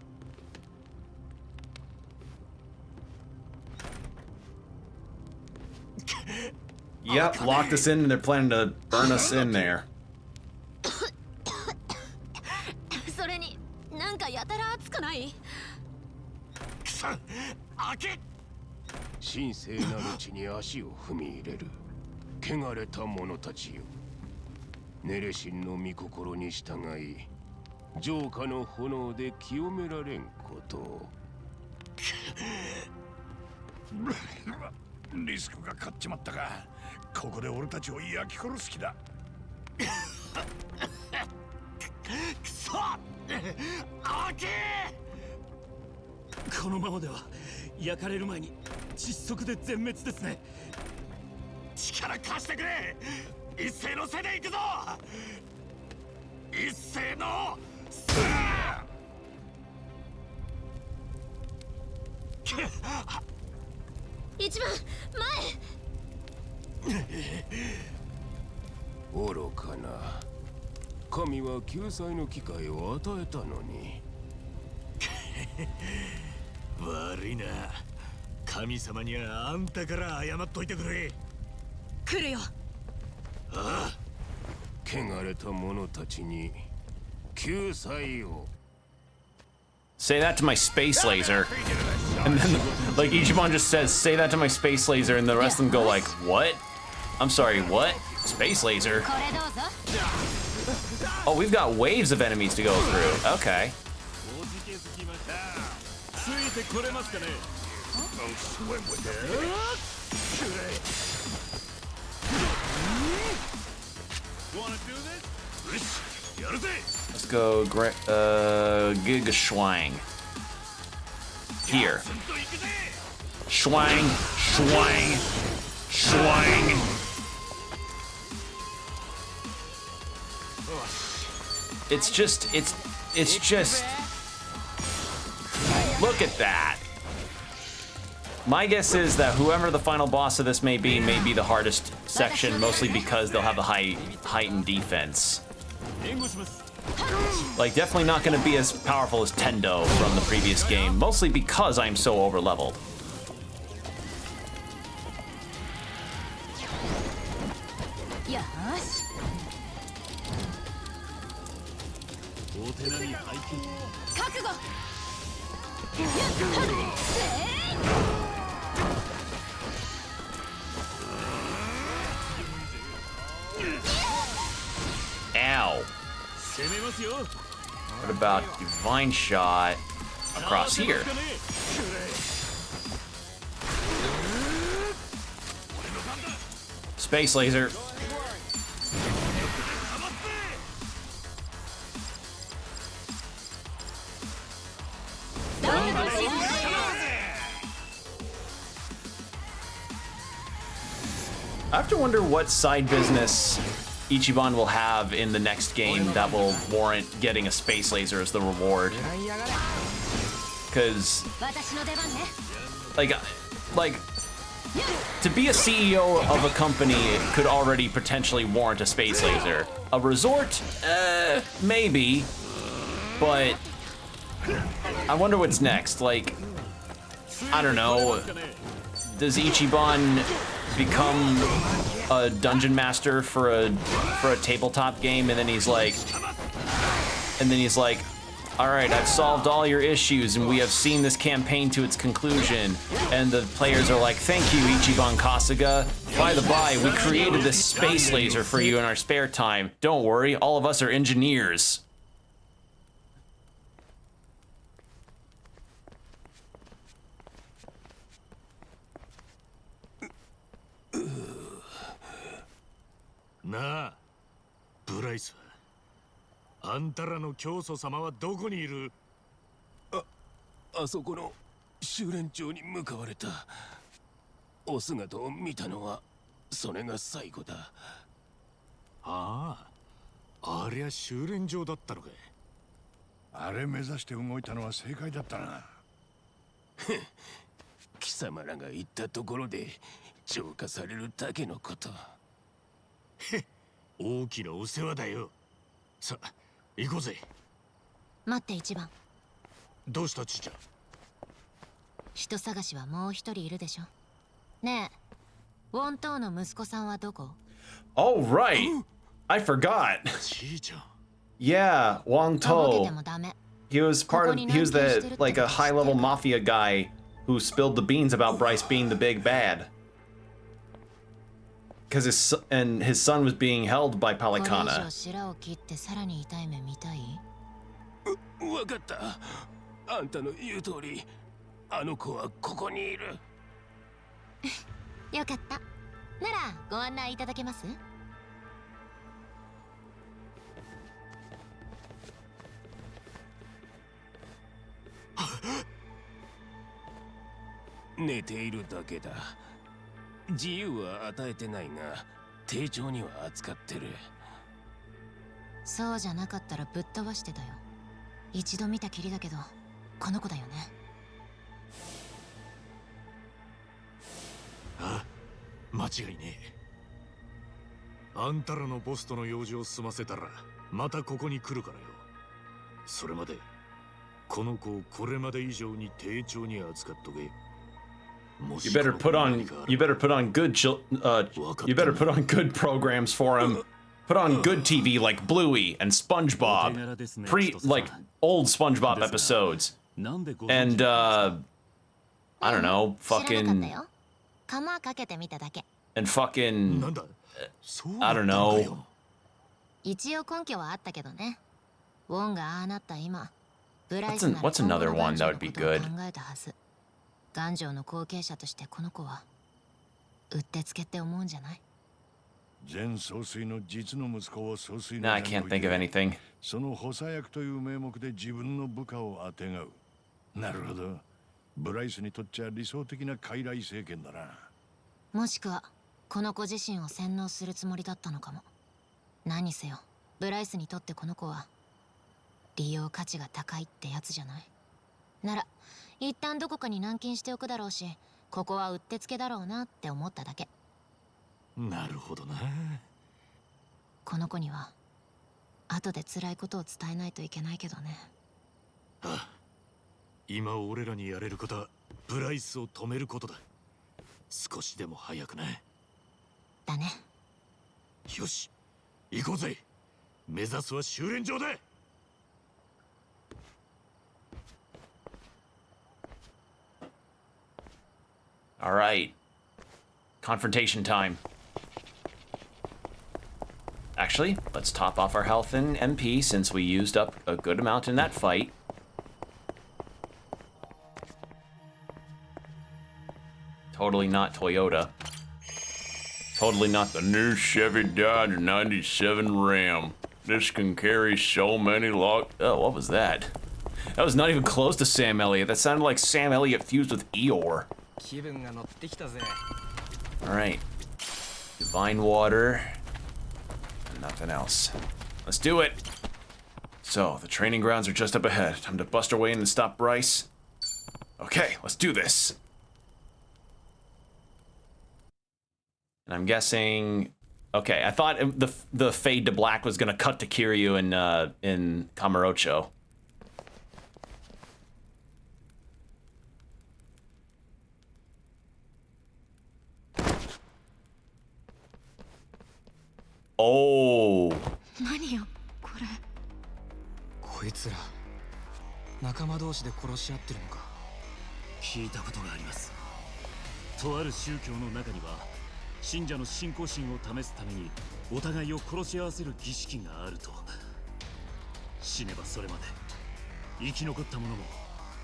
Yep, locked us in and they're planning to burn us in there. それに、なんかやたら熱くない？神聖なる地に足を踏み入れる汚れた者たちよ。ネレシンの御心に従い、浄化の炎で清められんことを。リスクが勝っちまったか。ここで俺たちを焼き殺す気だ。くそ！あけ！このままでは焼かれる前に窒息で全滅ですね。力貸してくれ。一斉の背で行くぞ。一斉のせ一番前。愚かな。神は救済の機会を与えたのに。悪いな。神様にはあんたから謝っといてくれ。来るよ。ああ。汚れた者たちに救済を。Say that to my space laser. And then, like, Ichiban just says, say that to my space laser, and the rest of them go like, what? I'm sorry, what? Space laser? Oh, we've got waves of enemies to go through. Okay. Let's go, Giga Schwang. Here. Schwang, Schwang, Schwang. It's just, look at that. My guess is that whoever the final boss of this may be the hardest section, mostly because they'll have a heightened defense. Like, definitely not going to be as powerful as Tendo from the previous game, mostly because I'm so over-leveled. Ow. What about Divine Shot across here? Space Laser. I have to wonder what side business Ichiban will have in the next game that will warrant getting a space laser as the reward. Because, like, to be a CEO of a company could already potentially warrant a space laser. A resort, maybe, but I wonder what's next. Like, I don't know. Does Ichiban become a dungeon master for a tabletop game, and then he's like, all right, I've solved all your issues, and we have seen this campaign to its conclusion. And the players are like, thank you, Ichiban Kasuga. By the by, we created this space laser for you in our spare time. Don't worry, all of us are engineers. Na, ブライスはあんたらの教祖様はどこにいる？あそこの修練場に向かわれた。お姿を見たのはそれが最後だ。ああ、ありゃ修練場だったのかい。あれ目指して動いたのは正解だったな。貴様らが言ったところで浄化されるだけのこと。大きなお世話だよ。さあ、行こうぜ。待って一番。どうしたちちゃん？人探しはもう一人いるでしょ。ねえ、ウォントーの息子さんはどこ？ Oh right, I forgot. Yeah, Wong To. He was the like a high-level mafia guy who spilled the beans about Bryce being the big bad. Because his son was being held by Palikana. わかった。あんたの言う通り、あの子はここにいる。よかった。ならご案内いただけます？寝ているだけだ。自由は与えてないが、丁重には扱ってる。そうじゃなかったらぶっ飛ばしてたよ。一度見たきりだけど、この子だよね。あ、間違いねえ。あんたらのボスとの用事を済ませたら、またここに来るからよ。それまで、この子をこれまで以上に丁重に扱っとけ。You better put on good programs for him. Put on good TV like Bluey and SpongeBob. Like old SpongeBob episodes. And I don't know, fucking and fucking I don't know. 一応根拠はあったけどね。ウォンがああなった今、ブライ What's another one that would be good? 考えたはず。頑丈の後継者としてこの子はうってつけって思うんじゃない？前総帥の実の息子を総帥 No, I can't think of anything. その補佐役という名目で自分の部下をあてがう。なるほど。ブライスにとっちゃ理想的な傀儡政権だな。もしくはこの子自身を洗脳するつもりだったのかも。何にせよ、ブライスにとってこの子は利用価値が高いってやつじゃない。なら一旦どこかに軟禁しておくだろうし、ここはうってつけだろうなって思っただけ。なるほどな。この子には後で辛いことを伝えないといけないけどね。ああ、今俺らにやれることはブライスを止めることだ。少しでも早くな。だね。よし、行こうぜ。目指すは修練場だ。All right. Confrontation time. Actually, let's top off our health in MP since we used up a good amount in that fight. Totally not Toyota. Totally not the new Chevy Dodge 97 Ram. This can carry so many Oh, what was that? That was not even close to Sam Elliott. That sounded like Sam Elliott fused with Eeyore. Alright. Divine water. And nothing else. Let's do it. So, the training grounds are just up ahead. Time to bust our way in and stop Bryce. Okay, let's do this. And I'm guessing... Okay, I thought the fade to black was gonna cut to Kiryu in Kamurocho. Oh. 何よこれ。こいつら仲間同士で殺し合ってるのか。聞いたことがあります。とある宗教の中には信者の信仰心を試すためにお互いを殺し合わせる儀式があると。死ねばそれまで生き残った者も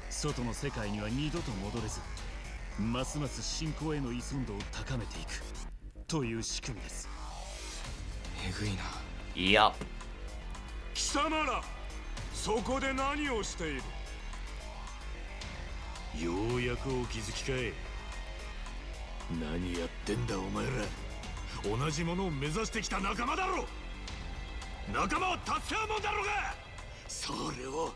外の世界には二度と戻れず、ますます信仰への依存度を高めていくという仕組みです。えぐいな。いや。貴様ら、そこで何をしている？ようやくお気づきかい。何やってんだお前ら。同じものを目指してきた仲間だろ。仲間は助け合うもんだろうが。それを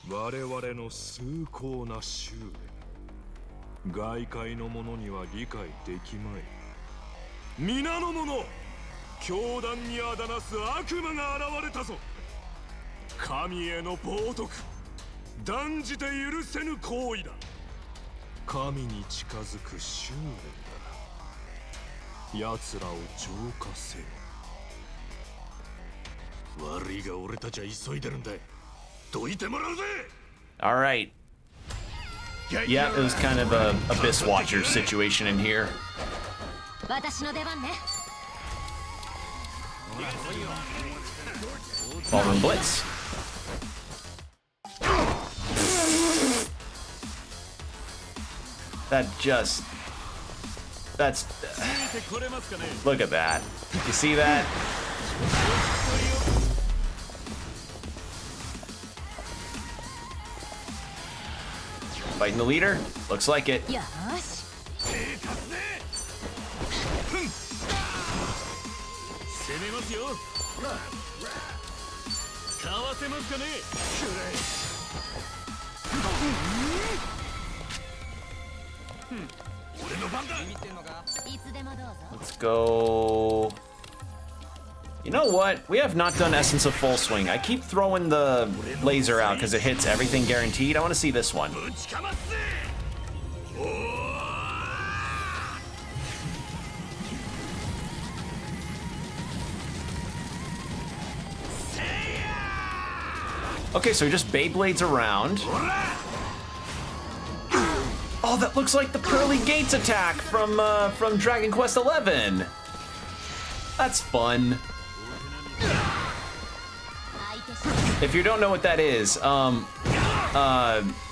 我々の崇高な修練、外界の者には理解できまい。皆の者、教団にあだなす悪魔が現れたぞ。神への冒涜、断じて許せぬ行為だ。神に近づく修練だ。奴らを浄化せよ。悪いが俺たちは急いでるんだ。どいてもらうぜ。 All right. Yeah, it was kind of a Abyss Watcher situation in here. 私の出番ね。Ballroom Blitz. That's look at that. You see that? Fighting the leader? Looks like it. Let's go. You know what? We have not done Essence of Full Swing. I keep throwing the laser out because it hits everything guaranteed. I want to see this one. Okay, so he just Beyblades around. Oh, that looks like the Pearly Gates attack from Dragon Quest XI. That's fun. If you don't know what that is,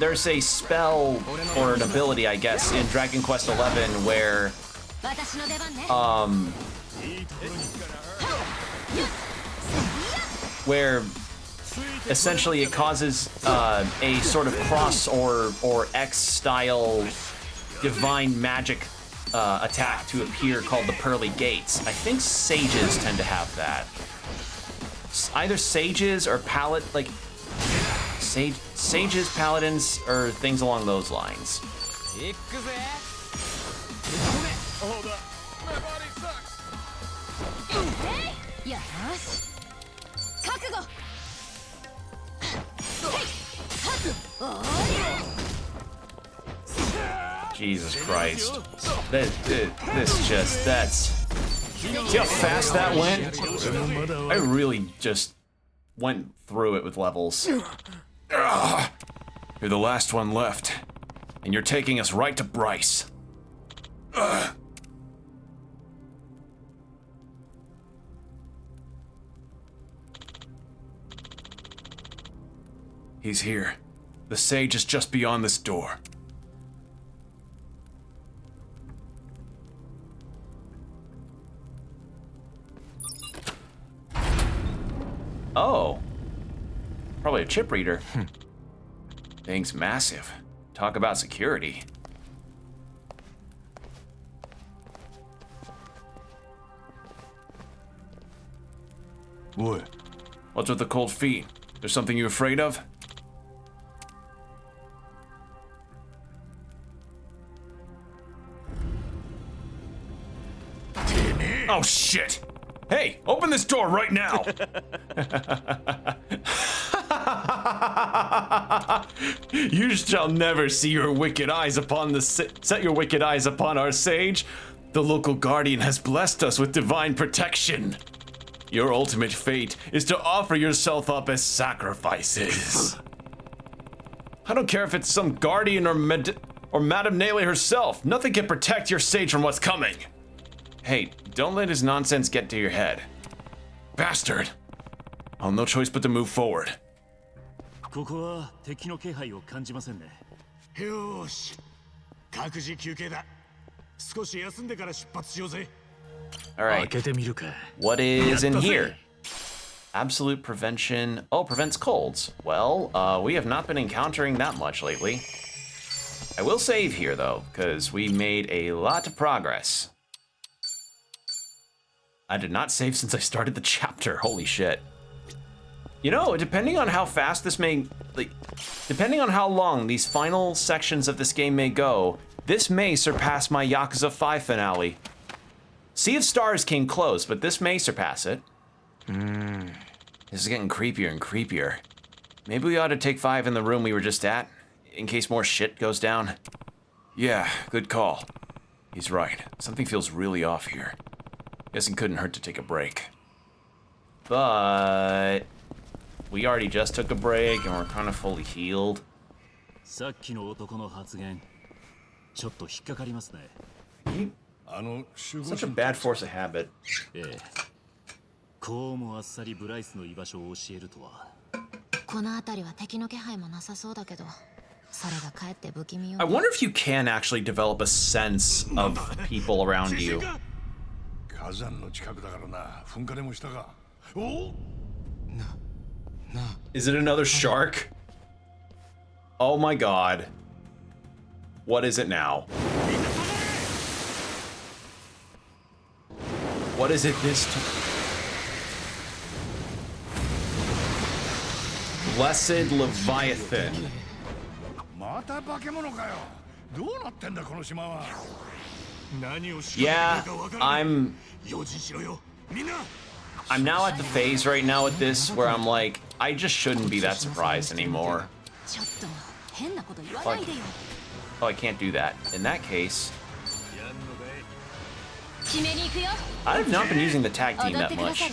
there's a spell or an ability, I guess, in Dragon Quest XI where essentially it causes a sort of cross or X style divine magic attack to appear called the Pearly Gates. I think sages tend to have that. Either sages or sages, paladins, or things along those lines. Jesus Christ. See how fast that went? I really just went through it with levels. You're the last one left, and you're taking us right to Bryce. He's here. The sage is just beyond this door. Oh. Probably a chip reader. Thing's massive. Talk about security. What? What's with the cold feet? There's something you afraid of? Oh shit! Hey, open this door right now! You shall never see your wicked eyes upon the set your wicked eyes upon our sage. The local guardian has blessed us with divine protection. Your ultimate fate is to offer yourself up as sacrifices. I don't care if it's some guardian or Madame Naylor herself. Nothing can protect your sage from what's coming. Hey, don't let his nonsense get to your head. Bastard. I'll no choice but to move forward. ここは敵の気配を感じませんね。よーし、各自休憩だ。少し休んでから出発しようぜ。Alright. What is in here? Absolute prevention. Oh, prevents colds. Well, we have not been encountering that much lately. I will save here, though, because we made a lot of progress. I did not save since I started the chapter. Holy shit. You know, depending on how fast this may... depending on how long these final sections of this game may go, this may surpass my Yakuza 5 finale. Sea of Stars came close, but this may surpass it. This is getting creepier and creepier. Maybe we ought to take 5 in the room we were just at, in case more shit goes down. Yeah, good call. He's right. Something feels really off here. Guess it couldn't hurt to take a break. But... we already just took a break and we're kind of fully healed. さっきの男の発言、ちょっと引っかかりますね。Such a bad force of habit. ええ。こうもあっさりブライスの居場所を教えるとは。この辺りは敵の気配もなさそうだけど、それがかえって不気味よ。I wonder if you can actually develop a sense of people around you. 火山の近くだからな。噴火でもしたか。Is it another shark? Oh my god. What is it now? What is it this time? Blessed Leviathan. また化け物かよ。どうなってんだこの島は。Yeah, I'm now at the phase right now with this where I'm like, I just shouldn't be that surprised anymore. Like, oh, I can't do that. In that case, I have not been using the tag team that much.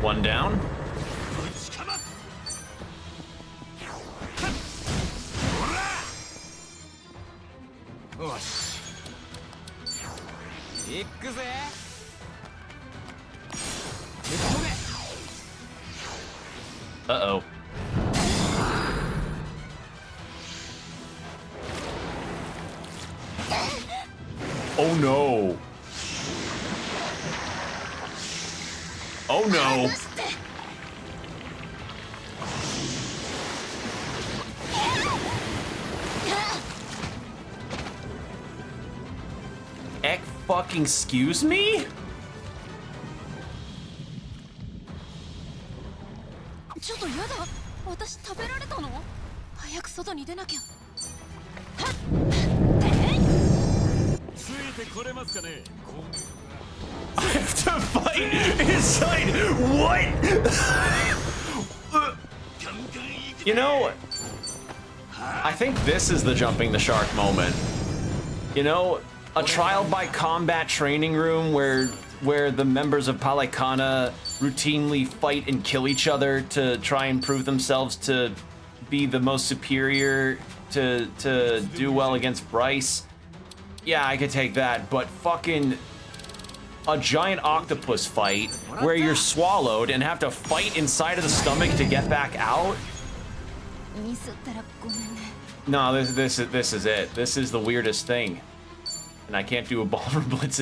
One down. Uh-oh. Oh no. Oh no. Fucking excuse me? ちょっとやだ。私食べられたの？早く外に出なきゃ。ついてこれますかね。I have to fight inside. What? You know, I think this is the jumping the shark moment. You know, a trial by combat training room where the members of Palekana routinely fight and kill each other to try and prove themselves to be the most superior to do well against Bryce. Yeah, I could take that, but fucking a giant octopus fight where you're swallowed and have to fight inside of the stomach to get back out? No, this is it. This is the weirdest thing. And I can't do a ballroom blitz.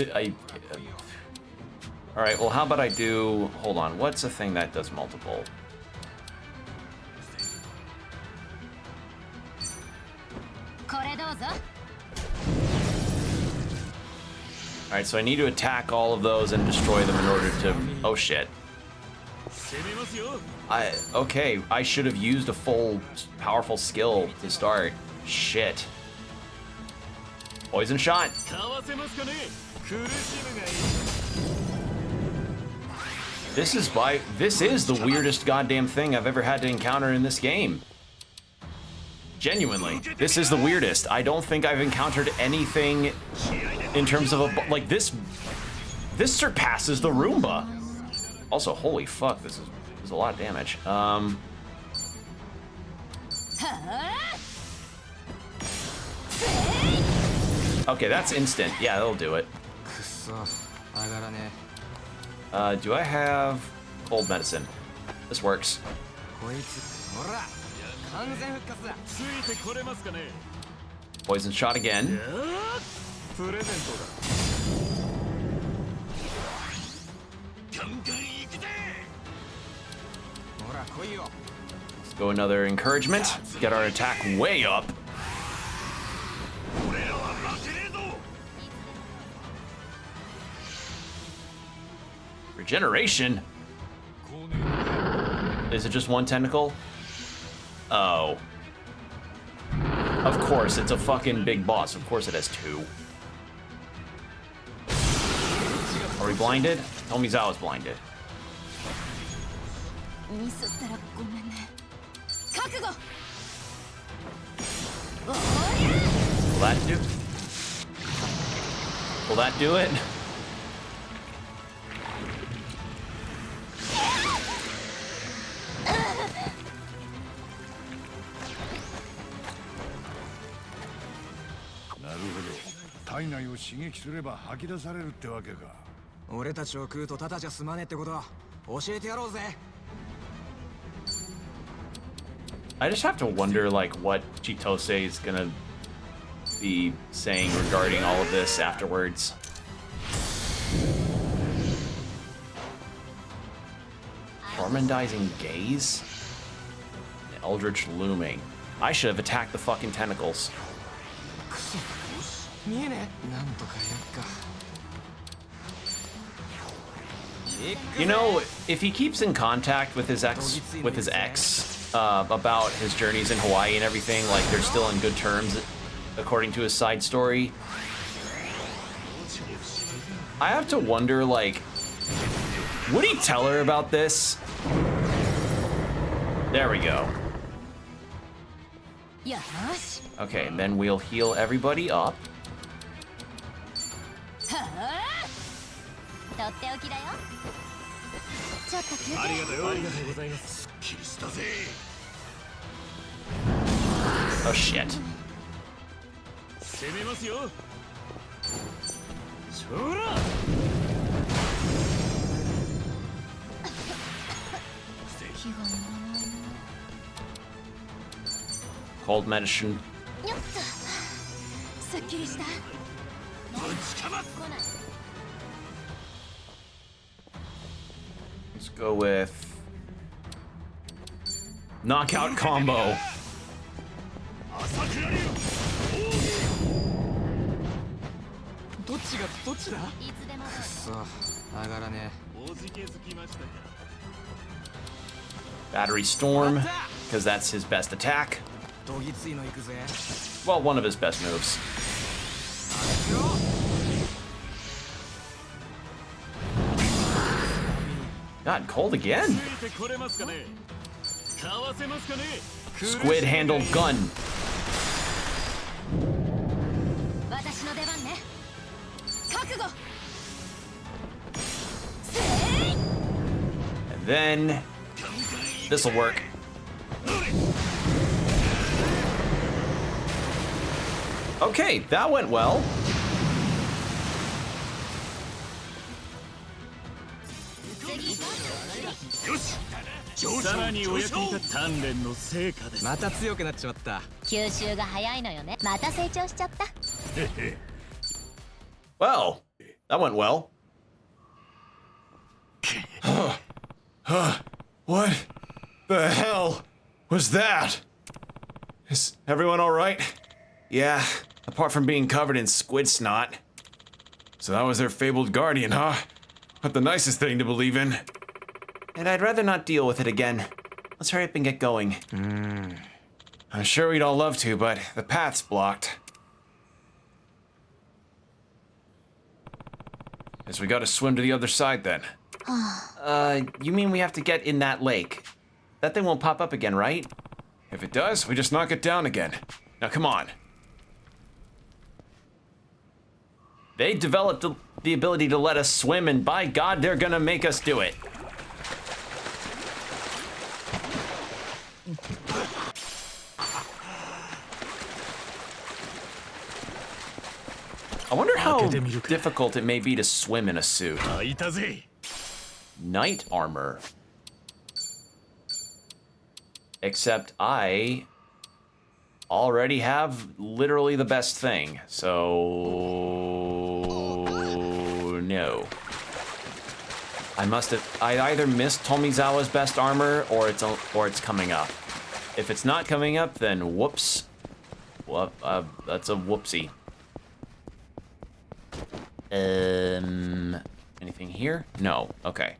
All right, well, how about I do... Hold on, what's a thing that does multiple? All right, so I need to attack all of those and destroy them in order to... Oh, shit. Okay, I should have used a full, powerful skill to start. Shit. Poison shot. This is the weirdest goddamn thing I've ever had to encounter in this game. Genuinely, this is the weirdest. I don't think I've encountered anything in terms of a, like this surpasses the Roomba. Also, holy fuck, this is a lot of damage. Okay, that's instant. Yeah, that'll do it. Do I have cold medicine? This works. Poison shot again. Let's go another encouragement. Get our attack way up. Regeneration? Is it just one tentacle? Oh. Of course, it's a fucking big boss. Of course it has two. Are we blinded? Tell me Zao's blinded. Will that do? Will that do it? I just have to wonder, like, what Chitose is gonna be saying regarding all of this afterwards. Tormendizing gaze? Eldritch looming. I should have attacked the fucking tentacles. You know, if he keeps in contact with his ex about his journeys in Hawaii and everything, like they're still in good terms, according to his side story. I have to wonder, like, would he tell her about this? There we go. Okay, and then we'll heal everybody up. Oh shit. Cold medicine. Let's go with knockout combo. Battery storm, because that's his best attack. Well, one of his best moves. God, cold again. Squid-handled gun. And then this'll work. Okay, that went well. Well, that went well. What the hell was that? Is everyone alright? Yeah, apart from being covered in squid snot. So that was their fabled guardian, huh? Not the nicest thing to believe in. And I'd rather not deal with it again. Let's hurry up and get going. I'm sure we'd all love to, but the path's blocked. Guess we gotta swim to the other side then. You mean we have to get in that lake? That thing won't pop up again, right? If it does, we just knock it down again. Now come on. They developed the ability to let us swim, and by God, they're gonna make us do it. I wonder how difficult it may be to swim in a suit. Knight armor. Except I already have literally the best thing, so no. I either missed Tomizawa's best armor or it's coming up. If it's not coming up, then whoops. Well, that's a whoopsie. Anything here? No. Okay.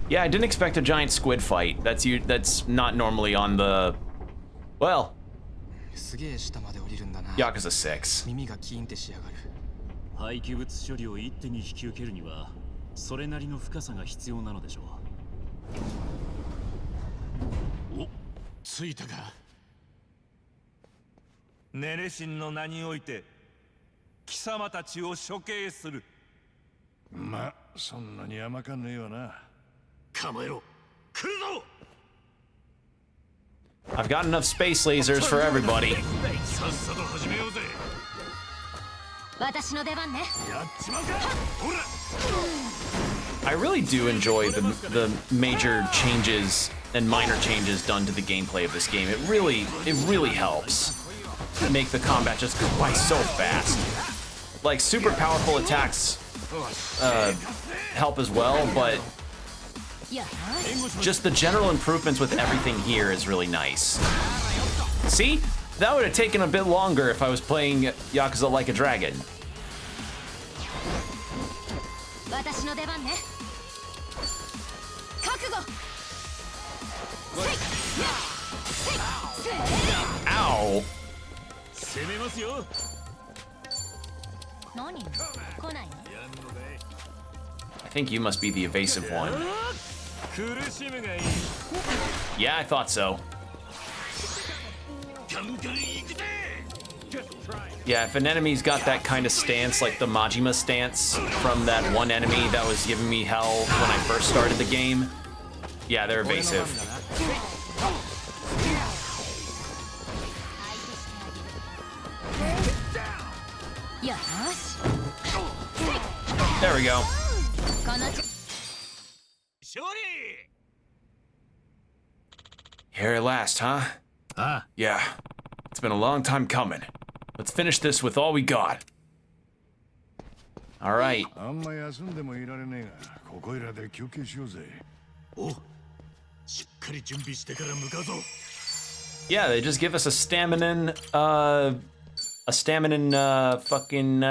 Yeah, I didn't expect a giant squid fight. That's not normally on the... Well... Yakuza 6. 廃棄物処理を一手に引き受けるにはそれなりの深さが必要なのでしょう。お、着いたか。ネレシンの名において貴様たちを処刑する。ま、そんなに甘かねえわな。構えろ。来るぞ。 I've got enough space lasers for everybody. I really do enjoy the major changes and minor changes done to the gameplay of this game. It really helps make the combat just go by so fast. Like, super powerful attacks help as well, but just the general improvements with everything here is really nice. See? That would have taken a bit longer if I was playing Yakuza Like a Dragon. Ow! I think you must be the evasive one. Yeah, I thought so. Yeah, if an enemy's got that kind of stance, like the Majima stance from that one enemy that was giving me hell when I first started the game, yeah, they're evasive. There we go. Here at last, huh? Yeah. It's been a long time coming. Let's finish this with all we got. All right. Yeah, they just give us a stamina, fucking,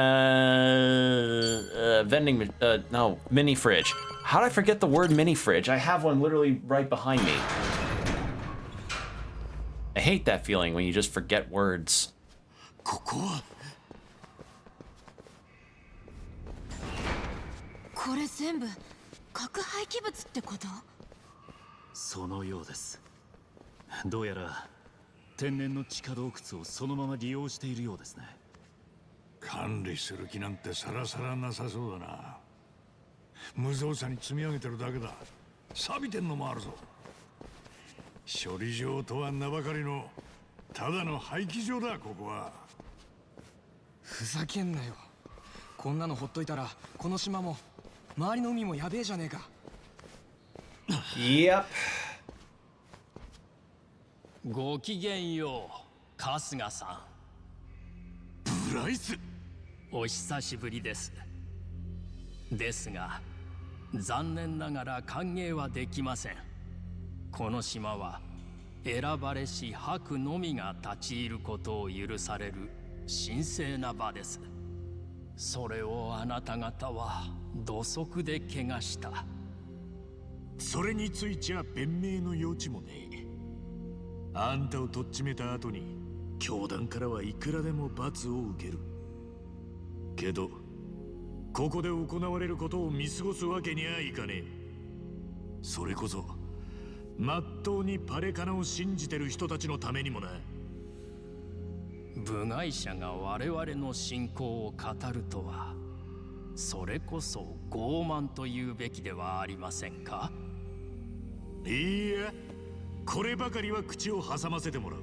vending, no, mini fridge. How did I forget the word mini fridge? I have one literally right behind me. I hate that feeling when you just forget words. これ全部核廃棄物ってこと？そのようです。どうやら天然の地下洞窟をそのまま利用しているようですね。管理する気なんてさらさらなさそうだな。無造作に積み上げてるだけだ。錆びてんのもあるぞ。処理場とは名ばかりのただの廃棄場だ、ここは。ふざけんなよ。こんなのほっといたらこの島も周りの海もやべえじゃねえか。Yep. ごきげんよう、春日さん。ブライス、お久しぶりです。ですが、残念ながら歓迎はできません。この島は選ばれし白のみが立ち入ることを許される神聖な場です。それをあなた方は土足で怪我した。それについちゃ弁明の余地もねえ。あんたをとっちめた後に教団からはいくらでも罰を受ける。けどここで行われることを見過ごすわけにはいかねえ。それこそまっとうにパレカナを信じてる人たちのためにもな。部外者が我々の信仰を語るとは、それこそ傲慢というべきではありませんか。いや、こればかりは口を挟ませてもらう。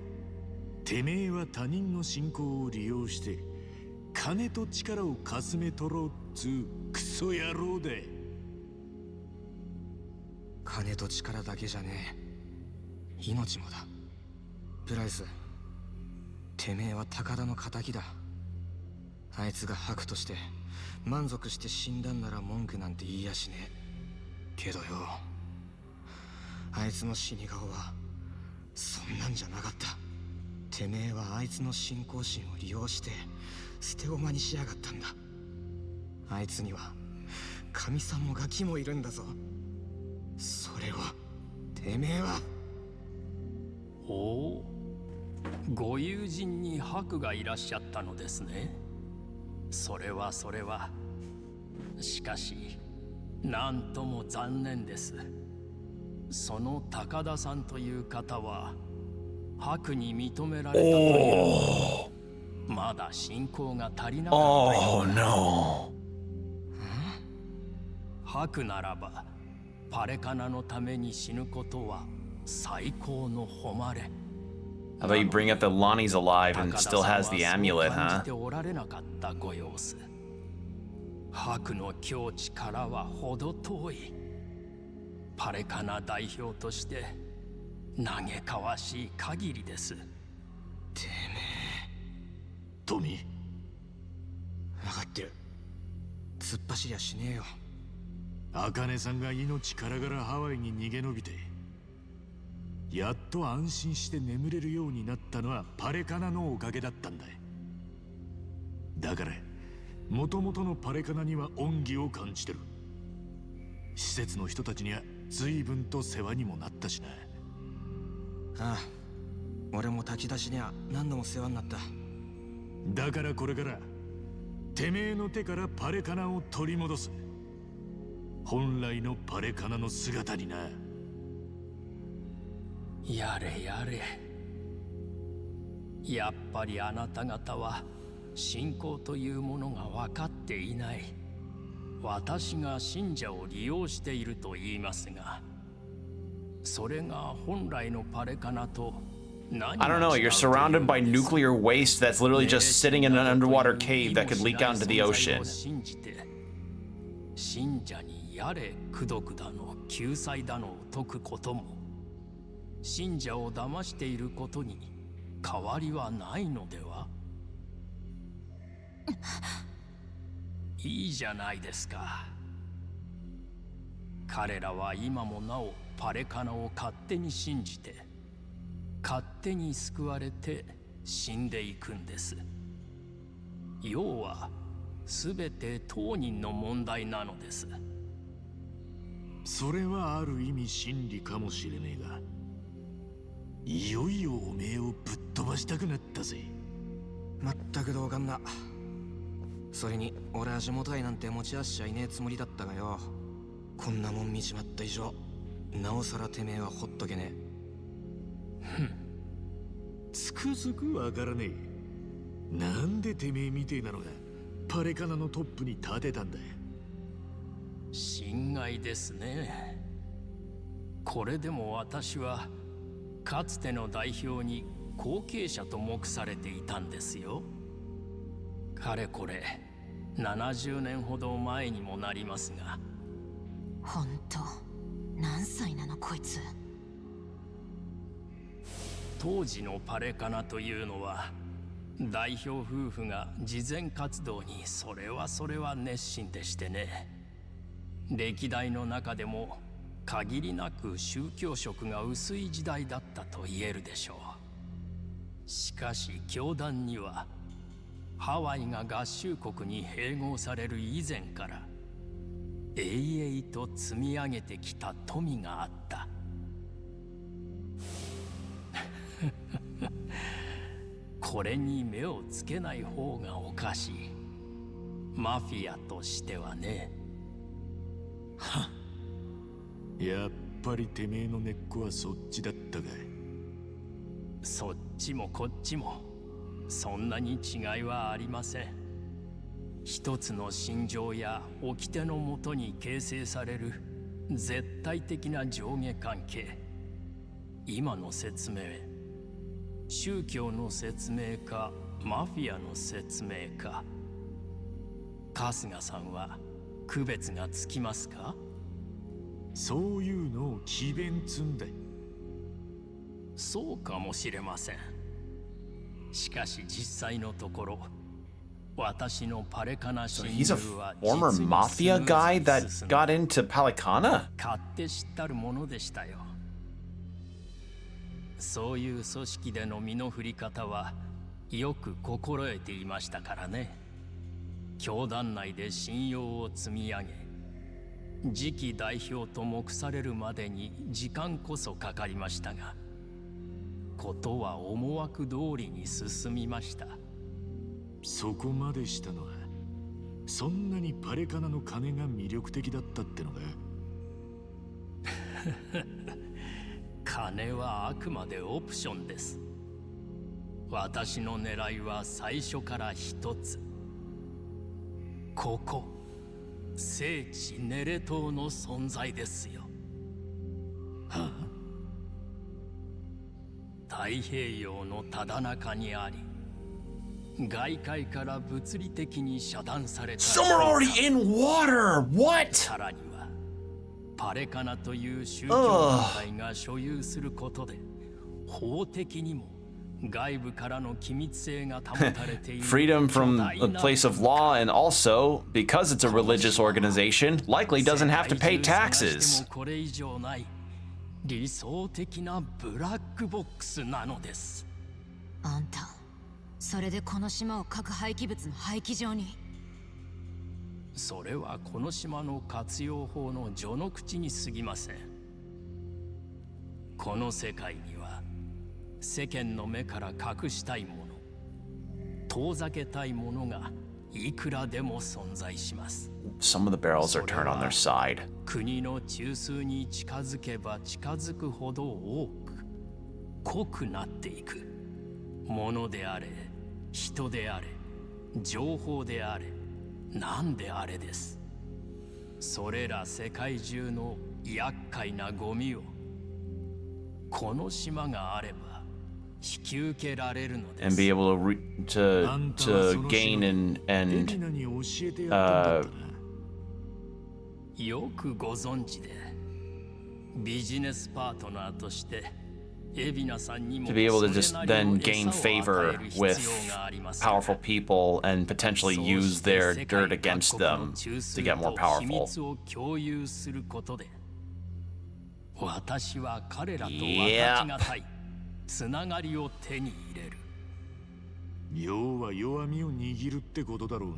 てめえは他人の信仰を利用して金と力をかすめ取ろうっつうクソ野郎で。金と力だけじゃねえ、命もだ。プライス、てめえは高田の仇だ。あいつが白として満足して死んだんなら文句なんて言いやしねえ。けどよ、あいつの死に顔はそんなんじゃなかった。てめえはあいつの信仰心を利用して捨て駒にしやがったんだ。あいつには神さんもガキもいるんだぞ。それをてめえは。おお、ご友人に白がいらっしゃったのですね。それはそれは。しかしなんとも残念です。その高田さんという方は白に認められたというまだ信仰が足りなかったようだ。白ならばパレカナのために死ぬことは最高の誉れ。 How about you bring up that Lonnie's alive and still has the amulet, huh? おられなかったご様子。白の境地からは程遠い。パレカナ代表として嘆かわしい限りです。てめえ、トミー。分かってる。突っ走りゃしねえよ。茜さんが命からがらハワイに逃げ延びて、やっと安心して眠れるようになったのはパレカナのおかげだったんだ。だからもともとのパレカナには恩義を感じてる。施設の人たちには随分と世話にもなったしな。ああ、俺も炊き出しには何度も世話になった。だからこれからてめえの手からパレカナを取り戻す。本来のパレカナの姿にな。やれやれ。やっぱりあなた方は信仰というものが分かっていない。私が信者を利用していると言いますが、それが本来のパレカナと何 I don't know, you're surrounded by nuclear waste that's literally just sitting in an underwater cave that could leak out into the ocean. 信者にやれ功徳だの救済だのを説くことも、信者を騙していることに変わりはないのでは。いいじゃないですか。彼らは今もなおパレカナを勝手に信じて、勝手に救われて死んでいくんです。要は全て当人の問題なのです。それはある意味真理かもしれねえが、いよいよおめえをぶっ飛ばしたくなったぜ。まったく同感だ。それに俺は地元愛なんて持ち合わせちゃいねえつもりだったがよ、こんなもん見ちまった以上なおさらてめえはほっとけねえ。つくづくわからねえ。なんでてめえみてえなのがパレカナのトップに立てたんだ。心外ですね。これでも私はかつての代表に後継者と目されていたんですよ。かれこれ70年ほど前にもなりますが。ほんと何歳なのこいつ。当時のパレカナというのは代表夫婦が慈善活動にそれは熱心でしてね。歴代の中でも限りなく宗教色が薄い時代だったと言えるでしょう。しかし教団にはハワイが合衆国に併合される以前から永々と積み上げてきた富があった。これに目をつけない方がおかしい。マフィアとしてはね。はっ、やっぱりてめえの根っこはそっちだったかい。そっちもこっちもそんなに違いはありません。一つの心情や掟のもとに形成される絶対的な上下関係。今の説明、宗教の説明かマフィアの説明か、春日さんは区別がつきますか？そういうのを詭弁つんだ。そうかもしれません。しかし実際のところ、私のパレカナ So 親 he's a 友は former 実に mafia スムーズ guy に that 進ん got だ。 into Palicana? 勝手知ったるものでしたよ。そういう組織での身の振り方はよく心得ていましたからね。教団内で信用を積み上げ、次期代表と目されるまでに時間こそかかりましたが、ことは思惑通りに進みました。そこまでしたのは、そんなにパレカナの金が魅力的だったってのか。金はあくまでオプションです。私の狙いは最初から一つ。ここ、聖地ネレ島の存在ですよ。はあ、太平洋のただ中にあり、外界から物理的に遮断された。 Some are already in water! What? さらにはパレカナという宗教団体が所有することで、法的にも外部からの機密性が保たれている。 Freedom from a place of law, and also, because it's a religious organization, likely doesn't have to pay taxes. これ以上ない理想的なブラックボックスなのです。あんた、それでこの島を核廃棄物の廃棄場に。それはこの島の活用法の序の口に過ぎません。この世界には世間の目から隠したいもの、遠ざけたいものがいくらでも存在します。 Some of the barrels are turned on their side. 国の中枢に近づけば近づくほど多く濃くなっていくものであれ、人であれ、情報であれ、何であれです。それら世界中の厄介なゴミをこの島があれば引き受けられるのです。 And be able to gain and よくご存知で、ビジネスパートナーとしてエビナさんにも to be able to just then gain favor with powerful people and potentially use their dirt against them to get more powerful. 秘密を共有することで、私は彼らと分かちがたいつながりを手に入れる。要は弱みを握るってことだろうが。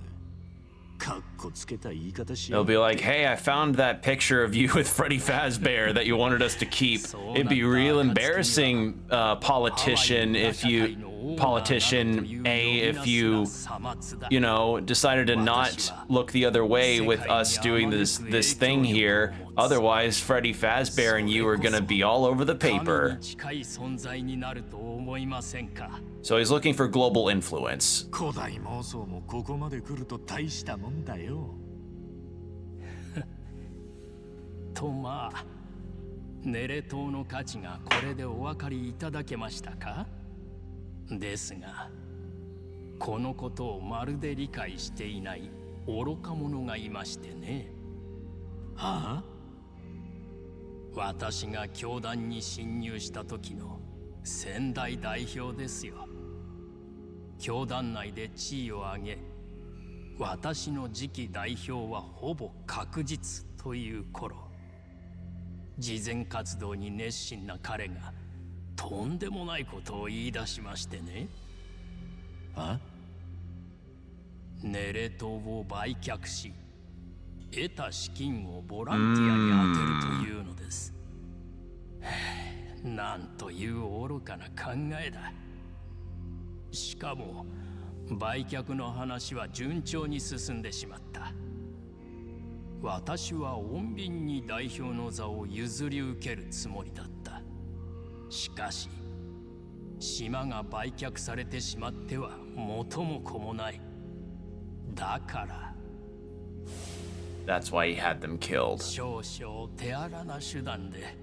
かっこつけた言い方し They'll be like, hey, I found that picture of you with Freddy Fazbear that you wanted us to keep. It'd be real embarrassing, politician A, if you know, decided to not look the other way with us doing this thing here. Otherwise, Freddy Fazbear and you are gonna be all over the paper. So he's looking for global influence. 古代妄想もここまで来ると大したもんだよ。とまあ、ネレ島の価値がこれでお分かりいただけましたか？ですが、このことをまるで理解していない愚か者がいましてね。はあ？私が教団に侵入した時の先代代表ですよ。教団内で地位を上げ、私の次期代表はほぼ確実という頃、慈善活動に熱心な彼がとんでもないことを言い出しましてね。あ？ネレ島を売却し、得た資金をボランティアに充てるというのです。なんという愚かな考えだ。しかも売却の話は順調に進んでしまった。私は穏便に代表の座を譲り受けるつもりだった。しかし島が売却されてしまっては元も子もない。だから That's why he had them killed. 少々手荒な手段で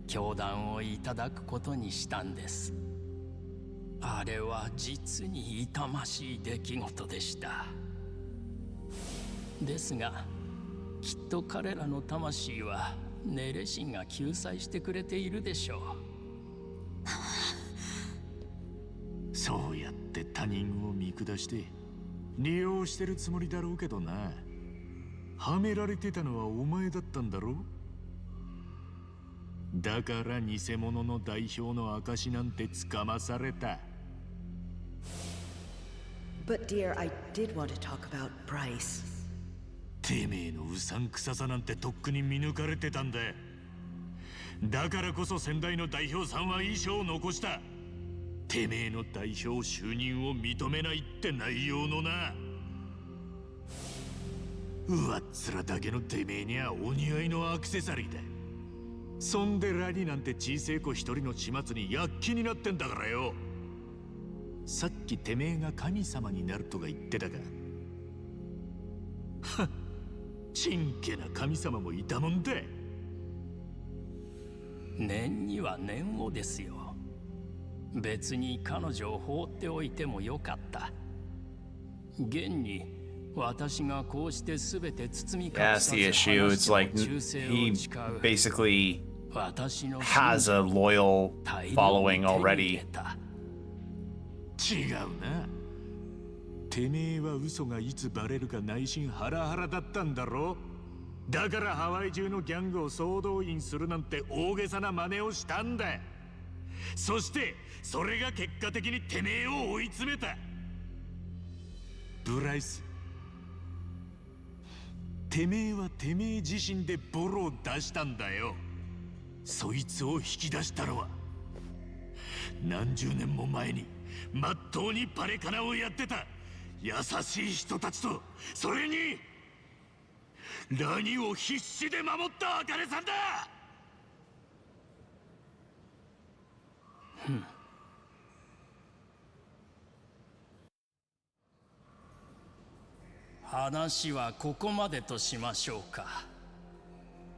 教団をいただくことにしたんです。あれは実に痛ましい出来事でした。ですがきっと彼らの魂はネレ神が救済してくれているでしょう。そうやって他人を見下して利用してるつもりだろうけどな。はめられてたのはお前だったんだろう。だから偽物の代表の証なんてつかまされた。But dear, I did want to talk about Bryce. てめえのうさんくささなんてとっくに見抜かれてたんだ。だからこそ先代の代表さんは遺書を残した。てめえの代表就任を認めないって内容のな。上っ面だけのてめえにはお似合いのアクセサリーだ。そんでラニなんて小せえ子一人の始末に躍起になってんだからよ。さっきてめえが神様になるとか言ってたか。はっ、ちんけな神様もいたもんだ。念には念をですよ。別に彼女を放っておいてもよかった。現に私がこうして全て包み隠さず That's the issue. It's like he basically has a loyal following already. 違うな。てめえは嘘がいつバレるか内心ハラハラだったんだろ。だからハワイ中のギャングを総動員するなんて大げさな真似をしたんだ。そしてそれが結果的にてめえを追い詰めた。ブライス、てめえはてめえ自身でボロを出したんだよ。そいつを引き出したのは何十年も前にまっとうにパレカナをやってた優しい人たちと、それにラニを必死で守ったアカネさんだ。話はここまでとしましょうか。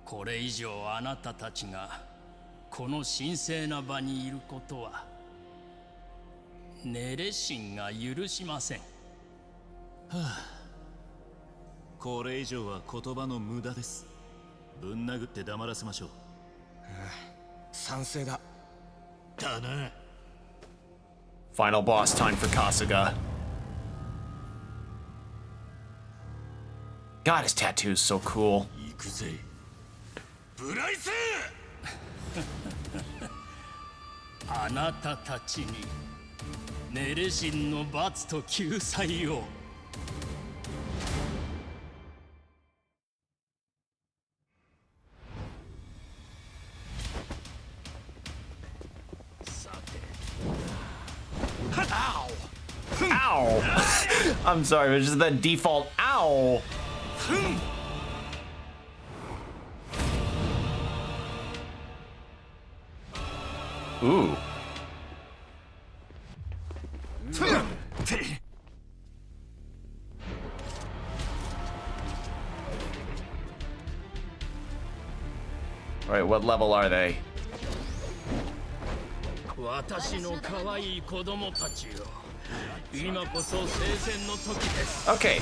これ以上あなたたちがこの神聖な場にいることはネレ神が許しません。これ以上は言葉の無駄です。ぶん殴って黙らせましょう。賛成だ。だな。Final boss time for Kasuga. God, his tattoo is so cool. 行くぜ。ブライス！あなたたちにネレ神の罰と救済を。Ow! I'm sorry, but just that default ow. Ooh. Alright, what level are they? 私の可愛い子供たちよ。今こそ聖戦の時です。 Okay.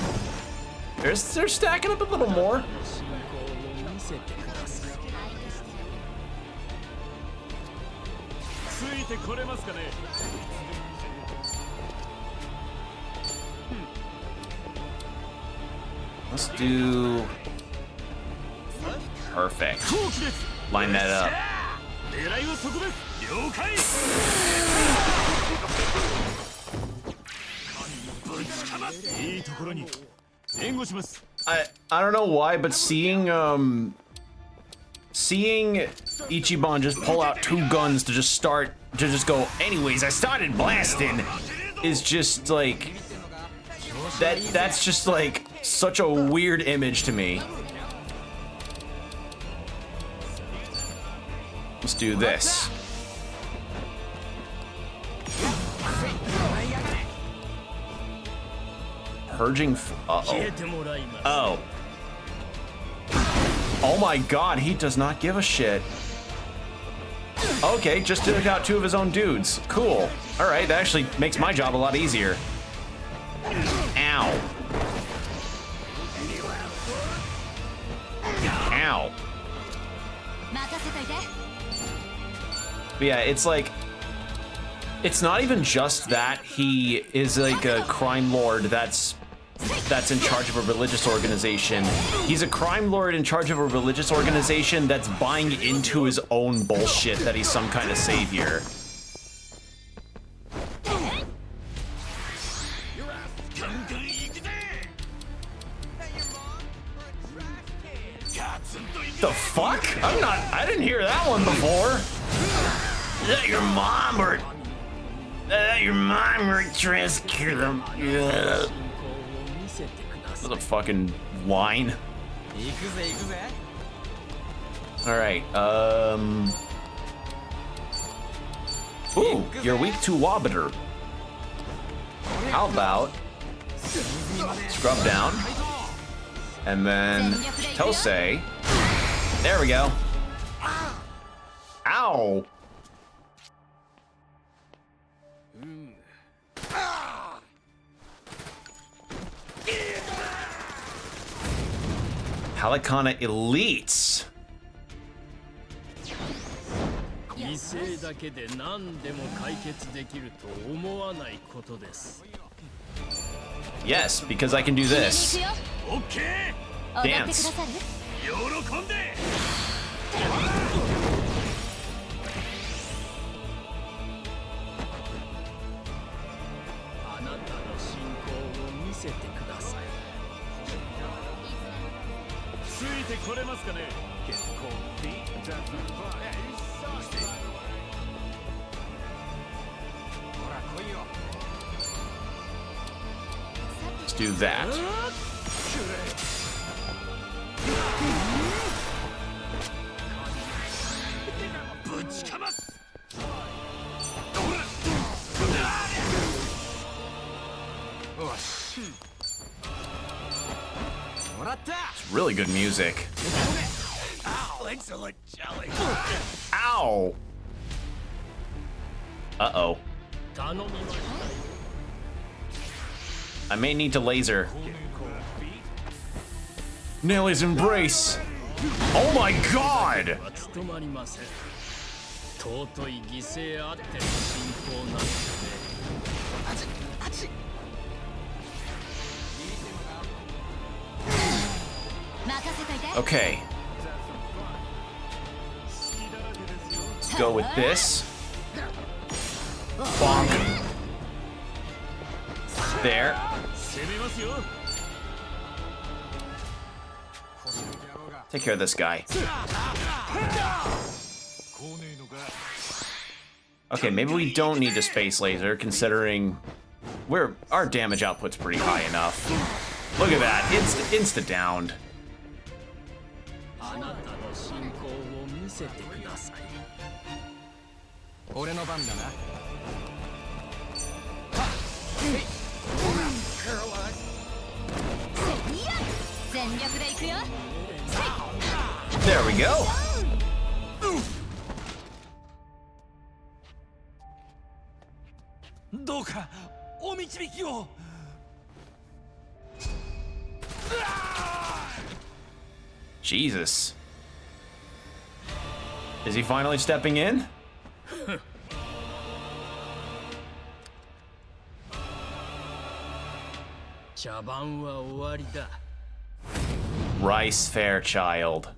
They're stacking up a little more. 信仰を見せてください。Let's do... Perfect. Line that up. I don't know why, but seeing Ichiban just pull out 2 guns to just go, anyways, I started blasting, is just like, that's just like such a weird image to me. Let's do this. Purging. Oh. Oh my god, he does not give a shit. Okay, just took out 2 of his own dudes. Cool. Alright, that actually makes my job a lot easier. Ow. Ow. But yeah, it's like, it's not even just that he is like a crime lord that's in charge of a religious organization. He's a crime lord in charge of a religious organization that's buying into his own bullshit that he's some kind of savior. The fuck? I didn't hear that one before. Is that your mom or... your mom or transcure them? That's a fucking line. Alright, ooh, you're weak to Wobbeter. How about... Scrub down. And then... Tosei. There we go. Ow! Halikana Elites. Yes, because I can do this. Dance. Let's do that. It's really good music. Ow! Uh-oh. I may need to laser. Nelly's embrace. Oh my god! Okay. Let's go with this. Bonk. There. Take care of this guy. Okay, maybe we don't need a space laser, considering our damage output's pretty high enough. Look at that, insta-downed. There we go. Jesus. Is he finally stepping in? 茶番は終わりだ。 Rice Fairchild.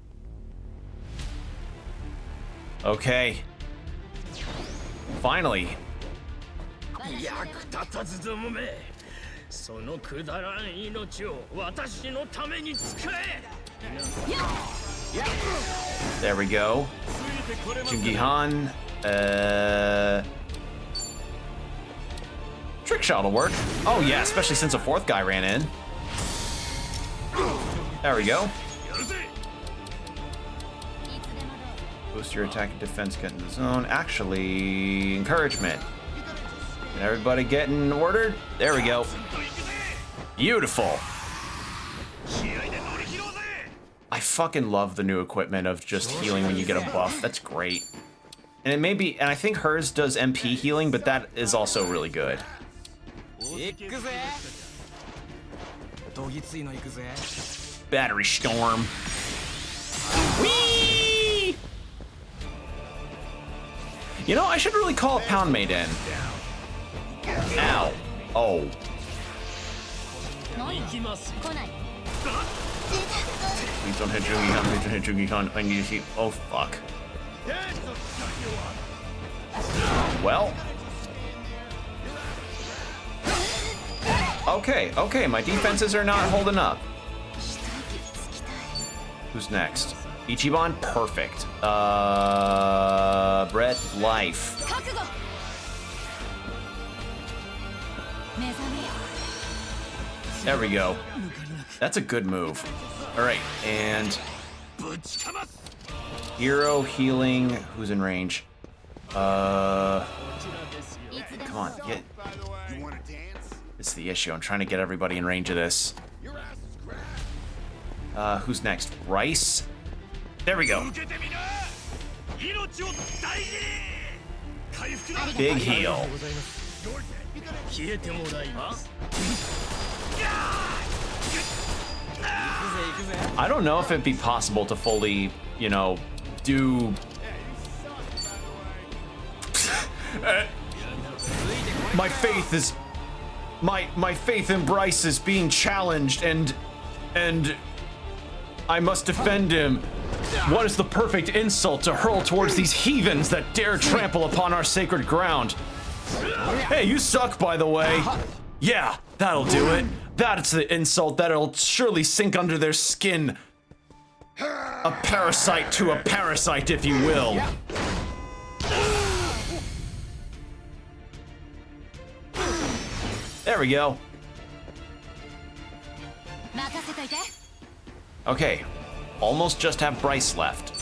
Okay. Finally. 役立たずどもめ。そのくだらん命を私のために使え。 There we go. Jungihan. Trick shot will work. Oh yeah, especially since a fourth guy ran in. There we go. Boost your attack and defense, get in the zone. Actually, encouragement. Can everybody get in order? There we go. Beautiful. I fucking love the new equipment of just healing when you get a buff. That's great. And it may be, and I think hers does MP healing, but that is also really good. Battery storm. Whee! You know, I should really call a pound mate in. Ow. Oh. Please don't hit Jungihan, please don't hit Jungihan. I need to see. Oh, fuck. Well. Okay, my defenses are not holding up. Who's next? Ichiban? Perfect. Breath Life. There we go. That's a good move. Alright, and... Hero healing. Who's in range? Come on, get... It's the issue. I'm trying to get everybody in range of this. Who's next? Rice? There we go. Big heal. I don't know if it'd be possible to fully, you know, do... My faith is... My faith in Bryce is being challenged, and I must defend him. What is the perfect insult to hurl towards these heathens that dare trample upon our sacred ground? Hey, you suck, by the way. Yeah, that'll do it. That's the insult that'll surely sink under their skin. A parasite to a parasite, if you will. There we go. Okay, almost just have Bryce left.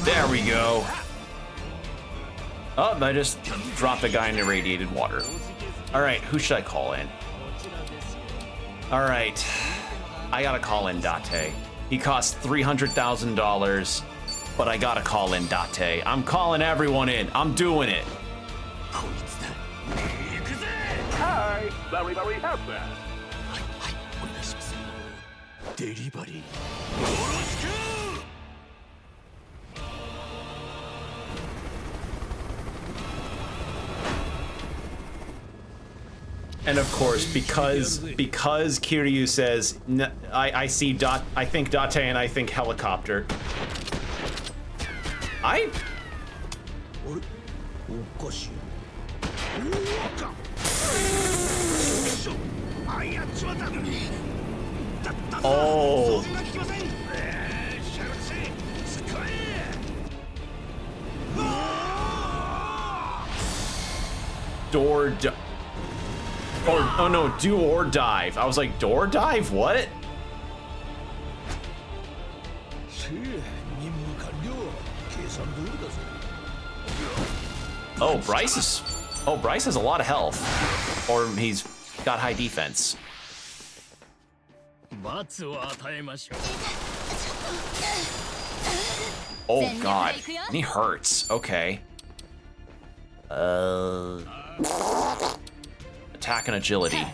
There we go. Oh, I just dropped a guy in irradiated water. All right, who should I call in? All right, I gotta call in Date. He costs $300,000, but I gotta call in Date. I'm calling everyone in. I'm doing it. Hi, very happy. Delivery. And of course, because Kiryu says, I see I think Date and I think helicopter. Oh. Oh no, do or dive. I was like, door dive? What? Oh, Bryce has a lot of health. Or he's got high defense. Oh god, and he hurts. Okay. Attack and agility.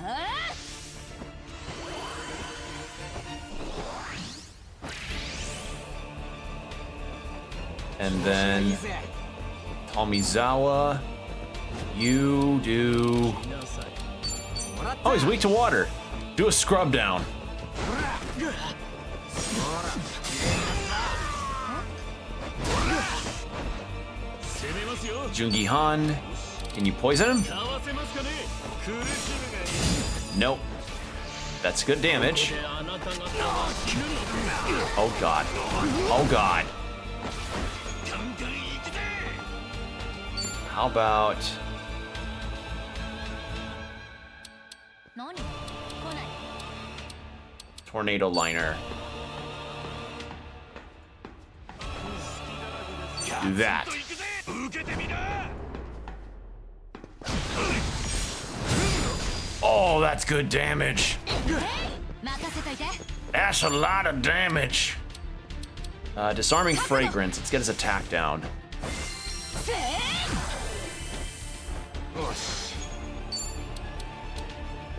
And then Tomizawa, you do... Oh, he's weak to water. Do a scrub down. Jungi Han, can you poison him? Nope. That's good damage. Oh god. Oh god. How about... Tornado Liner. Do that. Oh, that's good damage. That's a lot of damage. Disarming Fragrance. Let's get his attack down.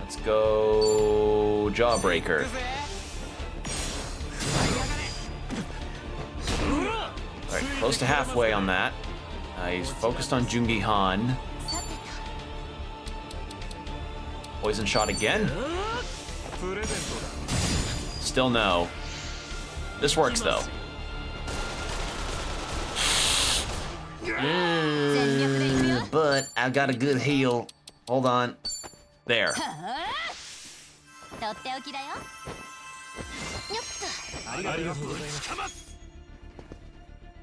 Let's go Jawbreaker. Alright, close to halfway on that. He's focused on Jungi Han. Poison shot again. Still no. This works though. But I've got a good heal. Hold on. There.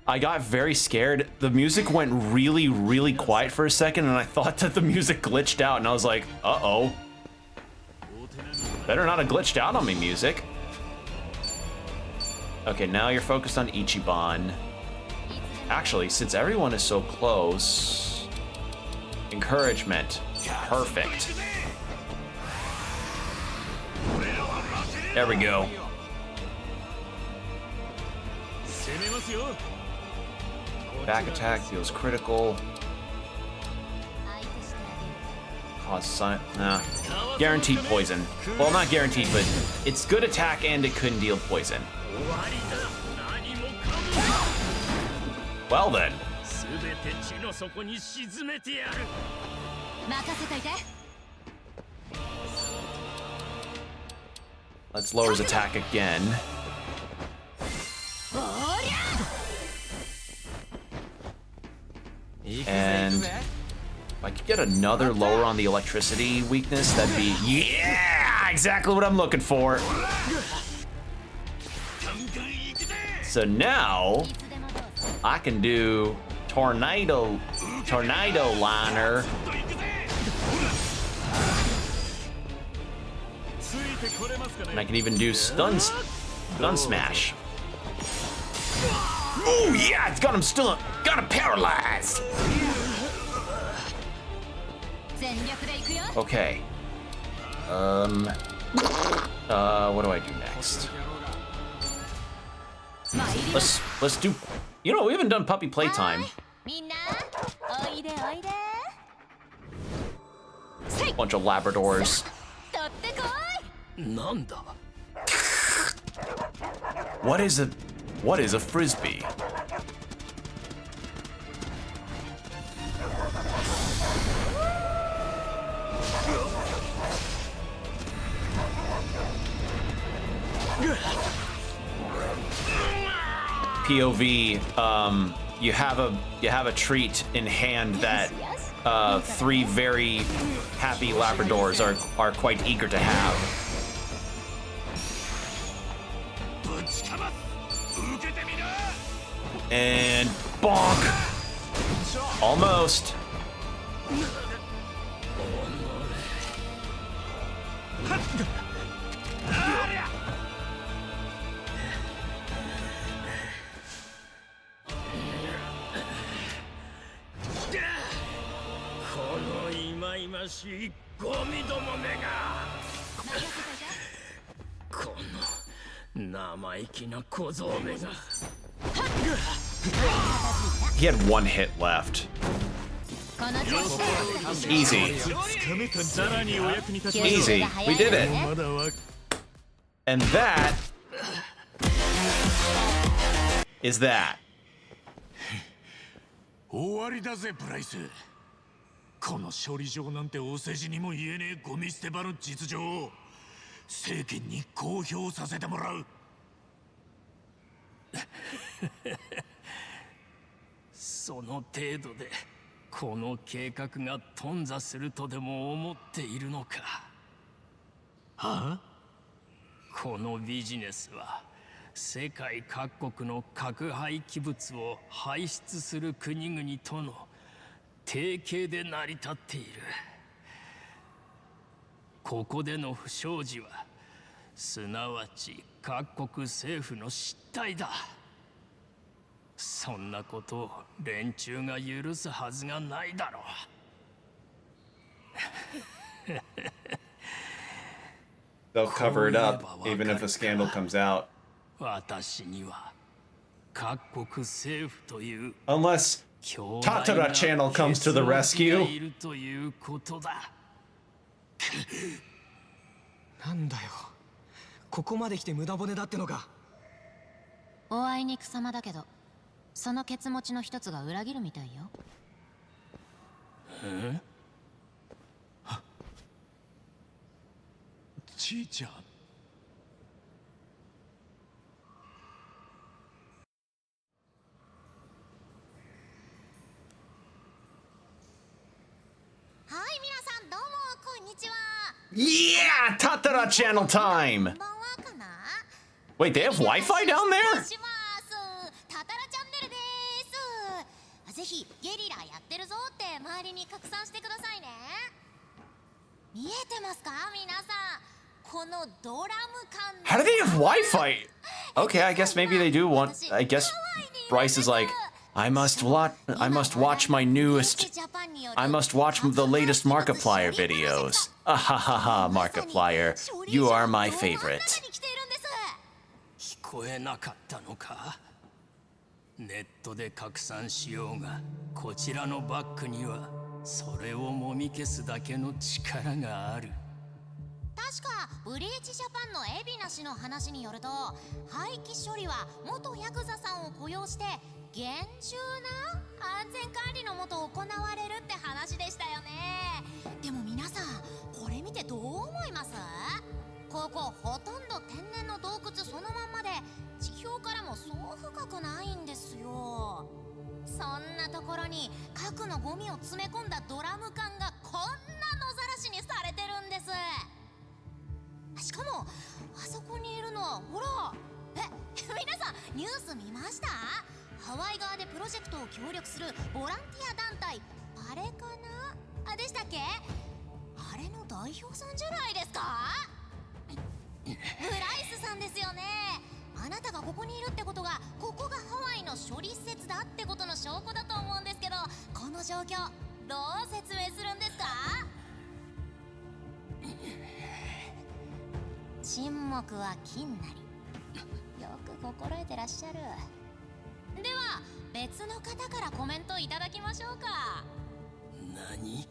I got very scared. The music went really, really quiet for a second, and I thought that the music glitched out, and I was like, uh-oh. Better not have glitched out on me, music. Okay, now you're focused on Ichiban. Actually, since everyone is so close... Encouragement. Perfect. There we go. Back attack deals critical. Cause nah. Guaranteed poison. Well, not guaranteed, but it's good attack and it couldn't deal poison. Well then. Let's lower his attack again. And if I could get another lower on the electricity weakness, that'd be, yeah, exactly what I'm looking for. So now I can do tornado liner. And I can even do stun smash. Oh yeah, it's got him stunned, got him paralyzed. Okay. What do I do next? Let's do. You know, we haven't done puppy playtime. Bunch of Labradors. What is a frisbee? POV, you have a treat in hand that three very happy Labradors are quite eager to have. And bonk! Almost. He had one hit left. Easy. Easy. We did it. And that is that. 終わりだぜプライス。この処理場なんてお世辞にも言えねえゴミ捨て場の実情を政権に公表させてもらう。その程度でこの計画が頓挫するとでも思っているのか。はあ？このビジネスは世界各国の核廃棄物を排出する国々との提携で成り立っている。ここでの不祥事はすなわち各国政府の失態だ。そんなことを連中が許すはずがないだろう。They'll cover it up even if a scandal comes out. 私には各国政府という Unless Tatara Channel comes to the rescue. いるということだ。なんだよ、ここまで来て無駄骨だってのか。おあいにくさまだけど、そのケツ持ちの一つが裏切るみたいよ。ちいちゃん。はい、皆さんどうもこんにちは。 Yeah! Tatara Channel time! Wait, they have Wi-Fi down there? タタラチャンネルです。ぜひゲリラやってるぞって周りに拡散してくださいね。見えてますか皆さん、このドラム缶。 How do they have Wi-Fi? Okay, I guess maybe they do want. I guess Bryce is like, I must watch my newest. I must watch the latest Markiplier videos. Ah ha ha ha, Markiplier, you are my favorite. 聞こえなかったのか。ネットで拡散しようが、こちらのバックにはそれをもみ消すだけの力がある。確かブリーチジャパンの海老名氏の話によると、廃棄処理は元ヤクザさんを雇用して厳重な安全管理のもと行われるって話でしたよね。でも皆さん、これ見てどう思います？ここほとんど天然の洞窟そのまんまで、地表からもそう深くないんですよ。そんなところに核のゴミを詰め込んだドラム缶がこんな野ざらしにされてるんです。しかもあそこにいるのはほら、皆さんニュース見ました？ハワイ側でプロジェクトを協力するボランティア団体パレかなでしたっけ？あれの代表さんじゃないですか？ブライスさんですよね。あなたがここにいるってことが、ここがハワイの処理施設だってことの証拠だと思うんですけど、この状況どう説明するんですか？沈黙は金なり。よく心得てらっしゃる。では別の方からコメントいただきましょうか。何？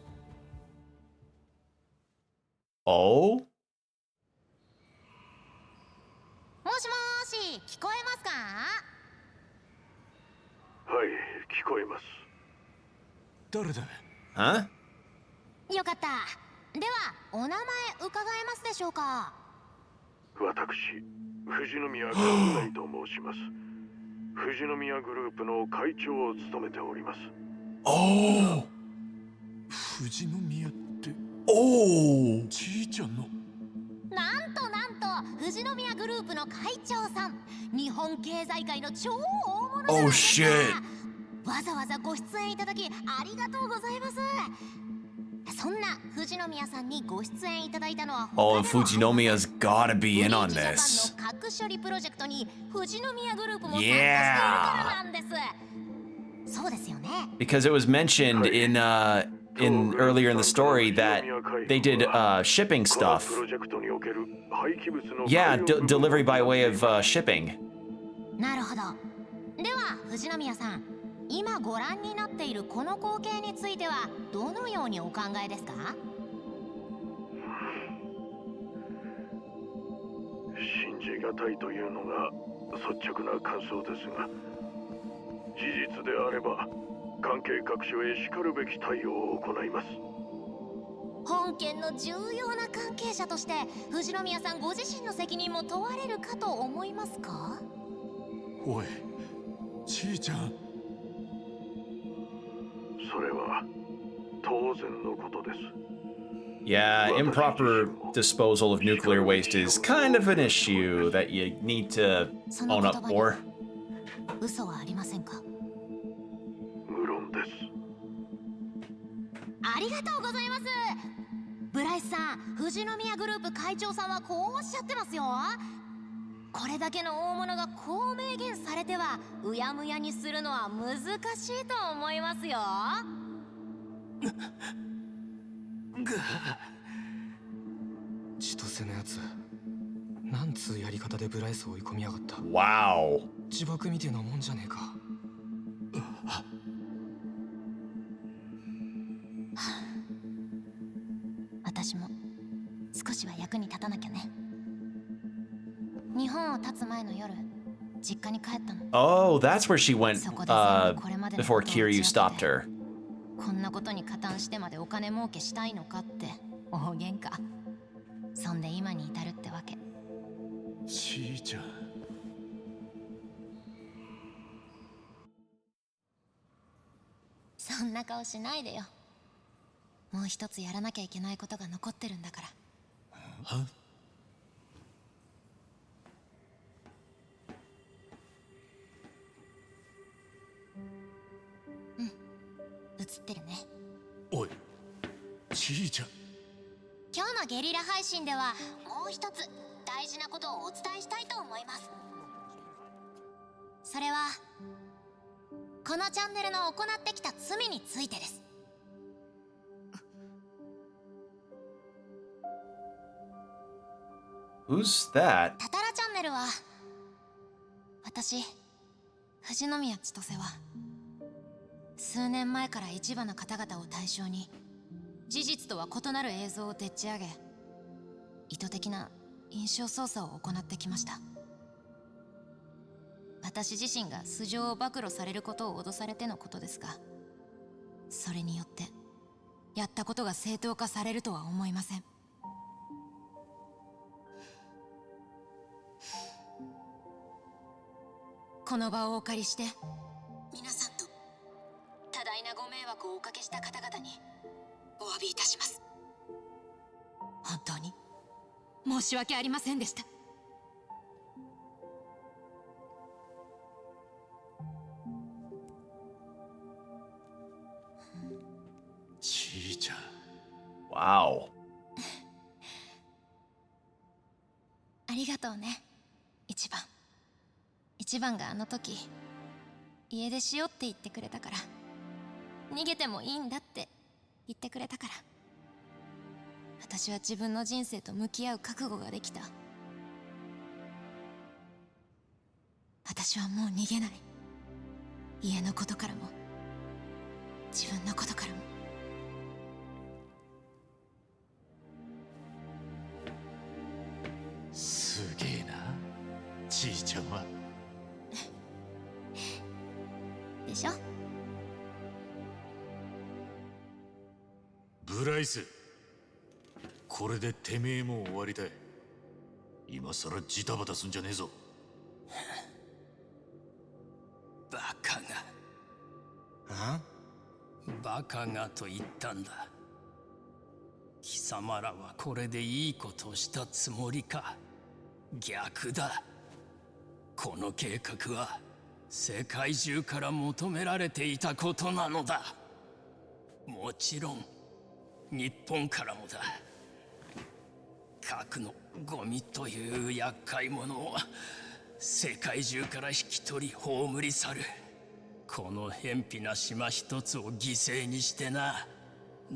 Oh? もしもーし、聞こえますか？はい、聞こえます。誰だ？ Huh? よかった。ではお名前伺えますでしょうか？私、富士宮和内と申します。富士宮グループの会長を務めております。Oh! 富士宮って。Oh! ちいちゃんの。なんと富士宮グループの会長さん、日本経済界の超大物じゃないですか。わざわざご出演いただきありがとうございます。そんな富士宮さんにご出演いただいたのは、 Oh, and Fujinomiya's gotta be in on this. 核処理プロジェクトに富士宮グループも参加しているからなんです。そうですよね。 Because it was mentioned in earlier in the story that they did shipping stuff. Yeah, delivery by way of shipping. なるほど。では富士宮さん、今ご覧になっているこの光景についてはどのようにお考えですか？信じがたいというのが率直な感想ですが、事実であれば関係各所へしかるべき対応を行います。本件の重要な関係者として富士宮さんご自身の責任も問われるかと思いますか？おい、ちいちゃん。それは当然のことです。Yeah, improper disposal of nuclear waste is kind of an issue that you need to own up for. 嘘はありませんか？無論です。ありがとうございます。ブライスさん、富士宮グループ会長さんはこうおっしゃってますよ。これだけの大物がこう明言されてはうやむやにするのは難しいと思いますよ。千歳のやつ、なんつうやり方でブライスを追い込みやがった。Wow。自爆みてえなもんじゃねえか。私も少しは役に立たなきゃね。日本を立つ前の夜、実家に帰ったの。Oh, that's where she went before Kiryu stopped her. こんなことに加担してまでお金儲けしたいのかって大喧嘩。そんで今に至るってわけ。ちいちゃん。そんな顔しないでよ。もう一つやらなきゃいけないことが残ってるんだから。は？うん、映ってるね。おい、ちいちゃん。今日のゲリラ配信ではもう一つ大事なことをお伝えしたいと思います。それはこのチャンネルの行ってきた罪についてです。Who's that? タタラチャンネルは私、富士宮千歳は数年前から市場の方々を対象に事実とは異なる映像をでっち上げ、意図的な印象操作を行ってきました。私自身が素性を暴露されることを脅されてのことですが、それによってやったことが正当化されるとは思いません。この場をお借りして皆さんと多大なご迷惑をおかけした方々にお詫びいたします。本当に申し訳ありませんでした。ちいちゃん。Wow。ありがとうね、一番。一番があの時家出しようって言ってくれたから、逃げてもいいんだって言ってくれたから、私は自分の人生と向き合う覚悟ができた。私はもう逃げない。家のことからも自分のことからも。すげえな、ちいちゃんは。でしょ？ブライス、これでてめえも終わりだ。今さらジタバタすんじゃねえぞ。バカが。バカがと言ったんだ。貴様らはこれでいいことをしたつもりか。逆だ。この計画は世界中から求められていたことなのだ。もちろん日本からもだ。核のゴミという厄介者を世界中から引き取り葬り去る。この偏僻な島一つを犠牲にしてな。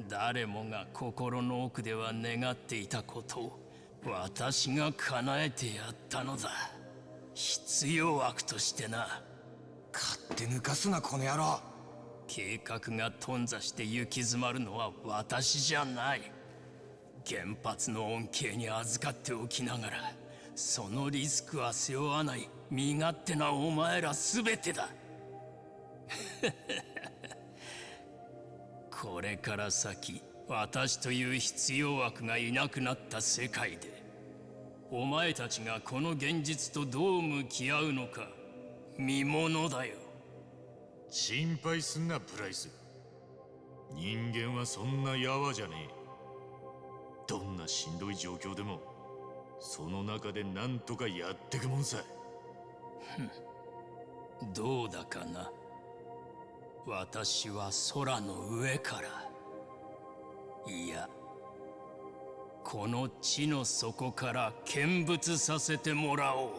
誰もが心の奥では願っていたことを私が叶えてやったのだ。必要悪としてな。勝手抜かすなこの野郎。計画が頓挫して行き詰まるのは私じゃない。原発の恩恵に預かっておきながらそのリスクは背負わない身勝手なお前ら全てだ。これから先私という必要悪がいなくなった世界でお前たちがこの現実とどう向き合うのか見ものだよ。心配すんなプライス。人間はそんなやわじゃねえ。どんなしんどい状況でもその中で何とかやってくもんさ。どうだかな。私は空の上から、いやこの地の底から見物させてもらおう。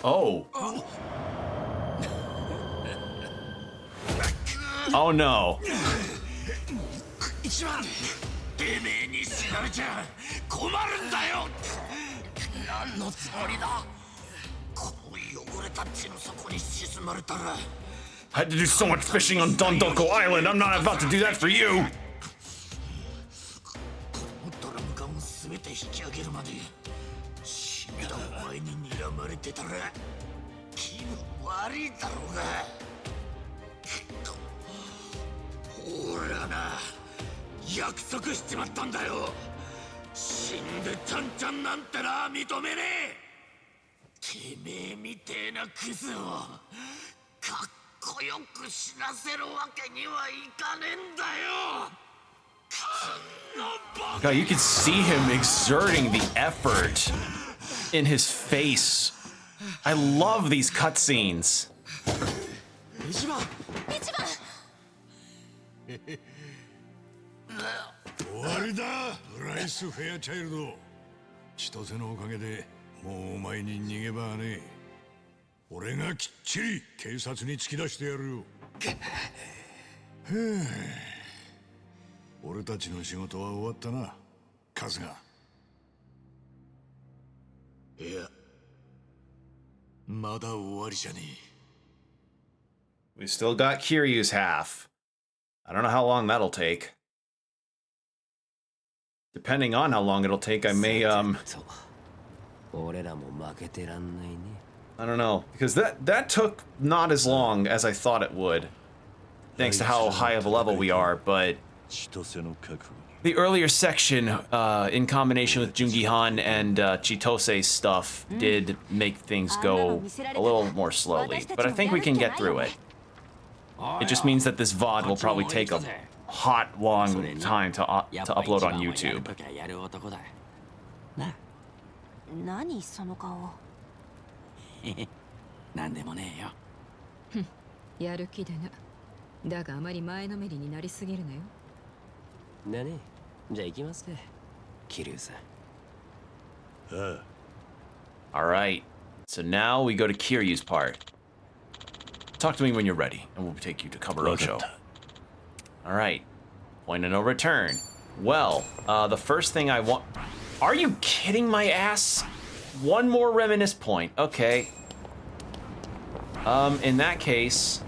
Oh. Oh no. 一番てめえに知られちゃ困るんだよ。何のつもりだ。この汚れた地の底に沈まれたら I had to do so much fishing on Dondoko Island. I'm not about to do that for you. このドラム缶を全て引き上げるまで死んだお前に睨まれてたら気分悪いだろうが。俺はな約束しちまったんだよ。死んでちゃんちゃんなんてな認めねえ。てめえみてえなクズをかっこよく死なせるわけにはいかねえんだよ。 God, you can see him exerting the effort in his face. I love these cutscenes. 一番終わりだブライス・フェアチャイルド。千歳のおかげでもうお前に逃げ場はねえ。俺がきっちり警察に突き出してやるよ。俺たちの仕事は終わったな春日。いやまだ終わりじゃねえ。 We still got Kiryu's half. I don't know how long that'll take. Depending on how long it'll take, I may, I don't know, because that took not as long as I thought it would, thanks to how high of a level we are, but the earlier section, in combination with Jungihan and Chitose's stuff, did make things go a little more slowly, but I think we can get through it. It just means that this VOD will probably take a hot, long time to upload on YouTube. 何その顔。なんでもねえよ。やる気だな。だがあまり前のめりになりすぎるなよ。だね。じゃあ行きますか。桐生さん。Alright, so now we go to Kiryu's part. Talk to me when you're ready, and we'll take you to Kamurocho. Alright, point of no return. Well, the first thing I want... Are you kidding my ass? One more reminisce point. Okay. In that case...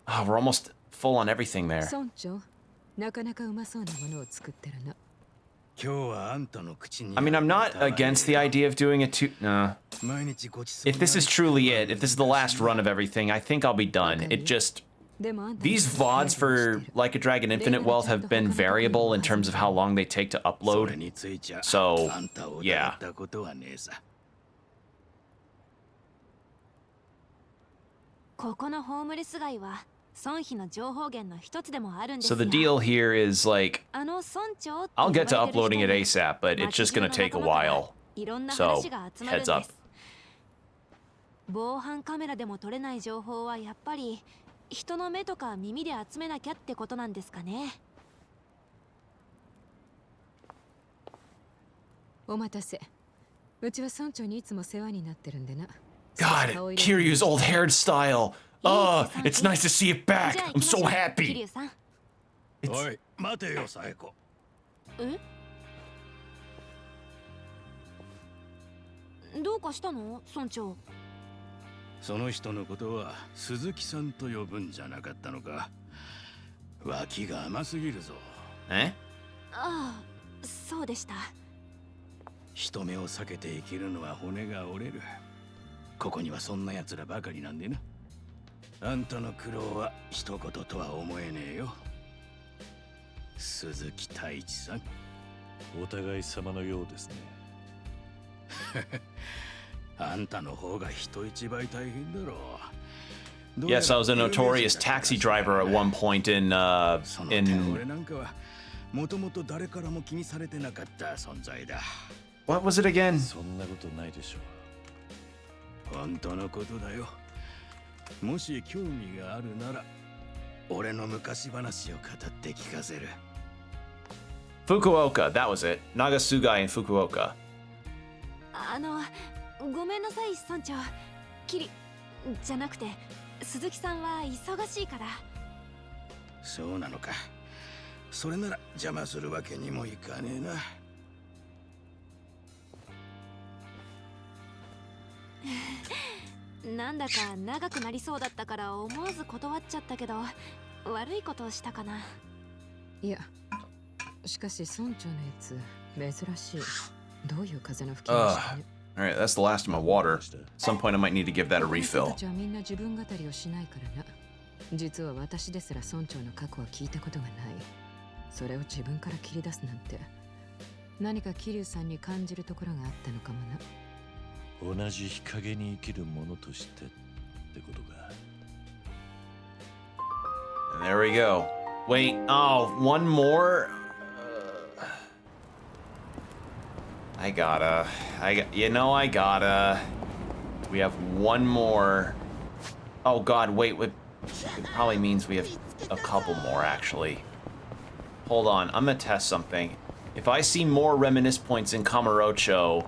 Oh, we're almost full on everything there. 村長、なかなかうまそうなものを作ってるな。 I mean, I'm not against the idea of doing it too. Nah. If this is truly it, if this is the last run of everything, I think I'll be done. It just... These VODs for Like a Dragon Infinite Wealth have been variable in terms of how long they take to upload. So, yeah. So the deal here is like, I'll get to uploading it ASAP, but it's just gonna take a while. So, heads up. 防犯カメラでも撮れない情報はやっぱり人の目とか耳で集めなきゃってことなんですかね。お待たせ。うちは村長にいつも世話になってるんでな。God, Kiryu's old hairstyle. It's nice to see it back. I'm so happy. おい、待てよ、サエコ。え？どうかしたの、村長？その人のことは鈴木さんと呼ぶんじゃなかったのか。脇が甘すぎるぞ。え？ああ、そうでした。人目を避けて生きるのは骨が折れる。ここにはそんな奴らばかりなんでな。あんたの苦労は一言とは思えねえよ。鈴木太一さん。お互い様のようですね。あんたの方が人一倍大変だろう。Yes, I was a notorious taxi driver at one point in 俺なんかはもともと誰からも気にされてなかった存在だ。 What was it again? そんなことないでしょう。本当のことだよ。もし興味があるなら俺の昔話を語って聞かせる。 Fukuoka, that was it. Nagasugai in Fukuoka. ごめんなさい村長。キリじゃなくて鈴木さんは忙しいから。そうなのか。それなら邪魔するわけにもいかねえな。なんだか長くなりそうだったから思わず断っちゃったけど、悪いことをしたかな。いや、しかし村長のやつ珍しい。どういう風の吹き回しね。Alright, that's the last of my water. At some point I might need to give that a refill. 私たちはみんな自分語りをしないからな。実は私ですら村長の過去は聞いたことがない。それを自分から切り出すなんて、何か桐生さんに感じるところがあったのかもな。同じ日陰に生きる者としてってことか。 There we go. Wait, oh, one more? I gotta. We have one more. Oh god, wait, it probably means we have a couple more, actually. Hold on, I'm gonna test something. If I see more reminisce points in Kamurocho,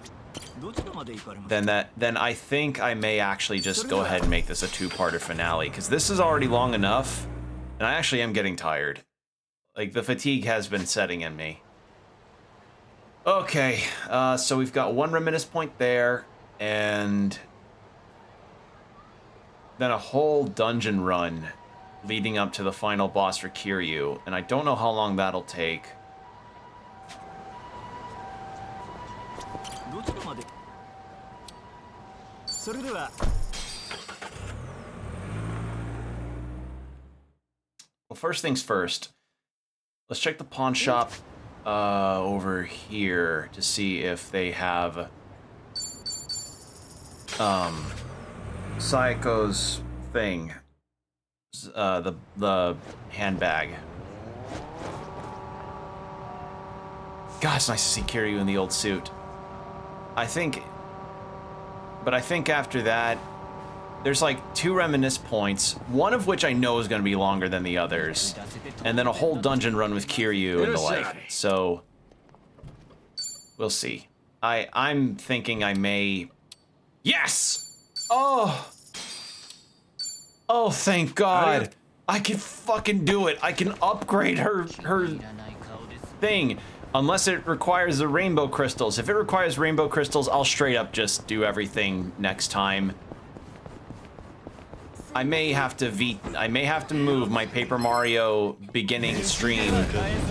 then I think I may actually just go ahead and make this a two-parter finale, because this is already long enough, and I actually am getting tired. Like, the fatigue has been setting in me. Okay, so we've got one reminisce point there, and then a whole dungeon run leading up to the final boss for Kiryu, and I don't know how long that'll take. Well, first things first, let's check the pawn shop over here to see if they have Saiko's thing, the handbag. God, it's nice to see Kiryu in the old suit. I think after that, there's like 2 reminisce points, one of which I know is going to be longer than the others, and then a whole dungeon run with Kiryu and the like. So we'll see. I'm thinking I may. Yes! Oh, thank God! I can fucking do it. I can upgrade her thing. Unless it requires the rainbow crystals. If it requires rainbow crystals, I'll straight up just do everything next time. I may have to move my Paper Mario beginning stream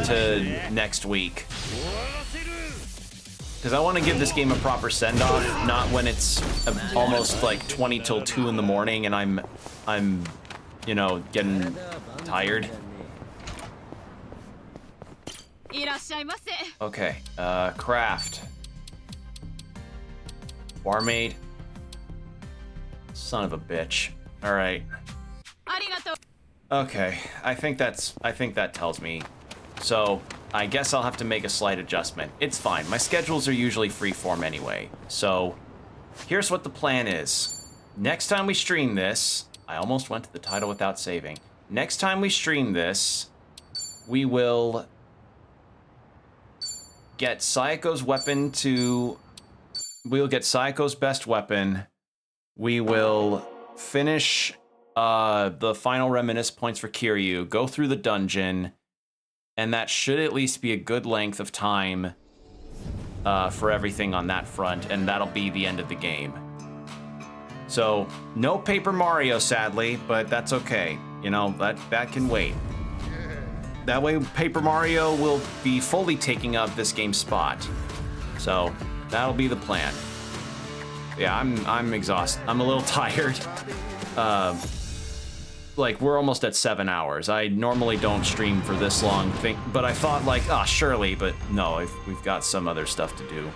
to next week. Because I want to give this game a proper send-off, not when it's almost like 20 till 2 in the morning and I'm you know, getting tired. Okay, craft. Barmaid. Son of a bitch. All right. Okay, I think that tells me. So, I guess I'll have to make a slight adjustment. It's fine. My schedules are usually freeform anyway. So, here's what the plan is. Next time we stream this, I almost went to the title without saving. Next time we stream this, we will get Saiko's weapon to... We'll get Saiko's best weapon. We will finish the final reminisce points for Kiryu, go through the dungeon, and that should at least be a good length of time for everything on that front, and that'll be the end of the game. So, no Paper Mario, sadly, but that's okay. You know, that can wait. That way, Paper Mario will be fully taking up this game's spot. So, that'll be the plan. Yeah, I'm exhausted. I'm a little tired. like, we're almost at 7 hours. I normally don't stream for this long, but I thought, like, surely, but no, we've got some other stuff to do.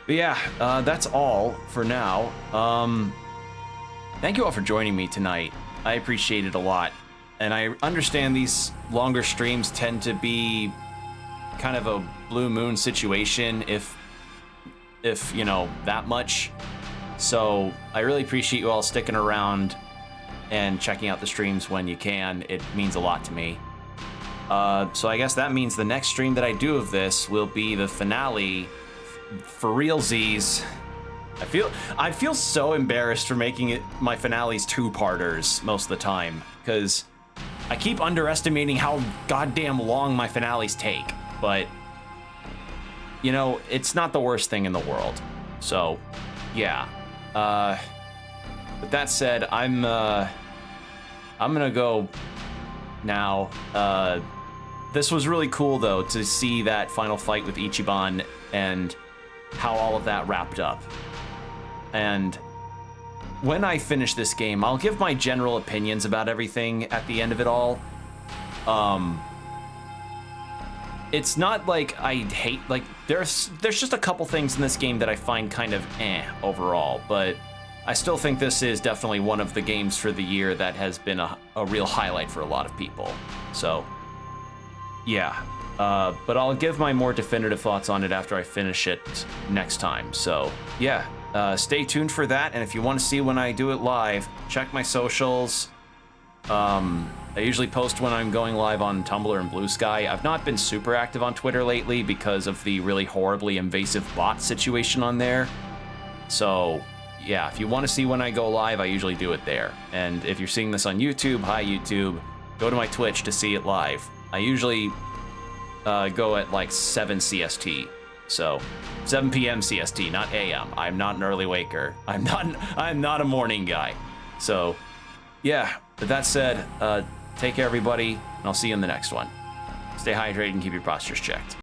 But yeah, that's all for now. Thank you all for joining me tonight. I appreciate it a lot. And I understand these longer streams tend to be kind of a blue moon situation, if you know, that much. So I really appreciate you all sticking around and checking out the streams when you can. It means a lot to me. So I guess that means the next stream that I do of this will be the finale for realsies. I feel so embarrassed for making it my finales two-parters most of the time, because I keep underestimating how goddamn long my finales take. But you know, it's not the worst thing in the world. So yeah. With that said, I'm gonna go now. This was really cool though, to see that final fight with Ichiban and how all of that wrapped up. And when I finish this game, I'll give my general opinions about everything at the end of it all. It's not like I hate, like, there's just a couple things in this game that I find kind of overall, but I still think this is definitely one of the games for the year that has been a real highlight for a lot of people. So yeah, but I'll give my more definitive thoughts on it after I finish it next time. So yeah, stay tuned for that, and if you want to see when I do it live, check my socials. I usually post when I'm going live on Tumblr and Blue Sky. I've not been super active on Twitter lately because of the really horribly invasive bot situation on there. So yeah, if you want to see when I go live, I usually do it there. And if you're seeing this on YouTube, hi YouTube, go to my Twitch to see it live. I usually go at like 7 CST. So 7 p.m. CST, not AM. I'm not an early waker. I'm not a morning guy. So yeah, with that said, take care everybody, and I'll see you in the next one. Stay hydrated and keep your postures checked.